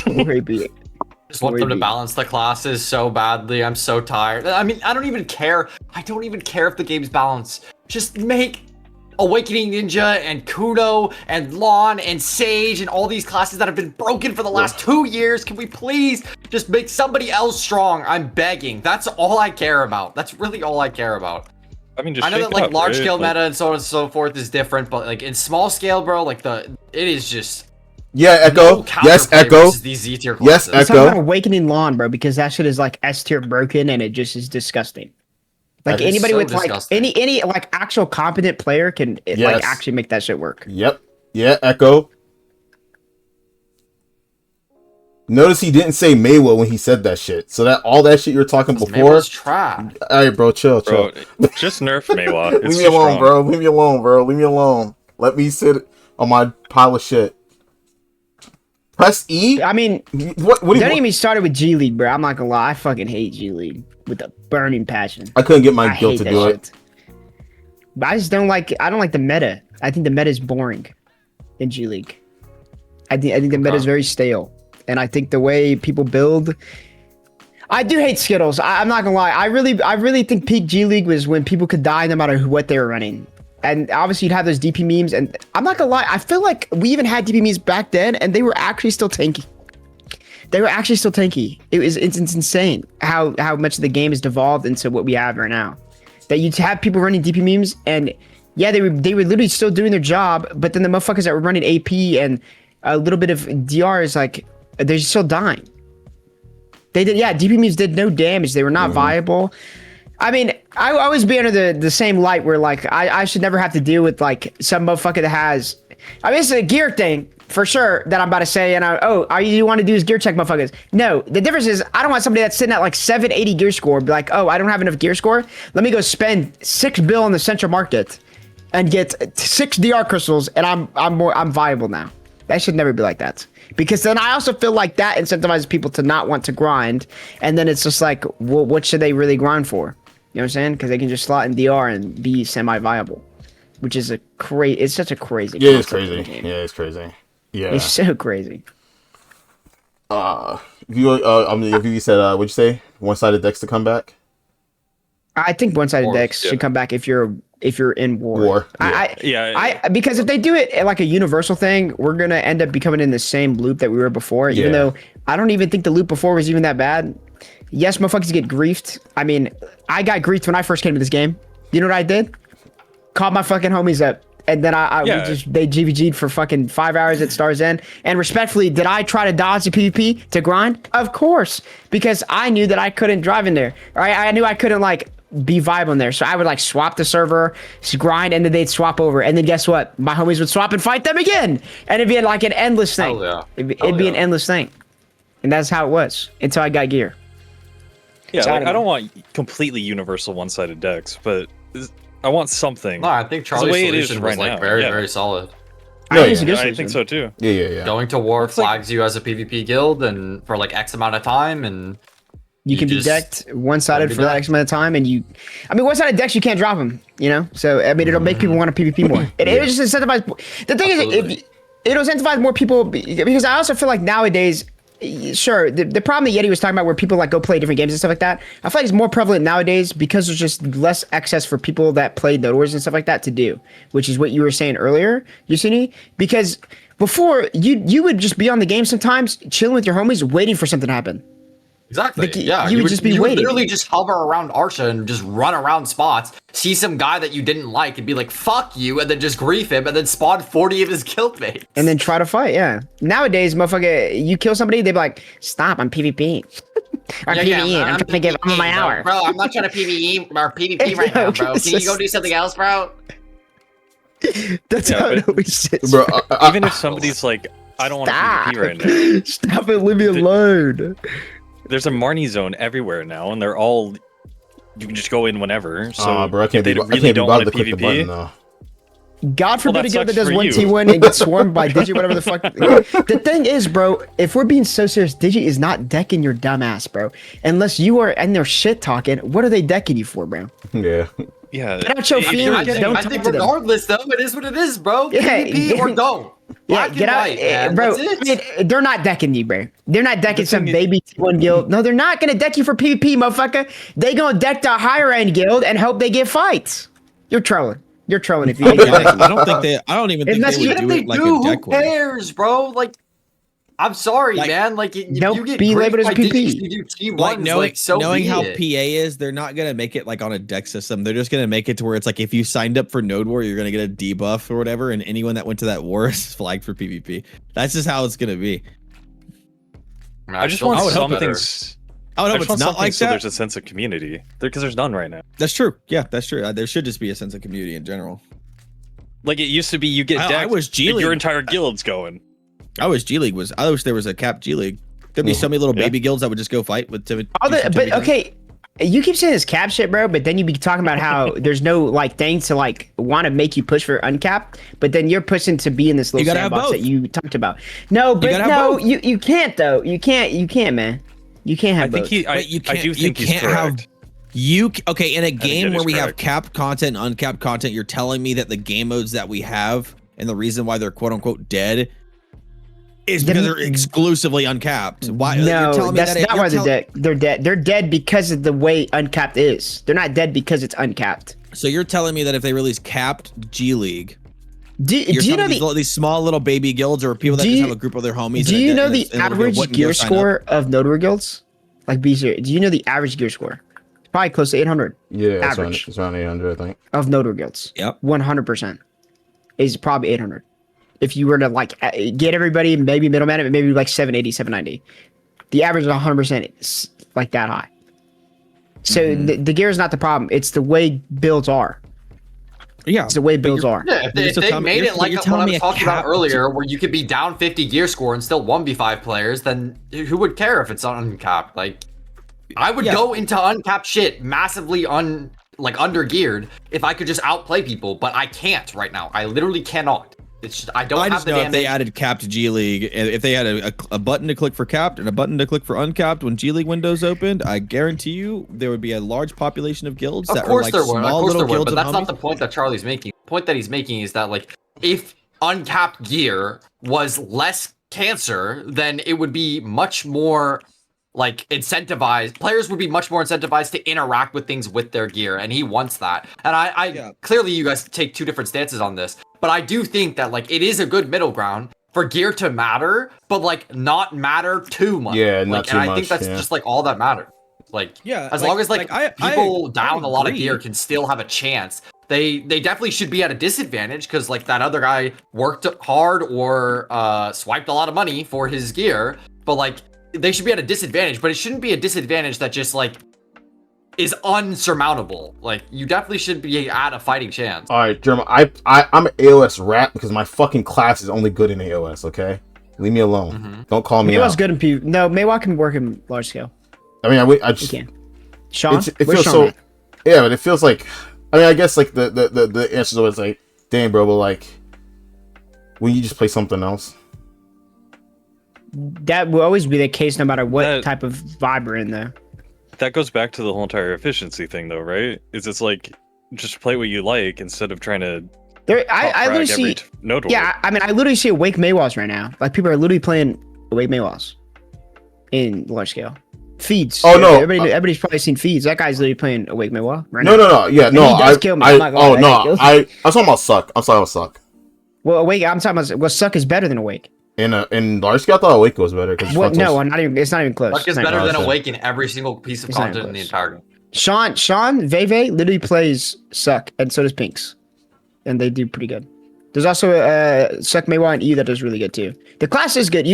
More AP. Just want them to balance the classes so badly. I'm so tired. I mean, I don't even care. I don't even care if the game's balanced. Just make Awakening Ninja and Kuno and Lon and Sage and all these classes that have been broken for the last 2 years. Can we please just make somebody else strong? I'm begging. That's all I care about. That's really all I care about. I mean, just I know shake that it like up, large right? scale Like, meta and so on and so forth is different, but like in small scale, bro, like it is just Yeah, no Echo. Yes, counterplay Echo. versus these Z tier Yes, classes. It's talking about Echo. Awakening Lawn, bro, because that shit is like S tier broken and it just is disgusting. Like That is anybody so with like disgusting. any like actual competent player can like Yes. actually make that shit work. Yep. Yeah, Echo. Notice he didn't say Maywa when he said that shit. So that all that shit you were talking This before. Mayweather's trash. All right, bro, chill. bro, just nerf Maywa. It's Leave me too alone, strong. bro. Leave me alone, bro. Leave me alone. Let me sit on my pile of shit. Press E. I mean, What do don't get you? me started with G League, bro. I'm not gonna lie, I fucking hate G League with a burning passion. I couldn't get my I guild hate to that do it. shit. But I just don't like. I don't like the meta. I think the meta is boring in G League. I think the meta is very stale, and I think the way people build. I do hate Skittles. I'm not gonna lie. I really think peak G League was when people could die no matter what they were running. And obviously you'd have those DP memes, and I'm not gonna lie. I feel like we even had DP memes back then, and they were actually still tanky. They were actually still tanky. It's insane how much the game has devolved into what we have right now. That you have people running DP memes, and yeah, they were literally still doing their job, but then the motherfuckers that were running AP and a little bit of DR is like they're still dying. They did, yeah. DP memes did no damage. They were not viable. I mean, I always be under the same light where like I should never have to deal with like some motherfucker that has. I mean, it's a gear thing for sure that I'm about to say. And all you want to do is gear check motherfuckers. No, the difference is I don't want somebody that's sitting at like 780 gear score be like, oh, I don't have enough gear score. Let me go spend $6 billion in the central market and get 6 DR crystals, and I'm viable now. That should never be like that. Because then I also feel like that incentivizes people to not want to grind, and then it's just like, well, what should they really grind for? You know what I'm saying? Because they can just slot in DR and be semi-viable, which is it's such a crazy. Yeah, it's concept in the crazy. game. Yeah, it's crazy. Yeah. It's so crazy. If you said, what'd you say? One-sided decks to come back? I think one-sided Or- decks yeah. should come back if you're in war. Yeah. Because if they do it like a universal thing, we're gonna end up becoming in the same loop that we were before. Even Yeah. though I don't even think the loop before was even that bad. Yes, motherfuckers get griefed. I mean, I got griefed when I first came to this game. You know what I did? Called my fucking homies up, and then they GVG'd for fucking 5 hours at Stars End. And respectfully, did I try to dodge the PvP to grind? Of course, because I knew that I couldn't drive in there. Right? I knew I couldn't like be vibe on there. So I would like swap the server, grind, and then they'd swap over. And then guess what? My homies would swap and fight them again. And it'd be like an endless thing. Hell yeah. It'd be an endless thing. And that's how it was until I got gear. Yeah, So I like, don't I don't know. want completely universal one-sided decks, but I want something. No, I think the Charlie's way it is solution was right like now, very, yeah. very solid. I No, think it's a yeah, good I solution. think so too. Yeah. Going to war like- flags you as a PvP guild and for like X amount of time, and You can be just decked one-sided be for that decked. X amount of time, and one-sided decks you can't drop them, you know. So I mean, it'll make people want to PvP more. It just incentivize. The thing Absolutely. is, it'll incentivize more people because I also feel like nowadays, sure, the problem that Yeti was talking about, where people like go play different games and stuff like that, I feel like it's more prevalent nowadays because there's just less access for people that play Node Wars and stuff like that to do, which is what you were saying earlier, Yisunii. Because before you would just be on the game sometimes, chilling with your homies, waiting for something to happen. exactly, Like, yeah, you would just be you waiting. would literally just hover around Arsha and just run around spots, see some guy that you didn't like, and be like, "Fuck you," and then just grief him, and then spawn 40 of his guildmates. And then try to fight, yeah. Nowadays, motherfucker, you kill somebody, they be like, stop, I'm PvP. Or PvE. I'm trying to get on my hour. Bro, I'm not trying to PvE or PvP right now, bro. Can you go do something else, bro? That's how it always sits. Bro, Even if somebody's like, I don't want to PvP right now. Stop it, leave me alone. There's a Marnie zone everywhere now, and they're all. You can just go in whenever. So bro, I can't if be, they I really can't be don't want bothered to to click the button, PvP. though. God forbid that a guild that sucks does for one you. T1 and gets swarmed by Digi, whatever the fuck. The thing is, bro, if we're being so serious, Digi is not decking your dumb ass, bro. Unless you are in there shit talking, what are they decking you for, bro? Yeah. Yeah. Get out your if feelings, you're I getting- don't think, talk I think to them. regardless, though, it is what it is, bro. Yeah, PvP or yeah. don't. Black get and out, white, man. bro. That's it. I mean, they're not decking you, bro. They're not decking some thing is- baby T1 guild. No, they're not gonna deck you for PvP, motherfucker. They gonna deck the higher end guild and hope they get fights. You're trolling. You're trolling if you ain't Yeah, decking. I don't think they. I don't even think Unless they would Even do if they it like do, a who deck way. cares, bro? Like, I'm sorry, Like, man. Like, if don't you get be griefed labeled as by PP. digits, you do T1s, Like knowing, so knowing be how it. PA is, they're not gonna make it like on a deck system. They're just gonna make it to where it's like if you signed up for Node War, you're gonna get a debuff or whatever, and anyone that went to that war is flagged for PvP. That's just how it's gonna be. I just still want would hope something. better. I don't know I if just it's want not something like so that. there's a sense of community. Because there's none right now. That's true. Yeah, that's true. There should just be a sense of community in general. Like it used to be, you get I decked, was G and your League. entire guild's going. I wish G League was. I wish there was a capped G League. There'd be so many little Yeah. baby guilds that would just go fight with Timid. But okay, you keep saying this cap shit, bro. But then you be talking about how there's no like thing to like want to make you push for uncapped. But then you're pushing to be in this little You gotta have sandbox both. that you talked about. No, but gotta have no, both. you can't though. You can't, man. You can't have I think both. he. I, But you I can't. do think you he's can't have. correct. Okay, in a game that where is we have correct. capped content and uncapped content, you're telling me that the game modes that we have and the reason why they're quote unquote dead is because they're exclusively uncapped. Why? you're No, telling me that's that not why they're dead. They're dead. They're dead because of the way uncapped is. They're not dead because it's uncapped. So you're telling me that if they release capped G League, Do you're you know telling these small little baby guilds or people that Do just you- have a group of their homies? Do and you a- know and a- the and a guild average wouldn't go gear sign up? score of Node War guilds? Like, be serious. Do you know the average gear score? It's probably close to 800 Yeah, Average. it's around 800, I think. of Node War guilds. Yep. 100% is probably 800. If you were to like get everybody, maybe middleman, it maybe like 780, 790. The average is 100% like that high. So the gear is not the problem. It's the way builds are. Yeah. It's the way builds are. Yeah, if they, You're if still they telling me- made you're- it like you're what telling I me was a talking about cap- earlier, where you could be down 50 gear score and still 1v5 players, then who would care if it's uncapped? Like, I would Yeah. go into uncapped shit massively under geared if I could just outplay people, but I can't right now. I literally cannot. It's just, I don't I have just the know if damn. they added capped G League, and if they had a button to click for capped and a button to click for uncapped when G League windows opened, I guarantee you there would be a large population of guilds Of that course are like there would. Of small course little there would. guilds But of that's not homies. the point that Charlie's making. The point that he's making is that like if uncapped gear was less cancer, then it would be much more like incentivized. Players would be much more incentivized to interact with things with their gear, and he wants that. And I Yeah. clearly you guys take two different stances on this, but I do think that like it is a good middle ground for gear to matter, but like not matter too much. Yeah, not like, too and I much, think that's yeah. just like all that matters. Like, Yeah, as like- long as like, like, I people down a lot of agree. gear can still have a chance. They definitely should be at a disadvantage because like that other guy worked hard or swiped a lot of money for his gear, but like they should be at a disadvantage. But it shouldn't be a disadvantage that just like is unsurmountable. Like you definitely should be at a fighting chance. All right, German. I'm an AOS rat because my fucking class is only good in AOS. Okay, leave me alone. Mm-hmm. Don't call me Maywa's out. good in PvP. No, Maywa can work in large scale. I mean, I He just can. Sean? it Where's feels Sean so. at? Yeah, but it feels like. I mean, I guess like the answer is always like, damn, bro, but like, when you just play something else. That will always be the case no matter what That- type of vibe we're in there. That goes back to the whole entire efficiency thing, though, right? It's like just play what you like instead of trying to. I literally see. Node War. Yeah, I mean, I literally see awake Maywas right now. Like people are literally playing awake Maywas in large scale feeds. Oh, no. everybody's probably seen feeds. That guy's literally playing awake Maywa right No, now. no, no. Yeah, And no. he does kill me. I'm not gonna Oh lie, no, he kills me. I was talking about suck. I'm sorry about suck. Well, awake. I'm talking about. Well, suck is better than awake. In large scale, I thought Awake was better because What? No, not even. It's not even close. Luck is It's not better even than close. Awake in every single piece of It's not content in the close. entire game. Sean Veve literally plays suck, and so does Pinks, and they do pretty good. There's also Suck Maywa and EU that does really good too. The class is good.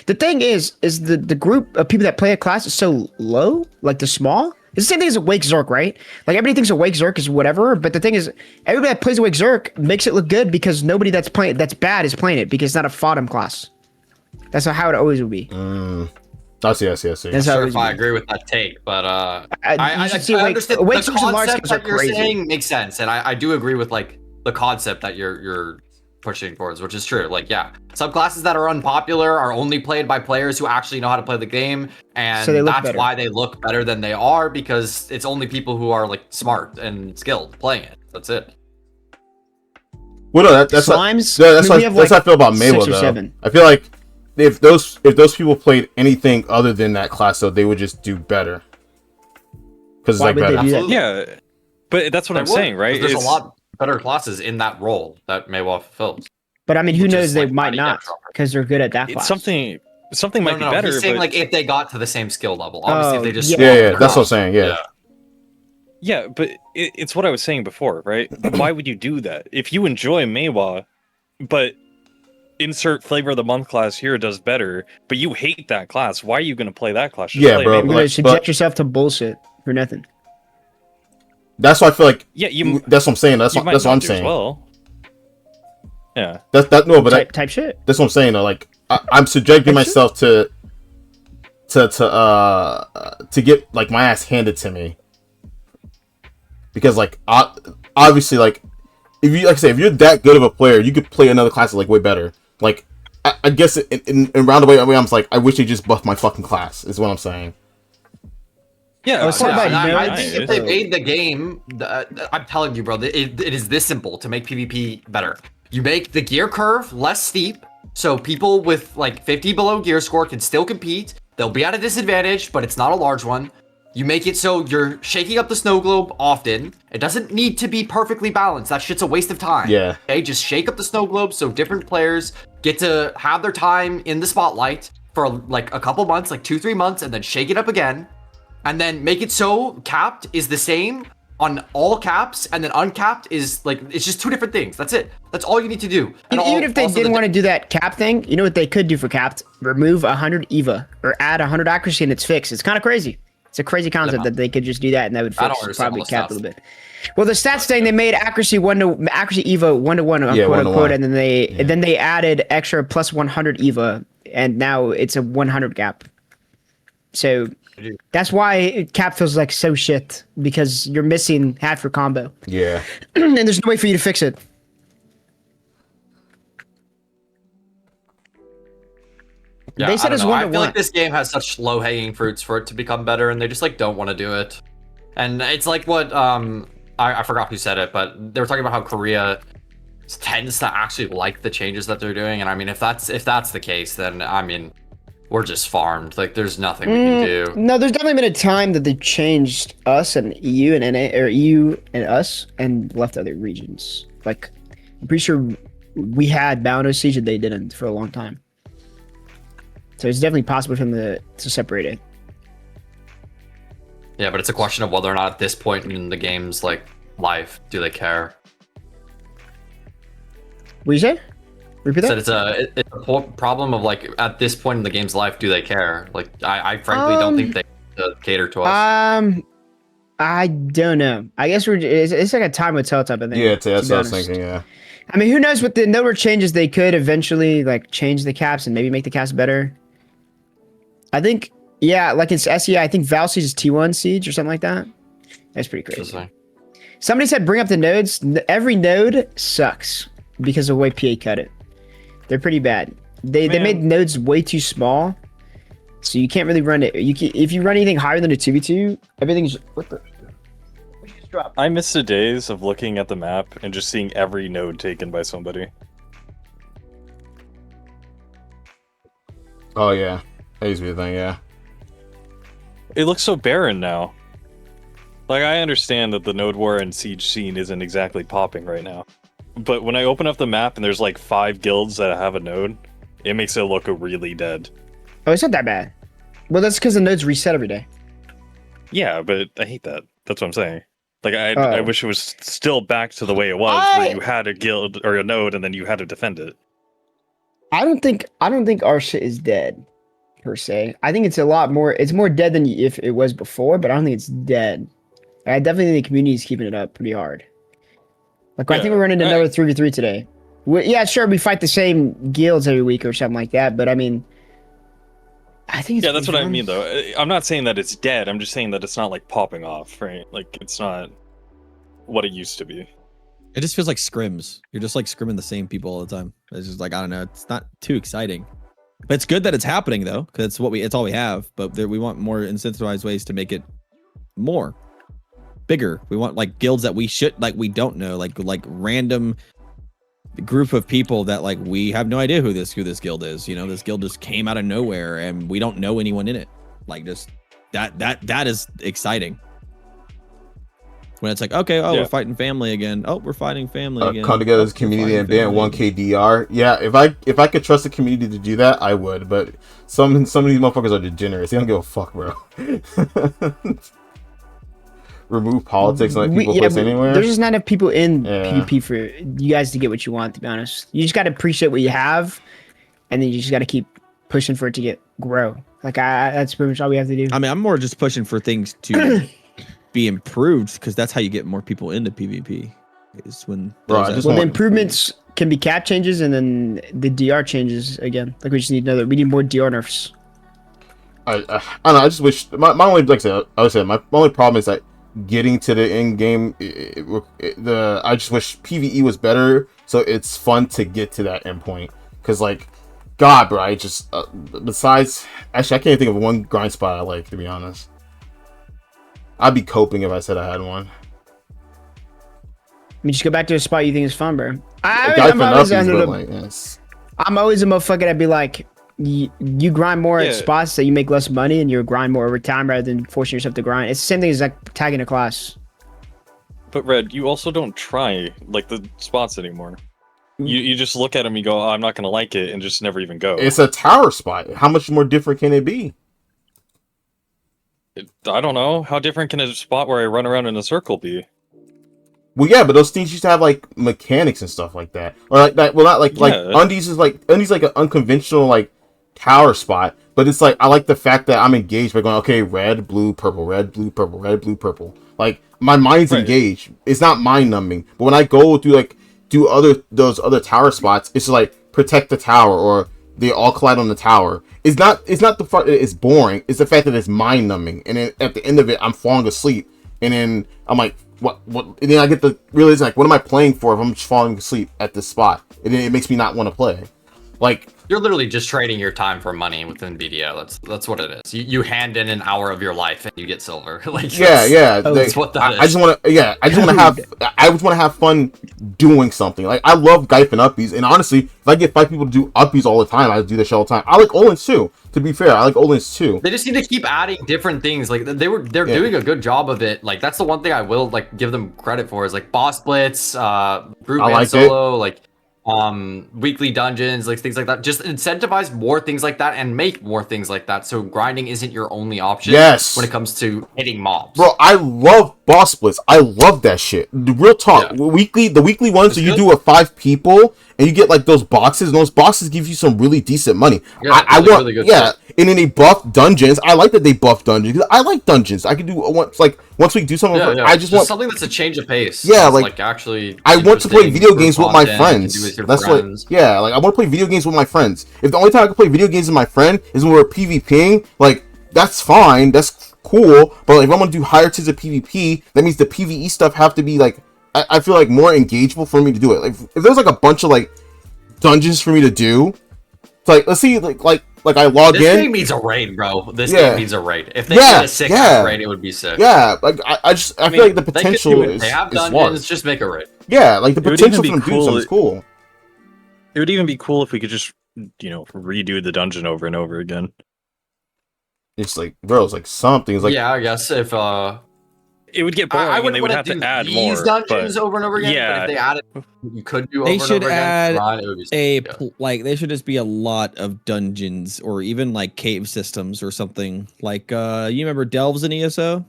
The thing is the group of people that play a class is so low, like the small. It's the same thing as a Wake Zerk, right? Like everybody thinks a Wake Zerk is whatever, but the thing is, everybody that plays a Wake Zerk makes it look good because nobody that's bad is playing it because it's not a Fodem class. That's how it always will be. I see. That's how Sure, it if always will I be. agree with that take, but You should see I Wake understand Wake the Zerks and large concept scales are that you're crazy. saying makes sense, and I do agree with like the concept that you're pushing towards, which is true. Like, yeah, some classes that are unpopular are only played by players who actually know how to play the game, and So they look that's better. why they look better than they are, because it's only people who are like smart and skilled playing it. That's it. Well, no, that's Slimes. that's I mean, we have, how I feel about 6 Maywa or though. 7. I feel like if those people played anything other than that class, though, they would just do better. Because it's Why like would they better. do that? Absolutely. Yeah, but that's what I'm saying, right? There's It's- a lot better classes in that role that Maywa fulfills. But I mean, who Which knows? is, They like, might mighty not depth because they're good at that It's class. something might be better, He's saying but like if they got to the same skill level. Obviously, if they just yeah. Yeah, that's what I'm saying. Yeah. yeah, but it's what I was saying before, right? Why would you do that if you enjoy Maywa, but insert flavor of the month class here does better, but you hate that class? Why are you going to play that class? Just Yeah, play bro, You're Maywa. gonna Like, subject but- yourself to bullshit for nothing. That's why I feel like. Yeah, you. That's what I'm saying. That's you what might that's what not I'm do as saying. well. Yeah. No, but Type shit. that's what I'm saying though. Like I'm subjecting Type myself to get like my ass handed to me. Because like obviously like if you're that good of a player, you could play another class like way better. Like I guess in roundabout way I'm like I wish they just buffed my fucking class is what I'm saying. Yeah, it's not about I nodes. think if they made the game, I'm telling you, bro, it is this simple to make PvP better. You make the gear curve less steep, so people with like 50 below gear score can still compete. They'll be at a disadvantage, but it's not a large one. You make it so you're shaking up the snow globe often. It doesn't need to be perfectly balanced. That shit's a waste of time. Yeah. Okay, just shake up the snow globe so different players get to have their time in the spotlight for like a couple months, like 2-3 months, and then shake it up again. And then make it so capped is the same on all caps, and then uncapped is like, it's just two different things. That's it. That's all you need to do. And Even if they didn't want to do that cap thing, you know what they could do for capped? Remove 100 EVA or add 100 accuracy and it's fixed. It's kind of crazy. It's a crazy concept that they could just do that and that would I don't fix understand probably all the cap a stats. little bit. Well, the stats thing they made accuracy EVA 1-to-1, Yeah, quote 1-to-1. unquote, and then they added extra plus 100 EVA, and now it's a 100 gap. So that's why cap feels like so shit, because you're missing half your combo, Yeah. and there's no way for you to fix it. Yeah, They said I don't it's know. I 1-to-1. feel like this game has such low hanging fruits for it to become better, and they just like don't want to do it. And it's like what I forgot who said it, but they were talking about how Korea tends to actually like the changes that they're doing. And I mean, if that's the case, then I mean, we're just farmed. Like, there's nothing we can do. No, there's definitely been a time that they changed us and EU and NA, or EU and us, and left other regions. Like, I'm pretty sure we had Bound Siege and they didn't for a long time. So it's definitely possible for them to separate it. Yeah, but it's a question of whether or not at this point in the game's like life, do they care? What you say? Repeat Said that? it's a problem of like at this point in the game's life, do they care? Like, I frankly don't think they cater to us. I don't know. I guess it's like a time will tell type of thing. Yeah, to that's be what I was honest. thinking, yeah. I mean, who knows? With the number of changes, they could eventually like change the caps and maybe make the caps better. I think, yeah, like it's SEI. I think Val Siege is T1 Siege or something like that. That's pretty crazy. Interesting. Somebody said bring up the nodes. Every node sucks because of the way PA cut it. They're pretty bad. They made nodes way too small, so you can't really run it. If you run anything higher than a 2v2, everything's what the. We just dropped. I miss the days of looking at the map and just seeing every node taken by somebody. Oh yeah. That used to be the thing, yeah. It looks so barren now. Like, I understand that the node war and siege scene isn't exactly popping right now. But when I open up the map and there's like 5 guilds that have a node, it makes it look really dead. Oh, it's not that bad. Well, that's because the nodes reset every day. Yeah, but I hate that. That's what I'm saying. Like I Oh. wish it was still back to the way it was, where you had a guild or a node and then you had to defend it. I don't think our shit is dead per se. I think it's a lot more. It's more dead than if it was before, but I don't think it's dead. I definitely think the community is keeping it up pretty hard. Like I think Yeah, we're running another 3v3 today. Yeah, sure, we fight the same guilds every week or something like that, but I mean, I think it's Yeah, that's pretty what I fun. mean though. I'm not saying that it's dead. I'm just saying that it's not like popping off, right? Like it's not what it used to be. It just feels like scrims. You're just like scrimming the same people all the time. It's just like I don't know. It's not too exciting, but it's good that it's happening though, because it's all we have. But we want more incentivized ways to make it more bigger. We want like guilds that we don't know, like random group of people that like we have no idea who this guild is. You know, this guild just came out of nowhere and we don't know anyone in it. Like just that is exciting. When it's like, okay, Yeah. we're fighting family again. Oh, we're fighting family again. Come together Oh, as a we're community and fighting ban family 1K DR. Yeah, if I could trust the community to do that, I would. But some of these motherfuckers are degenerates. They don't give a fuck, bro. Remove politics and let people place anywhere. There's just not enough people in Yeah. PvP for you guys to get what you want. To be honest, you just got to appreciate what you have, and then you just got to keep pushing for it to grow. Like that's pretty much all we have to do. I mean, I'm more just pushing for things to be improved because that's how you get more people into PvP. Is when Bro, those I just Well, the want- improvements can be cap changes, and then the DR changes again. Like we just need we need more DR nerfs. I don't know. I just wish my only my only problem is that getting to the end game. I just wish PVE was better, so it's fun to get to that end point. Cause like, God, bro, I just besides actually I can't think of one grind spot I like, to be honest. I'd be coping if I said I had one. I mean, just go back to a spot you think is fun, bro. I'm always a motherfucker that'd be like, you grind more Yeah. at spots that you make less money, and you grind more over time rather than forcing yourself to grind. It's the same thing as like tagging a class. But Red, you also don't try like the spots anymore. You just look at them, you go, oh, I'm not gonna like it, and just never even go. It's a tower spot. How much more different can it be? I don't know. How different can a spot where I run around in a circle be? Well, yeah, but those things used to have like mechanics and stuff like that, or like that. Well, not like Yeah. Undies is like an unconventional like tower spot, but it's like I like the fact that I'm engaged by going, okay, red, blue, purple, red, blue, purple, red, blue, purple. Like my mind's Right. engaged. It's not mind numbing. But when I go through those other tower spots, it's just like protect the tower or they all collide on the tower. It's not the fact that it's boring. It's the fact that it's mind numbing. And then at the end of it, I'm falling asleep. And then I'm like, what? And then I get the realization, like, what am I playing for if I'm just falling asleep at this spot? And then it makes me not want to play. Like, You're literally just trading your time for money within BDO. That's what it is. You hand in an hour of your life and you get silver. Like yeah. that's what that is. I just want to have fun doing something. Like, I love Gype and Uppies, and honestly, if I get 5 people to do Uppies all the time, I do this shit all the time. I like Olins too. To be fair, I like Olins too. They just need to keep adding different things. Like they're doing a good job of it. Like that's the one thing I will like give them credit for is like boss blitz, group I and like solo, like weekly dungeons, like things like that. Just incentivize more things like that and make more things like that. So grinding isn't your only option. Yes. When it comes to hitting mobs. Bro, I love boss splits. I love that shit. The real talk. Yeah. The weekly ones that you do with 5 people and you get like those boxes, and those boxes give you some really decent money. Yeah, I want really good yeah. stuff. And then they buff dungeons. I like that they buff dungeons because I like dungeons. I could do once we do something. Yeah. I just want something that's a change of pace. Yeah, That's, like, actually. I want to play interesting video for games with my content you can friends. do with your That's friends. what. Yeah, like I want to play video games with my friends. If the only time I can play video games with my friend is when we're PvPing, like that's fine. That's cool. But like, if I'm gonna do higher tiers of PvP, that means the PvE stuff have to be like I feel like more engageable for me to do it. Like if there's like a bunch of like dungeons for me to do, it's like let's see like I log This in. game needs a raid, bro. This Yeah. game needs a raid. If they Yeah, did a sick yeah. raid, it would be sick. Yeah, like I feel like the They could potential do it. is They have is dungeons. large. Just make a raid. Yeah, like the It would potential for even them be to do cool- something is cool. It would even be cool if we could just, redo the dungeon over and over again. It's like, bro, it's like something. It's like, Yeah, I guess if It would get boring, I and wouldn't they would wanna have to do add these more. dungeons But over and over again. yeah. But if they added, you could do They over should and over add again. It would be sick, yeah. there should just be a lot of dungeons or even like cave systems or something. Like you remember delves in ESO?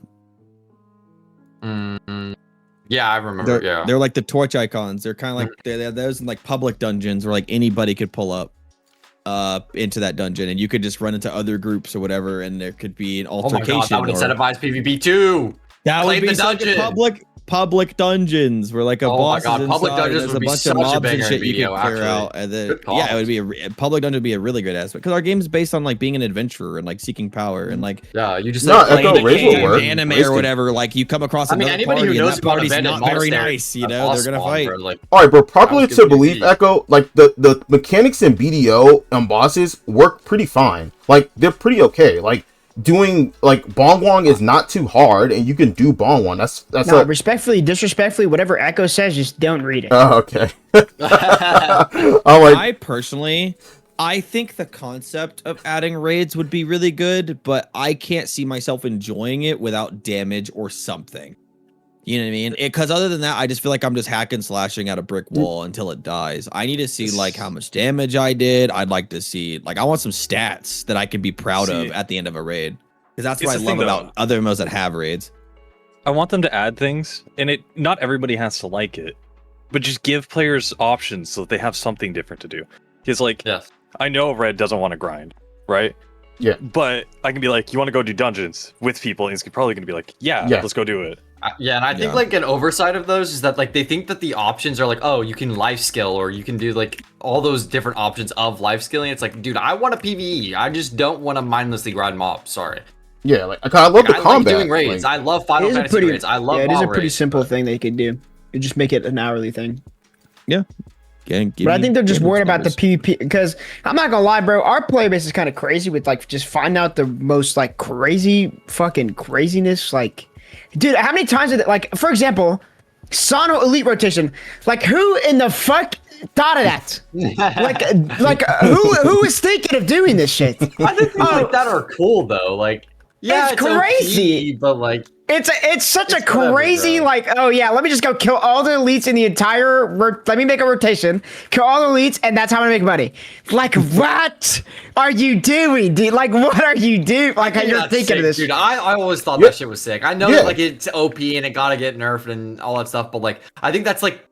Yeah, I remember. They're like the torch icons. They're kind of like they're those in like public dungeons where like anybody could pull up into that dungeon, and you could just run into other groups or whatever, and there could be an Oh my altercation. god, that would or- incentivize PvP too. That would Claim be the such a dungeon. public dungeons where like a Oh my boss God, is public inside, dungeons there's would a be bunch such of a mobs and banger shit you video, could clear actually. out, and then Good yeah, it call. would be public dungeon would be a really good aspect because our game is based on like being an adventurer and like seeking power and like Yeah, you just No, like, Echo playing the Raid will game. work. anime Raid or could- whatever. Like you come across I mean, another anybody party who and knows that about party's abandoned not very monastery, nice. You that know, boss they're gonna spawn, fight. bro, like, All right, bro. Popular Sounds to good believe, PvP. Echo. Like the mechanics in BDO and bosses work pretty fine. Like they're pretty okay. Like doing like Bongwong is not too hard, and you can do Bongwong. That's No, a respectfully, disrespectfully, whatever Echo says, just don't read it. oh, okay. I'm like, I personally, I think the concept of adding raids would be really good, but I can't see myself enjoying it without damage or something. You know what I mean? Because other than that, I just feel like I'm just hacking, slashing at a brick wall until it dies. I need to see like how much damage I did. I'd like to see like I want some stats that I can be proud of at the end of a raid. Because that's what I It's the love thing, about other MMOs that have raids. I want them to add things, and it not everybody has to like it, but just give players options so that they have something different to do. Because like, yes. I know Red doesn't want to grind, right? Yeah. But I can be like, you want to go do dungeons with people, and he's probably going to be like, yeah, Yeah. let's go do it. Yeah, and I think Yeah. like an oversight of those is that like they think that the options are like, oh, you can life skill or you can do like all those different options of life skilling. It's like, dude, I want a PvE. I just don't want to mindlessly grind mobs. Sorry. yeah, like I love the I like combat. doing raids. Like, I love Final It is a Fantasy raids. I love yeah, it is a ball pretty raids, simple but- thing they could do. You just make it an hourly thing. Give But I me think they're just damage worried about the numbers. PvP because I'm not gonna lie, bro. Our player base is kind of crazy with like just find out the most like crazy fucking craziness. Like, dude, how many times did it, like, for example, Sano Elite rotation? Like, who in the fuck thought of that? like who was thinking of doing this shit? I think things like that are cool though. Like, yeah, It's it's crazy. OP, but like, It's such It's a whatever, crazy bro. like, oh yeah, let me just go kill all the elites in the entire let me make a rotation, kill all the elites, and that's how I'm gonna make money. Like, what are you doing, dude? Like, what are you doing? Like, how I think you're that's thinking sick, of this? dude. I always thought Yeah. that shit was sick. I know Yeah. that like it's OP and it gotta get nerfed and all that stuff, but like I think that's like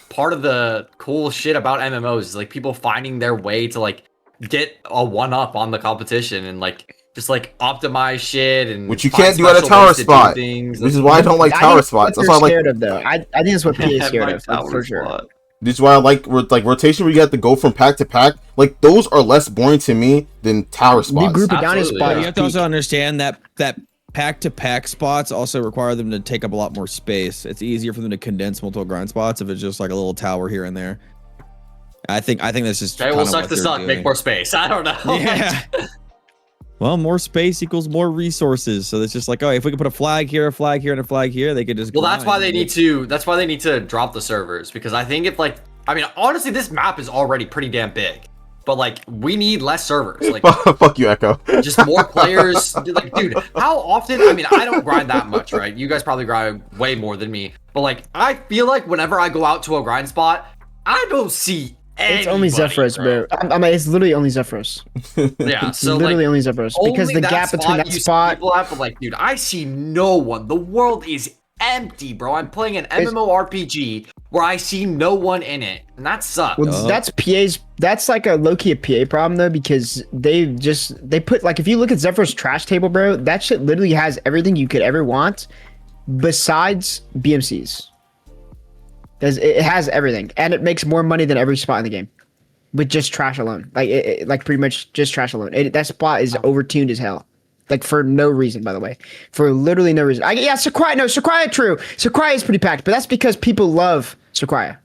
part of the cool shit about MMOs is like people finding their way to like get a one up on the competition and like just like optimize shit and Which you find can't do at a special tower ways to do spot. things. This is why I don't like I tower think spots. what That's why I they're like. scared of, though. I think that's what PA is scared of, Tower for sure. spot. This is why I like rotation where you have to go from pack to pack. Like those are less boring to me than tower spots. We group it down in Absolutely, spot. yeah. You have to also understand that pack to pack spots also require them to take up a lot more space. It's easier for them to condense multiple grind spots if it's just like a little tower here and there. I think that's just Okay, kinda well, suck what to they're suck, doing. make more space. I don't know. Yeah. Well, more space equals more resources. So it's just like, oh, if we could put a flag here, and a flag here, they could just. Well, that's why grind. they need to. That's why they need to drop the servers because I think if like, I mean, honestly, this map is already pretty damn big, but like, we need less servers. Like, Fuck you, Echo. just more players. Like, dude, how often? I mean, I don't grind that much, right? You guys probably grind way more than me, but like, I feel like whenever I go out to a grind spot, I don't see. It's only anybody, Zephyros, bro. I mean, it's literally only Zephyros. Yeah, It's so literally like, only Zephyros because only the gap between that you see spot. people at, but like, dude, I see no one. The world is empty, bro. I'm playing an MMORPG where I see no one in it, and that sucks. Well, that's PA's. That's like a low key a PA problem though, because they put like, if you look at Zephyr's trash table, bro, that shit literally has everything you could ever want, besides BMCs. It has everything, and it makes more money than every spot in the game, with just trash alone. Like like pretty much just trash alone. That spot is overtuned as hell. Like for no reason, by the way, for literally no reason. Sakurai, true. Sakurai is pretty packed, but that's because people love Sakurai.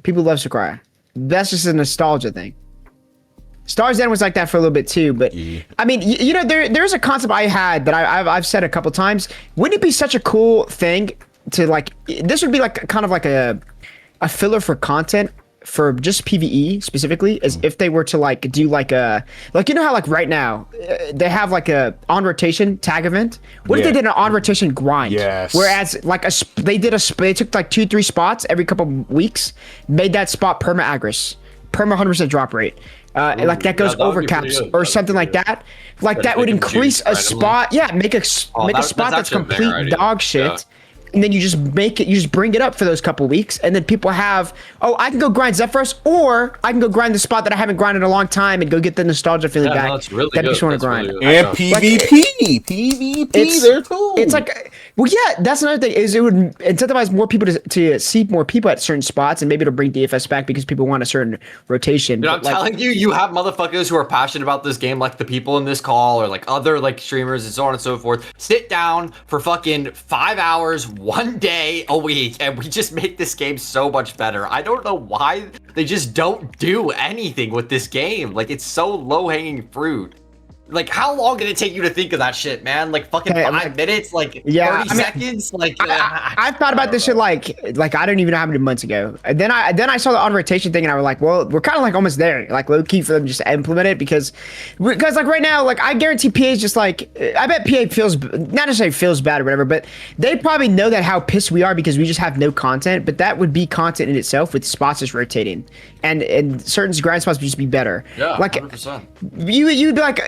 People love Sakurai. That's just a nostalgia thing. Stars Den was like that for a little bit too, but I mean, you know, there's a concept I had that I've said a couple times. Wouldn't it be such a cool thing to like? This would be like kind of like a filler for content for just PvE specifically, as if they were to like do like a, like, you know how like right now they have like a on rotation tag event. What if they Yeah. did an on rotation grind? Yes. Whereas like they took like 2-3 spots every couple weeks, made that spot perma aggress, perma 100% drop rate. Like that goes yeah, that would over be pretty caps good. or That would something be like good. that. Like But that if would they can increase choose a randomly. spot. Yeah, make a Oh, make a that's spot that's actually a banger complete idea. dog shit. Yeah. and then you just bring it up for those couple weeks, and then people have, oh, I can go grind Zephyros, or I can go grind the spot that I haven't grinded in a long time and go get the nostalgia feeling back. No, it's really that good. makes you want to That's grind. really good. And PvP there too. It's like, well, yeah, that's another thing is it would incentivize more people to see more people at certain spots, and maybe it'll bring DFS back because people want a certain rotation. Dude, I'm telling you, you have motherfuckers who are passionate about this game, like the people in this call, or like other like streamers and so on and so forth. Sit down for fucking 5 hours, 1 day a week, and we just make this game so much better. I don't know why they just don't do anything with this game. Like, it's so low-hanging fruit. Like, how long did it take you to think of that shit, man? Like, fucking 5 minutes? Like, yeah, 30 seconds? Like, I thought about this shit like I don't even know how many months ago. And then I saw the on rotation thing, and I was like, well, we're kind of like almost there, like low key for them just to implement it because like right now, like I guarantee PA is just like, I bet PA feels not necessarily feels bad or whatever, but they probably know that how pissed we are because we just have no content. But that would be content in itself with spots just rotating, and certain grind spots would just be better. yeah, like 100%. you'd be like,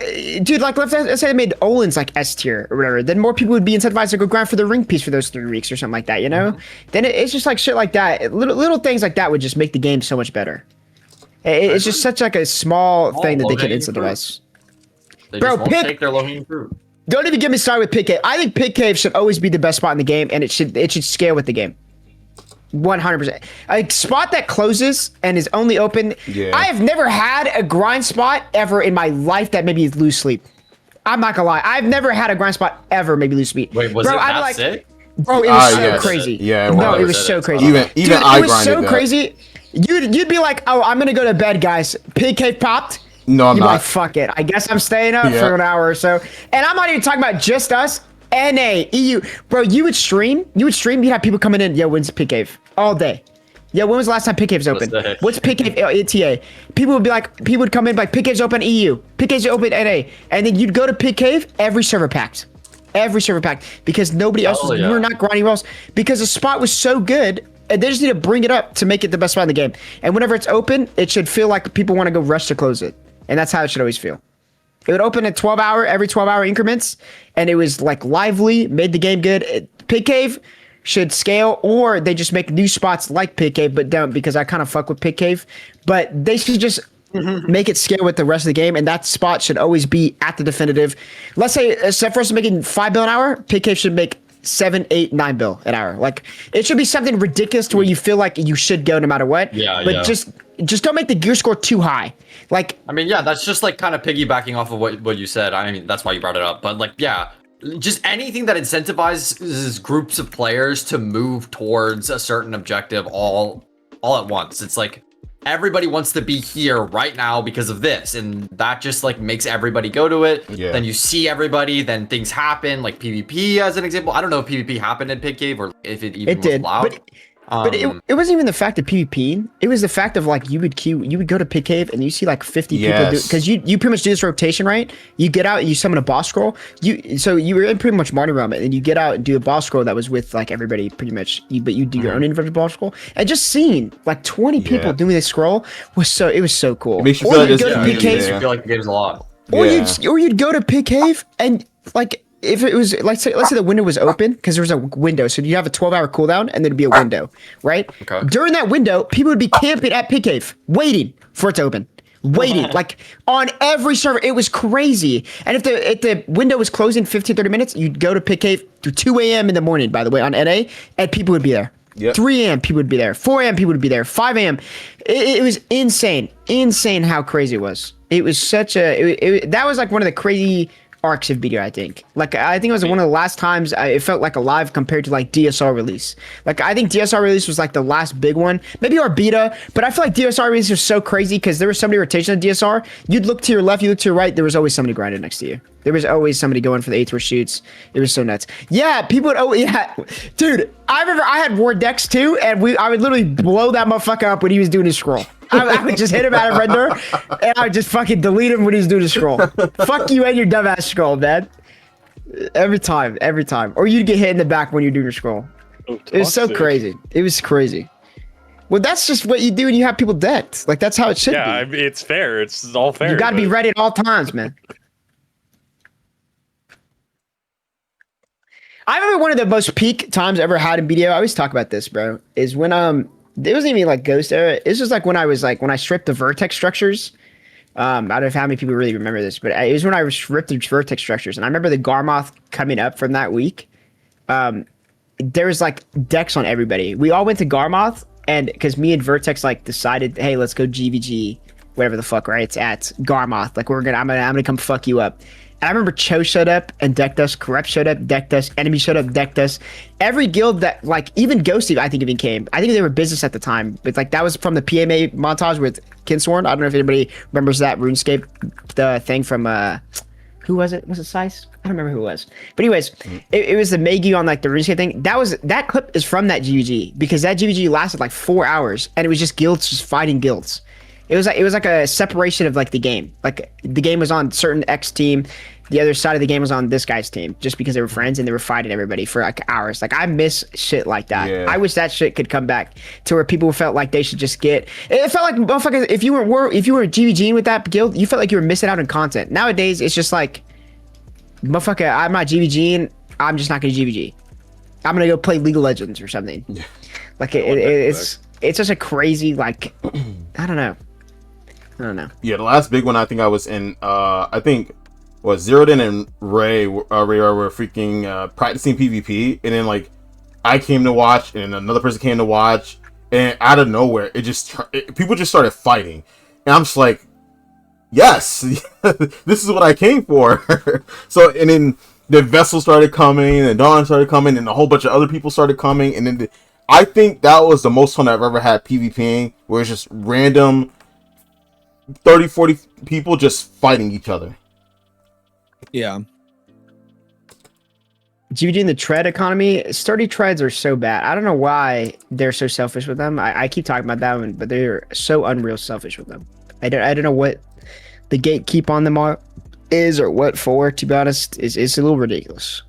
dude, like let's say they made Olin's like S tier or whatever, then more people would be incentivized to go grind for the ring piece for those 3 weeks or something like that, you know? Then it's just like shit like that. Little things like that would just make the game so much better. It's just such like a small thing that they can incentivize. They Bro, just won't pick- take their low-hanging fruit. Don't even get me started with Pit Cave. I think Pit Cave should always be the best spot in the game, and it should scale with the game. 100%. A spot that closes and is only open. Yeah. I have never had a grind spot ever in my life that made me lose sleep. I'm not gonna lie. I've never had a grind spot ever made me lose sleep. Wait, was Bro, it I'm that like, sick? Bro, it was so yes. crazy. Yeah, it no, was. it was so crazy. Even Dude, I it was so grinded that. crazy. You'd be like, oh, I'm gonna go to bed, guys. Pig cave popped. No, I'm You'd be not. like, fuck it. I guess I'm staying up Yeah. for an hour or so. And I'm not even talking about just us. NA, EU. Bro, you would stream. You'd have people coming in. Yo, when's Pig Cave? All day. Yo, when was the last time Pig Cave's open? What's What's Pig Cave ETA? People would be like, people would come in like, Pig Cave's open EU. Pig Cave's open NA. And then you'd go to Pig Cave, every server packed. Every server packed. Because nobody else was, yeah. we were not grinding else. Because the spot was so good. And they just need to bring it up to make it the best spot in the game. And whenever it's open, it should feel like people want to go rush to close it. And that's how it should always feel. It would open at every 12-hour increments, and it was like lively, made the game good. Pig Cave should scale, or they just make new spots like Pig Cave, but don't, because I kind of fuck with Pig Cave. But they should just make it scale with the rest of the game, and that spot should always be at the definitive. Let's say Sephiroth is making 5 bill an hour, Pig Cave should make 7, 8, 9 bill an hour. Like, it should be something ridiculous to where you feel like you should go no matter what. Yeah, but yeah. just don't make the gear score too high. Like, I mean, yeah, that's just like kind of piggybacking off of what you said. I mean, that's why you brought it up. But like, yeah, just anything that incentivizes groups of players to move towards a certain objective all at once. It's like everybody wants to be here right now because of this, and that just like makes everybody go to it. Yeah. Then you see everybody, then things happen, like PvP as an example. I don't know if PvP happened in Pig Cave or if it even it did. was allowed. But it wasn't even the fact of PvP. It was the fact of like you would go to Pig Cave and you see like 50 people do, Yes. because you pretty much do this rotation, right? You get out, you summon a boss scroll. So you were in pretty much Marty Realm, and you get out and do a boss scroll that was with like everybody pretty much. But you do your own individual boss scroll, and just seeing like 20 people Yeah. doing this scroll was so cool. It makes you Or feel like you'd this go to community Pig Cave, I there. feel like the game's a lot. or Yeah. you'd go to Pig Cave and like. If it was let's say the window was open, because there was a window, so you have a 12-hour cooldown and there'd be a window, right? Okay. During that window, people would be camping at Pig Cave, waiting for it to open, waiting like on every server. It was crazy. And if the window was closing 15-30 minutes, you'd go to Pig Cave through 2 a.m. in the morning, by the way, on NA, and people would be there. Yep. 3 a.m. people would be there. 4 a.m. people would be there. 5 a.m. It was insane how crazy it was. It was such that was like one of the crazy arcs of BDR, I think. Like, I think it was one of the last times it felt like alive compared to like DSR release. Like, I think DSR release was like the last big one, maybe our beta, but I feel like DSR release was so crazy because there was so many rotations on DSR. You'd look to your left, you look to your right, there was always somebody grinding next to you. There was always somebody going for the 8th shoots. It was so nuts. Yeah, people would, yeah. Dude, I remember I had Ward decks too, and I would literally blow that motherfucker up when he was doing his scroll. I would just hit him out of red door, and I would just fucking delete him when he was doing his scroll. Fuck you and your dumbass scroll, man. Every time. Or you'd get hit in the back when you're doing your scroll. It was so crazy. It was crazy. Well, that's just what you do when you have people decked. Like, that's how it should be. Yeah, it's fair. It's all fair. You gotta be but- ready at all times, man. I remember one of the most peak times I ever had in BDO. I always talk about this, bro. Is when it wasn't even like Ghost era. This was like when I stripped the vertex structures. I don't know how many people really remember this, but it was when I stripped the vertex structures, and I remember the Garmoth coming up from that week. There was like decks on everybody. We all went to Garmoth, and because me and Vertex like decided, hey, let's go GVG, whatever the fuck, right? It's at Garmoth. Like I'm gonna come fuck you up. And I remember Cho showed up and decked us. Corrupt showed up, decked us. Enemy showed up, decked us. Every guild that, like, even Ghosty, I think even came. I think they were business at the time. But like that was from the PMA montage with Kinsworn. I don't know if anybody remembers that RuneScape, the thing from who was it? Was it Sice? I don't remember who it was. But anyways, it was the Megu on like the RuneScape thing. That clip is from that GVG because that GVG lasted like 4 hours and it was just guilds just fighting guilds. It was like a separation of like the game. Like the game was on certain X team, the other side of the game was on this guy's team, just because they were friends and they were fighting everybody for like hours. Like I miss shit like that. Yeah. I wish that shit could come back to where people felt like they should just get. It felt like motherfuckers. If you were GVGing with that guild, you felt like you were missing out on content. Nowadays, it's just like, motherfucker, I'm not GVGing. I'm just not gonna GVG. I'm gonna go play League of Legends or something. Yeah. Like it's just a crazy like I don't know. Yeah, the last big one I think I was in, I think was Zeroed In and Ray were freaking practicing PvP, and then like I came to watch, and another person came to watch, and out of nowhere, people just started fighting, and I'm just like, yes, this is what I came for. So, and then the vessel started coming, and Dawn started coming, and a whole bunch of other people started coming, and then I think that was the most fun I've ever had PvPing, where it's just random 30, 40 people just fighting each other. Yeah. GVG in the tread economy, sturdy treads are so bad. I don't know why they're so selfish with them. I keep talking about that one, but they're so unreal selfish with them. I don't know what the gatekeep on them is or what for, to be honest. It's a little ridiculous.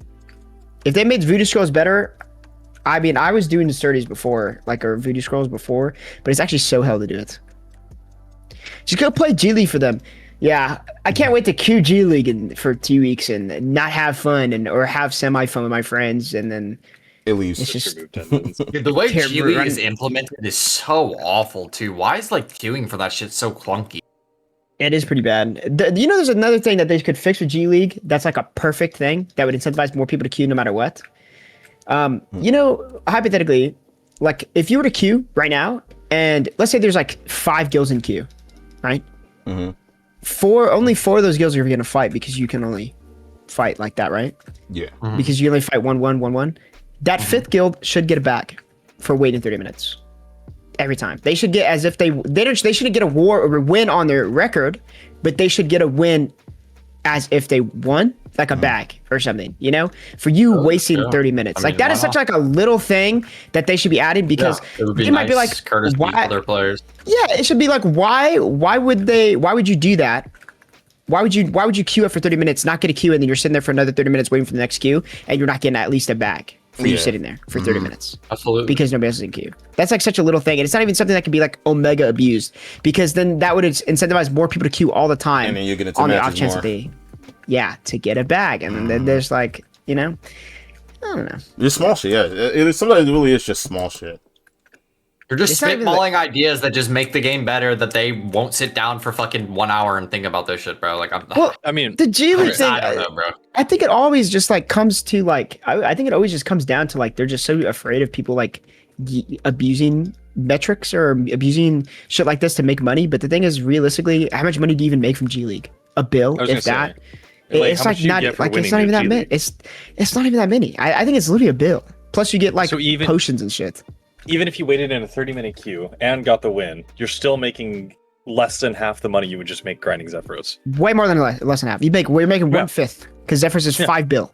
If they made voodoo scrolls better, I mean, I was doing the sturdies before, like, or voodoo scrolls before, but it's actually so hell to do it. Just go play G League for them. Yeah, I can't wait to queue G League for 2 weeks and not have fun or have semi fun with my friends, and then It leaves. it's just Dude, the way Terrible G League running. is implemented is so awful too. Why is like queuing for that shit so clunky? it is pretty bad. You know, there's another thing that they could fix with G League. That's like a perfect thing that would incentivize more people to queue no matter what. You know, hypothetically, like if you were to queue right now, and let's say there's like 5 guilds in queue, right? Mm-hmm. Only 4 of those guilds are going to fight because you can only fight like that, right? Yeah. Because you only fight 1-1-1-1. That 5th guild should get a bag for waiting 30 minutes every time. They should get as if they shouldn't get a war or a win on their record, but they should get a win as if they won, like a bag or something, you know, for you wasting 30 minutes. I mean, like that is such like a little thing that they should be adding, because it would be they might be like, courtesy why? for their players. Yeah, it should be like, why would you do that? Why would you queue up for 30 minutes, not get a queue, and then you're sitting there for another 30 minutes waiting for the next queue, and you're not getting at least a bag for you sitting there for 30 minutes Absolutely. because nobody else is in queue. That's like such a little thing, and it's not even something that can be like omega abused, because then that would incentivize more people to queue all the time, And then you get into on the off matches chance more. that to get a bag, and then there's like, you know, I don't know. Just small shit, yeah. Sometimes it really is just small shit. You're just It's not even spitballing ideas that just make the game better, that they won't sit down for fucking 1 hour and think about this shit, bro. Like, Well, I mean, the G League thing, I don't know, bro. I think it always just like comes to like, I think it always just comes down to like, they're just so afraid of people like abusing metrics or abusing shit like this to make money. But the thing is, realistically, how much money do you even make from G League? A bill, I was if gonna that. say, like, It's how like much do you not get for like it's winning not even the that G many. League? It's not even that many. I think it's literally a bill. Plus you get like So even- potions and shit. even if you waited in a 30-minute queue and got the win, you're still making less than half the money you would just make grinding Zephyros. Way more than less than half. We're making Yeah. 1/5 because Zephyrs is Yeah. 5 bill.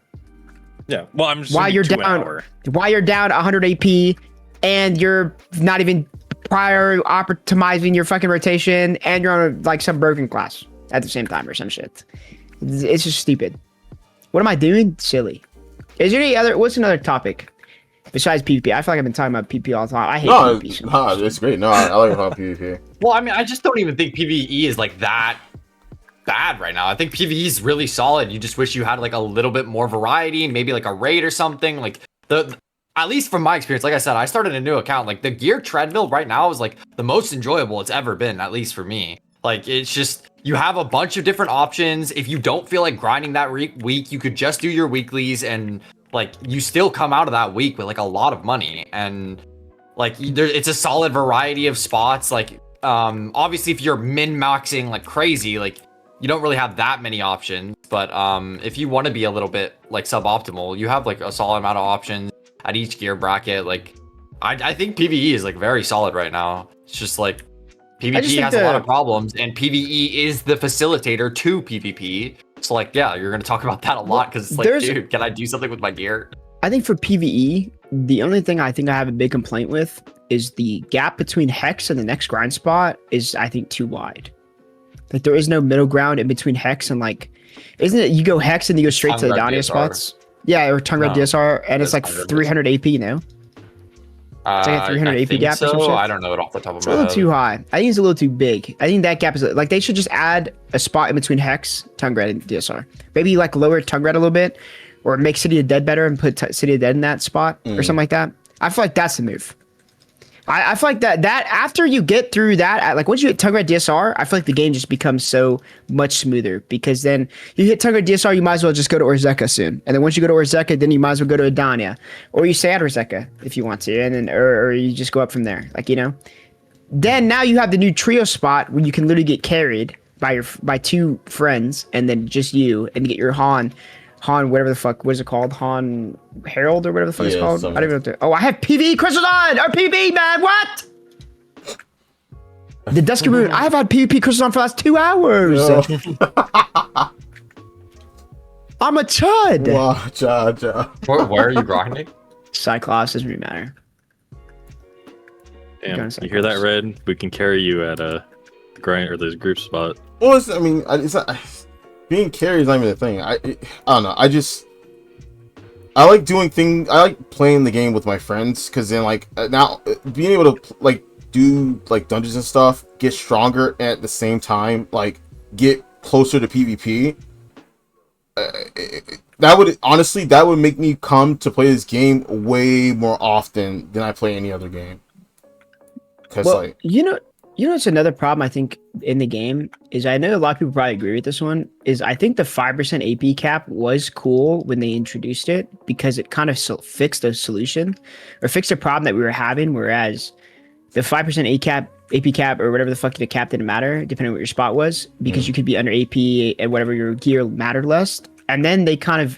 Yeah. Well, I'm just While assuming you're 2 an down, hour. while you're down 100 AP, and you're not even prior optimizing your fucking rotation, and you're on like some broken class at the same time or some shit. It's just stupid. What am I doing? Silly. Is there any other? What's another topic besides PvP? I feel like I've been talking about PvP all the time. I hate PvP. So much. It's great. No, I like how PvP. Well, I mean, I just don't even think PvE is like that bad right now. I think PvE is really solid. You just wish you had like a little bit more variety, maybe like a raid or something. Like at least from my experience, like I said, I started a new account. Like the gear treadmill right now is like the most enjoyable it's ever been, at least for me. Like it's just you have a bunch of different options. If you don't feel like grinding that week, you could just do your weeklies and like you still come out of that week with like a lot of money. And like it's a solid variety of spots. Like obviously if you're min-maxing like crazy, like you don't really have that many options. But if you want to be a little bit like suboptimal, you have like a solid amount of options at each gear bracket. Like I think PvE is like very solid right now. It's just like PvP has a lot of problems, and PvE is the facilitator to PvP. So like, yeah, you're gonna talk about that a lot because it's like, dude, can I do something with my gear? I think for PvE, the only thing I think I have a big complaint with is the gap between Hex and the next grind spot is, I think, too wide. Like there is no middle ground in between Hex and like, isn't it? You go Hex and you go straight to the Dania spots. Yeah, or tongue red DSR, and it's like 300 AP, you know? It's like a 300 AP gap or some shit. I don't know it off the top of my head. It's a little too high. I think it's a little too big. I think that gap is like they should just add a spot in between Hex, tongue red, and DSR. Maybe like lower tongue red a little bit, or make City of Dead better and put City of Dead in that spot or something like that. I feel like that's the move. I feel like that after you get through that, like once you hit tongue red DSR, I feel like the game just becomes so much smoother because then you hit tongue red DSR, you might as well just go to Orzeka soon. And then once you go to Orzeka, then you might as well go to Adania. Or you stay at Orzeka if you want to, and then or you just go up from there. Like, you know. Then now you have the new trio spot where you can literally get carried by two friends and then just you and get your Han, whatever the fuck, what is it called? Han Herald or whatever the fuck it's called? I don't even know what to, oh, I have PvE crystals on! Or PvE, man, what? The Dusky Moon, I have had PvP crystals on for the last 2 hours! No. I'm a chud! Wow, Where are you grinding? Cyclops, doesn't really matter. Damn, you hear that, Red? We can carry you at a grind or this group spot. Well, it's not... Being carried is not even a thing. I don't know. I like doing things. I like playing the game with my friends because then like now being able to like do like dungeons and stuff, get stronger and at the same time like get closer to PvP. That would make me come to play this game way more often than I play any other game. Because like you know, it's another problem I think in the game is I know a lot of people probably agree with this one is I think the 5% AP cap was cool when they introduced it because it kind of fixed the solution or fixed a problem that we were having. Whereas the 5% AP cap or whatever the fuck the cap didn't matter depending on what your spot was because you could be under AP and whatever your gear mattered less. And then they kind of,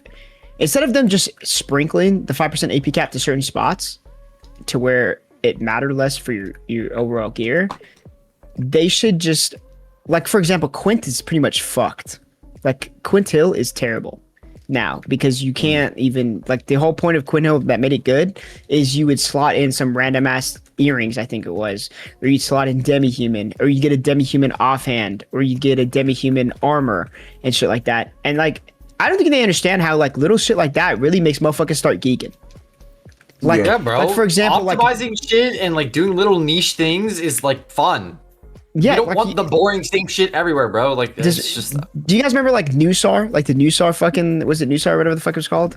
instead of them just sprinkling the 5% AP cap to certain spots to where it mattered less for your overall gear, they should just, like, for example, Quint is pretty much fucked. Like, Quint Hill is terrible now because you can't even, like, the whole point of Quint Hill that made it good is you would slot in some random ass earrings, I think it was, or you'd slot in demi-human, or you get a demi-human offhand, or you get a demi-human armor and shit like that. And, like, I don't think they understand how, like, little shit like that really makes motherfuckers start geeking. Like, yeah, bro. Like, for example, optimizing shit and, like, doing little niche things is, like, fun. Yeah, you don't want the boring same shit everywhere, bro. Like, it's just. Do you guys remember like Nusar? Like the Nusar fucking, was it Nusar or whatever the fuck it was called?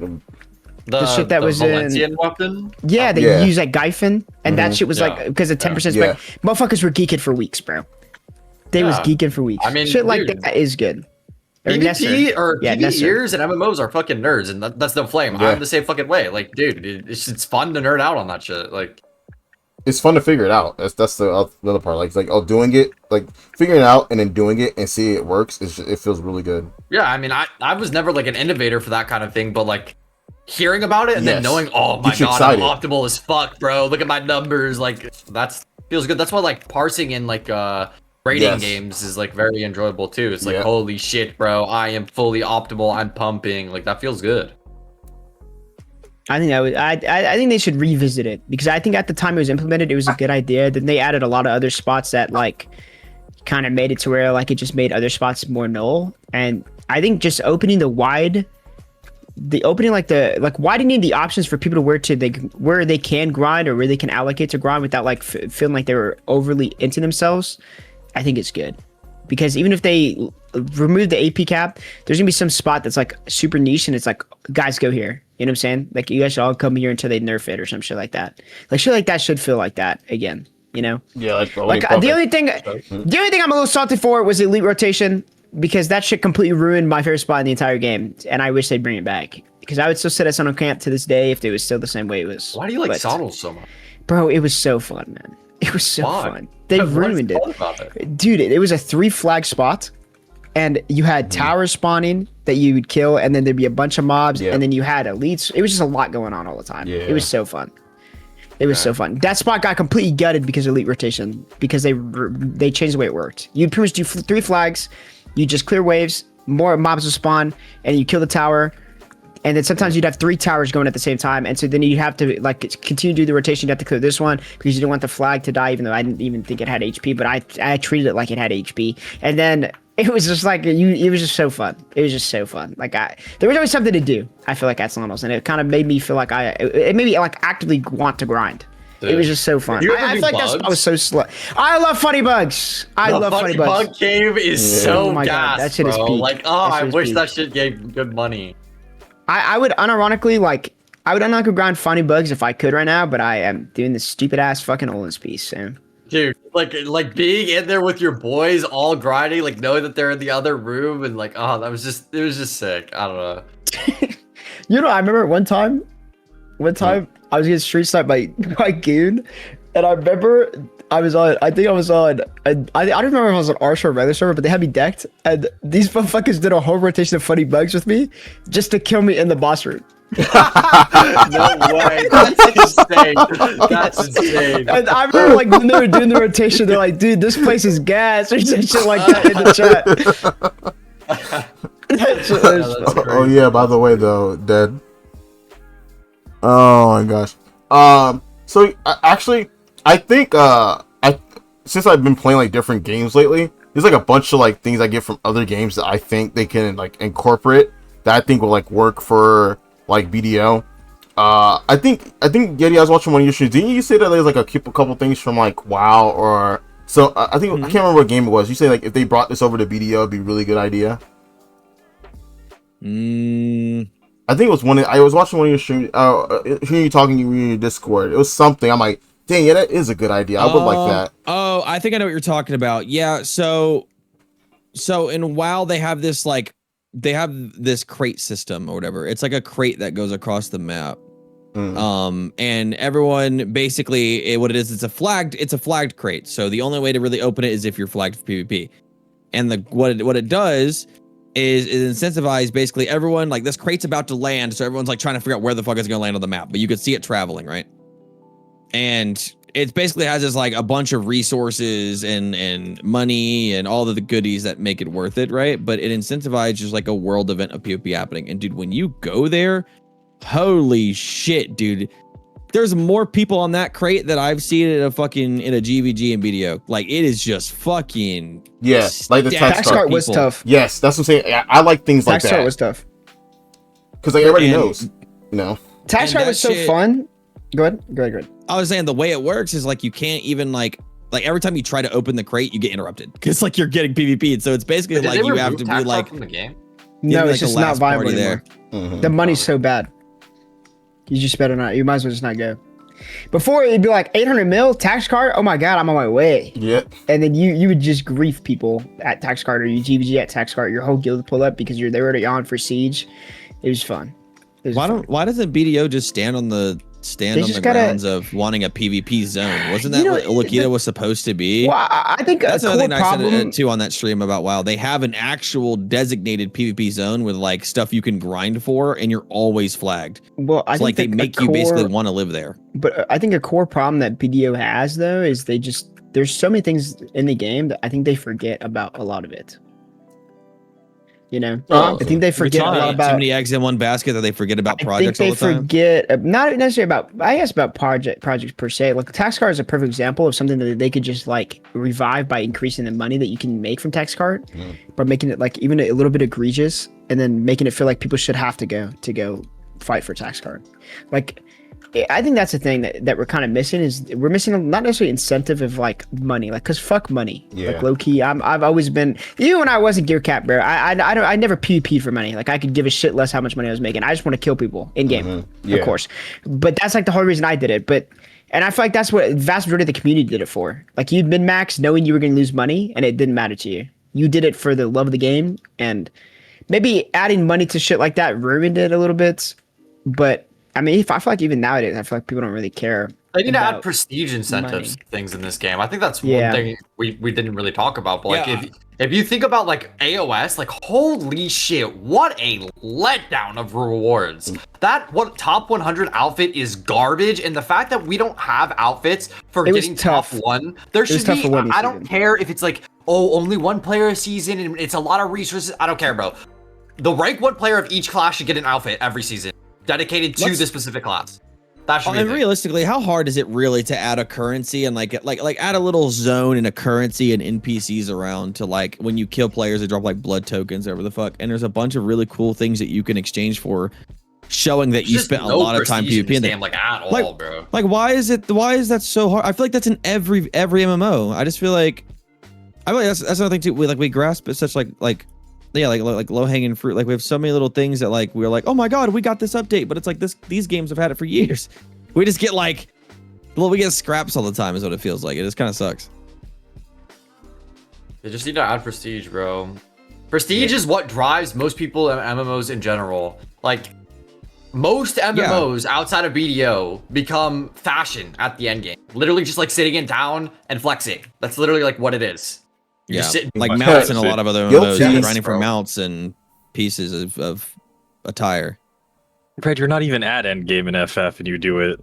The shit that was Valencian in weapon. Yeah, they use like Gyphon, and that shit was like because of 10% spec. Motherfuckers were geeking for weeks, bro. They was geeking for weeks. I mean, shit like that is good. PvP or PvE ears and MMOs are fucking nerds, and that's no flame. I'm the same fucking way. Like, dude, it's fun to nerd out on that shit. Like. It's fun to figure it out. That's the other part. Like doing it, like figuring it out and then doing it and see it works. It feels really good. Yeah, I mean, I was never like an innovator for that kind of thing, but like hearing about it and then knowing, oh my god, I'm optimal as fuck, bro. Look at my numbers. Like that's feels good. That's why like parsing in like rating games is like very enjoyable too. It's like holy shit, bro. I am fully optimal. I'm pumping. Like that feels good. I think I think they should revisit it because I think at the time it was implemented, it was a good idea. Then they added a lot of other spots that like kind of made it to where like it just made other spots more null. And I think just opening widening the options for people to where they can grind or where they can allocate to grind without like feeling like they were overly into themselves. I think it's good. because even if they remove the AP cap, there's gonna be some spot that's like super niche, and it's like, guys, go here. You know what I'm saying? Like, you guys should all come here until they nerf it or some shit like that. Like, shit like that should feel like that again. You know? Yeah, like The only thing I'm a little salty for was elite rotation, because that shit completely ruined my favorite spot in the entire game, and I wish they'd bring it back. Because I would still sit at Sonal Camp to this day if it was still the same way it was. Why do you like Sonal so much? Bro, it was so fun, man. It was so fun. They ruined it. Dude, it was a 3 flag spot, and you had towers spawning that you would kill, and then there'd be a bunch of mobs, and then you had elites. It was just a lot going on all the time. Yeah. It was so fun. It was so fun. That spot got completely gutted because of elite rotation, because they changed the way it worked. You'd pretty much do 3 flags, you just clear waves, more mobs will spawn, and you kill the tower. And then sometimes you'd have 3 towers going at the same time, and so then you'd have to like continue to do the rotation. You have to clear this one because you didn't want the flag to die, even though I didn't even think it had HP. But I treated it like it had HP, and then it was just like it was just so fun. It was just so fun. Like there was always something to do. I feel like at Sonos, and it kind of made me feel like it made me like actively want to grind. Dude. It was just so fun. I feel like I was so slow. I love funny bugs. I love funny bugs. Bug cave is so Oh my God, that shit is bro. peak. Like, That I shit is wish peak. that shit gave good money. I would unironically grind funny bugs if I could right now, but I am doing this stupid ass fucking Olin's piece. So. Dude, like being in there with your boys all grinding, like knowing that they're in the other room, and like, oh, it was just sick. I don't know. You know, I remember one time I was getting street sniped by Goon, and I remember I don't remember if I was on our server or regular server, but they had me decked, and these motherfuckers did a whole rotation of funny bugs with me just to kill me in the boss room. No way. That's insane. That's insane. And I remember like when they were doing the rotation, they're like, dude, this place is gas or some shit like that in the chat. That shit was funny. Oh yeah, by the way though, dead. Oh my gosh. So I think since I've been playing like different games lately, there's like a bunch of like things I get from other games that I think they can like incorporate that I think will like work for like BDO. I think Yeti, I was watching one of your streams. Didn't you say that there's like a couple things from like WoW or so? I think I can't remember what game it was. You say like if they brought this over to BDO, it'd be a really good idea. I think it was I was watching one of your streams. Hearing you talking in your Discord, it was something. I'm like, dang, yeah, that is a good idea. I would like that. Oh, I think I know what you're talking about. Yeah, so in WoW they have this crate system or whatever. It's like a crate that goes across the map. And everyone basically what it is, it's a flagged crate. So the only way to really open it is if you're flagged for PvP. And what it does is incentivize basically everyone, like this crate's about to land, so everyone's like trying to figure out where the fuck it's gonna land on the map, but you could see it traveling, right? And it basically has this like a bunch of resources and money and all of the goodies that make it worth it, right? But it incentivizes just like a world event of PvP happening. And dude, when you go there, holy shit, dude. There's more people on that crate that I've seen in a GVG and BDO. Like it is just fucking like the tax cart was tough. Yes, that's what I'm saying. I like things like that. Tax cart was tough. Because like everybody knows, you know. Tax cart was so fun. Go ahead. I was saying the way it works is like you can't even like every time you try to open the crate, you get interrupted because like you're getting PvP. So it's basically like you have to be like from the game. No, like it's just not viable there. The money's so bad. You just better not. You might as well just not go. Before it'd be like 800 mil tax card. Oh my god, I'm on my way. Yep. And then you would just grief people at tax card or you GVG at tax card. Your whole guild would pull up because they were already on for siege. It was fun. Why doesn't BDO just stand on the grounds of wanting a PvP zone? Wasn't that what Lvyeti was supposed to be? Well, I think that's a another core thing I problem. said too on that stream about WoW. They have an actual designated PvP zone with like stuff you can grind for, and you're always flagged. Well, I think they make you basically want to live there. But I think a core problem that BDO has though is there's so many things in the game that I think they forget about a lot of it. You know, I think they forget a lot about too many eggs in one basket that they forget about projects all the time. I think they forget not necessarily about projects per se. Like tax card is a perfect example of something that they could just like revive by increasing the money that you can make from tax card, by making it like even a little bit egregious, and then making it feel like people should have to go fight for tax card. Like I think that's the thing that we're kind of missing is we're missing not necessarily incentive of like money, like because fuck money. Yeah. Like low key, I've always been even when I was a gear cap bro. I never PvP'd for money. Like I could give a shit less how much money I was making. I just want to kill people in game, Yeah. of course. But that's like the whole reason I did it. And I feel like that's what the vast majority of the community did it for. Like you'd min max knowing you were going to lose money, and it didn't matter to you. You did it for the love of the game, and maybe adding money to shit like that ruined it a little bit. But I mean, I feel like even nowadays, I feel like people don't really care. They need to add about prestige incentives money. things in this game. I think that's Yeah. one thing we didn't really talk about. But like Yeah. if you think about like AOS, like holy shit, what a letdown of rewards. That what top 100 outfit is garbage, and the fact that we don't have outfits for It was getting top tough. one, there was should tough be. for one I don't season. care if it's like only one player a season and it's a lot of resources. I don't care, bro. The rank 1 player of each class should get an outfit every season dedicated to the specific class. That should be And the thing. realistically, how hard is it really to add a currency and like add a little zone and a currency and NPCs around to like when you kill players, they drop like blood tokens, whatever the fuck. And there's a bunch of really cool things that you can exchange for, showing that you Just spent a no lot of time prestige in PvP. this And game, like at like- all, bro. like, why is that so hard? I feel like that's in every MMO. I just feel like that's another thing too. We grasp at such like low hanging fruit. Like we have so many little things that like we're like, oh my god, we got this update, but it's like these games have had it for years. We just get we get scraps all the time is what it feels like. It just kind of sucks. They just need to add prestige, bro. Prestige is what drives most people in MMOs in general. Like most MMOs outside of BDO become fashion at the end game. Literally just like sitting in town and flexing. That's literally like what it is. You're Yeah, just sitting like Much mounts better. and a lot of other Guilt MMOs, fees, grinding for bro. mounts and pieces of attire. Brad, you're not even at endgame in FF and you do it.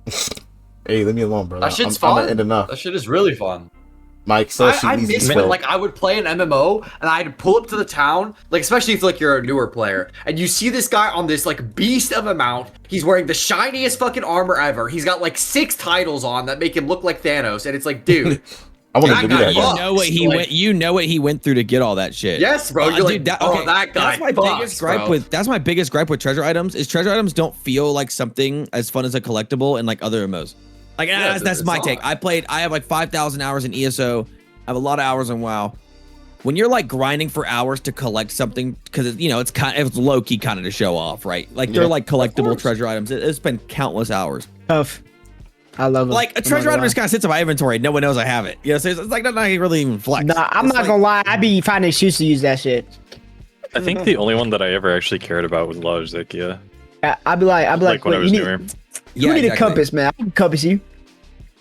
Hey, leave me alone, bro. That shit's I'm fun. not end enough. That shit is really fun. My Excel sheet I needs to miss be when filled. like I would play an MMO and I'd pull up to the town, like especially if like you're a newer player and you see this guy on this like beast of a mount. He's wearing the shiniest fucking armor ever. He's got like 6 titles on that make him look like Thanos, and it's like, dude, I want that to do guy that. fucks. guy. You know what he went through to get all that shit. yes, bro. You're like, that that guy. That's my biggest gripe that's my biggest gripe with treasure items is treasure items don't feel like something as fun as a collectible in like other MMOs. Like that's it's my not. take. I have like 5,000 hours in ESO. I have a lot of hours in WoW. When you're like grinding for hours to collect something, because it's low key kind of to show off, right? Like they're Yeah, like collectible treasure items. It's been countless hours. Tough. I love it. Like a treasure item just kind of sits in my inventory. No one knows I have it. You know, so it's like not really even flex. Nah, I'm It's not like- gonna lie. I'd be finding an excuse to use that shit. I think the only one that I ever actually cared about was Lvyeti. I'd be like, Like when I wait, was you newer. need, Yeah, you need a exactly. compass, man. I can compass you.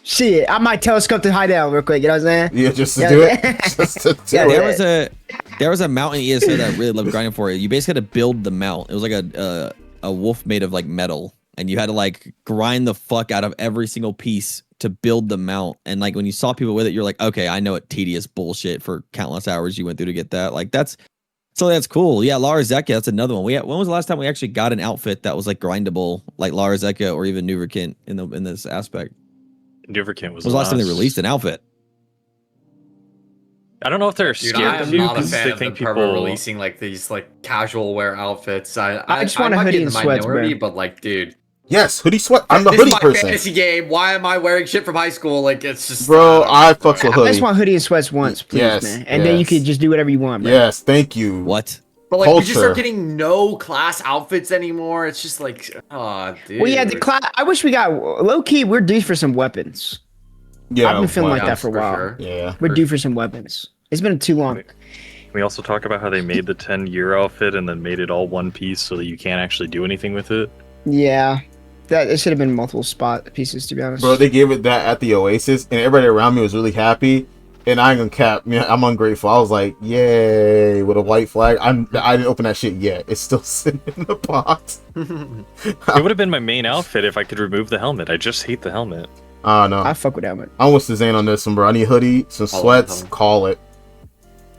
Shit, I might telescope to high down real quick. You know what I'm saying? Yeah, just to Yeah. do it. Just to do Yeah, it. There was a mount in ESO that I really loved grinding for. You basically had to build the mount. It was like a wolf made of like metal, and you had to like grind the fuck out of every single piece to build the mount. And like when you saw people with it, you're like, okay, I know what tedious bullshit for countless hours you went through to get that. Like that's cool. Yeah, Lvyeti, that's another one. When was the last time we actually got an outfit that was like grindable, like Lvyeti or even Nuverkint in this aspect? Duverkint When was the last time they released an outfit? I don't know if they're Dude, scared I of am you not a because fan they of the think perma people releasing like these like casual wear outfits. I just want a might hoodie be in and the sweats, minority, bro. but like, dude, Yes, hoodie sweat. I'm the this is hoodie my person. fantasy game. Why am I wearing shit from high school? Like, it's just Bro, I fucks with I just hoodie. want hoodie and sweats once, please, Yes, man. And then you yes. could just do whatever you want, bro. Yes, thank you. What? But like, we just Culture. start getting no class outfits anymore. It's just like, oh, dude. Well, yeah, the class. I wish we got low key. We're due for some weapons. Yeah, I've been feeling like but- that for a while. sure. Yeah. We're due for some weapons. It's been too long. We also talk about how they made the 10-year outfit and then made it all one piece so that you can't actually do anything with it. Yeah, that it should have been multiple spot pieces, to be honest. Bro, they gave it that at the Oasis, and everybody around me was really happy. And I ain't gonna cap, man, I'm ungrateful. I was like, yay, with a white flag. I didn't open that shit yet. It's still sitting in the box. It would have been my main outfit if I could remove the helmet. I just hate the helmet. Oh no, I fuck with helmet. I'm with Suzanne on this one, bro. I need a hoodie, some I love sweats, them. call it.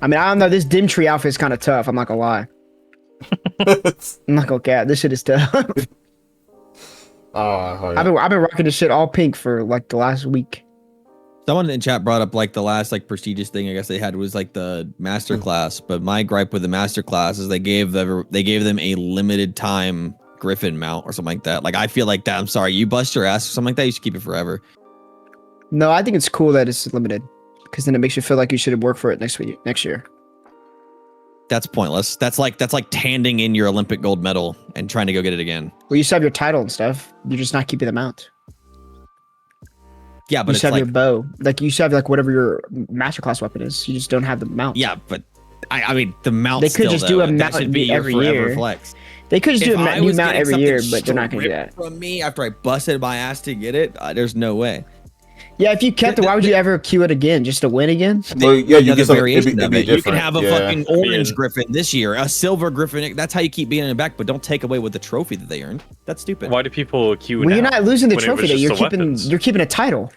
I mean, I don't know. This dim tree outfit's kind of tough. I'm not gonna lie. I'm not gonna cap. This shit is tough. Oh, I've been rocking this shit all pink for like the last week. Someone in chat brought up like the last like prestigious thing I guess they had was like the master class, but my gripe with the master class is they gave them a limited time Griffin mount or something like that. Like I feel like that. I'm sorry, you bust your ass or something like that. You should keep it forever. No, I think it's cool that it's limited, because then it makes you feel like you should work for it next year. That's pointless. That's like handing in your Olympic gold medal and trying to go get it again. Well, you still have your title and stuff. You're just not keeping the mount. Yeah, but You it's still have like, your bow. Like you still have like whatever your masterclass weapon is. You just don't have the mount. yeah, but I mean the mount. They could just do a mount should be every your forever year. flex. They could just do If a I new was mount getting every year, something but they're not gonna do stripped that. from me after I busted my ass to get it. There's no way. Yeah, if you kept it, why would you ever queue it again? Just to win again? Well, yeah, you Another get some. variation It'd of be it. You can different. have a Yeah. fucking orange Yeah. Griffin this year, a silver Griffin. That's how you keep being in the back, but don't take away with the trophy that they earned. That's stupid. Why do people queue Well, now? you're not losing the when it trophy. was That just you're the keeping. weapons? You're keeping a title.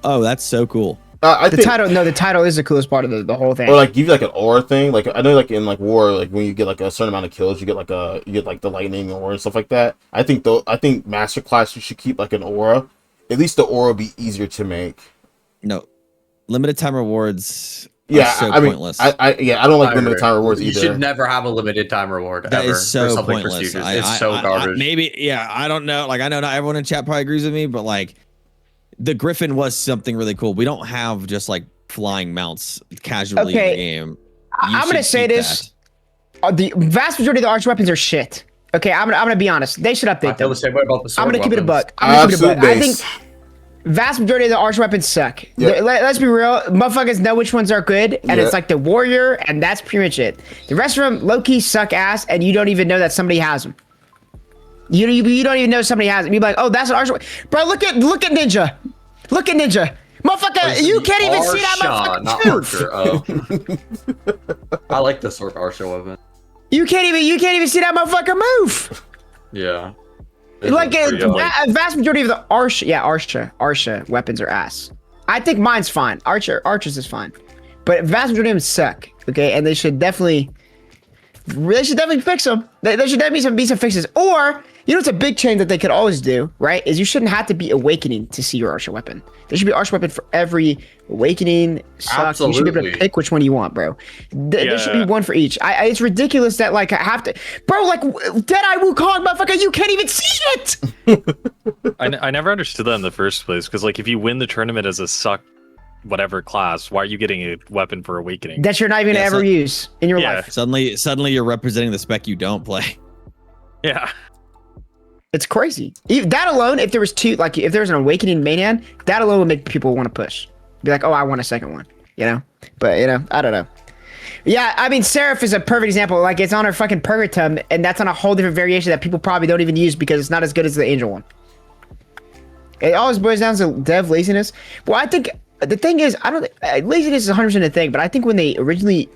Oh, that's so cool. I The think, title. No, the title is the coolest part of the whole thing. or like give you like an aura thing. Like I know, like in like war, like when you get like a certain amount of kills, you get like the lightning aura and stuff like that. I think masterclass you should keep like an aura. At least the aura would be easier to make. No, limited time rewards. Yeah, are so I mean, pointless. I don't like I limited agree. time rewards You either. should never have a limited time reward That ever is so for something pointless. prestigious. I- It's so garbage. Maybe, yeah, I don't know. Like, I know not everyone in chat probably agrees with me, but like, the Griffin was something really cool. We don't have just like flying mounts casually in Okay, the game. You I'm gonna should say keep this: the vast majority of the arch weapons are shit. Okay, I'm gonna be honest. They should I update feel them. the same way about the sword I'm gonna keep it a weapons. buck. I'm gonna keep it a Absolute buck. I think base. vast majority of the arch weapons suck. Yeah. Let's be real. Motherfuckers know which ones are good, and Yeah. it's like the warrior, and that's pretty much it. The rest of them low key suck ass, and you don't even know that somebody has them. You don't even know somebody has them. You're like, oh, that's an arch. Bro, look at Ninja. Look at Ninja. Motherfucker, you can't even see that Arsha, not motherfucker move. Archer. Oh. I like the sword Arsha weapon. You can't even see that motherfucker move. Yeah. Like Pretty a good. vast majority of the Arsha weapons are ass. I think mine's fine. Archers is fine, but vast majority of them suck. Okay, and they should definitely fix them. There should definitely be some fixes. Or you know, it's a big change that they could always do, right? Is you shouldn't have to be awakening to see your Arsha weapon. There should be Arsha weapon for every awakening. Suck. You should be able to Absolutely. pick which one you want, bro. There should be Yeah. one for each. It's ridiculous that like I have to, bro. Like Deadeye Wukong, motherfucker, you can't even see it. I never understood that in the first place because like if you win the tournament as a suck whatever class, why are you getting a weapon for awakening? That you're not even gonna Yeah, ever so- use in your Yeah. life. Suddenly you're representing the spec you don't play. Yeah. It's crazy. That alone, if there was if there was an awakening main hand, that alone would make people want to push. Be like, oh, I want a second one, you know? But, you know, I don't know. Yeah, I mean, Seraph is a perfect example. Like, it's on her fucking Purgatum, and that's on a whole different variation that people probably don't even use because it's not as good as the Angel one. It always boils down to dev laziness. Well, I think the thing is, I don't laziness is 100% a thing, but I think when they originally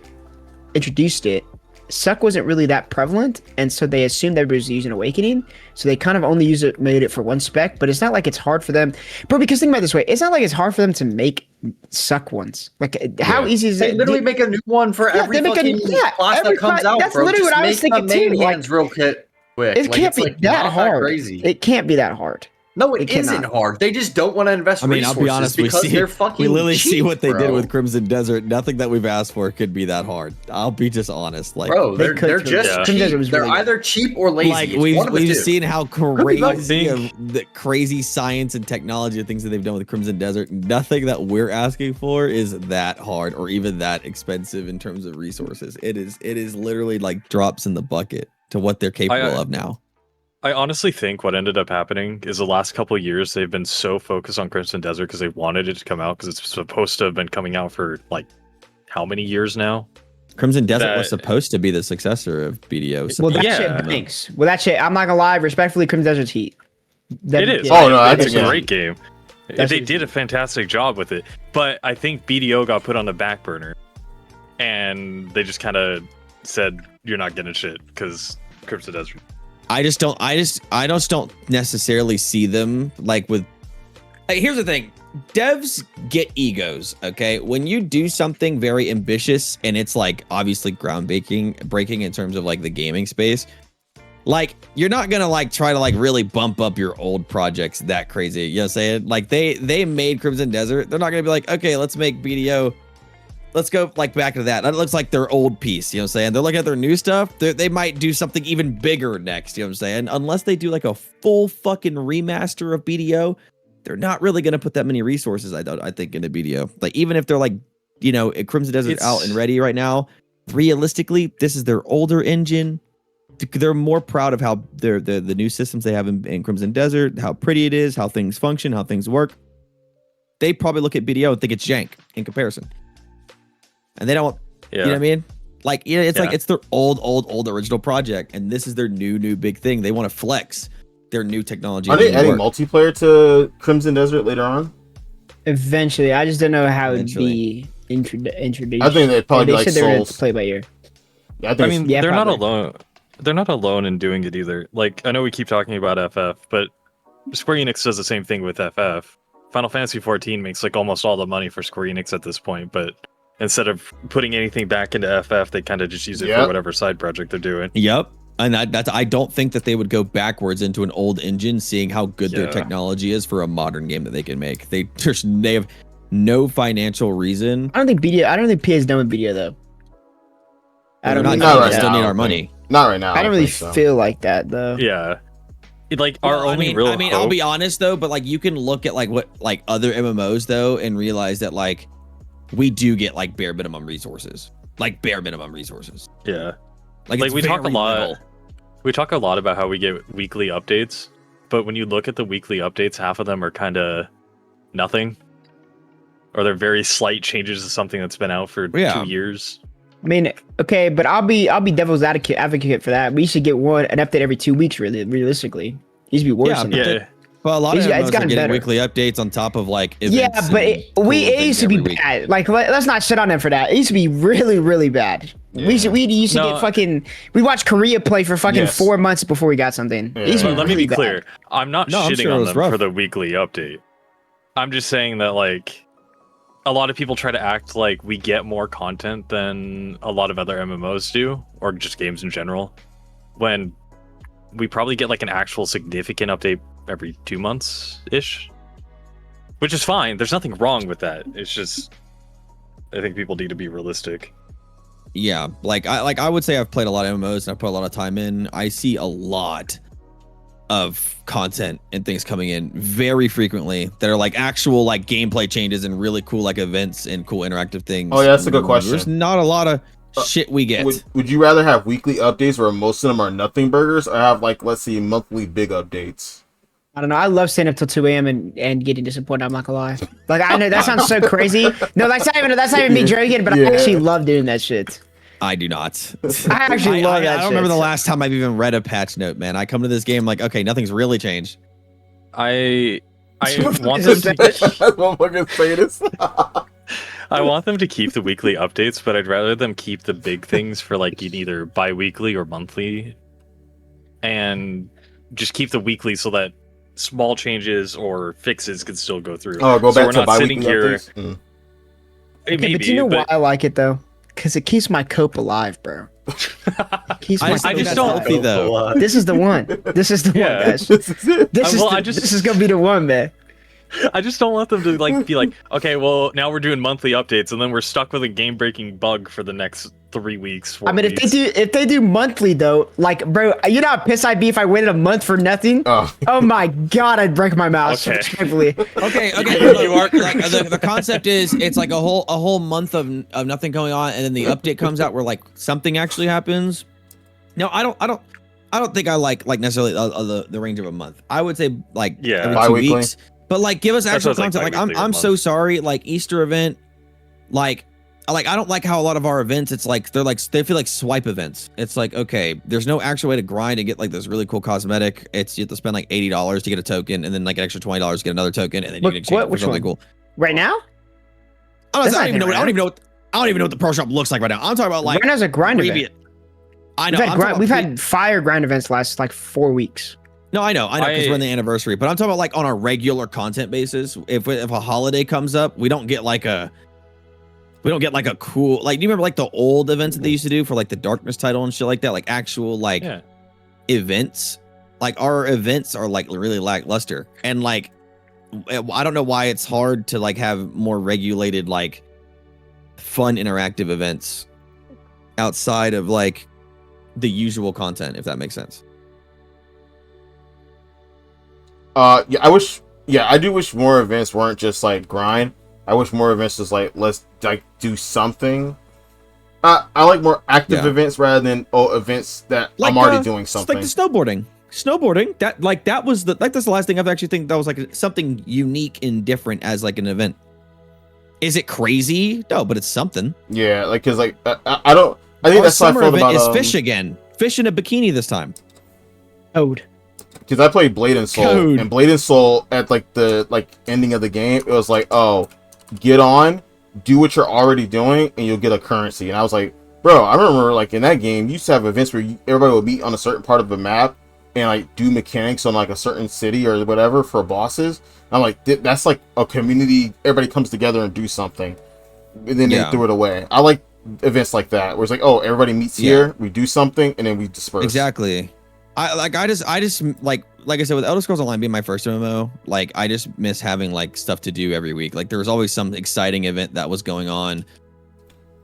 introduced it, suck wasn't really that prevalent, and so they assumed everybody was using awakening, so they kind of only made it for one spec. But it's not like it's hard for them, bro, because think about it this way, it's not like it's hard for them to make suck ones. Like how easy is They it? literally make a new one for Yeah, every they make a- fucking yeah, class every that comes class- out, that's bro. literally Just what I was make the thinking main too, like, hands real quick. It Like, can't it's, be like, that not hard. crazy. It can't be that hard. No, It it isn't cannot. hard. They just don't want to invest I mean, I'll resources be honest, we because see they're fucking we literally see cheap, what they did bro. with Crimson Desert. Nothing that we've asked for could be that hard. I'll be just honest. Like, Bro, They they're could- just Yeah. Crimson Desert cheap. was They're really good. either cheap or lazy. like It's one of the we've two. seen how be crazy both. the crazy science and technology of things that they've done with Crimson Desert. Nothing that we're asking for is that hard or even that expensive in terms of resources. It is literally like drops in the bucket to what they're capable of now. I honestly think what ended up happening is the last couple of years they've been so focused on Crimson Desert because they wanted it to come out because it's supposed to have been coming out for like how many years now? Crimson Desert was That- supposed to be the successor of BDO. Well, that Yeah. shit banks. Well, that shit, I'm not gonna lie, respectfully, Crimson Desert's heat. That- It is. yeah. Oh, no, it's that's a a great game. That's They easy. did a fantastic job with it, but I think BDO got put on the back burner, and they just kind of said, "You're not getting shit" because Crimson Desert. I just don't necessarily see them like with. Here's the thing. Devs get egos, okay? When you do something very ambitious and it's like obviously breaking in terms of like the gaming space, like you're not gonna like try to like really bump up your old projects that crazy. You know what I'm saying? Like they made Crimson Desert. They're not gonna be like, okay, let's make BDO let's go like back to that. That looks like their old piece. You know what I'm saying? They're looking at their new stuff. They might do something even bigger next. You know what I'm saying? Unless they do like a full fucking remaster of BDO, they're not really going to put that many resources. I think into BDO. Like even if they're like, you know, Crimson Desert out and ready right now, realistically, this is their older engine. They're more proud of how the new systems they have in Crimson Desert, how pretty it is, how things function, how things work. They probably look at BDO and think it's jank in comparison. And they don't, you know what I mean? Like, yeah, it's like it's their old original project, and this is their new big thing. They want to flex their new technology. Are they adding multiplayer to Crimson Desert later on? Eventually, I just don't know how it'd be introduced. I think they'd probably be like Souls. Play by ear. Yeah, I mean, Yeah, they're not probably. alone. They're not alone in doing it either. Like, I know we keep talking about FF, but Square Enix does the same thing with FF. Final Fantasy 14 makes like almost all the money for Square Enix at this point, but instead of putting anything back into FF, they kind of just use it for whatever side project they're doing. Yep. And that's I don't think that they would go backwards into an old engine, seeing how good their technology is for a modern game that they can make. They have no financial reason. I don't think PA is done with BDO though. I don't Not really right think now. that. Still need our money. Not right now. I don't really think so. feel like that though. Yeah. Like our only I real mean, I'll hope- be honest though, but like you can look at like what like other MMOs though and realize that like we do get like bare minimum resources. Like bare minimum resources. Yeah. Like we talk a very lot. little. We talk a lot about how we get weekly updates, but when you look at the weekly updates, half of them are kind of nothing, or they're very slight changes to something that's been out for 2 years. I mean, okay, but I'll be devil's advocate for that. We should get an update every 2 weeks, realistically. It used to be worse than that. Yeah. Well, a lot of It's MMOs are gotten getting better. weekly updates on top of like events. Yeah, but and cool it things used to be every week. bad. Like, let's not shit on them for that. It used to be really, really bad. We used to get fucking. We watched Korea play for fucking 4 months before we got something. It used to be Let me really be clear. bad. I'm not No, I'm shitting sure it on was them rough. for the weekly update. I'm just saying that like a lot of people try to act like we get more content than a lot of other MMOs do, or just games in general, when we probably get like an actual significant update every 2 months ish, which is fine. There's nothing wrong with that. It's just I think people need to be realistic. Yeah, like I would say I've played a lot of MMOs and I put a lot of time in. I see a lot of content and things coming in very frequently that are like actual like gameplay changes and really cool like events and cool interactive things. Oh, yeah, that's a good question. There's not a lot of shit we get. Would you rather have weekly updates where most of them are nothing burgers, or have like, let's see, monthly big updates? I don't know. I love staying up till 2 a.m. and getting disappointed. I'm not gonna lie. Like I know that sounds so crazy. No, that's not even me joking, but I actually love doing that shit. I do not. I actually love that I don't remember shit. the last time I've even read a patch note, man. I come to this game like, okay, nothing's really changed. I want Is them this to Motherfuckers say this. I want them to keep the weekly updates, but I'd rather them keep the big things for like either bi-weekly or monthly, and just keep the weekly so that small changes or fixes can still go through. Oh, go So back we're to not bi-weekly sitting here. updates? Mm. Maybe, but you know but why I like it though? Because it keeps my cope alive, bro. Keeps my I cope just alive. don't- healthy though. This is the one. This is the Yeah. one, guys. This is it. This is gonna be the one, man. I just don't want them to like be like, okay, well now we're doing monthly updates, and then we're stuck with a game-breaking bug for the next 3 weeks. 4 I mean, weeks. if they do monthly though, like, bro, you know how pissed I'd be if I waited a month for nothing. Oh. Oh my god, I'd break my mouse. Okay. Respectfully. Okay, You are like, the concept is it's like a whole month of nothing going on, and then the update comes out where like something actually happens. No, I don't think I like necessarily the range of a month. I would say like every 2 Bi-weekly. weeks, but like give us That's actual what I was like, content. Like bi-weekly or I'm so month. sorry. Like Easter event, like I don't like how a lot of our events. It's like they feel like swipe events. It's like, okay, there's no actual way to grind and get like this really cool cosmetic. It's you have to spend like $80 to get a token, and then like an extra $20 to get another token, and then you What- can exchange it for which something one? cool. Right now? I That's don't not even know. right I don't now. even know. I don't even know what the pro shop looks like right now. I'm talking about like Right now's a grind event. previous. I know. We've had, I'm talking we've about had fire grind events last like 4 weeks. No, I know, because we're in the anniversary. But I'm talking about like on a regular content basis. If a holiday comes up, we don't get like a cool, like, do you remember like the old events that they used to do for like the Darkness title and shit like that, like actual like events? Like our events are like really lackluster, and like I don't know why it's hard to like have more regulated like fun interactive events outside of like the usual content, if that makes sense. Yeah, I do wish more events weren't just like grind. I wish more events just like let's like do something. I like more active events rather than events that Like, I'm already doing something. Like the snowboarding. Snowboarding, that was that's the last thing I've actually think that was like something unique and different as like an event. Is it crazy? No, but it's something. Yeah, like because like I don't. I think Our that's how I summer felt event about is fish again. Fish in a bikini this time. Code. because I played Blade and Soul, Code. and Blade and Soul at like the ending of the game, it was like, oh, get on, do what you're already doing, and you'll get a currency. And I was like, bro, I remember like in that game, you used to have events where everybody would meet on a certain part of the map and like do mechanics on like a certain city or whatever for bosses. And I'm like, that's like a community. Everybody comes together and do something, and then they threw it away. I like events like that where it's like, oh, everybody meets here, we do something, and then we disperse. Exactly. I just like I said, with Elder Scrolls Online being my first MMO, like I just miss having like stuff to do every week. Like there was always some exciting event that was going on,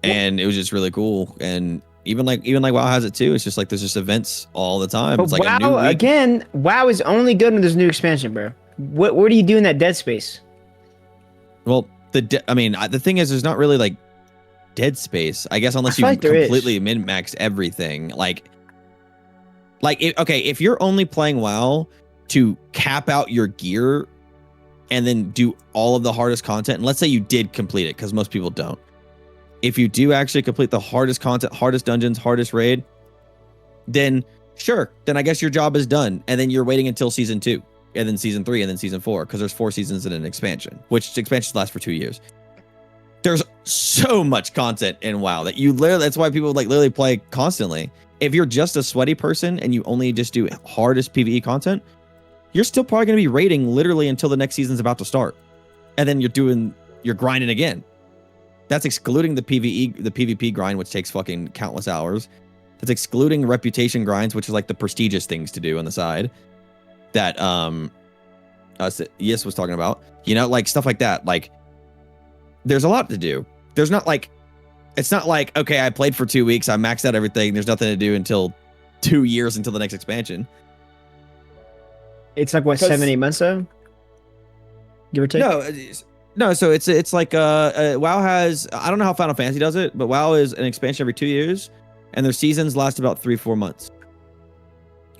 and it was just really cool. And even like WoW has it too. It's just like there's just events all the time. But It's like WoW, a new week. again, WoW is only good when there's new expansion, bro. What do you do in that dead space? Well, the thing is, there's not really like dead space, I guess, unless you like there completely min-max everything. If you're only playing WoW to cap out your gear and then do all of the hardest content, and let's say you did complete it, because most people don't. If you do actually complete the hardest content, hardest dungeons, hardest raid, then sure, then I guess your job is done, and then you're waiting until season 2, and then season 3, and then season 4, because there's 4 seasons in an expansion, which expansions last for 2 years. There's so much content in WoW that you literally, that's why people like literally play constantly. If you're just a sweaty person and you only just do hardest PvE content, you're still probably going to be raiding literally until the next season's about to start. And then you're grinding again. That's excluding the PvP grind, which takes fucking countless hours. That's excluding reputation grinds, which is like the prestigious things to do on the side that Yis was talking about. Like stuff like that. Like there's a lot to do. There's not like, it's not like, okay, I played for 2 weeks, I maxed out everything, there's nothing to do until 2 years until the next expansion. It's like what, 7-8 months though? Give or take? No, so it's like WoW has, I don't know how Final Fantasy does it, but WoW is an expansion every 2 years, and their seasons last about 3-4 months.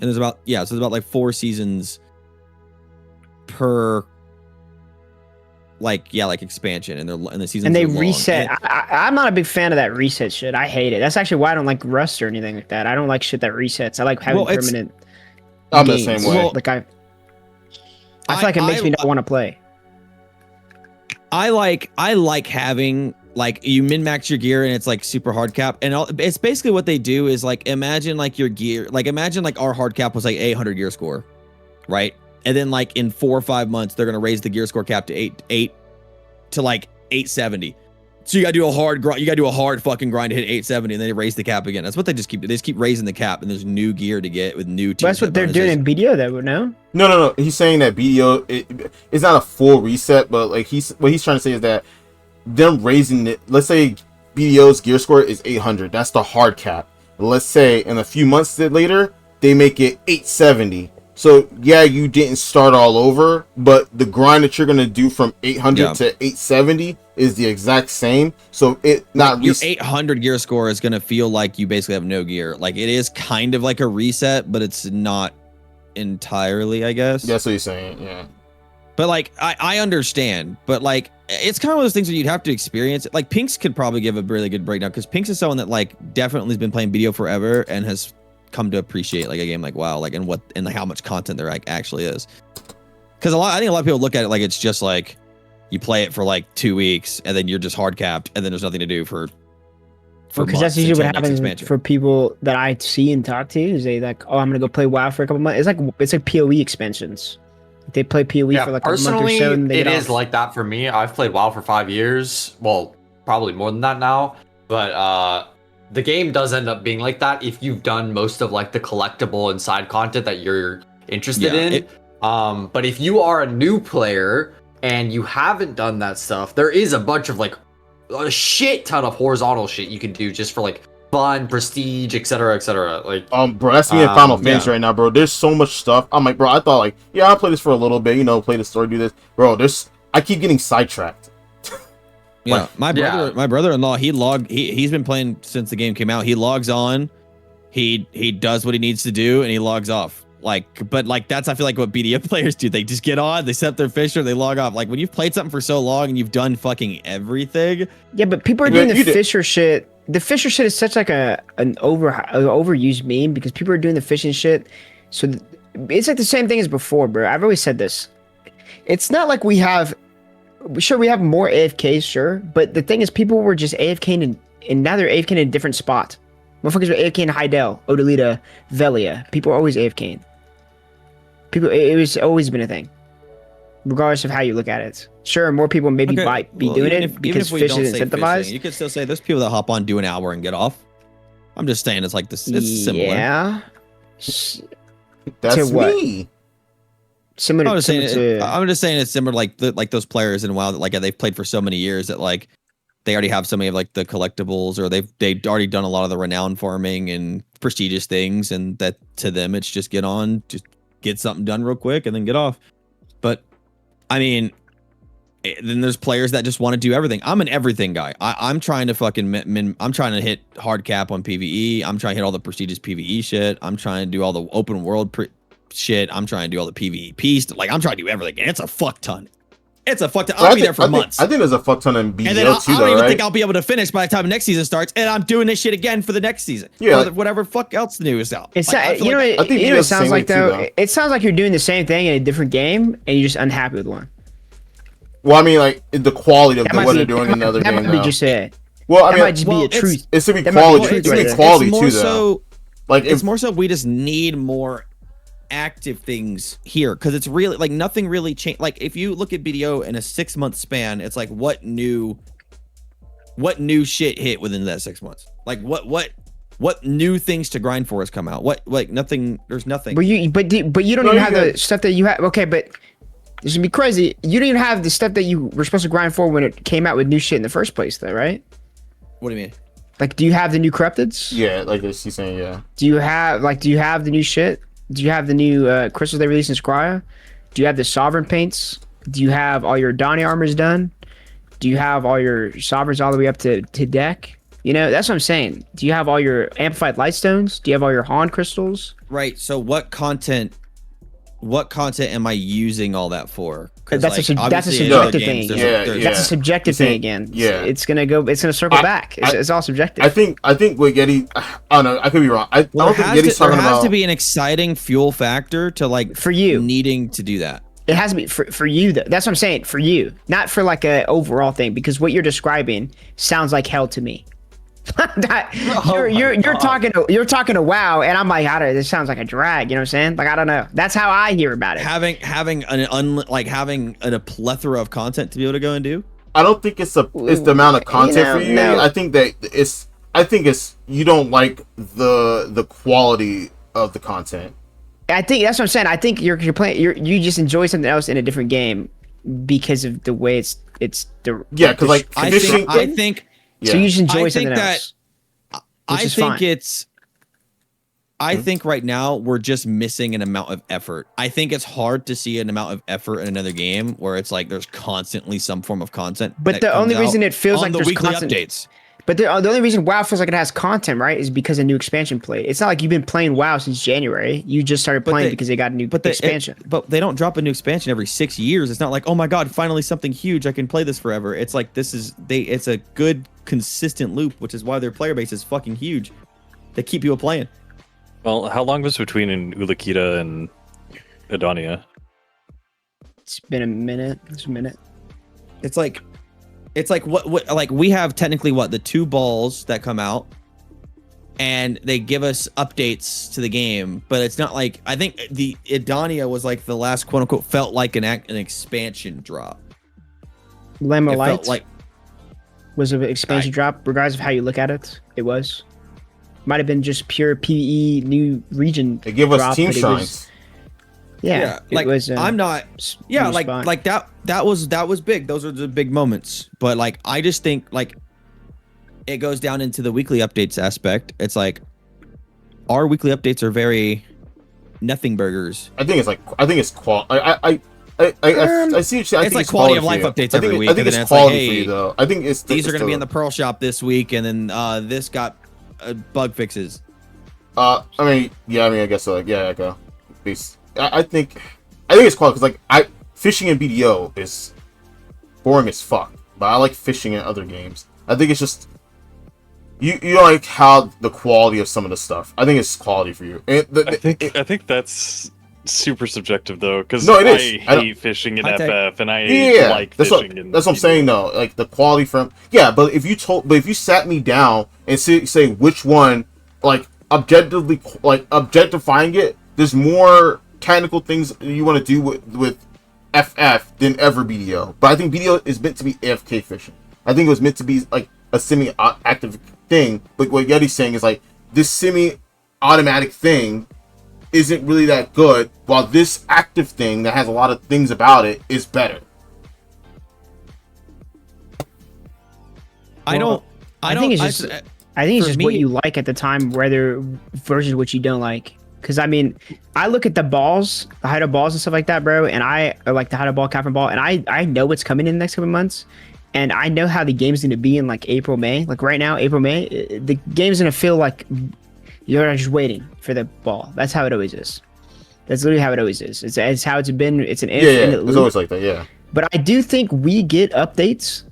And there's about like 4 seasons per like expansion, and the seasons and they are long. reset. I'm not a big fan of that reset shit. I hate it. That's actually why I don't like Rust or anything like that. I don't like shit that resets. I like having permanent. I'm the games. same way. Well, like I feel like it makes me not want to play. I like having like you min-max your gear and it's like super hard cap, and it's basically what they do is like imagine like your gear, like imagine like our hard cap was like 800 gear score, right? And then like in 4 or 5 months they're gonna raise the gear score cap to 8 to like 870. So you gotta do a hard grind. You gotta do a hard fucking grind to hit 870, and then they raise the cap again. That's what they just keep raising the cap, and there's new gear to get with new. That's what they're doing in BDO, though. No. No. He's saying that BDO it's not a full reset, but like what he's trying to say is that them raising it. Let's say BDO's gear score is 800. That's the hard cap. Let's say in a few months later they make it 870. So yeah, you didn't start all over, but the grind that you're gonna do from 800 to 870 is the exact same. So your 800 gear score is gonna feel like you basically have no gear. Like it is kind of like a reset, but it's not entirely, I guess. That's what he's saying. Yeah. But like I understand, but like it's kind of one of those things where you'd have to experience it. Like Pinks could probably give a really good breakdown, because Pinks is someone that like definitely has been playing BDO forever and has come to appreciate like a game like WoW, like and how much content there actually is. Because I think a lot of people look at it like it's just like you play it for like 2 weeks and then you're just hard capped and then there's nothing to do for because that's usually what happens for people that I see and talk to is they like, oh, I'm gonna go play WoW for a couple months. It's like PoE expansions. They play PoE for like a month or so. And it is like that for me. I've played WoW for 5 years. Well, probably more than that now. But the game does end up being like that if you've done most of like the collectible and side content that you're interested in. But if you are a new player and you haven't done that stuff, there is a bunch of like a shit ton of horizontal shit you can do just for like fun, prestige, etc., etc. Like, bro, that's me in Final Fantasy yeah. right now, bro. There's so much stuff. I'm like, bro, I thought like, yeah, I'll play this for a little bit, play the story, do this, bro. I keep getting sidetracked. Yeah, Yeah. my brother-in-law, he's been playing since the game came out. He logs on, he does what he needs to do, and he logs off. But that's I feel like what BDM players do. They just get on, they set up their fisher, they log off. Like when you've played something for so long and you've done fucking everything. Yeah, but people are doing the Fisher shit. The Fisher shit is such like an overused meme because people are doing the fishing shit. So it's like the same thing as before, bro. I've always said this. It's not like we have more AFKs, sure, but the thing is, people were just AFKing and now they're AFKing in a different spot. Motherfuckers were AFKing in Hydel, Odalita, Velia. People are always AFKing. It was always been a thing, regardless of how you look at it. Sure, more people maybe might be doing it because fish is incentivized. You could still say there's people that hop on, do an hour, and get off. I'm just saying it's like this. It's similar. Yeah. That's what? me. Similar. I'm just saying it's similar like those players in WoW that like they've played for so many years that like they already have so many of like the collectibles or they've already done a lot of the renown farming and prestigious things, and that to them it's just get on, just get something done real quick and then get off. But I mean, then there's players that just want to do everything. I'm an everything guy. I'm trying to fucking I'm trying to hit hard cap on PvE. I'm trying to hit all the prestigious PvE shit. I'm trying to do all the open world shit. I'm trying to do all the PvP. Like I'm trying to do everything, and it's a fuck ton. It's a fuck ton. I'll be there for months. I think there's a fuck ton in BDO and then too, I don't even right? think I'll be able to finish by the time next season starts, and I'm doing this shit again for the next season. Yeah, or whatever fuck else new is out. It's like, you know I think what it BDO's sounds the like same way too, though. It sounds like you're doing the same thing in a different game, and you're just unhappy with one. Well, I mean, like the quality of what they're doing in the other game That might be now. just it. Well, I That mean, might just be a truth. it's to be That might be quality. truth It's to right be there. quality more too, so, though. Like it's more so we just need more active things here because it's really like nothing really changed. Like if you look at BDO in a 6-month span, it's like what new shit hit within that 6 months? Like what new things to grind for has come out? What like nothing? There's nothing. But you don't even have the stuff that you have. Okay, but this would be crazy. You don't even have the stuff that you were supposed to grind for when it came out with new shit in the first place, though, right? What do you mean? Like, do you have the new corrupteds? Yeah, like she's saying, yeah. Do you have the new shit? Do you have the new crystals they released in Crio? Do you have the sovereign paints? Do you have all your Donnie armors done? Do you have all your sovereigns all the way up to deck? You know, that's what I'm saying. Do you have all your amplified lightstones? Do you have all your Han crystals? Right. So what content am I using all that for? That's a subjective thing. That's a subjective thing again. Yeah, it's gonna circle back. It's all subjective. I think with Yeti, I don't know. I could be wrong. I don't think Yeti's talking about. There has to be an exciting fuel factor to like for you needing to do that. It has to be for you though. That's what I'm saying. For you, not for like a overall thing. Because what you're describing sounds like hell to me. You're talking to WoW, and I'm like, this sounds like a drag. You know what I'm saying? Like, I don't know. That's how I hear about it. Having a plethora of content to be able to go and do. I don't think it's the amount of content for you. No. I think it's you don't like the quality of the content. I think that's what I'm saying. I think you're playing. You just enjoy something else in a different game because of the way it's the because like fishing. I think. Yeah. So you just enjoy something else. I think right now we're just missing an amount of effort. I think it's hard to see an amount of effort in another game where it's like there's constantly some form of content. But the only reason it feels like there's weekly constant updates. But the only reason WoW feels like it has content, right, is because of new expansion play. It's not like you've been playing WoW since January. You just started playing because they got a new expansion. But they don't drop a new expansion every 6 years. It's not like, oh my god, finally something huge. I can play this forever. It's like it's a good consistent loop, which is why their player base is fucking huge. They keep people playing. Well, how long was between in Ulakita and Adonia? It's been a minute. It's a minute. It's like what like we have technically the 2 balls that come out and they give us updates to the game, but it's not like I think the Adonia was like the last quote unquote felt like an expansion drop. Lamb of It Light felt like was an expansion drop, regardless of how you look at it. It was. Might have been just pure PvE new region. They give us drop, team but it shrines. Yeah, it like was, I'm not. s- Yeah, new like spot. like that was big. Those are the big moments. But like I just think like it goes down into the weekly updates aspect. It's like our weekly updates are very nothing burgers. I think it's qual. I see what you. I It's think like quality of for life you. updates I every think, week, I think and then it's it's like, quality for hey, you though. I think it's These are going to be in the the Pearl Shop this week, and then this got bug fixes. I mean, yeah, I mean, I guess so. Like, yeah, like, I think it's quality because like fishing in BDO is boring as fuck, but I like fishing in other games. I think it's just you don't like how the quality of some of the stuff. I think it's quality for you. And I think that's super subjective though, because No, it is. I hate fishing in I take- FF, and I yeah, like that's fishing what in. that's what I'm BDO. saying though. Like the quality from but if you sat me down and say which one, like objectively, like objectifying it, there's more technical things you want to do with FF than ever BDO. But I think BDO is meant to be AFK fishing. I think it was meant to be like a semi-active thing. But what Yeti's saying is like this semi-automatic thing isn't really that good, while this active thing that has a lot of things about it is better. I don't. I think it's just. I think it's for just what me- you like at the time, whether versus what you don't like. Because I mean, I look at the balls, the height of balls and stuff like that, bro, and or like the height of ball, cap and ball, and I know what's coming in the next couple months, and I know how the game's gonna be in like April, May. Like right now, April, May, the game's gonna feel like you're just waiting for the ball. That's how it always is. That's literally how it always is. It's how it's been. It's an if Yeah, and it it's loop. always like that. Yeah. But I do think we get updates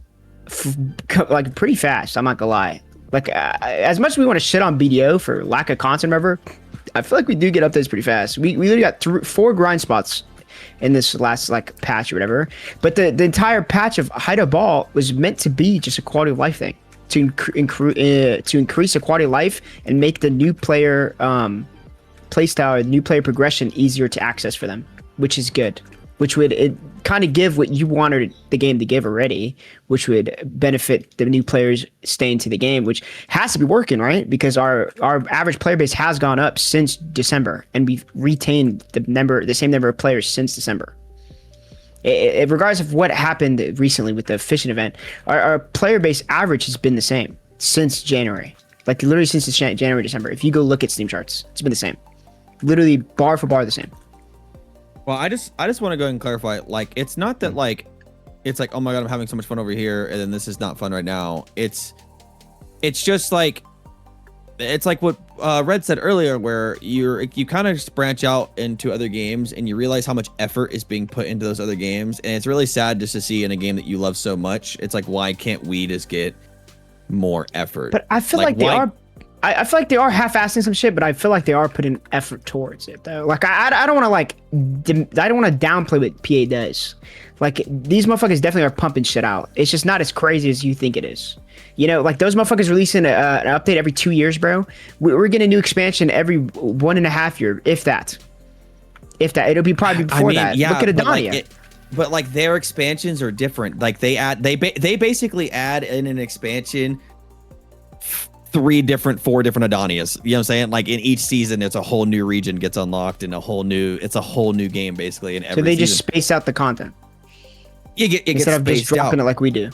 like pretty fast. I'm not gonna lie. Like as much as we want to shit on BDO for lack of content, remember, I feel like we do get updates pretty fast. We literally got 4 grind spots in this last like patch or whatever. But the entire patch of height of ball was meant to be just a quality of life thing to increase the quality of life and make the new player playstyle or the new player progression easier to access for them, which is good. Which would it kind of give what you wanted the game to give already, which would benefit the new players staying to the game, which has to be working, right? Because our average player base has gone up since December, and we've retained the same number of players since December. Regardless of what happened recently with the fishing event, our player base average has been the same since January. Like literally since January, December. If you go look at Steam charts, it's been the same. Literally bar for bar the same. Well, I just want to go ahead and clarify. Like, it's not that like, it's like, oh my god, I'm having so much fun over here, and then this is not fun right now. It's just like, it's like what Red said earlier, where you kind of just branch out into other games, and you realize how much effort is being put into those other games, and it's really sad just to see in a game that you love so much. It's like, why can't we just get more effort? But I feel like they why- are. I feel like they are half-assing some shit, but I feel like they are putting effort towards it though. Like I don't want to I don't want to downplay what PA does. Like these motherfuckers definitely are pumping shit out. It's just not as crazy as you think it is. You know, like those motherfuckers releasing an update every 2 years, bro. We're getting a new expansion every 1.5 year, if that. It'll be probably before that. Yeah, Look at but Adania. but like their expansions are different. Like they basically add in an expansion 4 different Adanias. You know what I'm saying? Like in each season, it's a whole new region gets unlocked and it's a whole new game basically. In every So they just season. space out the content it gets instead of just spaced out. dropping it like we do.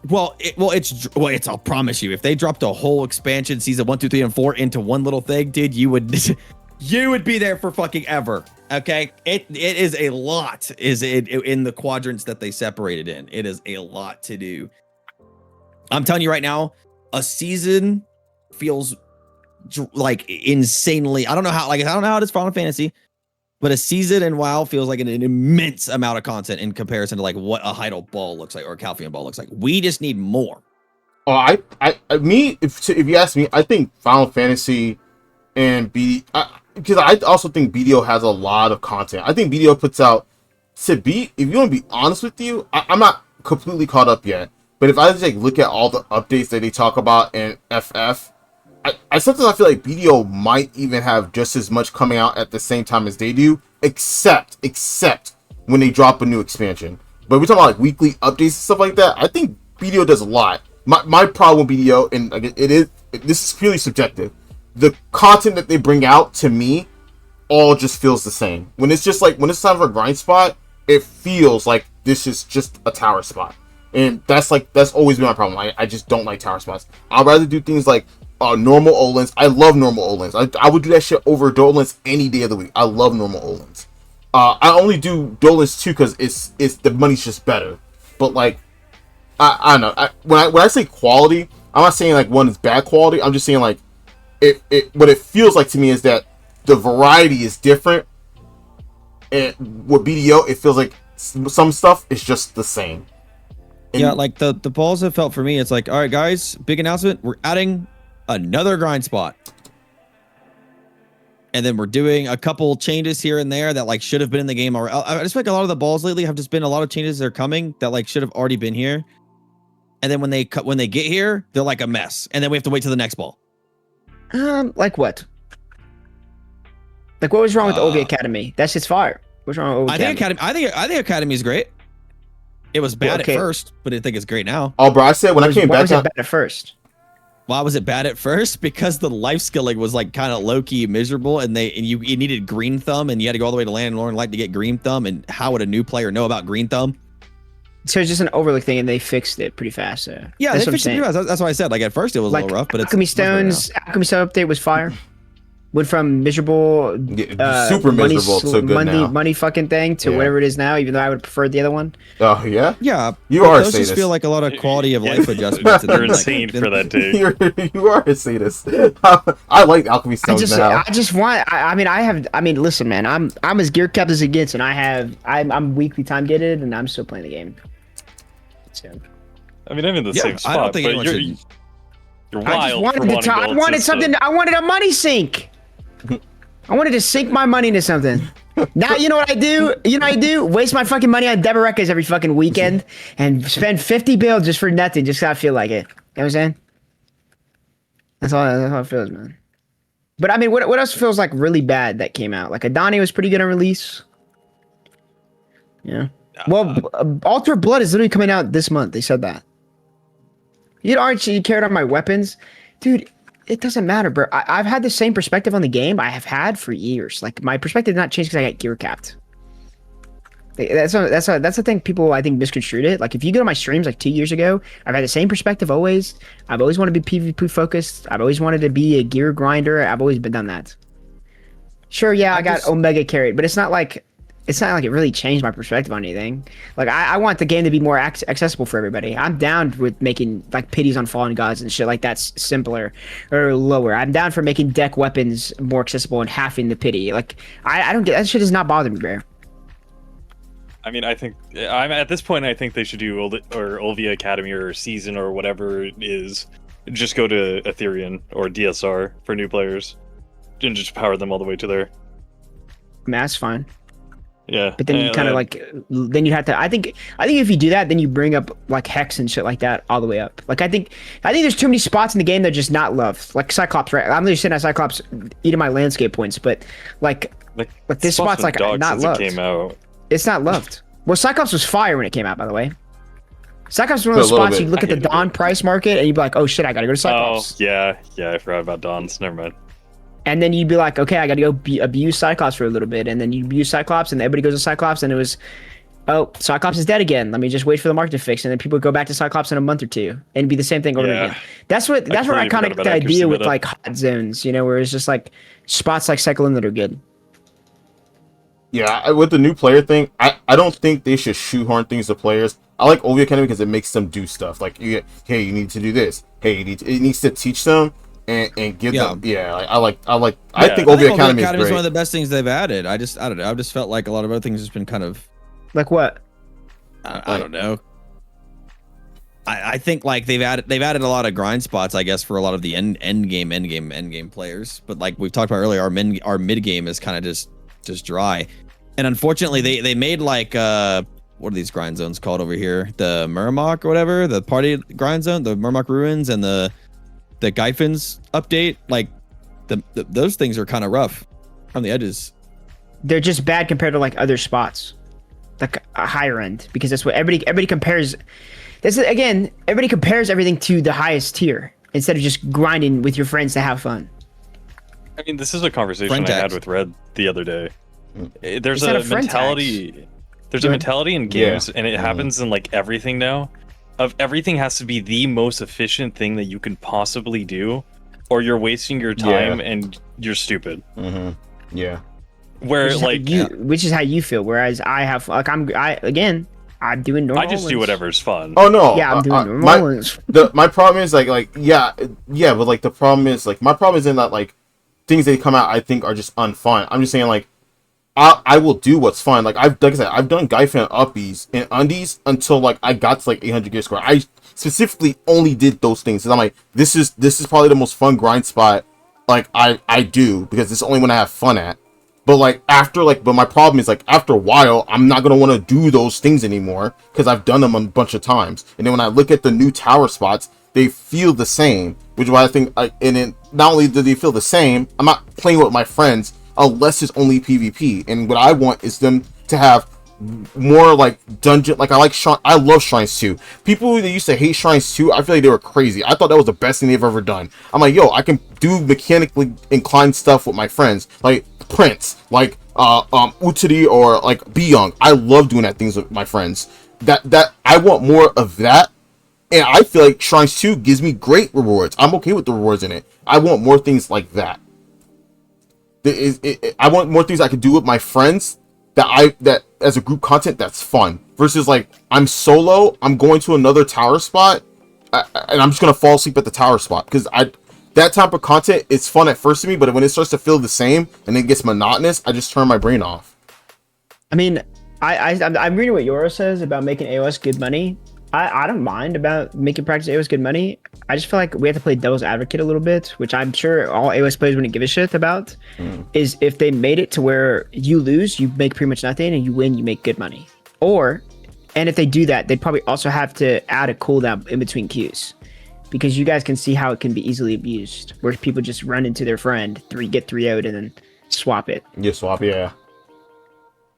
It's I'll promise you, if they dropped a whole expansion season 1, 2, 3, and 4 into one little thing, dude, you would be there for fucking ever. Okay, it is a lot. Is it in the quadrants that they separated in? It is a lot to do. I'm telling you right now, a season feels like insanely. I don't know how it is Final Fantasy, but a season in WoW feels like an immense amount of content in comparison to like what a Heidel ball looks like or a Calpheon ball looks like. We just need more. Oh, if you ask me, I think Final Fantasy and because I also think BDO has a lot of content. I think BDO puts out if you want to be honest with you, I'm not completely caught up yet. But if I just like look at all the updates that they talk about in FF, I sometimes feel like BDO might even have just as much coming out at the same time as they do, except when they drop a new expansion. But we're talking about like weekly updates and stuff like that. I think BDO does a lot. My problem with BDO, and like this is purely subjective. The content that they bring out to me all just feels the same. When it's just like when it's time for a grind spot, it feels like this is just a tower spot. And that's always been my problem. I just don't like tower spots. I'd rather do things like normal Olins. I love normal Olins. I would do that shit over Dolans any day of the week. I love normal Olins. I only do Dolans too because it's the money's just better. But like, I don't know. When I say quality, I'm not saying like one is bad quality. I'm just saying like what it feels like to me is that the variety is different. And with BDO, it feels like some stuff is just the same. And yeah, like the balls have felt for me. It's like, all right, guys, big announcement. We're adding another grind spot. And then we're doing a couple changes here and there that like should have been in the game. Or I just feel like a lot of the balls lately have just been a lot of changes that are coming that like should have already been here. And then when they get here, they're like a mess. And then we have to wait till the next ball. Like what? Like what was wrong with the OV Academy? That shit's fire. What's wrong with OV Academy? I think Academy is great. It was bad okay. at first, but I think it's great now. Oh, bro, I said when I came Why back was it bad at first? Why was it bad at first? Because the life skilling was like kind of low key miserable, and you needed green thumb, and you had to go all the way to Landlord Light to get green thumb. And how would a new player know about green thumb? So it's just an overlook thing, and they fixed it pretty fast. Yeah, that's they fixed it pretty fast. That's why I said like at first it was like, a little rough, but it's Alchemy Stone update was fire. Went from miserable, super miserable to good now. money fucking thing to whatever it is now. Even though I would prefer the other one. Oh yeah, yeah. You are a those sadist. just feel like a lot of quality of life adjustments. You're insane for that, dude. You are a sadist. I like Alchemy Stones now. I mean, listen, man. I'm as gear capped as it gets, and I'm weekly time gated, and I'm still playing the game. So. I mean, I'm in the same spot, I don't think but anyone you're wild. I just wanted for to wanting I gold wanted system. something. I wanted a money sink. I wanted to sink my money into something. Now you know what I do? You know what I do? Waste my fucking money on Deborah Records every fucking weekend and spend 50 bills just for nothing, just 'cause I feel like it. You know what I'm saying? That's how it feels, man. But I mean, what else feels like really bad that came out? Like Adani was pretty good on release. Yeah. Well, Altar Blood is literally coming out this month. They said that. You know, Archie, you cared on my weapons, dude. It doesn't matter, bro. I've had the same perspective on the game I have had for years. Like my perspective did not change because I got gear capped. That's the thing people I think misconstrued it. Like if you go to my streams like 2 years ago, I've had the same perspective always. I've always wanted to be PvP focused. I've always wanted to be a gear grinder. I've always been done that. Sure, yeah, I got Omega carried, but it's not like it really changed my perspective on anything. Like I want the game to be more accessible for everybody. I'm down with making like pities on fallen gods and shit like that's simpler or lower. I'm down for making deck weapons more accessible and halving the pity. Like I don't get that shit does not bother me, bro. I mean, I'm at this point. I think they should do Olvia Academy or Season or whatever it is. Just go to Ethereum or DSR for new players, and just power them all the way to there. I mean, that's fine. Yeah, but then you kind of then you have to. I think if you do that, then you bring up like Hex and shit like that all the way up. Like I think there's too many spots in the game that are just not loved. Like Cyclops, right? I'm just sitting at Cyclops eating my landscape points, but like this spot's like not loved. It came out. It's not loved. Well, Cyclops was fire when it came out, by the way. Cyclops was one of those spots you look at the Dawn price market and you'd be like, oh shit, I gotta go to Cyclops. Oh yeah, I forgot about Dawn's. Never mind. And then you'd be like, okay, I gotta go abuse Cyclops for a little bit. And then you abuse Cyclops and everybody goes to Cyclops and it was, oh, Cyclops is dead again. Let me just wait for the market to fix. And then people would go back to Cyclops in a month or two and it'd be the same thing over again. That's where I kind of get the idea with like hot zones, you know, where it's just like spots like Cycle that are good. Yeah, with the new player thing, I don't think they should shoehorn things to players. I like OV Academy because it makes them do stuff. Like, hey, you need to do this. Hey, it needs to teach them and give them. Yeah, I think OV Academy is great. One of the best things they've added. I don't know. I've just felt like a lot of other things has been kind of like what? I don't know. I think like they've added a lot of grind spots, I guess, for a lot of the end game players. But like we've talked about earlier, our mid game is kind of just dry. And unfortunately they made like what are these grind zones called over here? The Murmok or whatever, the party grind zone, the Murmok ruins and the Gyphins update. Like those things are kind of rough on the edges. They're just bad compared to like other spots, like a higher end, because that's what everybody compares. Everybody compares everything to the highest tier instead of just grinding with your friends to have fun. I mean, this is a conversation Friend I had text. with Red the other day. There's It's not a a friend mentality. There's a Good. mentality in Yeah. games, and it happens in like everything now. Of everything has to be the most efficient thing that you can possibly do, or you're wasting your time and you're stupid. Mm-hmm. Yeah. Where which is how you feel. Whereas I have like I'm doing normal. I just do ones. whatever's fun. Oh no. Yeah, I'm doing normal my ones. my problem is like yeah, but like the problem is like my problem is in that like things that come out I think are just unfun. I'm just saying like I will do what's fun. Like I said, I've done Gaifen uppies and undies until like I got to like 800 gear score. I specifically only did those things. And I'm like, this is probably the most fun grind spot like I do because it's the only one I have fun at. But like but my problem is like after a while, I'm not gonna want to do those things anymore because I've done them a bunch of times. And then when I look at the new tower spots, they feel the same, which is why I think and then not only do they feel the same, I'm not playing with my friends unless it's only PvP. And what I want is them to have more like dungeon, like I love Shrines 2. People that used to hate Shrines 2, I feel like they were crazy. I thought that was the best thing they've ever done. I'm like, yo, I can do mechanically inclined stuff with my friends, like Prince, like Utari or like Byung. I love doing that things with my friends. That I want more of that. And I feel like Shrines 2 gives me great rewards. I'm okay with the rewards in it. I want more things like that. I want more things I can do with my friends that as a group content that's fun versus like I'm solo, I'm going to another tower spot and I'm just gonna fall asleep at the tower spot because that type of content is fun at first to me, but when it starts to feel the same and it gets monotonous, I just turn my brain off. I mean, I'm reading what Yoro says about making AOS good money. I don't mind about making practice AOS good money. I just feel like we have to play devil's advocate a little bit, which I'm sure all AOS players wouldn't give a shit about. Is if they made it to where you lose, you make pretty much nothing, and you win, you make good money. And if they do that, they'd probably also have to add a cooldown in between queues. Because you guys can see how it can be easily abused, where people just run into their friend, get 3-0'd, and then swap it. You swap, yeah.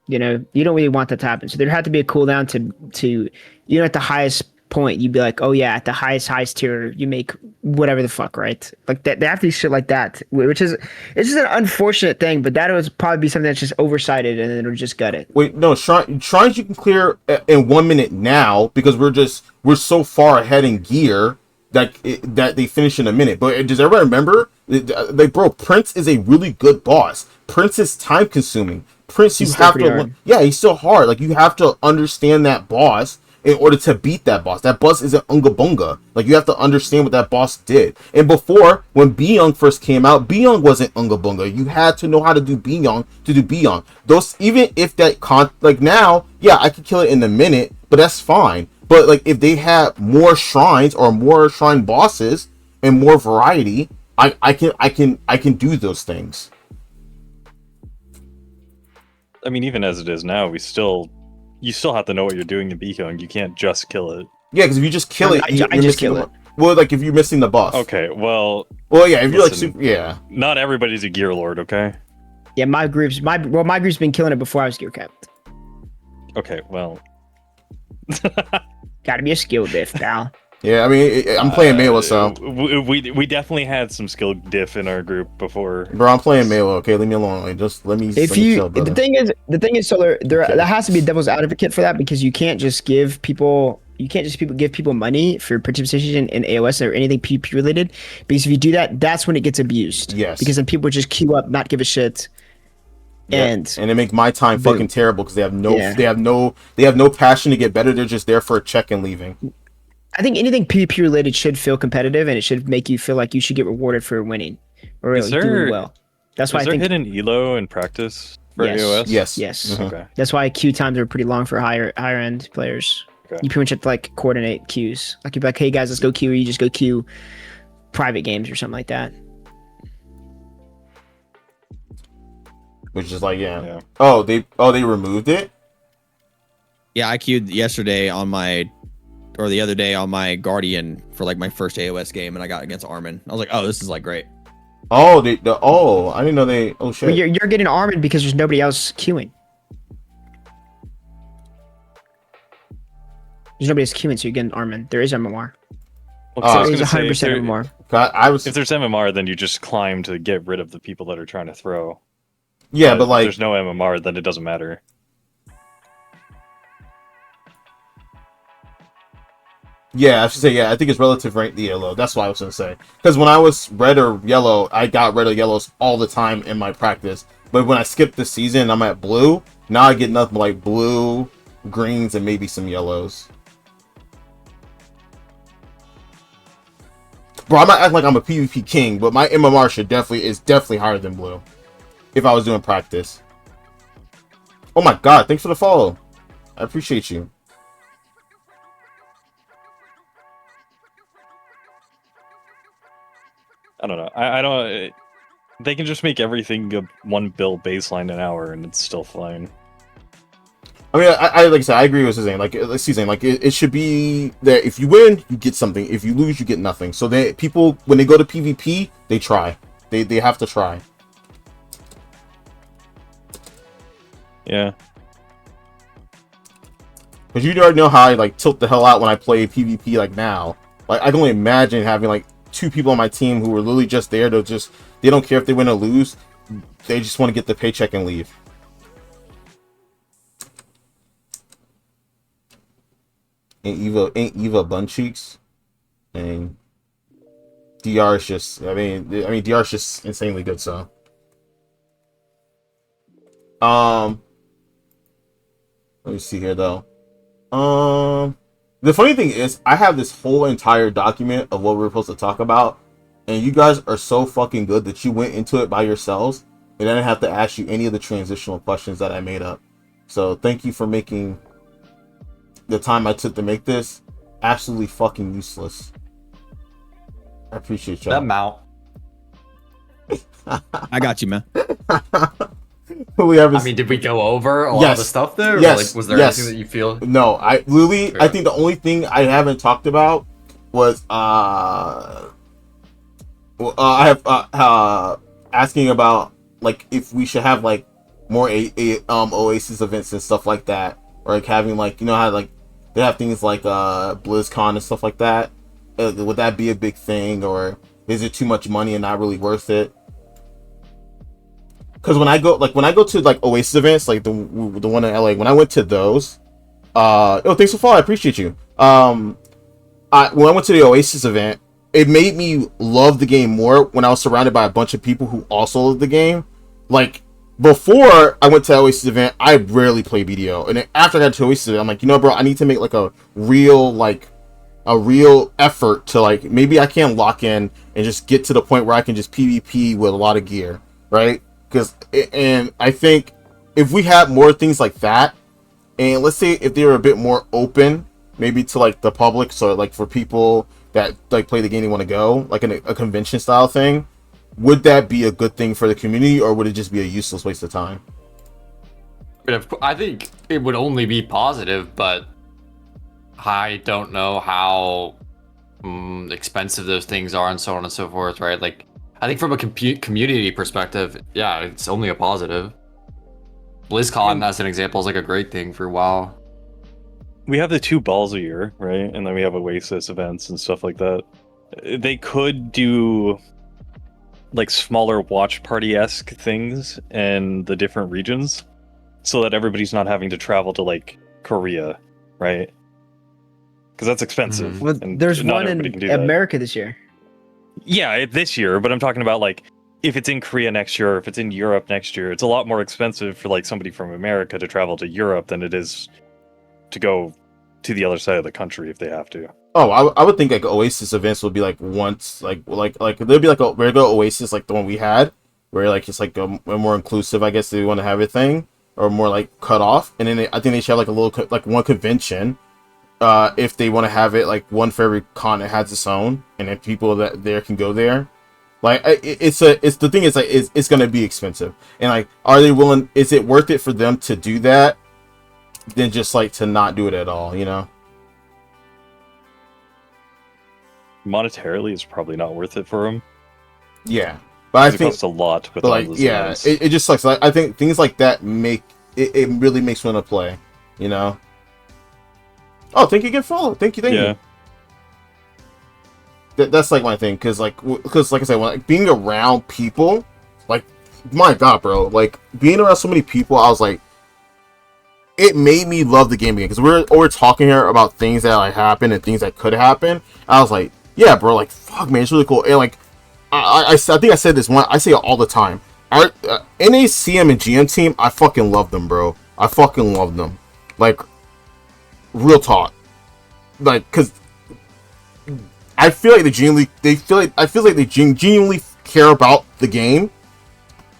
You know, you don't really want that to happen. So there had to be a cooldown to you know, at the highest point, you'd be like, oh yeah, at the highest tier, you make whatever the fuck, right? Like that, they have to do shit like that, which is it's just an unfortunate thing. But that would probably be something that's just oversighted, and then it'll just gut it. Wait, no, shrines you can clear in 1 minute now because we're so far ahead in gear that they finish in a minute. But does everybody remember? Like, bro, Prince is a really good boss. Prince is time consuming. Prince, you have to, he's still hard. Like you have to understand that boss in order to beat that boss. That boss isn't Unga Bunga. Like you have to understand what that boss did. And before, when Byung first came out, Byung wasn't Unga Bunga. You had to know how to do Byung to do Byung. Those, even if that like now, yeah, I could kill it in a minute, but that's fine. But like if they had more shrines or more shrine bosses and more variety, I can do those things. I mean, even as it is now, you still have to know what you're doing in Byung. You can't just kill it. Yeah, because if you just kill it, I just kill it. Well, like if you're missing the boss. Okay, well, yeah, if you're like super, yeah. Not everybody's a gear lord, okay? Yeah, my group's been killing it before I was gear capped. Okay, well, Gotta be a skill diff, pal. Yeah, I mean, I'm playing Mela, so we definitely had some skill diff in our group before. bro, I'm playing Mela. Okay, leave me alone. Like, just let me. Chill, the thing is, Solar, there has to be a devil's advocate for that because you can't just give people money for participation in AOS or anything PvP related. Because if you do that, that's when it gets abused. Yes. Because then people just queue up, not give a shit. Yeah. And they make my time fucking terrible because they have no passion to get better. They're just there for a check and leaving. I think anything PvP related should feel competitive, and it should make you feel like you should get rewarded for winning or doing well. That's why I think hidden elo in practice for AOS. Yes. Mm-hmm. Okay. That's why queue times are pretty long for higher end players. Okay. You pretty much have to like coordinate queues. Like you'd be like, hey guys, let's go queue, or you just go queue private games or something like that. Which is like, yeah. Oh, they removed it? Yeah, I queued yesterday or the other day on my Guardian for like my first AOS game, and I got against Armin. I was like, oh, this is like great. Oh, I didn't know they. Oh shit. Well, you're getting Armin because there's nobody else queuing. There's nobody else queuing, so you're getting Armin. There is MMR. Well, There's 100% MMR. I was If there's MMR, then you just climb to get rid of the people that are trying to throw. yeah, but if like there's no MMR, then it doesn't matter. yeah, I should say yeah. I think it's relative rank the yellow. That's what I was gonna say. Because when I was red or yellow, I got red or yellows all the time in my practice. But when I skip the season, I'm at blue. Now I get nothing but like blue, greens, and maybe some yellows. Bro, I'm not acting like I'm a PvP king, but my MMR is definitely higher than blue. If I was doing practice. Oh my god, thanks for the follow. I appreciate you. I don't know. I don't. They can just make everything a one bill baseline an hour, and it's still fine. I mean, I like I said, I agree with Suzanne. Like it should be that if you win, you get something. If you lose, you get nothing. So they people when they go to PvP, they try. They have to try. Yeah. Because you already know how I like tilt the hell out when I play PvP like now. Like I can only imagine having like 2 people on my team who were literally just there to just they don't care if they win or lose. They just want to get the paycheck and leave. Ain't Eva bun cheeks? And DR is just I mean DR is just insanely good, so let me see here though. The funny thing is I have this whole entire document of what we're supposed to talk about, and you guys are so fucking good that you went into it by yourselves and I didn't have to ask you any of the transitional questions that I made up. So thank you for making the time I took to make this absolutely fucking useless. I appreciate y'all. That mount. I got you, man. We have I mean, did we go over a lot of the stuff there? Yes. Or like, was there anything that you feel? No, I Lily. Yeah. I think the only thing I haven't talked about was I have asking about like if we should have like more Oasis events and stuff like that, or like having like you know how like they have things like BlizzCon and stuff like that. Would that be a big thing, or is it too much money and not really worth it? Because when I go to like Oasis events, like the one in LA, when I went to those, thanks for following, I appreciate you. When I went to the Oasis event, it made me love the game more when I was surrounded by a bunch of people who also love the game. Like before I went to the Oasis event, I rarely play BDO, and then after I got to Oasis event, I'm like, you know, bro, I need to make like a real effort to like maybe I can lock in and just get to the point where I can just PvP with a lot of gear, right? And I think if we had more things like that, and let's say if they were a bit more open, maybe to like the public, so like for people that like play the game they want to go, like in a convention style thing, would that be a good thing for the community, or would it just be a useless waste of time? I think it would only be positive, but I don't know how expensive those things are and so on and so forth, right? Like, I think from a community perspective, yeah, it's only a positive. BlizzCon, as an example, is like a great thing for WoW. We have the 2 balls a year, right? And then we have Oasis events and stuff like that. They could do like smaller watch party-esque things in the different regions so that everybody's not having to travel to like Korea, right? Because that's expensive. Well, and there's not one everybody in can do that. America this year. Yeah, this year, but I'm talking about like if it's in Korea next year, or if it's in Europe next year, it's a lot more expensive for like somebody from America to travel to Europe than it is to go to the other side of the country if they have to. Oh, I would think like Oasis events would be like once like there'd be like a regular Oasis like the one we had, where like it's like a more inclusive, I guess they want to have a thing, or more like cut off, and then I think they should have like a little like one convention. If they want to have it like one for every continent has its own, and then people that there can go there. Like it's the thing is like it's gonna be expensive, and like are they willing? Is it worth it for them to do that, than just like to not do it at all? You know. Monetarily, it's probably not worth it for them. Yeah, but I It think costs a lot with but all like those yeah, events. it just sucks. Like, I think things like that make it really makes me want to play. You know. Oh, thank you again, follow. Thank you. Yeah. that's like my thing, because like I said, when, like, being around people, like, my god, bro, like being around so many people, I was like, it made me love the game again, because we're talking here about things that like happened and things that could happen. I was like, yeah, bro, like fuck, man, it's really cool. And like I think I said this one, I say it all the time. NA, CM, and GM team, I fucking love them, bro. I fucking love them. Like, real talk. Like, cause I feel like I feel like they genuinely care about the game,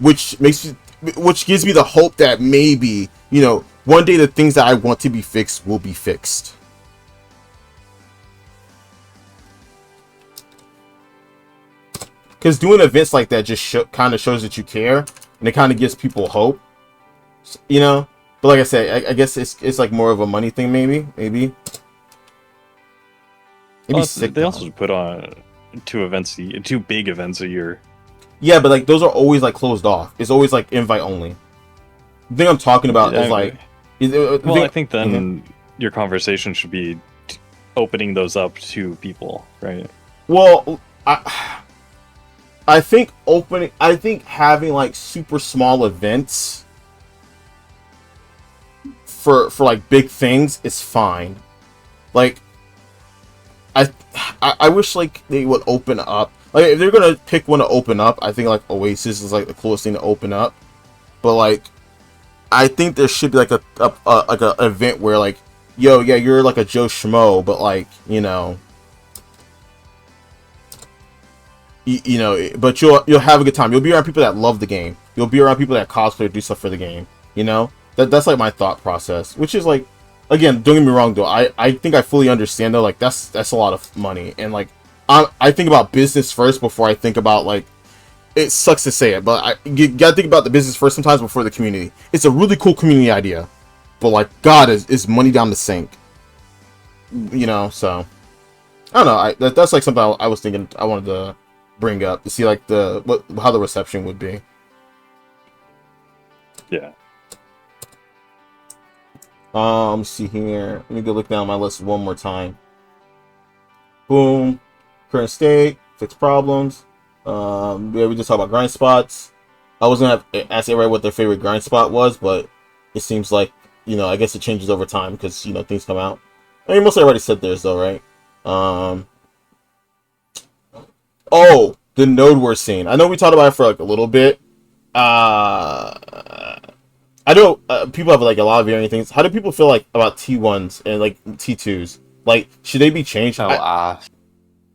which gives me the hope that maybe, you know, one day the things that I want to be fixed will be fixed. Because doing events like that just kind of shows that you care, and it kind of gives people hope, you know. But like I said, I guess it's like more of a money thing, maybe. Well, they also put on two big events a year. Yeah, but like those are always like closed off. It's always like invite only. The thing I'm talking about is like. I think then your conversation should be opening those up to people, right? Well, I think having like super small events for like big things is fine. Like I wish like they would open up. Like if they're gonna pick one to open up, I think like Oasis is like the coolest thing to open up. But like I think there should be like a event where like, yo, yeah, you're like a Joe Schmo, but like, you know, but you'll have a good time. You'll be around people that love the game. You'll be around people that cosplay or do stuff for the game. You know, that's like my thought process. Which is like, again, don't get me wrong though. I think I fully understand though. Like that's a lot of money, and like I think about business first before I think about like. It sucks to say it, but you gotta think about the business first sometimes before the community. It's a really cool community idea, but like, God, is money down the sink. You know, so I don't know. That's like something I was thinking I wanted to bring up to see like how the reception would be. Yeah. Let me see here. Let me go look down my list one more time. Boom. Current state. Fix problems. Yeah, we just talked about grind spots. I was gonna ask everybody what their favorite grind spot was, but it seems like, you know, I guess it changes over time because, you know, things come out. I mean, most everybody said theirs though, right? Oh, the node war scene. I know we talked about it for like a little bit. I know people have like a lot of varying things. How do people feel like about T1s and like T2s? Like, should they be changed?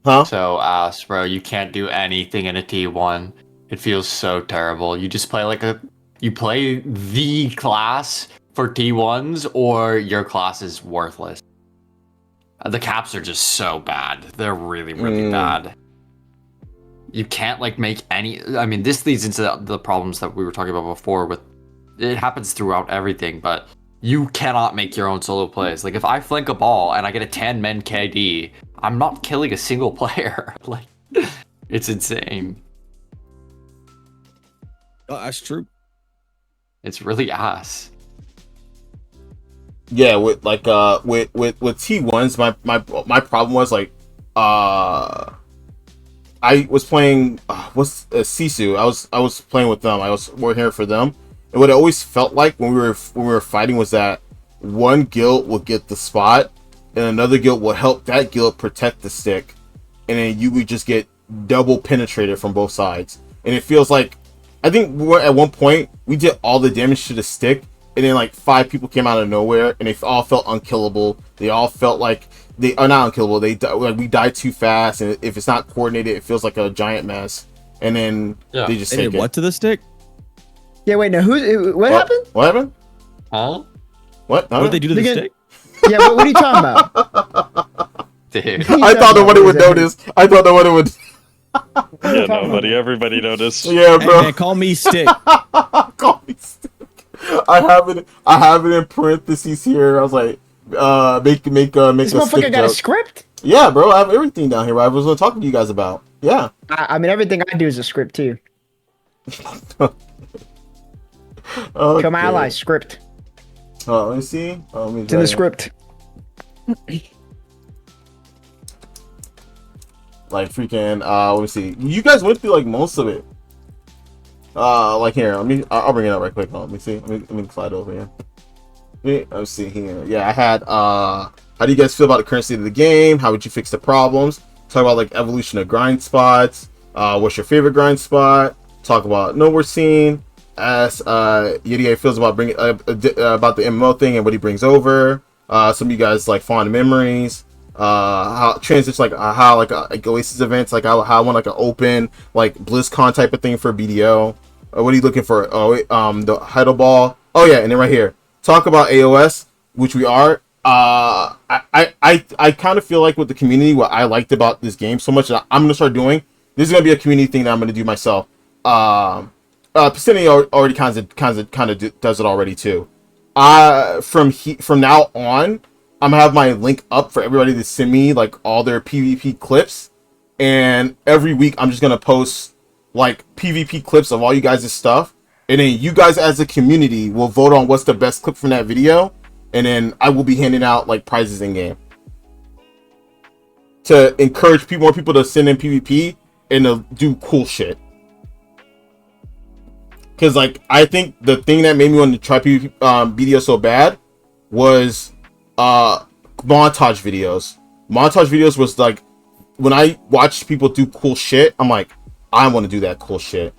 Huh? So ass, bro. You can't do anything in a T1. It feels so terrible. You just play you play the class for T1s, or your class is worthless. The caps are just so bad. They're really, really bad. You can't like make any. I mean, this leads into the problems that we were talking about before. With it happens throughout everything, but you cannot make your own solo plays. Like if I flank a ball and I get a 10-man KD, I'm not killing a single player. Like, it's insane. Oh, that's true. It's really ass. Yeah, with like with T1s, my problem was like I was playing Sisu. I was playing with them. I was working here for them. And what it always felt like when we were fighting was that one guild would get the spot and another guild will help that guild protect the stick, and then you would just get double penetrated from both sides. And it feels like, I think at one point we did all the damage to the stick, and then like 5 people came out of nowhere, and they all felt unkillable. They all felt like they are not unkillable. We died too fast, and if it's not coordinated, it feels like a giant mess. And then they just They did what to the stick? Yeah, wait, no, what happened? What happened? Huh? What? What did they do to the stick? Yeah, what are you talking about? Dude. I thought nobody would notice. I thought nobody would. Yeah, nobody. Everybody noticed. Yeah, Hey, bro. man, call me stick. Call me stick. I have it in parentheses here. I was like, make This a motherfucker stick got a joke. script? Yeah, bro. I have everything down here. What I was going to talk to you guys about. Yeah. I mean, everything I do is a script, too. Okay. Kill my ally, script. Oh, let me see. It's in the script. Like freaking. Let me see. You guys went through like most of it. Like here. I'll bring it up right quick. Let me see. Let me slide over here. Let's see here. Yeah, I had. How do you guys feel about the current state of the game? How would you fix the problems? Talk about like evolution of grind spots. What's your favorite grind spot? Talk about nowhere scene. Ask Yisunii feels about bringing about the MMO thing and what he brings over. Some of you guys like fond memories. How transition like how like Oasis events, like how I want like an open like BlizzCon type of thing for BDO. What are you looking for? Oh, the Heidel Ball. Oh yeah, and then right here, talk about AOS, which we are. I kind of feel like with the community, what I liked about this game so much that I'm gonna start doing. This is gonna be a community thing that I'm gonna do myself. Pacific already kind of does it already too. From now on, I'm gonna have my link up for everybody to send me like all their PvP clips, and every week I'm just gonna post like PvP clips of all you guys' stuff, and then you guys as a community will vote on what's the best clip from that video, and then I will be handing out like prizes in game to encourage more people to send in PvP and to do cool shit. Because like I think the thing that made me want to try PvP BDO so bad was montage videos. Montage videos was like when I watched people do cool shit, I'm like, I want to do that cool shit.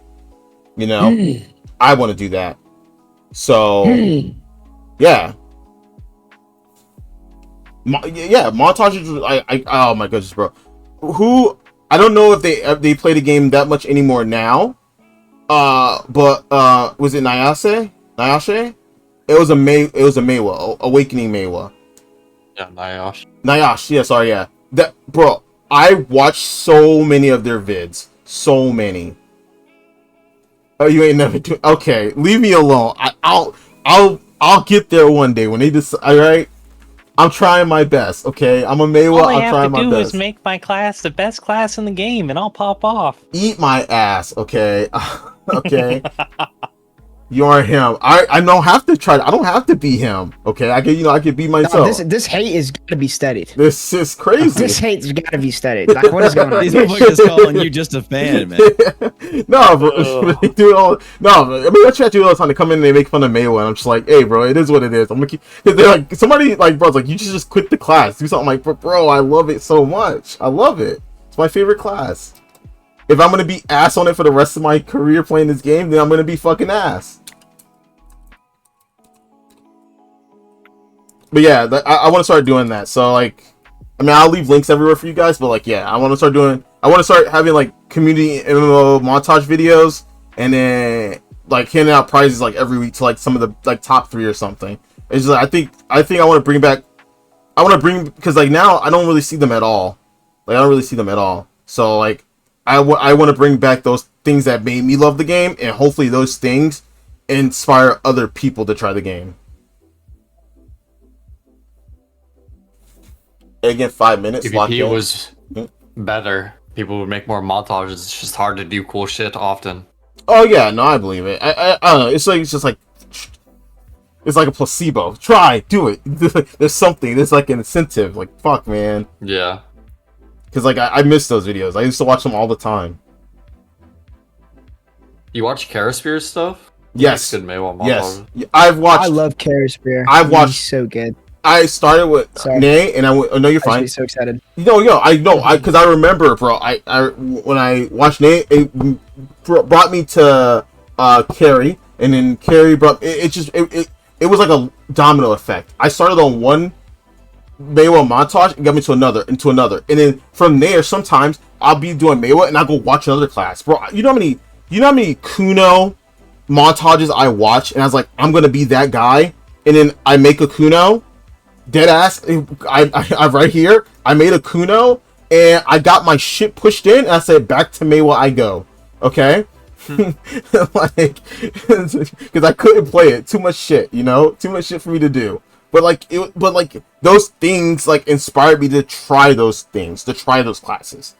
You know, I want to do that. So yeah. Montages. I oh my goodness, bro. I don't know if they play the game that much anymore now. But was it Nayashe? It was a Meiwa, Awakening Meiwa. Yeah, Nyash. Nyash, yeah, sorry, yeah. That bro, I watched so many of their vids. So many. Oh, you ain't never do okay, leave me alone. I'll get there one day when they decide. Alright? I'm trying my best, okay? I'm a Meiwa, I'm trying my best. All I have to do is make my class the best class in the game and I'll pop off. Eat my ass, okay? Okay. You are him. I don't have to try. I don't have to be him. Okay, I can be myself. No, this hate is gotta be studied. This is crazy. This hate's gotta be studied. Like, what is going on? These motherfuckers calling you just a fan, man. No, but they do it all. No, but, I mean, I try to do it all the time. They come in and they make fun of Meiwa, and I'm just like, hey, bro, it is what it is. I'm gonna keep. Cause they're like, somebody like, bro, it's like you should just quit the class, do something like, bro, I love it so much. I love it. It's my favorite class. If I'm gonna be ass on it for the rest of my career playing this game, then I'm gonna be fucking ass. But yeah, I want to start doing that. So like, I mean, I'll leave links everywhere for you guys. But like, yeah, I want to start having like community MMO montage videos, and then like handing out prizes like every week to like some of the like top 3 or something. It's just, I think I want to bring back. I want to bring, because like now I don't really see them at all. Like I don't really see them at all. So like, I want to bring back those things that made me love the game, and hopefully those things inspire other people to try the game. Again, 5 minutes. PvP was better. People would make more montages. It's just hard to do cool shit often. Oh yeah, no, I believe it. I don't know. It's just like it's like a placebo. Try, do it. There's something. There's like an incentive. Like fuck, man. Yeah. Because like I miss those videos. I used to watch them all the time. You watch Karasphere stuff? Yes. Good Meiwa Yes. montages. I've watched. I love Karasphere. I've watched. He's so good. I started with Sorry. Nay, and I know you're I fine. was so excited. I know, because I remember, bro. I when I watched Nay, it brought me to Carrie, and then Carrie brought it was like a domino effect. I started on one Meiwa montage and got me to another, and then from there, sometimes I'll be doing Meiwa and I'll go watch another class, bro. You know how many Kuno montages I watch, and I was like, I'm gonna be that guy, and then I make a Kuno. Dead ass, I right here. I made a Kuno and I got my shit pushed in, and I said, back to Meiwa I go. Okay, like because I couldn't play it. Too much shit, too much shit for me to do. But like those things like inspired me to try those things, to try those classes.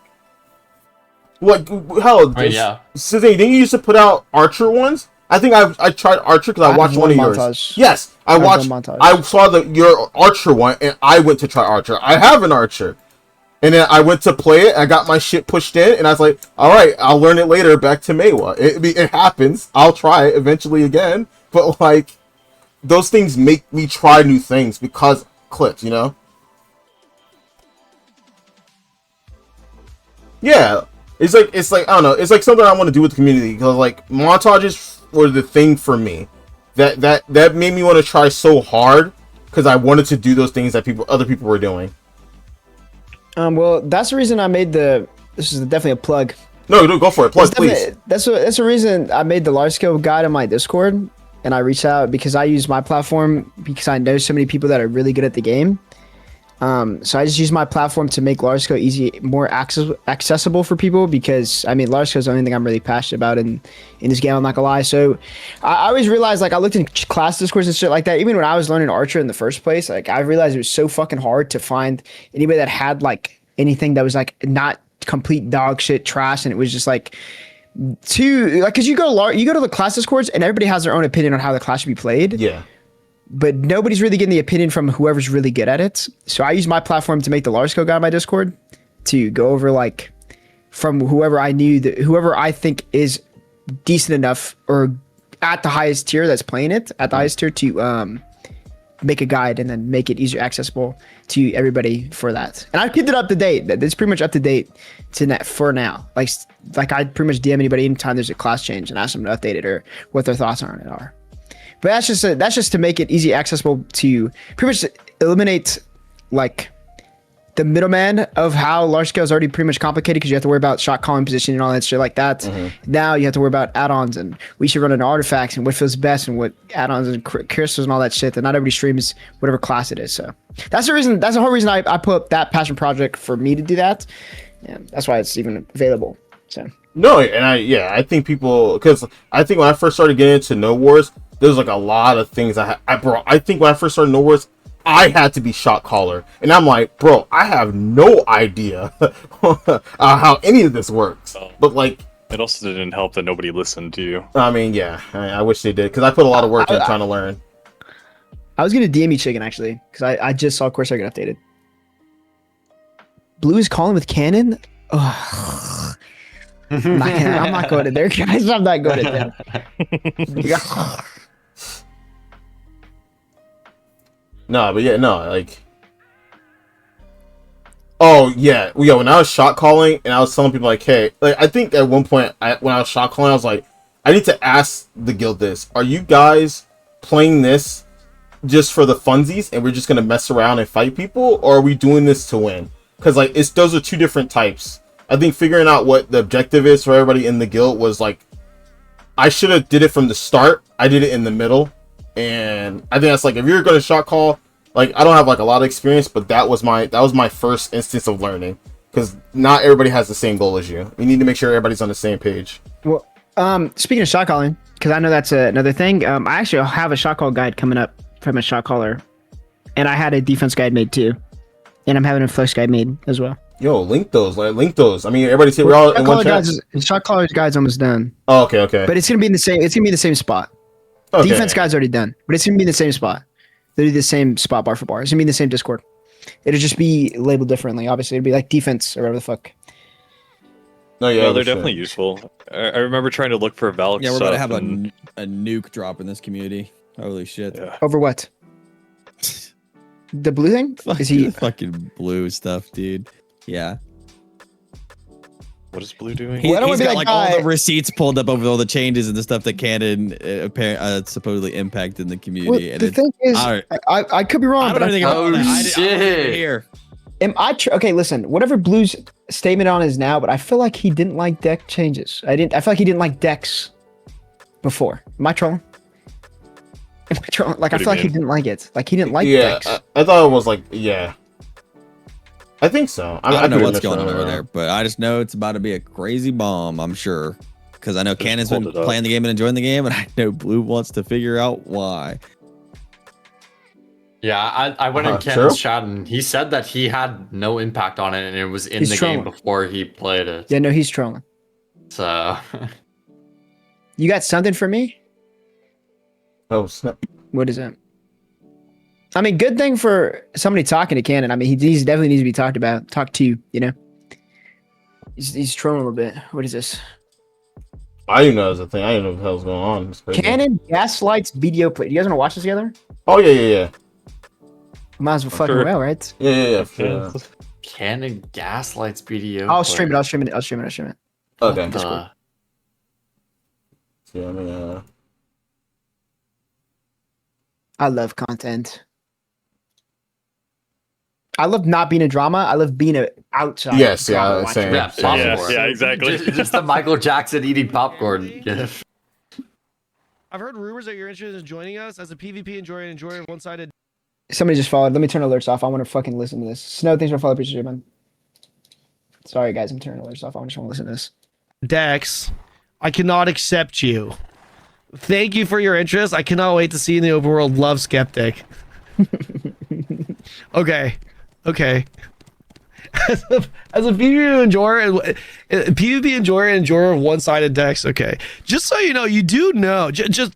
Like hell, yeah. Cizzy, didn't you used to put out Archer ones? I think I tried Archer because I watched one of yours. Montage. Yes, I saw your Archer one, and I went to try Archer. I have an Archer. And then I went to play it, I got my shit pushed in, and I was like, all right, I'll learn it later, back to Meiwa. It happens. I'll try it eventually again. But, like, those things make me try new things because clips, you know? Yeah. It's like, I don't know, it's like something I want to do with the community, because, like, montages were the thing for me. That made me want to try so hard, because I wanted to do those things that other people were doing. Well, that's the reason I made this is definitely a plug. No, go for it. Plug, please. That's the reason I made the large scale guide on my Discord, and I reached out because I use my platform because I know so many people that are really good at the game. So I just use my platform to make large scale more accessible for people, because I mean large scale is the only thing I'm really passionate about in this game. I'm not gonna lie. So I always realized, like, I looked in class discourse and shit like that. Even when I was learning Archer in the first place, like, I realized it was so fucking hard to find anybody that had like anything that was like not complete dog shit trash, and it was just like because you go to the class discords and everybody has their own opinion on how the class should be played. Yeah. But nobody's really getting the opinion from whoever's really good at it. So I use my platform to make the large scale guide on my Discord to go over, like, from whoever I think is decent enough or at the highest tier that's playing it at the highest tier to make a guide and then make it easier accessible to everybody for that. And I keep it up to date. It's pretty much up to date for now. Like I pretty much DM anybody anytime there's a class change and ask them to update it or what their thoughts on it are. But that's just to make it easy accessible to pretty much eliminate, like, the middleman of how large scale is already pretty much complicated, because you have to worry about shot calling position and all that shit like that. Mm-hmm. Now you have to worry about add-ons, and we should run into artifacts and what feels best and what add-ons and crystals and all that shit. That not everybody streams whatever class it is. So that's the reason. That's the whole reason I put up that passion project for me to do that. Yeah, that's why it's even available. So no, and I think people, because I think when I first started getting into No Wars, there's like a lot of things I think when I first started No Wars, I had to be shot caller, and I'm like, bro, I have no idea how any of this works. But like, it also didn't help that nobody listened to you. I mean, yeah, I wish they did, because I put a lot of work in trying to learn. I was gonna DM you Chicken actually, because I just saw Corsair get updated. Blue is calling with Cannon. Ugh. I'm not going to there, guys. I'm not going to there. No, but yeah, no, like, oh yeah, when I was shot calling and I was telling people like, hey, like, I think at one point when I was shot calling, I was like, I need to ask the guild this: are you guys playing this just for the funsies and we're just gonna mess around and fight people, or are we doing this to win? Because like, those are two different types. I think figuring out what the objective is for everybody in the guild was like, I should have did it from the start. I did it in the middle. And I think that's like, if you're going to shot call, like, I don't have like a lot of experience, but that was my first instance of learning, because not everybody has the same goal as you. You need to make sure everybody's on the same page. Well, speaking of shot calling, because I know that's another thing. I actually have a shot call guide coming up from a shot caller, and I had a defense guide made too, and I'm having a flex guide made as well. Yo, link those. I mean, everybody say we're all in one chat. Shot caller's guide's almost done. Oh, okay. But it's gonna be in the same. It's gonna be in the same spot. Okay. Defense guide's already done, but it's gonna be in the same spot. They'll do the same spot bar for bar. It's gonna be in the same Discord. It'll just be labeled differently. Obviously, it'll be like defense or whatever the fuck. No, yeah, they're definitely useful. I remember trying to look for Valk. Yeah, we're about to have a nuke drop in this community. Holy shit! Yeah. Over what? The blue thing? Is he fucking blue stuff, dude? Yeah. What is Blue doing? He's got like all the receipts pulled up over all the changes and the stuff that Cannon supposedly impacted in the community. Well, and the thing is, I could be wrong. I don't know anything about that. Shit. Here. Am I okay? Listen, whatever Blue's statement on is now, but I feel like he didn't like deck changes. I feel like he didn't like decks before. Am I trolling? Like, I feel like he didn't like it. Like, he didn't like decks. I thought it was like, yeah. I think so. I don't know what's going on over there, but I just know it's about to be a crazy bomb, I'm sure. Because I know Cannon's been playing the game and enjoying the game, and I know Blue wants to figure out why. Yeah, I went in Cannon's chat, and he said that he had no impact on it, and it was in the game before he played it. Yeah, no, he's trolling. So... You got something for me? Oh, snap. What is it? I mean, good thing for somebody talking to Cannon. I mean, he definitely needs to be talked to, you know? He's trolling a little bit. What is this? I didn't know that was a thing. I didn't know what the hell's going on. It's crazy. Cannon gaslights BDO play. Do you guys want to watch this together? Oh yeah. Might as well fucking Sure. well, right? Yeah. Canon gaslights BDO. I'll stream it. I'll stream it. Okay. What the- Yeah, I mean, I love content. I love not being a drama. I love being a outside. Yes, yeah, drama watcher. same. Yeah, popcorn. Yeah, exactly. Just the Michael Jackson eating popcorn gif. I've heard rumors that you're interested in joining us as a PvP enjoyer of one-sided. Somebody just followed. Let me turn alerts off. I want to fucking listen to this. Snow, thanks for following. Appreciate it, man. Sorry, guys. I'm turning alerts off. I just want to listen to this. Dex, I cannot accept you. Thank you for your interest. I cannot wait to see you in the overworld. Love, Skeptic. Okay. As a PvP enjoyer of one-sided decks. Okay. Just so you know, you do know. Just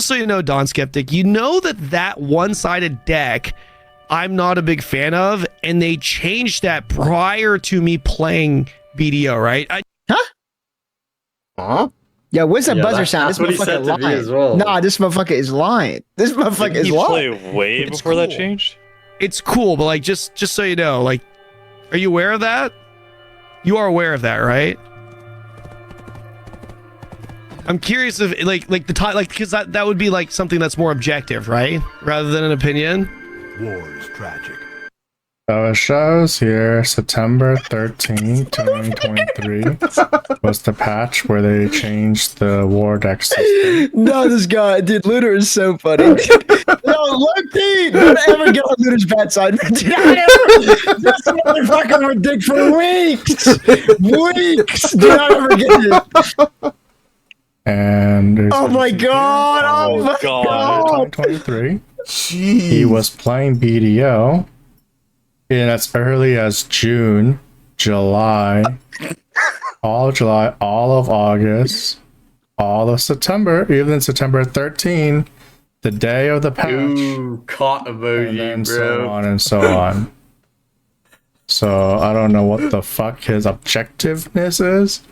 so you know, Don Skeptic, you know that one-sided deck I'm not a big fan of, and they changed that prior to me playing BDO, right? huh? Yeah, where's that Yeah, buzzer that- sound? that's This what he said motherfucker to me lying. as well. Nah, this motherfucker is lying. This motherfucker Didn't is he lying. play way It's before that cool. changed? It's cool, but like just so you know, like, are you aware of that? You are aware of that, right? I'm curious if like the time, like, because that would be like something that's more objective, right? Rather than an opinion. War is tragic. So it shows here September 13, 2023 was the patch where they changed the war deck system. No, this guy, dude, Looter is so funny. No, low-key, don't ever get on Looter's bad side. Dude, this motherfucker would dig for weeks. Do not ever get it. And there's Oh my god. Oh my god. 2023. Jeez. He was playing BDO in as early as June, July, all of July, all of August, all of September, even September 13, the day of the patch, Ooh, caught and emoji, then so bro. on and so on. So I don't know what the fuck his objectiveness is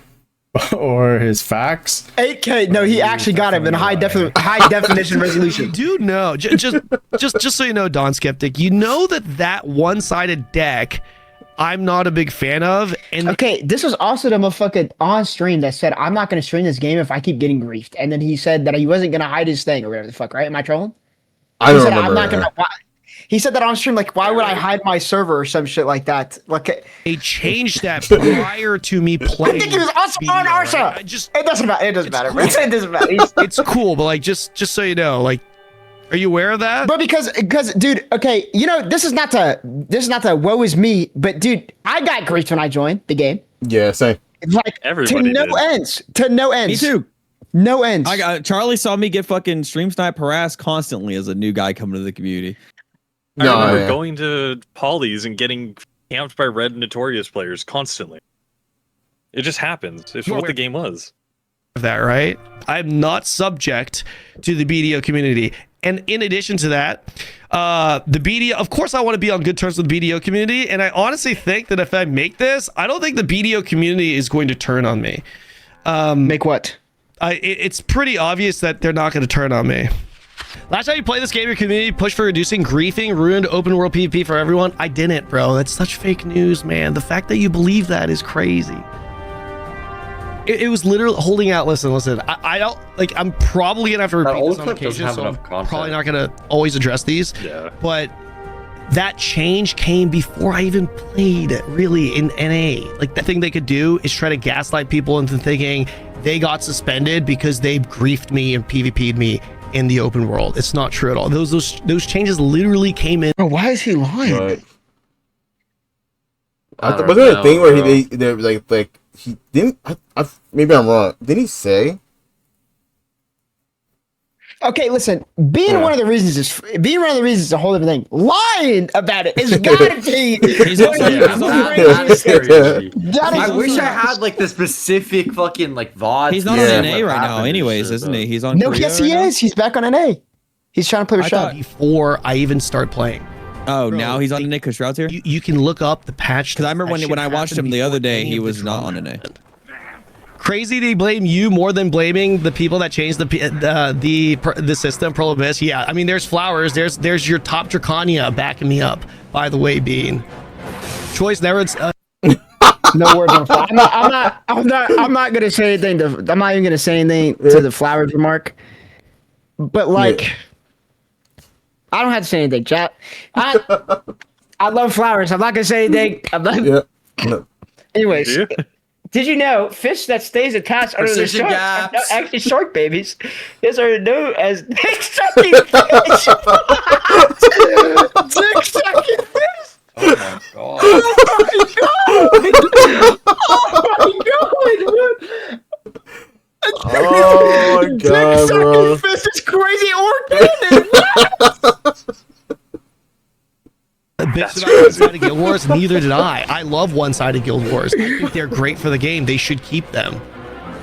or his facts. 8K. No, he actually got him in high definition You resolution. do know, just so you know, Don Skeptic, you know that one-sided deck I'm not a big fan of, and Okay, this was also the motherfucker on stream that said, I'm not going to stream this game if I keep getting griefed. And then he said that he wasn't going to hide his thing or whatever the fuck, right? Am I trolling? I He don't said, remember. I'm not going to. He said that on stream, like, why would I hide my server or some shit like that? Like, they changed that prior to me I playing. think he was also on BDO, Arsa. right? I just It doesn't matter. It doesn't matter. Bro. It doesn't matter. it's cool, but like just so you know, like, are you aware of that? But because dude, okay, you know, this is not the woe is me, but dude, I got griefed when I joined the game. Yeah, same. It's like Everybody to no did. ends. To no ends. Me too. No ends. I got Charlie saw me get fucking stream snipe harassed constantly as a new guy coming to the community. I No, remember yeah. going to Polly's and getting camped by red notorious players constantly. It just happens. It's You're what the aware- game was. Of that, right? I'm not subject to the BDO community. And in addition to that, the BDO, of course, I want to be on good terms with the BDO community. And I honestly think that if I make this, I don't think the BDO community is going to turn on me. Make what? It's pretty obvious that they're not going to turn on me. Last time you played this game, your community pushed for reducing griefing, ruined open world PvP for everyone. I didn't, bro. That's such fake news, man. The fact that you believe that is crazy. It was literally holding out. Listen. I don't like. I'm probably gonna have to repeat old this on clip doesn't occasion, have so I'm enough content. probably not gonna always address these. Yeah. But that change came before I even played really in NA. Like, the thing they could do is try to gaslight people into thinking they got suspended because they griefed me and PvP'd me in the open world. It's not true at all. Those changes literally came in. Bro, why is he lying? But I don't was there a know, thing where bro. they like he didn't? Maybe I'm wrong. Didn't he say? Okay, listen. Being Yeah. one of the reasons is a whole different thing. Lying about it is gotta be. He's also- Yeah, he's also- that's crazy. That I is- wish I had like the specific fucking like VOD. He's not Yeah. on NA right now, anyways, isn't he? He's on No, Crio yes, right he now? is. He's back on NA. He's trying to play with I Shroud. thought- Before I even start playing. Oh, Bro, now he's on like, Nick because Shroud's here. You can look up the patch. Because I remember That when I shit watched him happened the other before day, any he of the was not drama on an A. happened. Crazy they blame you more than blaming the people that changed the system. Pro Abyss. Yeah, I mean, there's Flowers. There's your top Draconia backing me up. By the way, Bean. Choice never. No words on Flowers. I'm not gonna say anything. I'm not even gonna say anything to the Flowers remark. But like, Yeah. I don't have to say anything, chat. I love Flowers. I'm not gonna say anything. I'm not. Yeah. No. Anyways, Do you? did you know fish that stays attached under the Precision shark are gaps. not actually shark babies? These are known as dick sucking fish. Dick sucking fish. Oh my god. Oh my god! Oh my god, bro. Fish is crazy organic. Bitch about one-sided Guild Wars. Neither did I. I love one-sided Guild Wars. I think they're great for the game. They should keep them.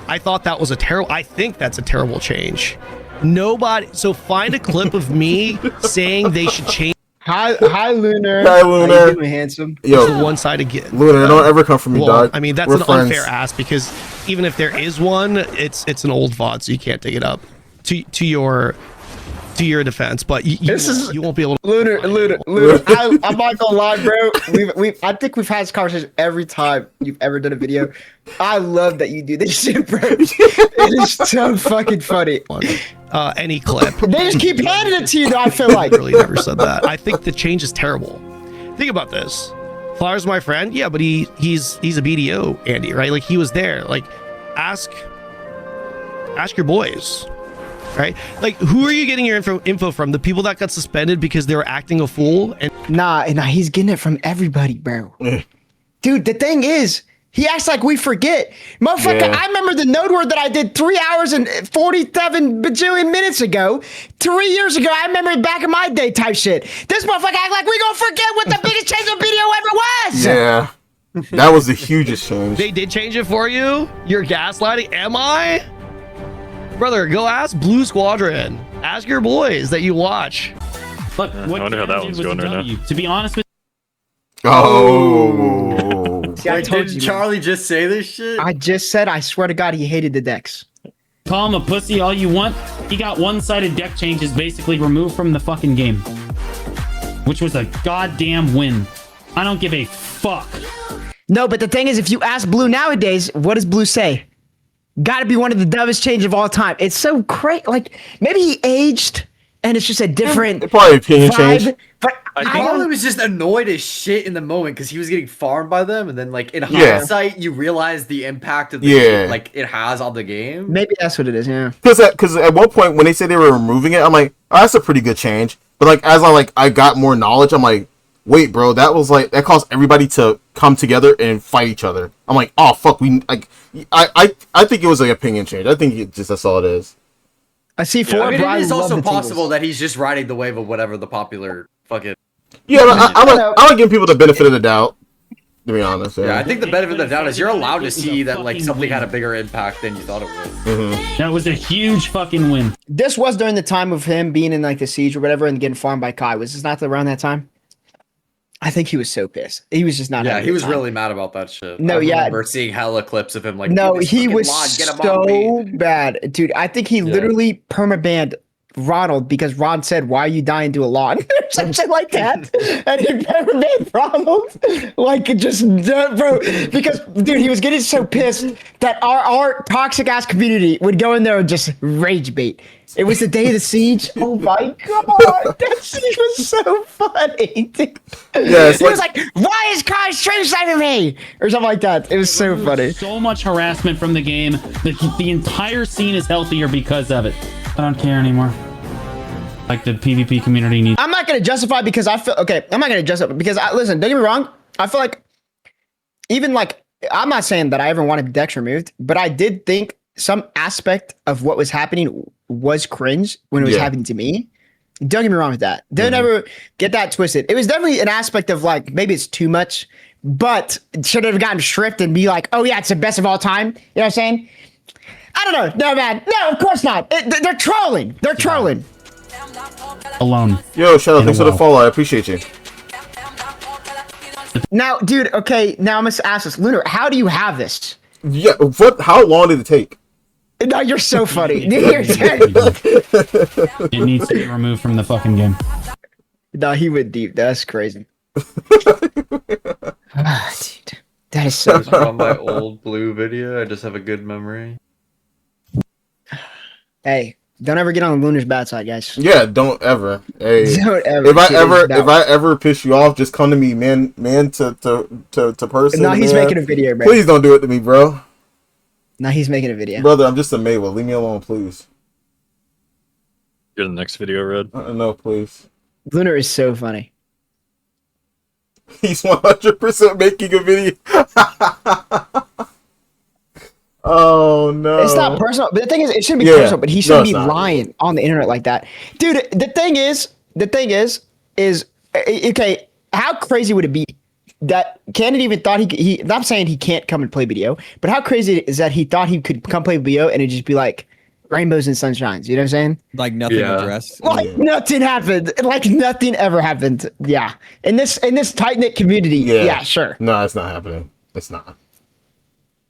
I thought that was a terrible. I think that's a terrible change. Nobody. So find a clip of me saying they should change Hi, Lunar. Hi, Lunar. How you doing, handsome? the Yo, one-sided Guild. Lunar, don't ever come for me, dog. I mean, that's We're an friends. unfair ask because even if there is one, it's an old VOD, so you can't dig it up. To your defense, but you won't be able to. Lunar. I'm not gonna lie, bro. I think we've had this conversation every time you've ever done a video. I love that you do this shit, bro. It is so fucking funny. Any clip. They just keep handing it to you, though. I feel like. Really never said that. I think the change is terrible. Think about this. Flowers, my friend. Yeah, but he's a BDO, Andy, right? Like he was there. Like, ask your boys. Right? Like, who are you getting your info from? The people that got suspended because they were acting a fool? And Nah, he's getting it from everybody, bro. Dude, the thing is, he acts like we forget. Motherfucker, Yeah. I remember the node word that I did 3 hours and 47 bajillion minutes ago. 3 years ago, I remember it back in my day type shit. This motherfucker act like we gonna forget what the biggest change of video ever was. Yeah. That was the hugest change. they did change it for you? You're gaslighting? Am I? Brother, go ask Blue Squadron. Ask your boys that you watch. Look, what I wonder how that Karen one's did was going a right now. W. To be honest with Oh. See, I Wait, told didn't you. Charlie just say this shit? I just said, I swear to God, he hated the decks. you, call him a pussy all you want. He got one-sided deck changes basically removed from the fucking game, which was a goddamn win. I don't give a fuck. No, but the thing is, if you ask Blue nowadays, what does Blue say? Gotta be one of the dumbest changes of all time. It's so crazy. Like, maybe he aged and it's just a different Probably opinion vibe. change. But I I think- Probably don't, was just annoyed as shit in the moment because he was getting farmed by them, and then like in Yeah. hindsight, you realize the impact of the Yeah. game, like it has on the game. maybe that's what it is, yeah. Because at one point when they said they were removing it, I'm like, oh, that's a pretty good change. But like as I got more knowledge, I'm like, wait, bro, that caused everybody to come together and fight each other. I'm like, oh fuck, I think it was like opinion change. I think that's all it is. I see four. I mean, but it is love also the possible tingles. that he's just riding the wave of whatever the popular fucking. Yeah, but I like giving people the benefit of the doubt. To be honest, Yeah, I yeah. think the benefit of the doubt is you're allowed to It was a see that like fucking something had a win. bigger impact than you thought it would. That was a huge fucking win. This was during the time of him being in like the siege or whatever and getting farmed by Kai. Was this not around that time? I think he was so pissed. He was just not. Yeah, having he a was time. really mad about that shit. No, I yeah. remember seeing hella clips of him like. No, "Dude, this he fucking was mod, get him on me." so bad, dude. I think he literally permabanned Ronald because Ron said, "Why are you dying to a lawn?" or something like that, and he permabanned Ronald, like just bro. Because dude, he was getting so pissed that our toxic ass community would go in there and just rage bait. It was the day of the siege. Oh my god, that siege was so funny. Dude. Yeah, it's He was like, "Why is Kai stream sniping me?" or something like that. It was so funny. So much harassment from the game. The entire scene is healthier because of it. I don't care anymore. Like the PvP community needs. I'm not gonna justify because I feel okay. I'm not gonna justify because listen. Don't get me wrong. I feel like even like I'm not saying that I ever wanted decks removed, but I did think some aspect of what was happening was cringe when it was Yeah. happening to me. Don't get me wrong with that. Don't ever get that twisted. It was definitely an aspect of like maybe it's too much, but should have gotten stripped and be like, oh yeah, it's the best of all time. You know what I'm saying? I don't know. No, man. No, of course not. They're trolling. They're trolling. alone. Yo, shout out, In a thanks for the while. follow. I appreciate you. Now, dude, okay, now I'm gonna ask this. Lunar, how do you have this? Yeah, what? How long did it take? No, you're so funny. It needs to be removed from the fucking game. No, he went deep. That's crazy. Ah, dude, that is so funny. From my old blue video, I just have a good memory. Hey, don't ever get on the Lunar's bad side, guys. Yeah, don't ever. Hey, Don't ever. if It is I ever piss you off, just come to me, man to person. No, he's man. making a video, bro. Please don't do it to me, bro. No, he's making a video. Brother, I'm just a Maywa. Leave me alone, please. You're the next video, Red. No, please. Lunar is so funny. He's 100% making a video. Oh no! It's not personal, but the thing is, it shouldn't be Yeah. personal. But he shouldn't No, be it's not. lying on the internet like that, dude. The thing is, okay. How crazy would it be that Cannon even thought he? I'm saying he can't come and play video, but how crazy is that he thought he could come play video and it'd just be like rainbows and sunshines. You know what I'm saying? Like nothing Yeah. addressed. Like nothing happened. Like nothing ever happened. Yeah. In this tight knit community. Yeah. Sure. No, it's not happening. It's not.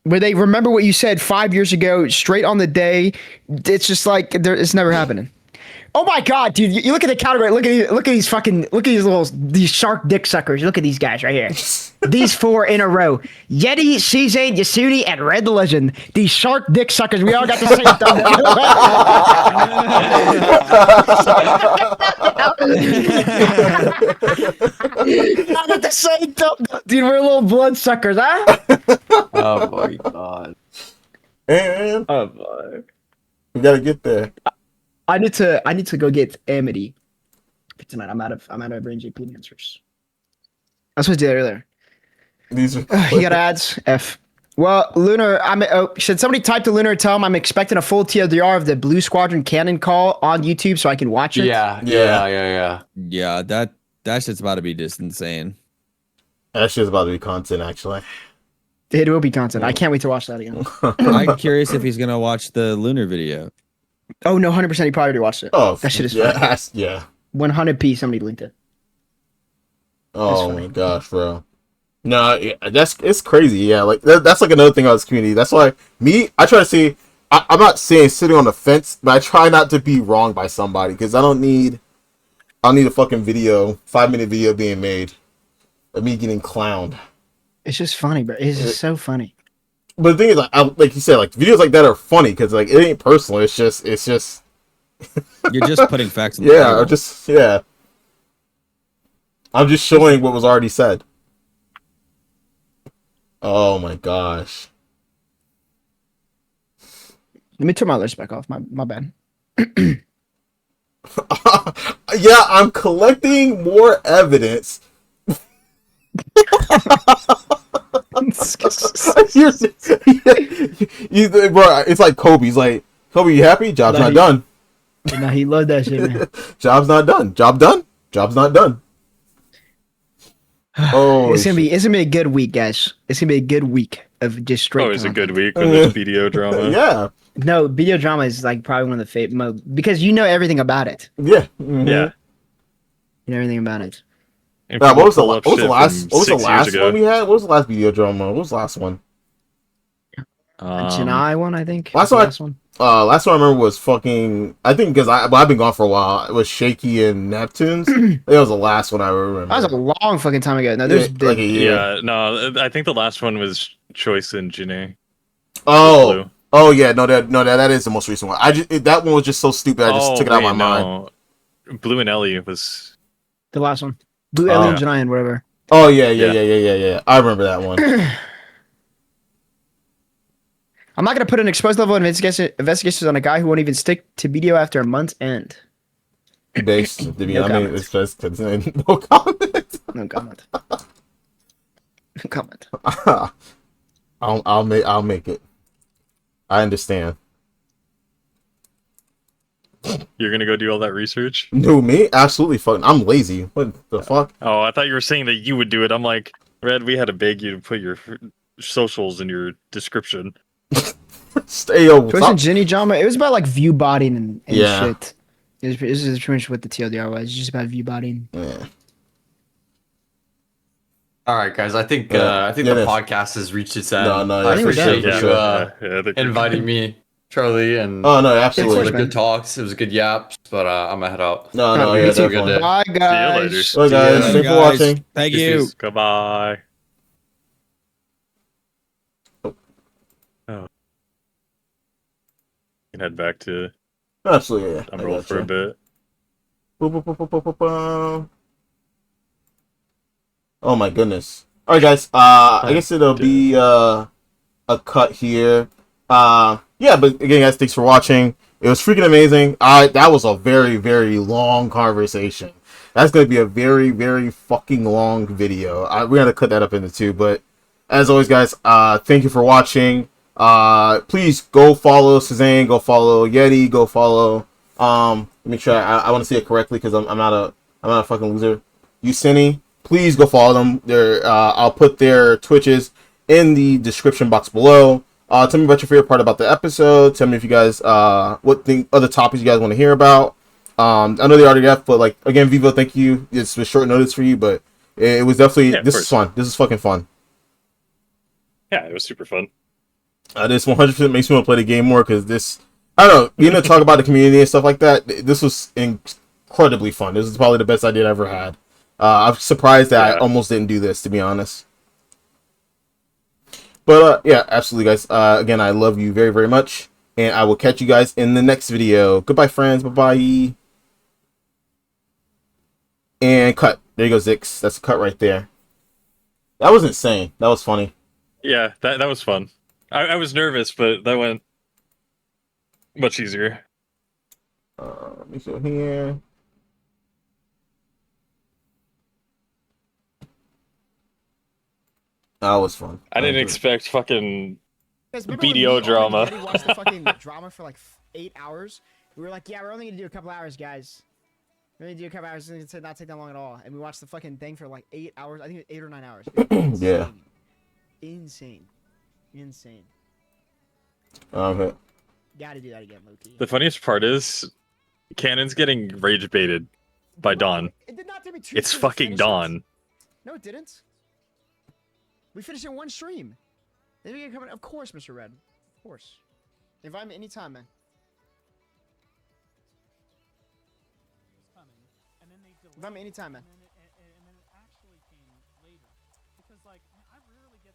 Where they remember what you said 5 years ago, straight on the day. It's just like it's never happening. Oh my god, dude! You look at the category. Look at these shark dick suckers. Look at these guys right here. These 4 in a row: Yeti, CZ, Yisunii, and Red the Legend. These shark dick suckers. We all got the same thumbnail. all got the same thumbnail. Dude, we're little blood suckers, huh? Oh my god. And Oh boy. we gotta get there. I need to go get Amity for tonight. I'm out of brain GP answers. I was supposed to do that earlier. These are. You got ads? F. Well, Lunar, should somebody type to Lunar and tell him I'm expecting a full TLDR of the Blue Squadron cannon call on YouTube so I can watch it? Yeah. Yeah, that shit's about to be just insane. That shit's about to be content, actually. It will be content. I can't wait to watch that again. I'm curious if he's gonna watch the lunar video. Oh, no, 100% he probably already watched it. Oh, That shit is yeah, funny. yeah. 100p, somebody linked it. Oh my gosh, bro. No, yeah, it's crazy. Yeah, like that's like another thing about this community. That's why I try to see. I'm not saying sitting on the fence, but I try not to be wrong by somebody because I don't need a fucking video, 5-minute video being made of me getting clowned. It's just funny, bro. It's just so funny. But the thing is, like you said, like videos like that are funny because like it ain't personal. It's just. You're just putting facts on the Yeah, table. I'm just showing what was already said. Oh my gosh. Let me turn my alerts back off. My bad. Yeah, I'm collecting more evidence. Bro, it's like Kobe. He's like, Kobe, you happy? Job's not done. No, he loved that shit, man. Job's not done. Job done? Job's not done. Oh, It's gonna be a good week, guys. It's gonna be a good week of just straight. Always a content. good week when there's video drama. yeah, No, video drama is like probably one of the because you know everything about it. yeah, mhm. Yeah. You know everything about it. And What was the pull up what was the shit last from what was the 6 years last ago. one we had? What was the last video drama? What was the last one? Chanae one, I think. last The one I- last one. Last one I remember was fucking. I think because I've been gone for a while. It was Shaky and Neptunes. I think that was the last one I remember. That was a long fucking time ago. No, there's like a year. Yeah, no, I think the last one was Choice and Czanee. Oh, Blue. oh yeah, that is the most recent one. That one was just so stupid. I just took it out of my mind. Blue and Ellie was. the last one. Blue Alien yeah. Giant, whatever. Oh yeah. I remember that one. I'm not gonna put an exposed level of investigations on a guy who won't even stick to video after a month's end. Based, to be, No I mean, comment. it's just no comment. No comment. No comment. I'll make it. I understand. You're gonna go do all that research? No, me? Absolutely fucking. I'm lazy. What the fuck? Oh, I thought you were saying that you would do it. I'm like, Red, we had to beg you to put your socials in your description. Stay over. It wasn't Ginny drama. It was about like view botting and Yeah. shit. This is pretty much what the TLDR was. It's just about view botting. Yeah. All right, guys. I think Yeah. the Yeah, podcast has reached its end. No, yeah, I for sure, appreciate for you sure. I think inviting me, Charlie, and Oh no, it was absolutely. a good talks. It was a good yaps, but I'm gonna head out. No, No, yeah, me too. definitely. Bye, guys. later. Well, guys, ya. thanks for watching. Thank Peace, you. peace. Goodbye. Oh. Can head back to Absolutely, yeah. I Emerald for a gotcha. bit. Boop, boop, boop, boop, boop, boop, boop. Oh my goodness. All right, guys. I guess it'll be a cut here. Yeah, but again, guys, thanks for watching. It was freaking amazing. That was a very, very long conversation. That's gonna be a very, very fucking long video. We're gonna cut that up into two. But as always, guys, thank you for watching. Please go follow Czanee, go follow Yeti, go follow. Let me try. I want to say it correctly because I'm not a fucking loser. Yisunii. Please go follow them. I'll put their Twitches in the description box below. Tell me about your favorite part about the episode. Tell me if you guys what other topics you guys want to hear about. I know they already have, but like again, Vivo, thank you. It's a short notice for you, but it was definitely this is fun. This is fucking fun. Yeah, it was super fun. This 100% makes me want to play the game more because this, I don't know, you know, talk about the community and stuff like that. This was incredibly fun. This is probably the best idea I ever had. I'm surprised that I almost didn't do this, to be honest. But yeah, absolutely, guys. Again, I love you very, very much, and I will catch you guys in the next video. Goodbye, friends. Bye-bye. And cut. There you go, Zix. That's a cut right there. That was insane. That was funny. Yeah, that was fun. I was nervous, but that went much easier. Let me show here. That was fun. I didn't expect fucking Guys, remember when BDO me, drama. Owen, and Yeti watched the fucking drama for like 8 hours. We were like, yeah, we're only gonna do a couple hours, guys. We're gonna do a couple hours. It's gonna not take that long at all. And we watched the fucking thing for like 8 hours. I think it was 8 or 9 hours. Yeah. Insane. Okay. Gotta do that again, Loki. The funniest part is Cannon's getting rage baited by Dawn. It did not take me 2 It's streams to fucking finish it. Dawn. No, it didn't. We finished it in one stream. Then we get coming. Of course, Mr. Red. Of course. Invite me anytime, man. Invite me anytime, man.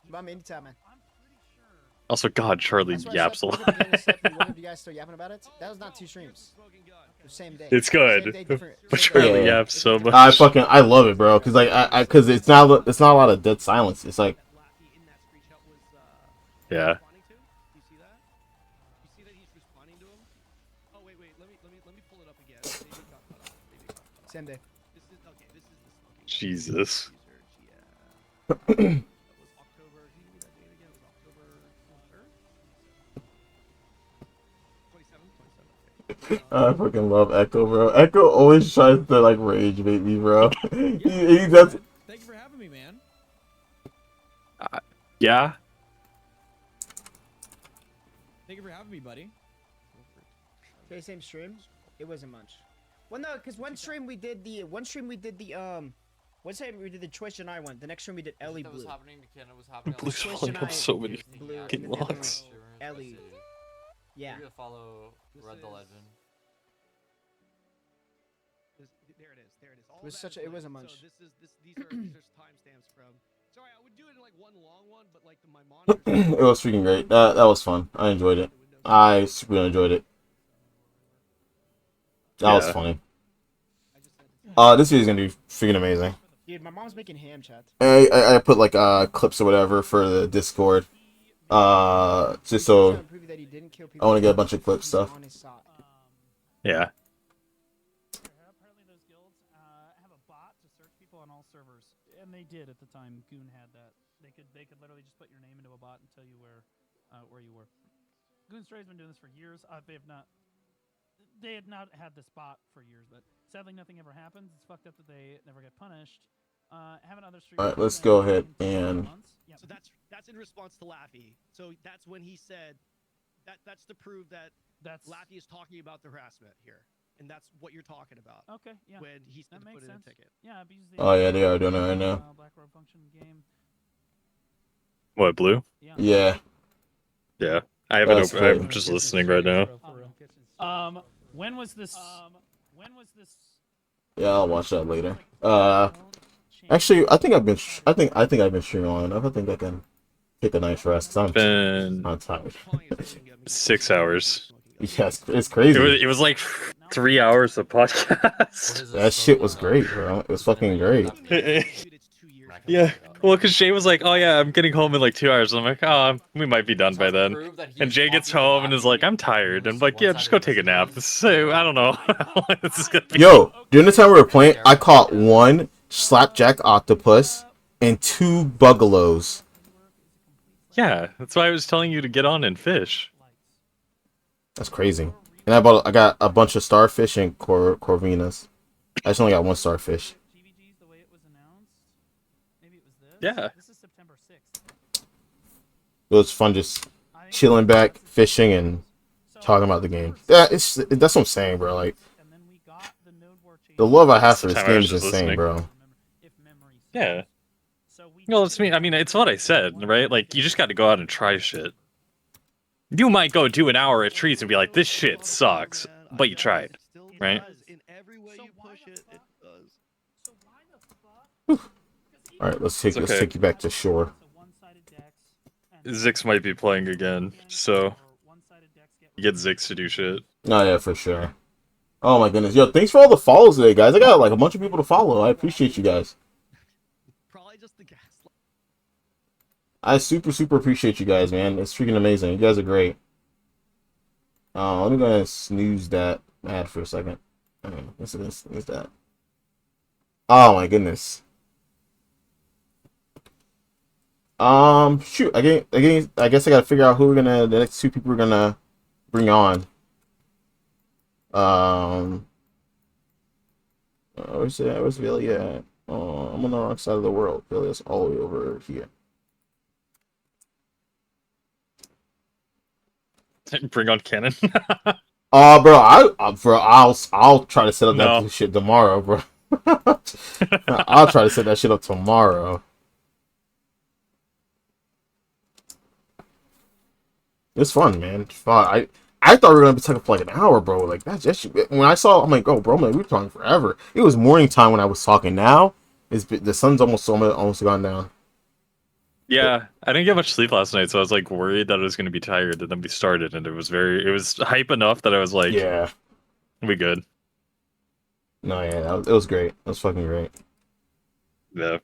Invite me anytime, man. Also, God, Charlie That's why I yaps a said, lot. when did you guys start yapping about it? That was not 2 streams. The same day. It's Same good, day, different- but same day. Charlie Yeah. yaps so much. I love it, bro. Cause like cause it's not a lot of dead silence. It's like, Yeah. Same day. Jesus. I fucking love Echo, bro. Echo always tries to like rage bait me, bro. he does. Thank you for having me, man. Yeah. Thank you for having me, buddy. Okay, same stream. It wasn't much. Well, no, because one stream we did the one stream we did the Twitch and I one. The next stream we did Ellie That Blue. was happening. McKenna was happening. Blue's Twitch pulling and up I- so many Blue, fucking and then the other logs. one, Ellie. Yeah. You gotta follow Red the Legend. There it is. There it is. All It was that such is a- it was a linked. munch. So these are timestamps from. Sorry, I would do it in like one long one, but like my monitor. It was freaking great. That was fun. I enjoyed it. I super enjoyed it. That was Yeah. funny. This video's gonna be freaking amazing. Dude, my mom's making ham chat. I put like clips or whatever for the Discord. Just so I want to get a bunch of clip stuff. Yeah. Apparently those guilds have a bot to search people on all servers, and they did at the time. Goon had that. They could literally just put your name into a bot and tell you where you were. Goon Stray's been doing this for years. They had not had this bot for years, but sadly nothing ever happens. It's fucked up that they never get punished. Having other streamers. Alright, let's go ahead and Yeah. So that's in response to Laffy. So that's when he said that's to prove that That's Laffy is talking about the harassment here. and that's what you're talking about. Okay, yeah. When he said That to makes put in a sense. ticket. Yeah, I've used the Oh, yeah, they are doing it right now. Black Robe function game. What, blue? Yeah. Yeah. Yeah. I haven't That's opened. I'm great. just listening right now. When was this? Yeah, I'll watch that later. Actually, I think I've been streaming long enough. I think I can take a nice rest. 'Cause Been I'm tired. 6 hours. Yeah, it's crazy. It was like 3 hours of podcast. That shit was great, bro. It was fucking great. Yeah. Well, because Jay was like, "Oh yeah, I'm getting home in like 2 hours." And I'm like, "Oh, we might be done by then." And Jay gets home and is like, "I'm tired." And I'm like, "Yeah, just go take a nap." So I don't know. This is gonna be... Yo, during the time we were playing, I caught 1 slapjack octopus and 2 bugalows. Yeah, that's why I was telling you to get on and fish. That's crazy. And I got a bunch of starfish and corvinas. I just only got 1 starfish. GVG's the way it was announced. Maybe it was this. Yeah. This is September 6th. It was fun just chilling back, fishing, and talking about the game. Yeah, that's what I'm saying, bro. Like, And then we got the Node War the love I have for this Time I game was is just insane, listening. bro. If memory Yeah. serves. So we Well, it's me. I mean, it's what I said, right? Like, you just got to go out and try shit. You might go do an hour at trees and be like, "This shit sucks," but you tried, right? In every way you push it, it does. So why the fuck? All right, let's take okay. you back to shore. Zix might be playing again, so you get Zix to do shit. No, yeah, for sure. Oh my goodness, yo, thanks for all the follows today, guys. I got like a bunch of people to follow. I appreciate you guys. Probably just the gas. I super appreciate you guys, man. It's freaking amazing. You guys are great. Let me go ahead and snooze that ad for a second. What's that? Oh my goodness. Shoot. I guess I gotta figure out who the next 2 people we're gonna bring on. Where's Billy at? Oh, I'm on the wrong side of the world. Billy is all the way over here. Bring on Cannon. Bro, I'll try to set up that shit tomorrow, bro. I'll try to set that shit up tomorrow. It's fun, man. It's fun. I thought we were gonna be talking for like an hour, bro. Like that's just when I saw, I'm like, oh, bro, man, we were talking forever. It was morning time when I was talking. Now, the sun's almost gone down. Yeah, I didn't get much sleep last night, so I was like worried that I was gonna be tired. And then we started, and it was hype enough that I was like, yeah, we good. No, yeah, it was great. It was fucking great. Yeah.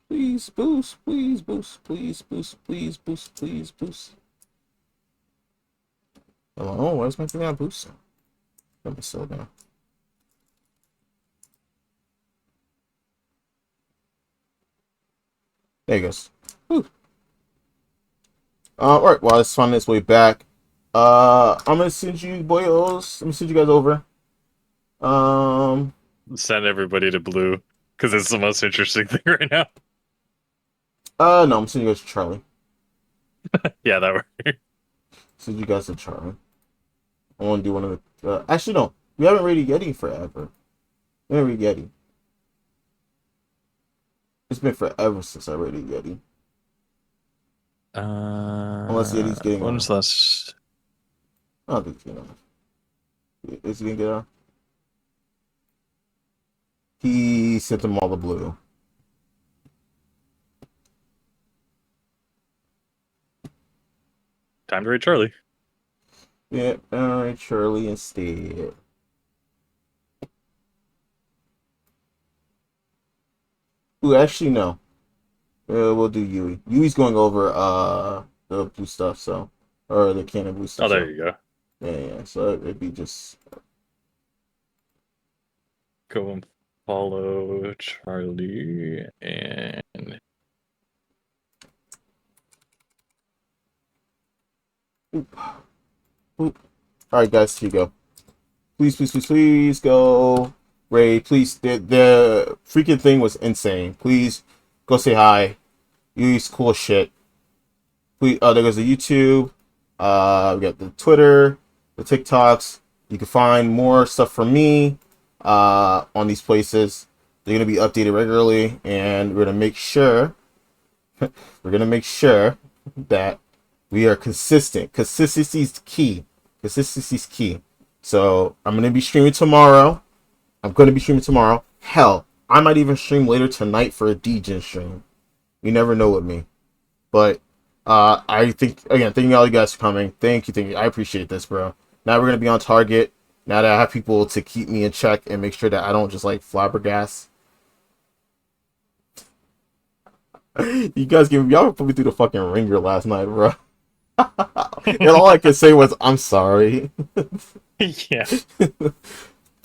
Please boost, please boost, please boost, please boost, please boost. Oh, where's my thing on boost? Let me slow down. There he goes. Whew. Alright, well, let's find its way back. I'm gonna send you boyos. Let me send you guys over. Send everybody to blue because it's the most interesting thing right now. No, I'm sending you guys to Charlie. Yeah, that worked. Send you guys to Charlie. I want to do one of the. Actually, no. We haven't rated Yeti forever. We haven't rated Yeti. It's been forever since I rated Yeti. Unless Yeti's getting on. When's last? I don't think he's getting on. Is he gonna get on? He sent them all the blue. Time to rate Charlie. Yeah, alright, Charlie instead. Ooh, actually, no. We'll do Yui. Yui's going over the blue stuff, so. Or the can of blue stuff. Oh, there you go. Yeah, so it'd be just. Go and follow Charlie and. Oop. Alright, guys, here you go. please go raid. Please, the freaking thing was insane. Please go say hi. Use cool shit. Please, there goes the YouTube. We got the Twitter, the TikToks. You can find more stuff from me on these places. They're gonna be updated regularly, and we're gonna make sure that we are consistent. Consistency is key. Consistency is key. So I'm gonna be streaming tomorrow. Hell, I might even stream later tonight for a DJ stream. You never know with me. But I think again, thank you all you guys for coming. Thank you. I appreciate this, bro. Now we're gonna be on target. Now that I have people to keep me in check and make sure that I don't just like flabbergast. You guys y'all put me through the fucking ringer last night, bro. And all I could say was I'm sorry. Yeah.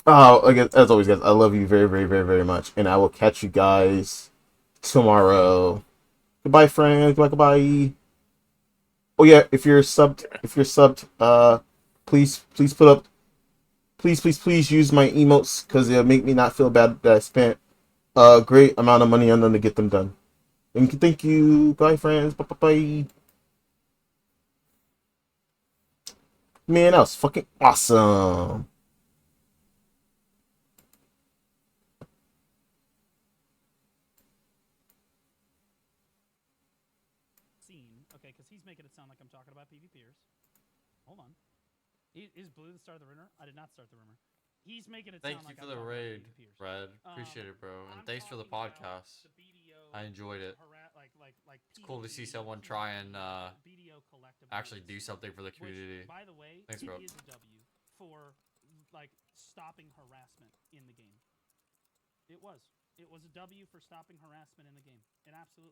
Again, as always, guys, I love you very much, and I will catch you guys tomorrow. Goodbye, friends. Goodbye. Oh yeah, if you're subbed, please put up, please use my emotes because it'll make me not feel bad that I spent a great amount of money on them to get them done. Thank you. Bye, friends. Bye. Man, that was fucking awesome. Okay, because he's making it sound like I'm talking about PvPers. Hold on. Is Blue the start of the rumor? I did not start the rumor. He's making it Thank sound you like for I'm the talking raid, about PvPers. Red. Appreciate it, bro. And I'm thanks for the talking about podcast. the BDO I enjoyed it. It's cool to see someone try and BDO collectibles, actually do something for the which, community. by the way, Thanks, bro. is a W for like stopping harassment in the game. It was a W for stopping harassment in the game. It absolutely